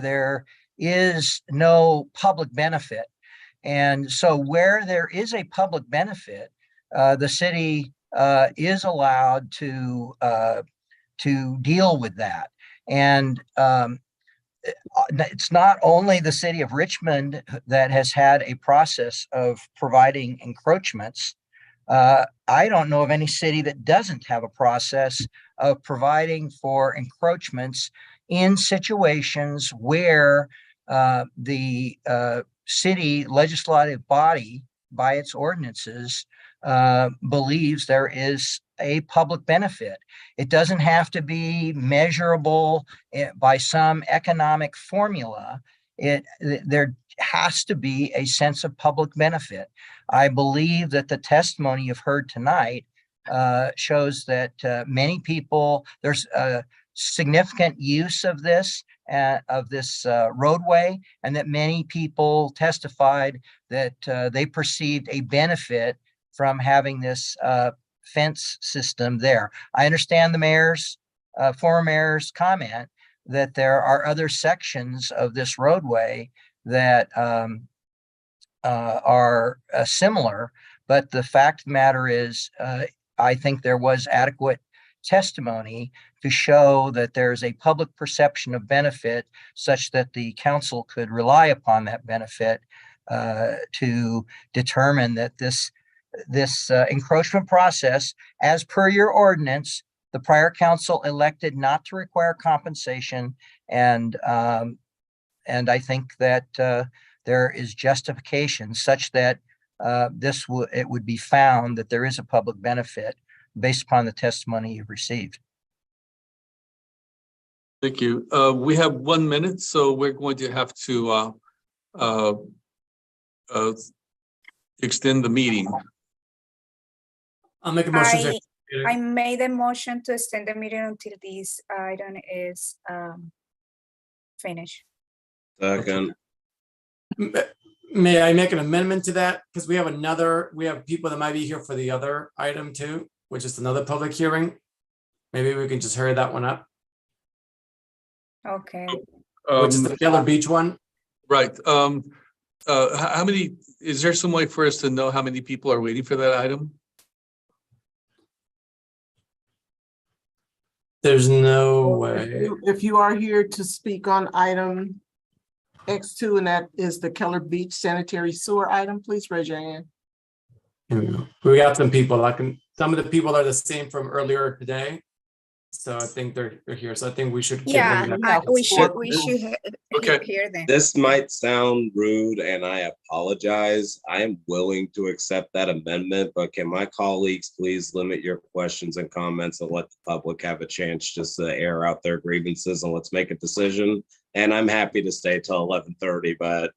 there is no public benefit. And so where there is a public benefit, the city is allowed to deal with that. And it's not only the city of Richmond that has had a process of providing encroachments. I don't know of any city that doesn't have a process of providing for encroachments in situations where the city legislative body, by its ordinances, believes there is a public benefit. It doesn't have to be measurable by some economic formula. There has to be a sense of public benefit. I believe that the testimony you've heard tonight shows that many people, there's a significant use of this roadway, and that many people testified that they perceived a benefit from having this fence system there. I understand the former mayor's comment that there are other sections of this roadway that are similar, but the fact of the matter is, I think there was adequate testimony to show that there's a public perception of benefit such that the council could rely upon that benefit to determine that this encroachment process, as per your ordinance, the prior council elected not to require compensation, and I think that there is justification such that it would be found that there is a public benefit based upon the testimony you've received. Thank you. We have 1 minute, so we're going to have to extend the meeting. I'll make a motion to. I made a motion to extend the meeting until this item is finished. Second. May I make an amendment to that? Because we have people that might be here for the other item too, which is another public hearing. Maybe we can just hurry that one up, Okay. which is the Keller Beach one. Right. How many, is there some way for us to know how many people are waiting for that item? There's no way. If you are here to speak on item X2, and that is the Keller Beach sanitary sewer item, please raise your hand. We got some people. Some of the people are the same from earlier today. So I think they're here. So I think we should. Yeah, we should Okay. hear them. This might sound rude and I apologize. I am willing to accept that amendment, but can my colleagues please limit your questions and comments and let the public have a chance just to air out their grievances, and let's make a decision. And I'm happy to stay till 11:30, but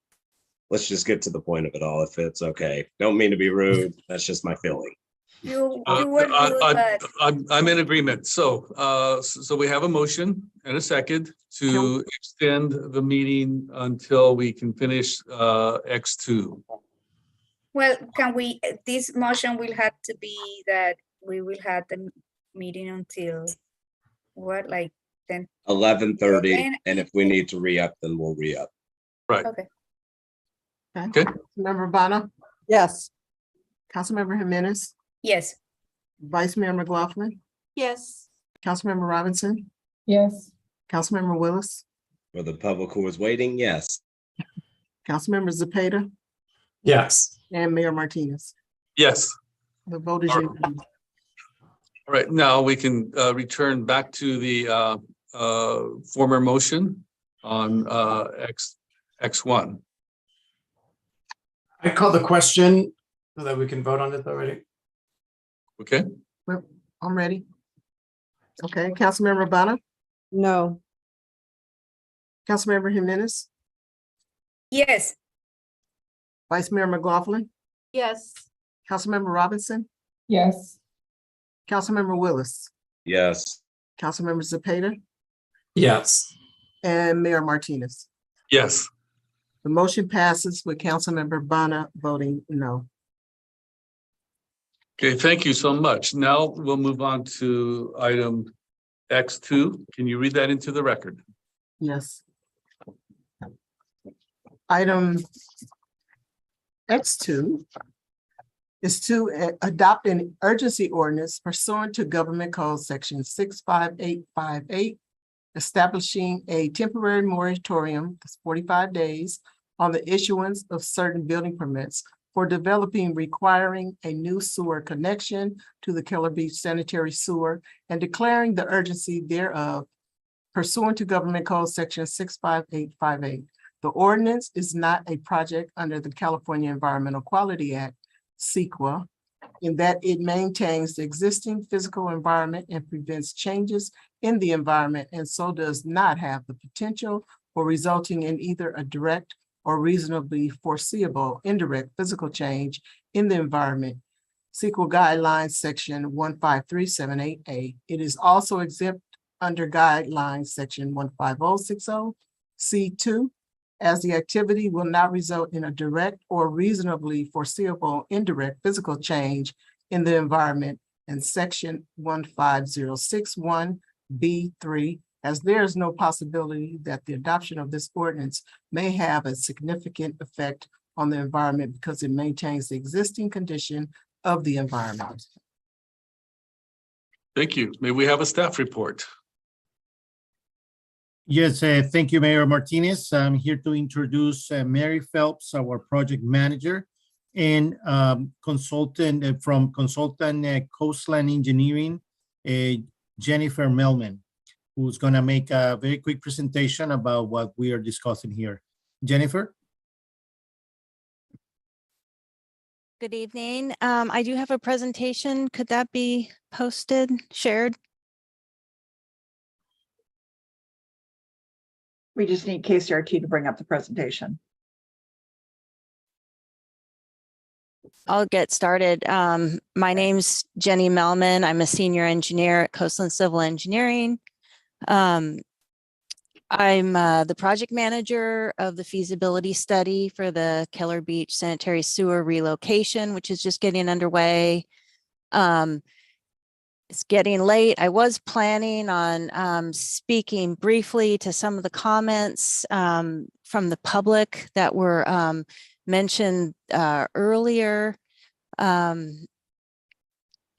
let's just get to the point of it all if it's okay. Don't mean to be rude. That's just my feeling. You were good, but I'm in agreement. So we have a motion and a second to extend the meeting until we can finish X2. well, can we, this motion will have to be that we will have the meeting until what, like 10? 11:30, and if we need to re-up, then we'll re-up. Right. Okay. Okay. Member Bonner, Yes. Councilmember Jimenez, Yes. Vice Mayor McLaughlin, Yes. Councilmember Robinson, Yes. Councilmember Willis, For the public who is waiting, yes. Councilmember Zepeda, Yes. and Mayor Martinez. Yes. The vote is All right. unanimous. All right. Now we can return back to the former motion on X1. I call the question so that we can vote on it already. Okay. I'm ready. Okay, Councilmember Bonner, No. Councilmember Jimenez, Yes. Vice Mayor McLaughlin, Yes. Councilmember Robinson, Yes. Councilmember Willis, Yes. Councilmember Zepeda, Yes. and Mayor Martinez. Yes. The motion passes with Councilmember Bonner voting no. Okay, thank you so much. Now we'll move on to item X2. Can you read that into the record? Yes. Item X2 is to adopt an urgency ordinance pursuant to Government Code Section 65858, establishing a temporary moratorium, that's 45 days, on the issuance of certain building permits for developing requiring a new sewer connection to the Keller Beach sanitary sewer and declaring the urgency thereof pursuant to Government Code Section 65858. The ordinance is not a project under the California Environmental Quality Act, CEQA, in that it maintains the existing physical environment and prevents changes in the environment, and so does not have the potential for resulting in either a direct or reasonably foreseeable indirect physical change in the environment. CEQA Guidelines Section 15378A. It is also exempt under Guidelines Section 15060 C2, as the activity will not result in a direct or reasonably foreseeable indirect physical change in the environment, and Section 15061 B3, as there is no possibility that the adoption of this ordinance may have a significant effect on the environment because it maintains the existing condition of the environment. Thank you. May we have a staff report? Yes, thank you, Mayor Martinez. I'm here to introduce Mary Phelps, our project manager, and consultant from Coastline Engineering, Jennifer Melman, who's going to make a very quick presentation about what we are discussing here. Jennifer? Good evening. I do have a presentation. Could that be posted, shared? We just need KCRT to bring up the presentation. I'll get started. My name's Jenny Melman. I'm a senior engineer at Coastland Civil Engineering. I'm the project manager of the feasibility study for the Keller Beach sanitary sewer relocation, which is just getting underway. It's getting late. I was planning on speaking briefly to some of the comments from the public that were mentioned earlier.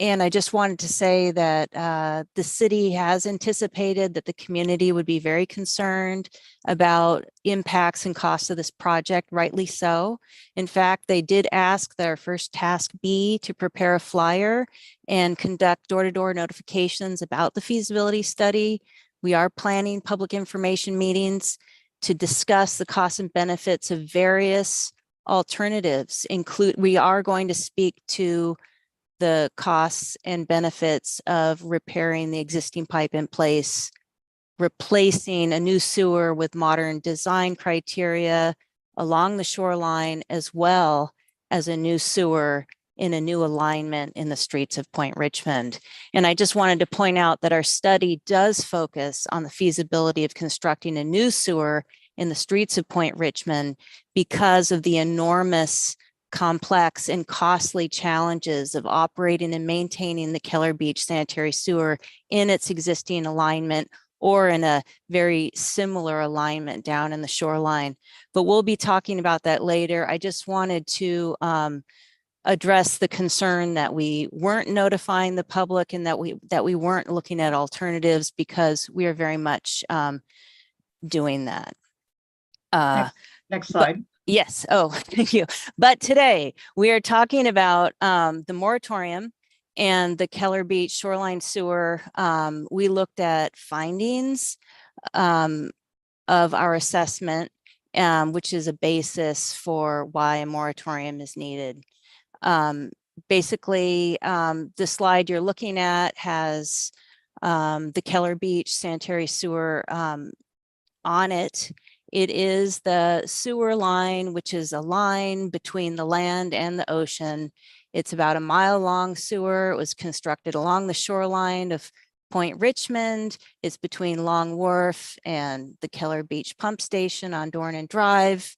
And I just wanted to say that the city has anticipated that the community would be very concerned about impacts and costs of this project, rightly so. In fact, they did ask that our first task be to prepare a flyer and conduct door-to-door notifications about the feasibility study. We are planning public information meetings to discuss the costs and benefits of various alternatives. We are going to speak to the costs and benefits of repairing the existing pipe in place, replacing a new sewer with modern design criteria along the shoreline, as well as a new sewer in a new alignment in the streets of Point Richmond. And I just wanted to point out that our study does focus on the feasibility of constructing a new sewer in the streets of Point Richmond because of the enormous, complex and costly challenges of operating and maintaining the Keller Beach sanitary sewer in its existing alignment or in a very similar alignment down in the shoreline. But we'll be talking about that later. I just wanted to address the concern that we weren't notifying the public and that we weren't looking at alternatives, because we are very much doing that. Next slide. Yes. Oh, thank you. But today we are talking about the moratorium and the Keller Beach shoreline sewer. We looked at findings of our assessment, which is a basis for why a moratorium is needed. Basically, the slide you're looking at has the Keller Beach sanitary sewer on it. It is the sewer line, which is a line between the land and the ocean. It's about a mile-long sewer. It was constructed along the shoreline of Point Richmond. It's between Long Wharf and the Keller Beach Pump Station on Dornan Drive.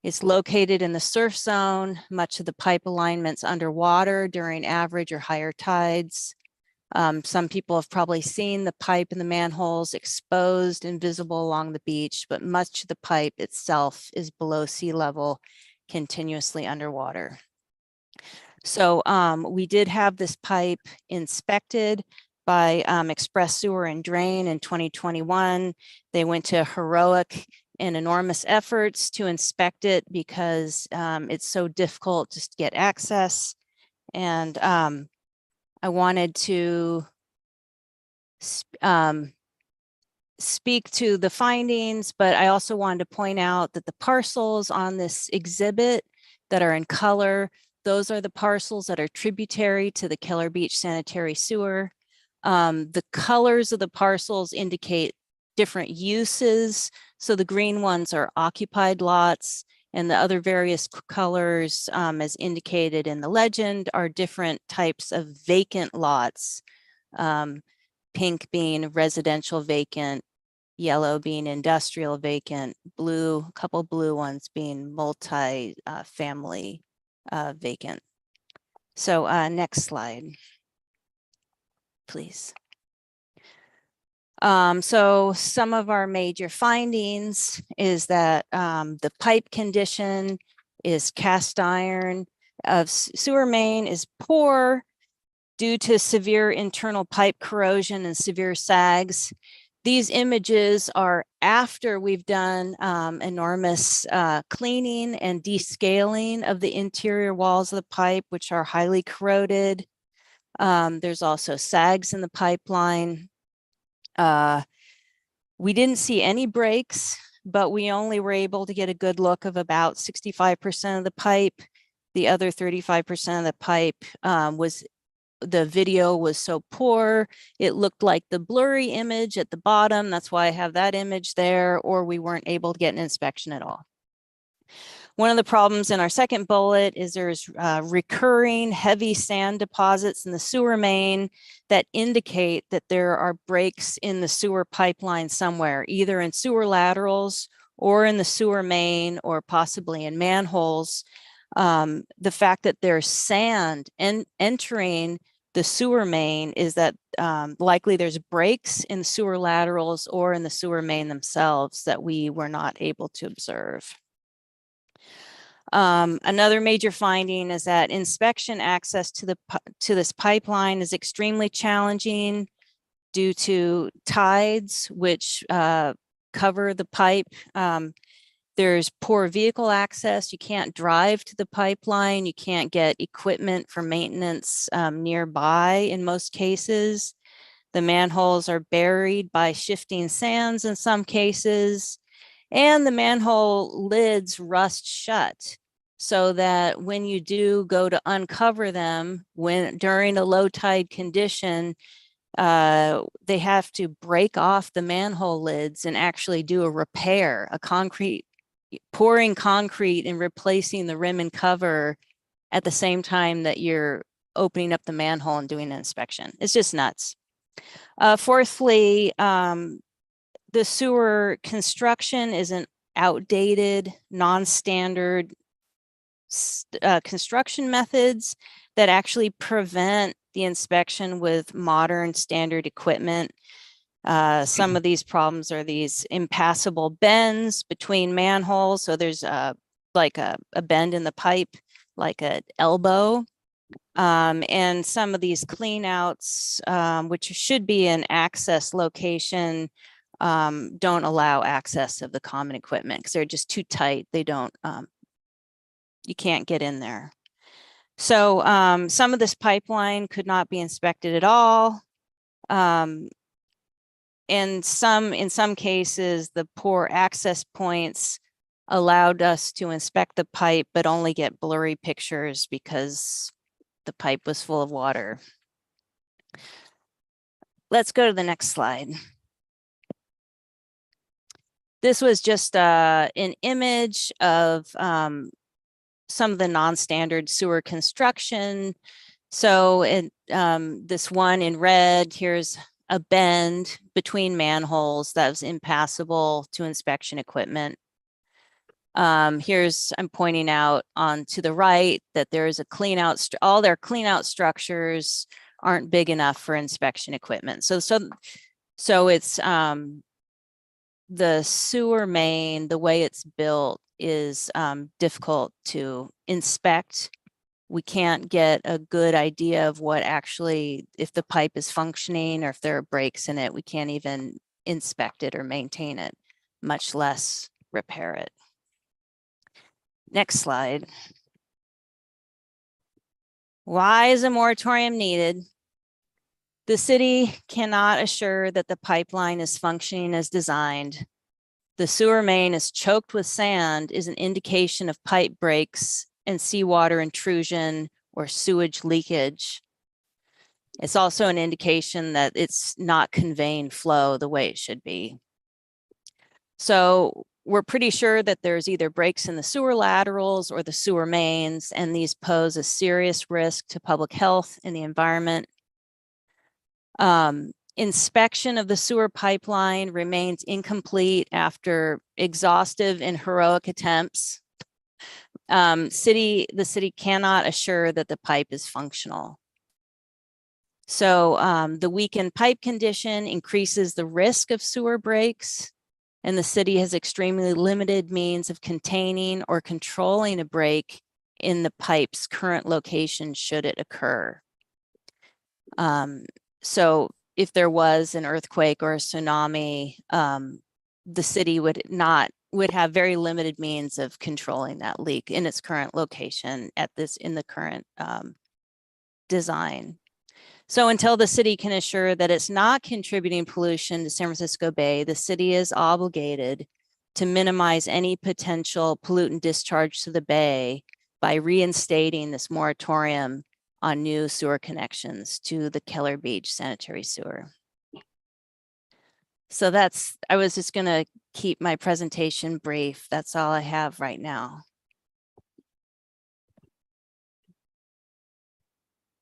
It's located in the surf zone. Much of the pipe alignment's underwater during average or higher tides. Some people have probably seen the pipe and the manholes exposed and visible along the beach, but much of the pipe itself is below sea level, continuously underwater. So we did have this pipe inspected by Express Sewer and Drain in 2021. They went to heroic and enormous efforts to inspect it because it's so difficult just to get access. And I wanted to speak to the findings, but I also wanted to point out that the parcels on this exhibit that are in color, those are the parcels that are tributary to the Keller Beach sanitary sewer. The colors of the parcels indicate different uses. So the green ones are occupied lots, and the other various colors, as indicated in the legend, are different types of vacant lots. Pink being residential vacant, yellow being industrial vacant, blue, a couple blue ones being multi-family vacant. So next slide, please. So some of our major findings is that the pipe condition is cast iron of sewer main is poor due to severe internal pipe corrosion and severe sags. These images are after we've done enormous cleaning and descaling of the interior walls of the pipe, which are highly corroded. There's also sags in the pipeline. We didn't see any breaks, but we only were able to get a good look of about 65% of the pipe. The other 35% of the pipe the video was so poor, it looked like the blurry image at the bottom. That's why I have that image there, or we weren't able to get an inspection at all. One of the problems in our second bullet is there's recurring heavy sand deposits in the sewer main that indicate that there are breaks in the sewer pipeline somewhere, either in sewer laterals or in the sewer main or possibly in manholes. The fact that there's sand entering the sewer main is that likely there's breaks in sewer laterals or in the sewer main themselves that we were not able to observe. Another major finding is that inspection access to this pipeline is extremely challenging due to tides, which cover the pipe. There's poor vehicle access. You can't drive to the pipeline. You can't get equipment for maintenance nearby in most cases. The manholes are buried by shifting sands in some cases, and the manhole lids rust shut so that when you do go to uncover them during a low tide condition, they have to break off the manhole lids and actually do a repair, pouring concrete and replacing the rim and cover at the same time that you're opening up the manhole and doing an inspection. It's just nuts. Fourthly, the sewer construction is an outdated, non-standard construction methods that actually prevent the inspection with modern standard equipment. Some of these problems are these impassable bends between manholes. So there's like a bend in the pipe, like an elbow. And some of these cleanouts, which should be an access location, don't allow access of the common equipment because they're just too tight. They don't, you can't get in there. So some of this pipeline could not be inspected at all. And in some cases, the poor access points allowed us to inspect the pipe, but only get blurry pictures because the pipe was full of water. Let's go to the next slide. this was just an image of some of the non-standard sewer construction. So this one in red, here's a bend between manholes that was impassable to inspection equipment. I'm pointing out on to the right that there is a clean out, all their clean out structures aren't big enough for inspection equipment. So it's the sewer main, the way it's built is difficult to inspect. We can't get a good idea of what actually, if the pipe is functioning or if there are breaks in it, we can't even inspect it or maintain it, much less repair it. Next slide. Why is a moratorium needed? The city cannot assure that the pipeline is functioning as designed. The sewer main is choked with sand is an indication of pipe breaks and seawater intrusion or sewage leakage. It's also an indication that it's not conveying flow the way it should be. So we're pretty sure that there's either breaks in the sewer laterals or the sewer mains, and these pose a serious risk to public health and the environment. Inspection of the sewer pipeline remains incomplete after exhaustive and heroic attempts. The city cannot assure that the pipe is functional. So the weakened pipe condition increases the risk of sewer breaks, and the city has extremely limited means of containing or controlling a break in the pipe's current location should it occur. So if there was an earthquake or a tsunami, the city would have very limited means of controlling that leak in its current location in the current design. So until the city can assure that it's not contributing pollution to San Francisco Bay, the city is obligated to minimize any potential pollutant discharge to the bay by reinstating this moratorium on new sewer connections to the Keller Beach sanitary sewer. So I was just going to keep my presentation brief. That's all I have right now.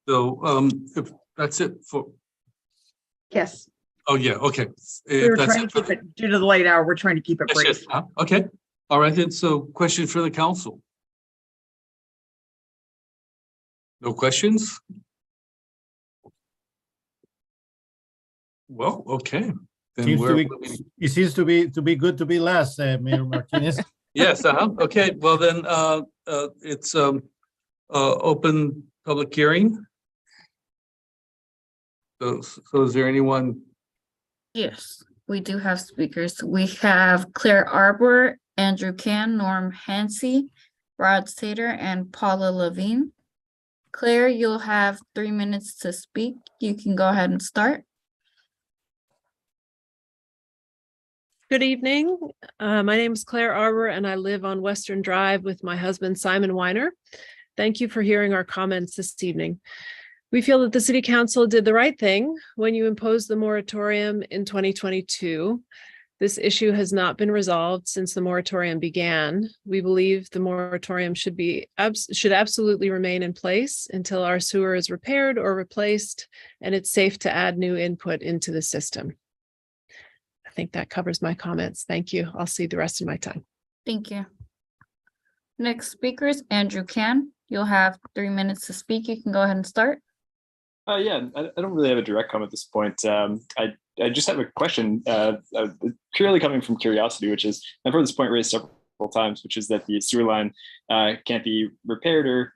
So if that's it for, Yes. oh yeah, okay. We If were that's trying it to keep it, due to the late hour, we're trying to keep it that's brief. it, huh? Okay, all right then. So question for the council. No questions? Well, okay. Then It seems to be good to be last, Mayor Martinez. Yes, okay, well then, it's open public hearing. So is there anyone? Yes, we do have speakers. We have Claire Arbor, Andrew Can, Norm Hansey, Rod Sater, and Paula Levine. Claire, you'll have 3 minutes to speak. You can go ahead and start. Good evening. My name is Claire Arbor and I live on Western Drive with my husband, Simon Weiner. Thank you for hearing our comments this evening. We feel that the City Council did the right thing when you imposed the moratorium in 2022. This issue has not been resolved since the moratorium began. We believe the moratorium should absolutely remain in place until our sewer is repaired or replaced and it's safe to add new input into the system. I think that covers my comments. Thank you. I'll see the rest of my time. Thank you. Next speaker is Andrew Can. You'll have 3 minutes to speak. You can go ahead and start. Yeah, I don't really have a direct comment at this point. I just have a question, purely coming from curiosity, which is, I've heard this point raised several times, which is that the sewer line can't be repaired or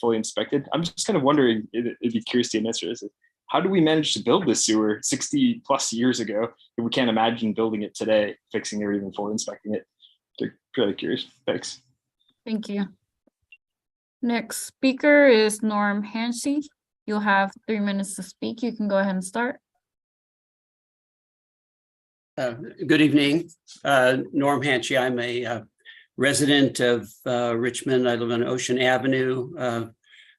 fully inspected. I'm just kind of wondering, it'd be curious to answer this. How do we manage to build this sewer 60 plus years ago if we can't imagine building it today, fixing it or even fully inspecting it? They're really curious. Thanks. Thank you. Next speaker is Norm Hansey. You'll have 3 minutes to speak. You can go ahead and start. Good evening. Norm Hansey. I'm a resident of Richmond. I live on Ocean Avenue.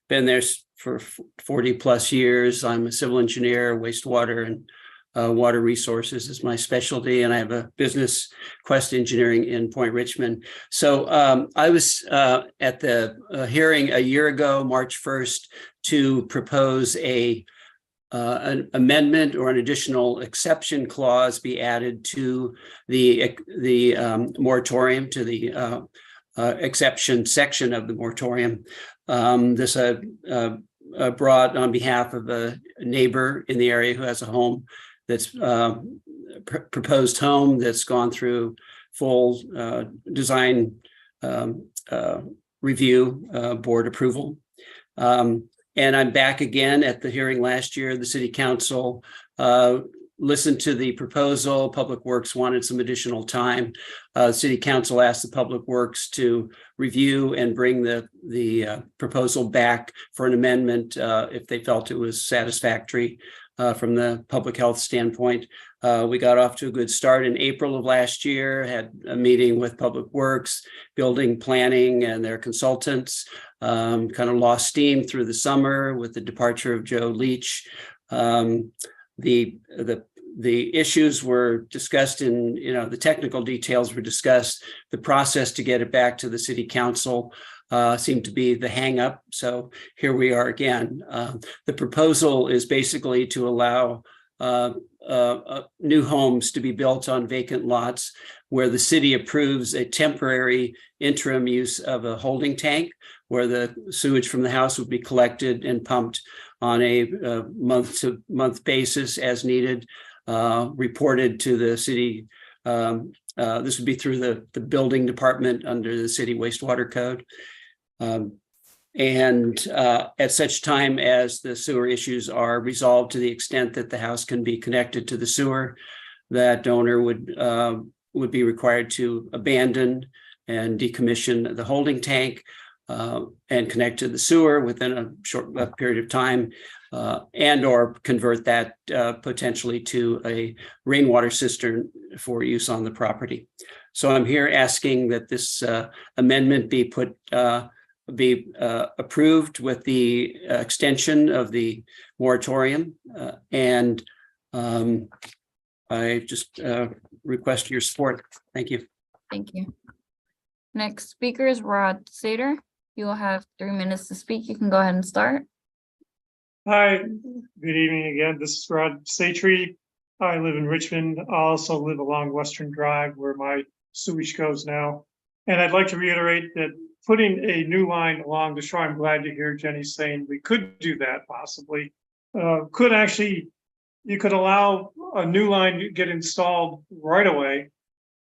Been there for 40 plus years. I'm a civil engineer, wastewater and water resources is my specialty, and I have a business, Quest Engineering in Point Richmond. So I was at the hearing a year ago, March 1st, to propose an amendment or an additional exception clause be added to the moratorium, to the exception section of the moratorium. This brought on behalf of a neighbor in the area who has a home that's proposed home that's gone through full design review, board approval. And I'm back again at the hearing last year. The city council listened to the proposal. Public Works wanted some additional time. City council asked the Public Works to review and bring the proposal back for an amendment if they felt it was satisfactory from the public health standpoint. We got off to a good start in April of last year, had a meeting with Public Works, building planning, and their consultants. Kind of lost steam through the summer with the departure of Joe Leach. The issues were discussed in, the technical details were discussed. The process to get it back to the city council seemed to be the hang up. So here we are again. The proposal is basically to allow new homes to be built on vacant lots where the city approves a temporary interim use of a holding tank where the sewage from the house would be collected and pumped on a month-to-month basis as needed, reported to the city. This would be through the building department under the city wastewater code. And at such time as the sewer issues are resolved to the extent that the house can be connected to the sewer, that owner would be required to abandon and decommission the holding tank and connect to the sewer within a short period of time, and or convert that potentially to a rainwater cistern for use on the property. So I'm here asking that this amendment be approved with the extension of the moratorium, and I just request your support. Thank you. Thank you. Next speaker is Rod Sater. You will have 3 minutes to speak. You can go ahead and start. Hi, good evening again. This is Rod Sater. I live in Richmond. I also live along Western Drive where my sewage goes now. And I'd like to reiterate that putting a new line along the shore, I'm glad to hear Jenny saying we could do that possibly. You could allow a new line to get installed right away,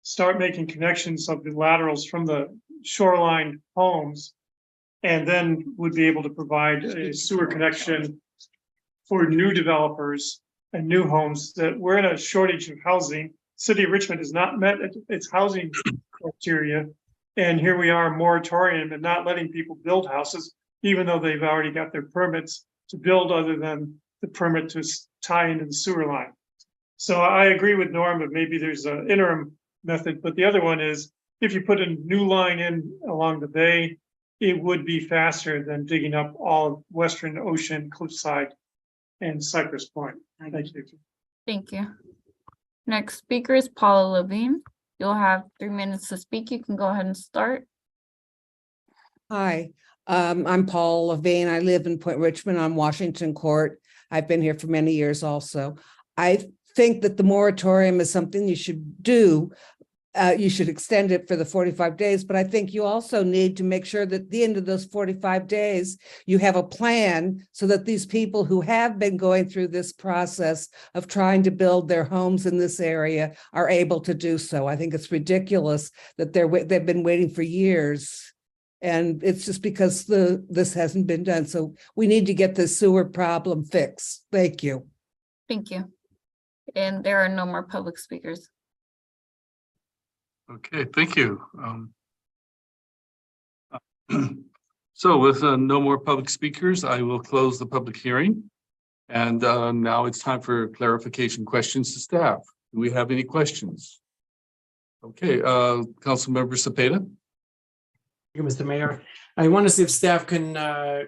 start making connections of the laterals from the shoreline homes, and then would be able to provide a sewer connection for new developers and new homes. That we're in a shortage of housing. City of Richmond has not met its housing criteria. And here we are, moratorium and not letting people build houses, even though they've already got their permits to build other than the permit to tie into the sewer line. So I agree with Norm that maybe there's an interim method, but the other one is if you put a new line in along the bay, it would be faster than digging up all of Western Ocean, Cliffside, and Cypress Point. Thank you. Thank you. Next speaker is Paula Levine. You'll have 3 minutes to speak. You can go ahead and start. Hi, I'm Paul Levine. I live in Point Richmond on Washington Court. I've been here for many years also. I think that the moratorium is something you should do. You should extend it for the 45 days, but I think you also need to make sure that at the end of those 45 days, you have a plan so that these people who have been going through this process of trying to build their homes in this area are able to do so. I think it's ridiculous that they've been waiting for years. And it's just because this hasn't been done. So we need to get the sewer problem fixed. Thank you. Thank you. And there are no more public speakers. Okay, thank you. So with no more public speakers, I will close the public hearing. And now it's time for clarification questions to staff. Do we have any questions? Okay, Councilmember Cepeda. Thank you, Mr. Mayor. I want to see if staff can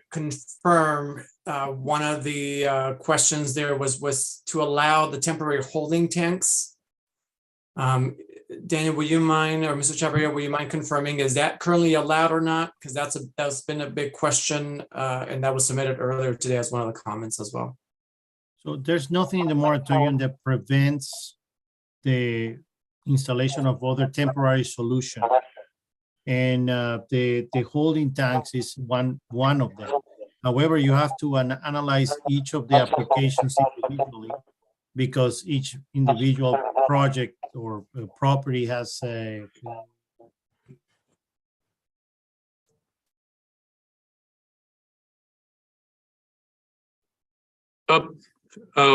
confirm one of the questions there was to allow the temporary holding tanks. Daniel, will you mind, or Mr. Chavarria, will you mind confirming, is that currently allowed or not? Because that's been a big question, and that was submitted earlier today as one of the comments as well. So there's nothing in the moratorium that prevents the installation of other temporary solution. And the holding tanks is one of them. However, you have to analyze each of the applications individually, because each individual project or property has a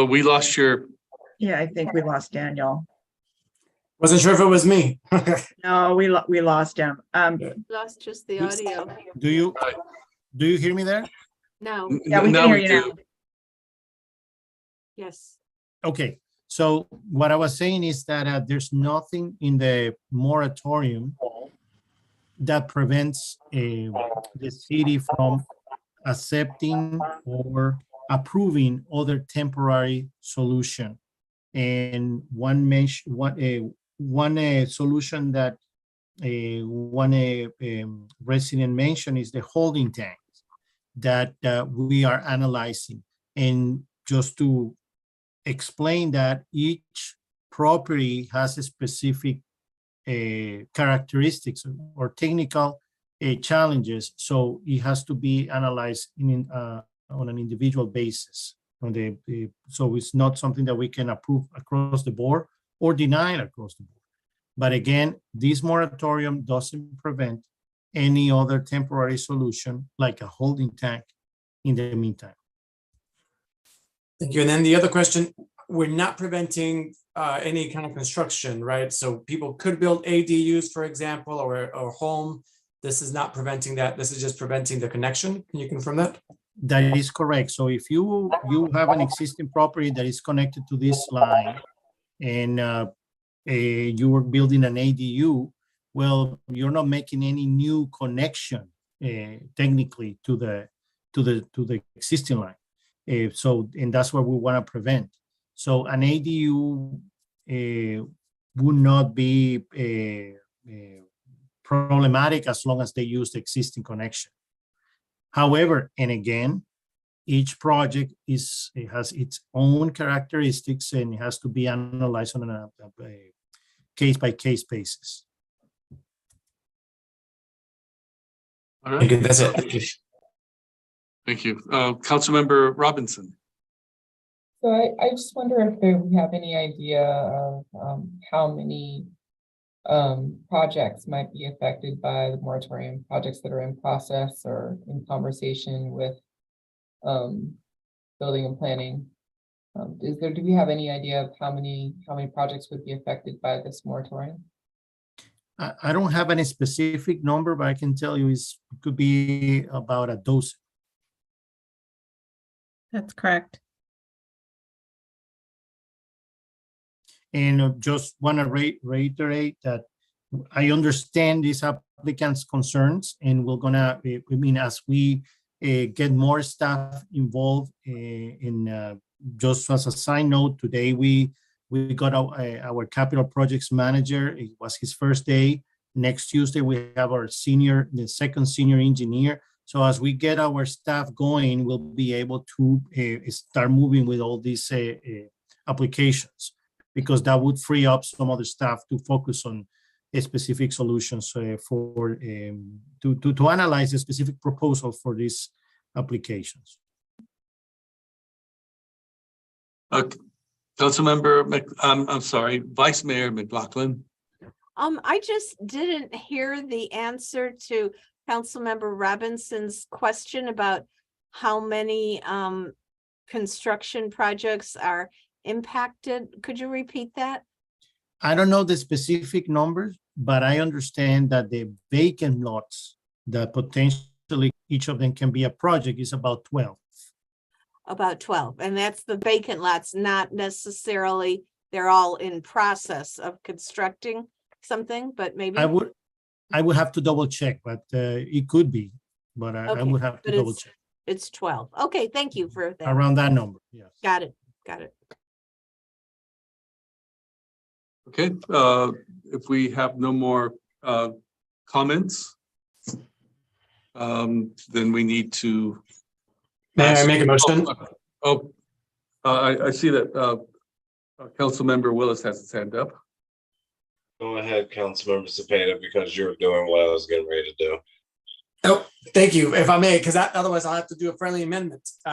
we lost your. Yeah, I think we lost Daniel. Wasn't sure if it was me. No, we lost him. Lost just the audio. Do you hear me there? No. Yeah, we can hear you now. Yes. Okay, so what I was saying is that there's nothing in the moratorium that prevents the city from accepting or approving other temporary solution. And one solution that one resident mentioned is the holding tanks that we are analyzing. And just to explain that each property has a specific characteristics or technical challenges, so it has to be analyzed on an individual basis. So it's not something that we can approve across the board or deny it across the board. But again, this moratorium doesn't prevent any other temporary solution like a holding tank in the meantime. Thank you. And then the other question, we're not preventing any kind of construction, right? So people could build ADUs, for example, or home. This is not preventing that. This is just preventing the connection. Can you confirm that? That is correct. So if you have an existing property that is connected to this line and you were building an ADU, well, you're not making any new connection technically to the existing line. And that's what we want to prevent. So an ADU would not be problematic as long as they use the existing connection. However, and again, each project has its own characteristics and it has to be analyzed on a case-by-case basis. All right. Thank you. That's it. Thank you. Councilmember Robinson. So I just wonder if we have any idea of how many projects might be affected by the moratorium, projects that are in process or in conversation with building and planning. Do we have any idea of how many projects would be affected by this moratorium? I don't have any specific number, but I can tell you it could be about a dozen. That's correct. And just want to reiterate that I understand these applicants' concerns, and we're gonna, as we get more staff involved just as a side note, today we got our capital projects manager. It was his first day. Next Tuesday, we have the second senior engineer. So as we get our staff going, we'll be able to start moving with all these applications, because that would free up some other staff to focus on specific solutions to analyze a specific proposal for these applications. Councilmember, I'm sorry, Vice Mayor McLaughlin. I just didn't hear the answer to Councilmember Robinson's question about how many construction projects are impacted. Could you repeat that? I don't know the specific numbers, but I understand that the vacant lots that potentially each of them can be a project is about 12. About 12, and that's the vacant lots, not necessarily they're all in process of constructing something, but maybe. I would have to double check, but it could be. but I Okay, would have to but double it's- check. It's 12. Okay, thank you for that. Around that number, yes. Got it, got it. Okay, if we have no more comments, then we need to. May I make a motion? I see that Councilmember Willis has his hand up. Go ahead, Councilmember Cepeda, because you're doing what I was getting ready to do. Oh, thank you, if I may, because otherwise I'll have to do a friendly amendment. So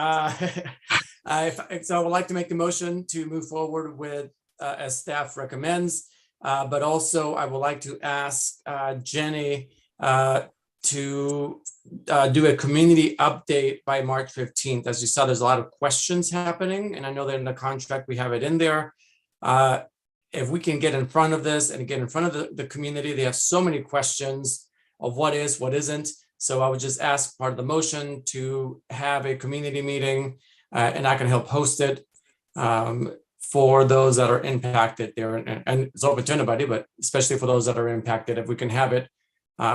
I would like to make the motion to move forward with, as staff recommends, but also I would like to ask Jenny to do a community update by March 15th. As you saw, there's a lot of questions happening, and I know that in the contract, we have it in there. If we can get in front of this and get in front of the community, they have so many questions of what is, what isn't. So I would just ask part of the motion to have a community meeting, and I can help host it for those that are impacted there. And it's open to anybody, but especially for those that are impacted, if we can have it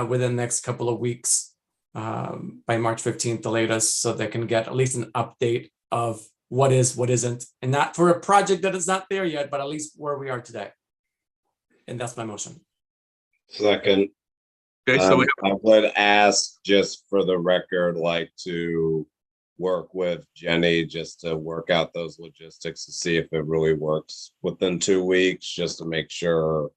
within the next couple of weeks, by March 15th, the latest, so they can get at least an update of what is, what isn't, and not for a project that is not there yet, but at least where we are today. And that's my motion. Second. Okay, so I would ask, just for the record, like to work with Jenny just to work out those logistics to see if it really works within 2 weeks, just to make sure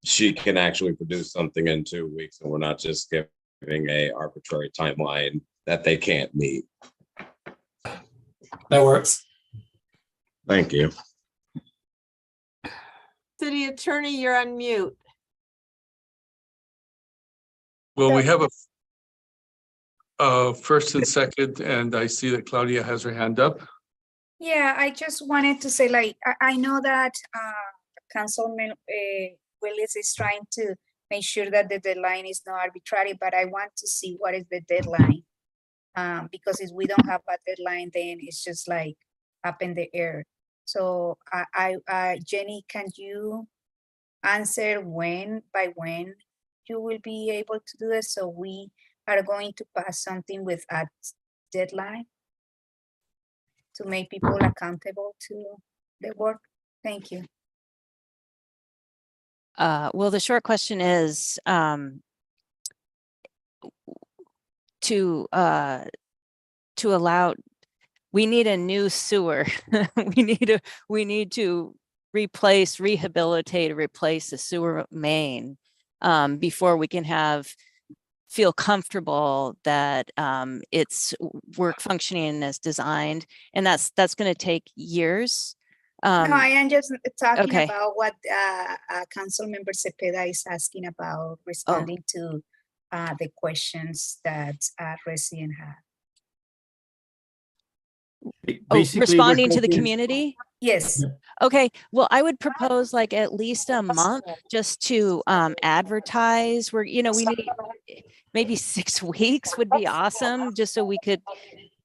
she can actually produce something in 2 weeks and we're not just giving a arbitrary timeline that they can't meet. That works. Thank you. City Attorney, you're on mute. Well, we have a first and second, and I see that Claudia has her hand up. Yeah, I just wanted to say, like, I know that Councilman Willis is trying to make sure that the deadline is not arbitrary, but I want to see what is the deadline. Because if we don't have a deadline, then it's just like up in the air. So Jenny, can you answer by when you will be able to do it? So we are going to pass something with a deadline to make people accountable to the work. Thank you. Well, the short question is to allow, we need a new sewer. we need to rehabilitate, replace the sewer main before we can feel comfortable that it's functioning as designed, and that's going to take years. No, I am just talking okay. about what Councilmember Cepeda is asking about, responding to the questions that residents have. Responding to the community? Yes. Okay, well, I would propose like at least a month just to advertise. We need maybe 6 weeks would be awesome, just so we could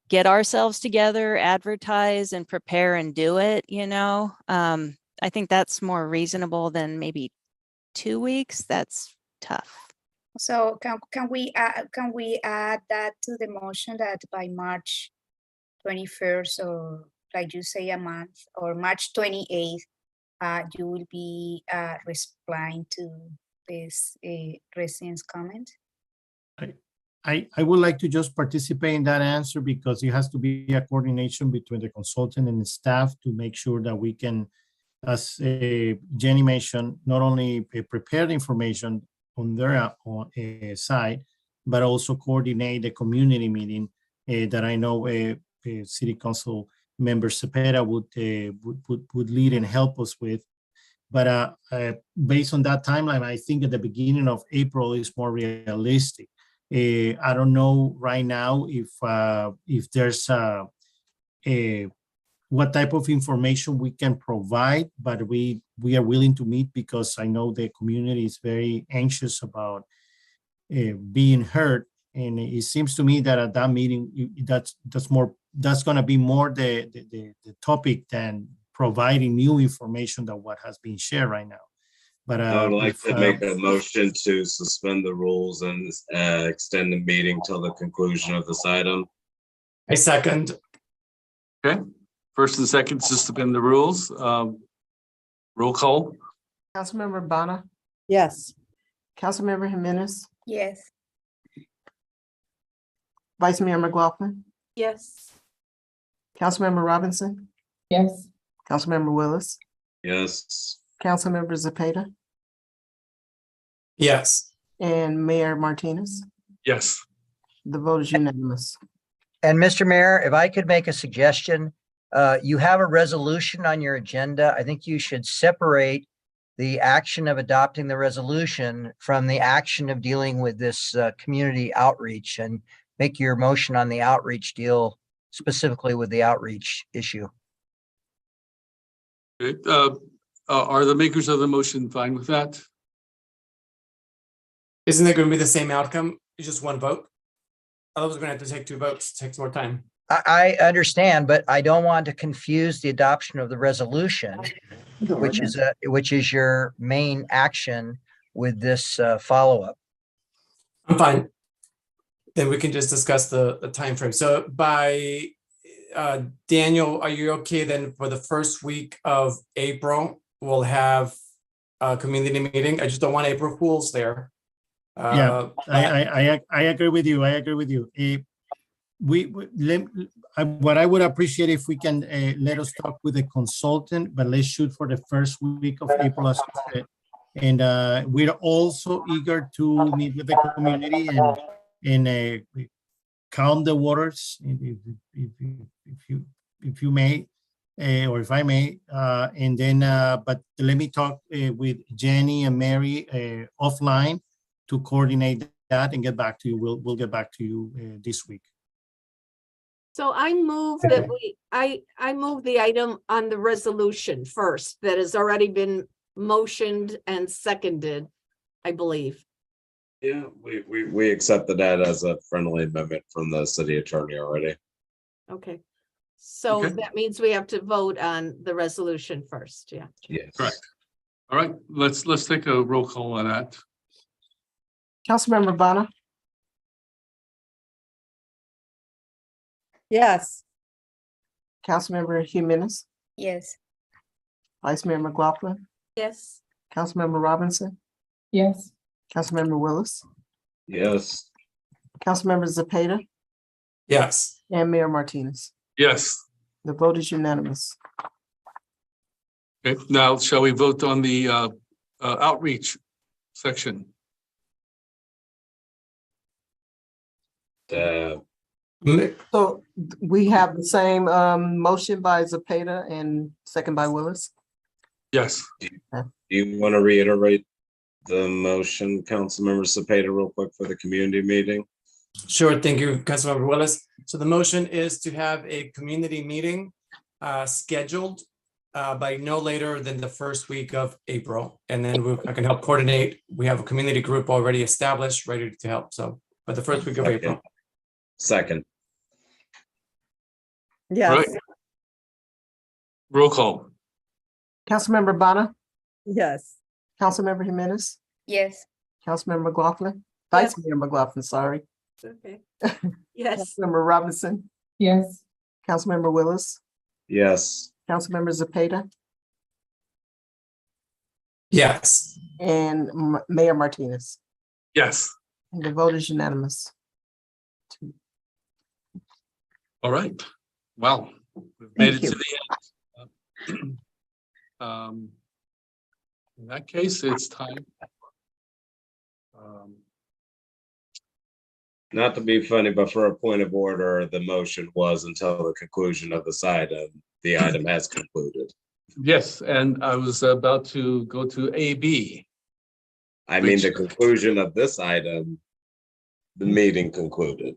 get ourselves together, advertise and prepare and do it, I think that's more reasonable than maybe 2 weeks. That's tough. So can we add that to the motion that by March 21st, or like you say, a month, or March 28th, you will be replying to this resident's comment? I would like to just participate in that answer, because it has to be a coordination between the consultant and the staff to make sure that we can, as Jenny mentioned, not only prepare the information on their side, but also coordinate the community meeting that I know City Council member Cepeda would lead and help us with. But based on that timeline, I think at the beginning of April is more realistic. I don't know right now if there's what type of information we can provide, but we are willing to meet, because I know the community is very anxious about being heard. And it seems to me that at that meeting, that's going to be more the topic than providing new information than what has been shared right now. But I would like if, to make a motion to suspend the rules and extend the meeting till the conclusion of this item. I second. Okay, first and second, suspend the rules. Roll call. Councilmember Bonner, Yes. Councilmember Jimenez, Yes. Vice Mayor McLaughlin, Yes. Councilmember Robinson, Yes. Councilmember Willis, Yes. Councilmember Zepeda, Yes. and Mayor Martinez. Yes. The vote is unanimous. And Mr. Mayor, if I could make a suggestion, you have a resolution on your agenda. I think you should separate the action of adopting the resolution from the action of dealing with this community outreach, and make your motion on the outreach deal specifically with the outreach issue. Okay, are the makers of the motion fine with that? Isn't it going to be the same outcome? It's just one vote? Otherwise, we're going to have to take two votes. It takes more time. I understand, but I don't want to confuse the adoption of the resolution, which is your main action with this follow-up. I'm fine. Then we can just discuss the timeframe. So by Daniel, are you okay then for the first week of April, we'll have a community meeting? I just don't want April Fools there. Yeah, I agree with you. I agree with you. What I would appreciate if we can let us talk with a consultant, but let's shoot for the first week of April. As you said. And we're also eager to meet with the community and count the waters, if you may, or if I may, and then but let me talk with Jenny and Mary offline to coordinate that and get back to you. We'll get back to you this week. So I move that I move the item on the resolution first that has already been motioned and seconded, I believe. Yeah, we accepted that as a friendly amendment from the city attorney already. Okay. So Okay. that means we have to vote on the resolution first, yeah. Yes. Correct. All right, let's take a roll call on that. Councilmember Bonner, Yes. Councilmember Jimenez, Yes. Vice Mayor McLaughlin, Yes. Councilmember Robinson, Yes. Councilmember Willis, Yes. Councilmember Zepeda, Yes. and Mayor Martinez. Yes. The vote is unanimous. Okay, now shall we vote on the outreach section? So we have the same motion by Zepeda and second by Willis. Yes. Do you want to reiterate the motion, Councilmember Cepeda, real quick for the community meeting? Sure. Thank you, Councilmember Willis. So the motion is to have a community meeting scheduled by no later than the first week of April. And then I can help coordinate. We have a community group already established, ready to help. So by the first week of April. Second. Yes. Right. Roll call. Councilmember Bonner, Yes. Councilmember Jimenez, Yes. Councilmember McLaughlin, Vice Mayor McLaughlin, sorry. Okay. Yes. Councilmember Robinson, Yes. Councilmember Willis, Yes. Councilmember Zepeda, Yes. and Mayor Martinez. Yes. And the vote is unanimous. All right. Well, we've made Thank it you. to the end. In that case, it's time. Not to be funny, but for a point of order, the motion was until the conclusion of this item. The item has concluded. Yes, and I was about to go to AB. I mean, the conclusion of this item, the meeting concluded.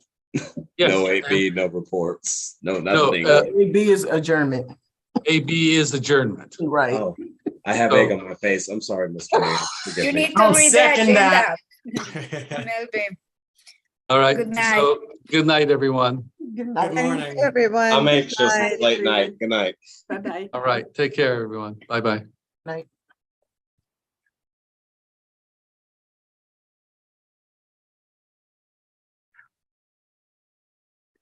Yes. No AB, no reports, no No, nothing. AB is adjournment. AB is adjournment. Right. Oh, I have egg on my face. I'm sorry, Mr. Mayor. Forgive You me. need to I'll read the second that. agenda. Melvin. All right. Good night. So, good night, everyone. Good night. Good morning. Everyone. I'm anxious. Bye. It's late night. Good night. Bye-bye. All right. Take care, everyone. Bye-bye. Night.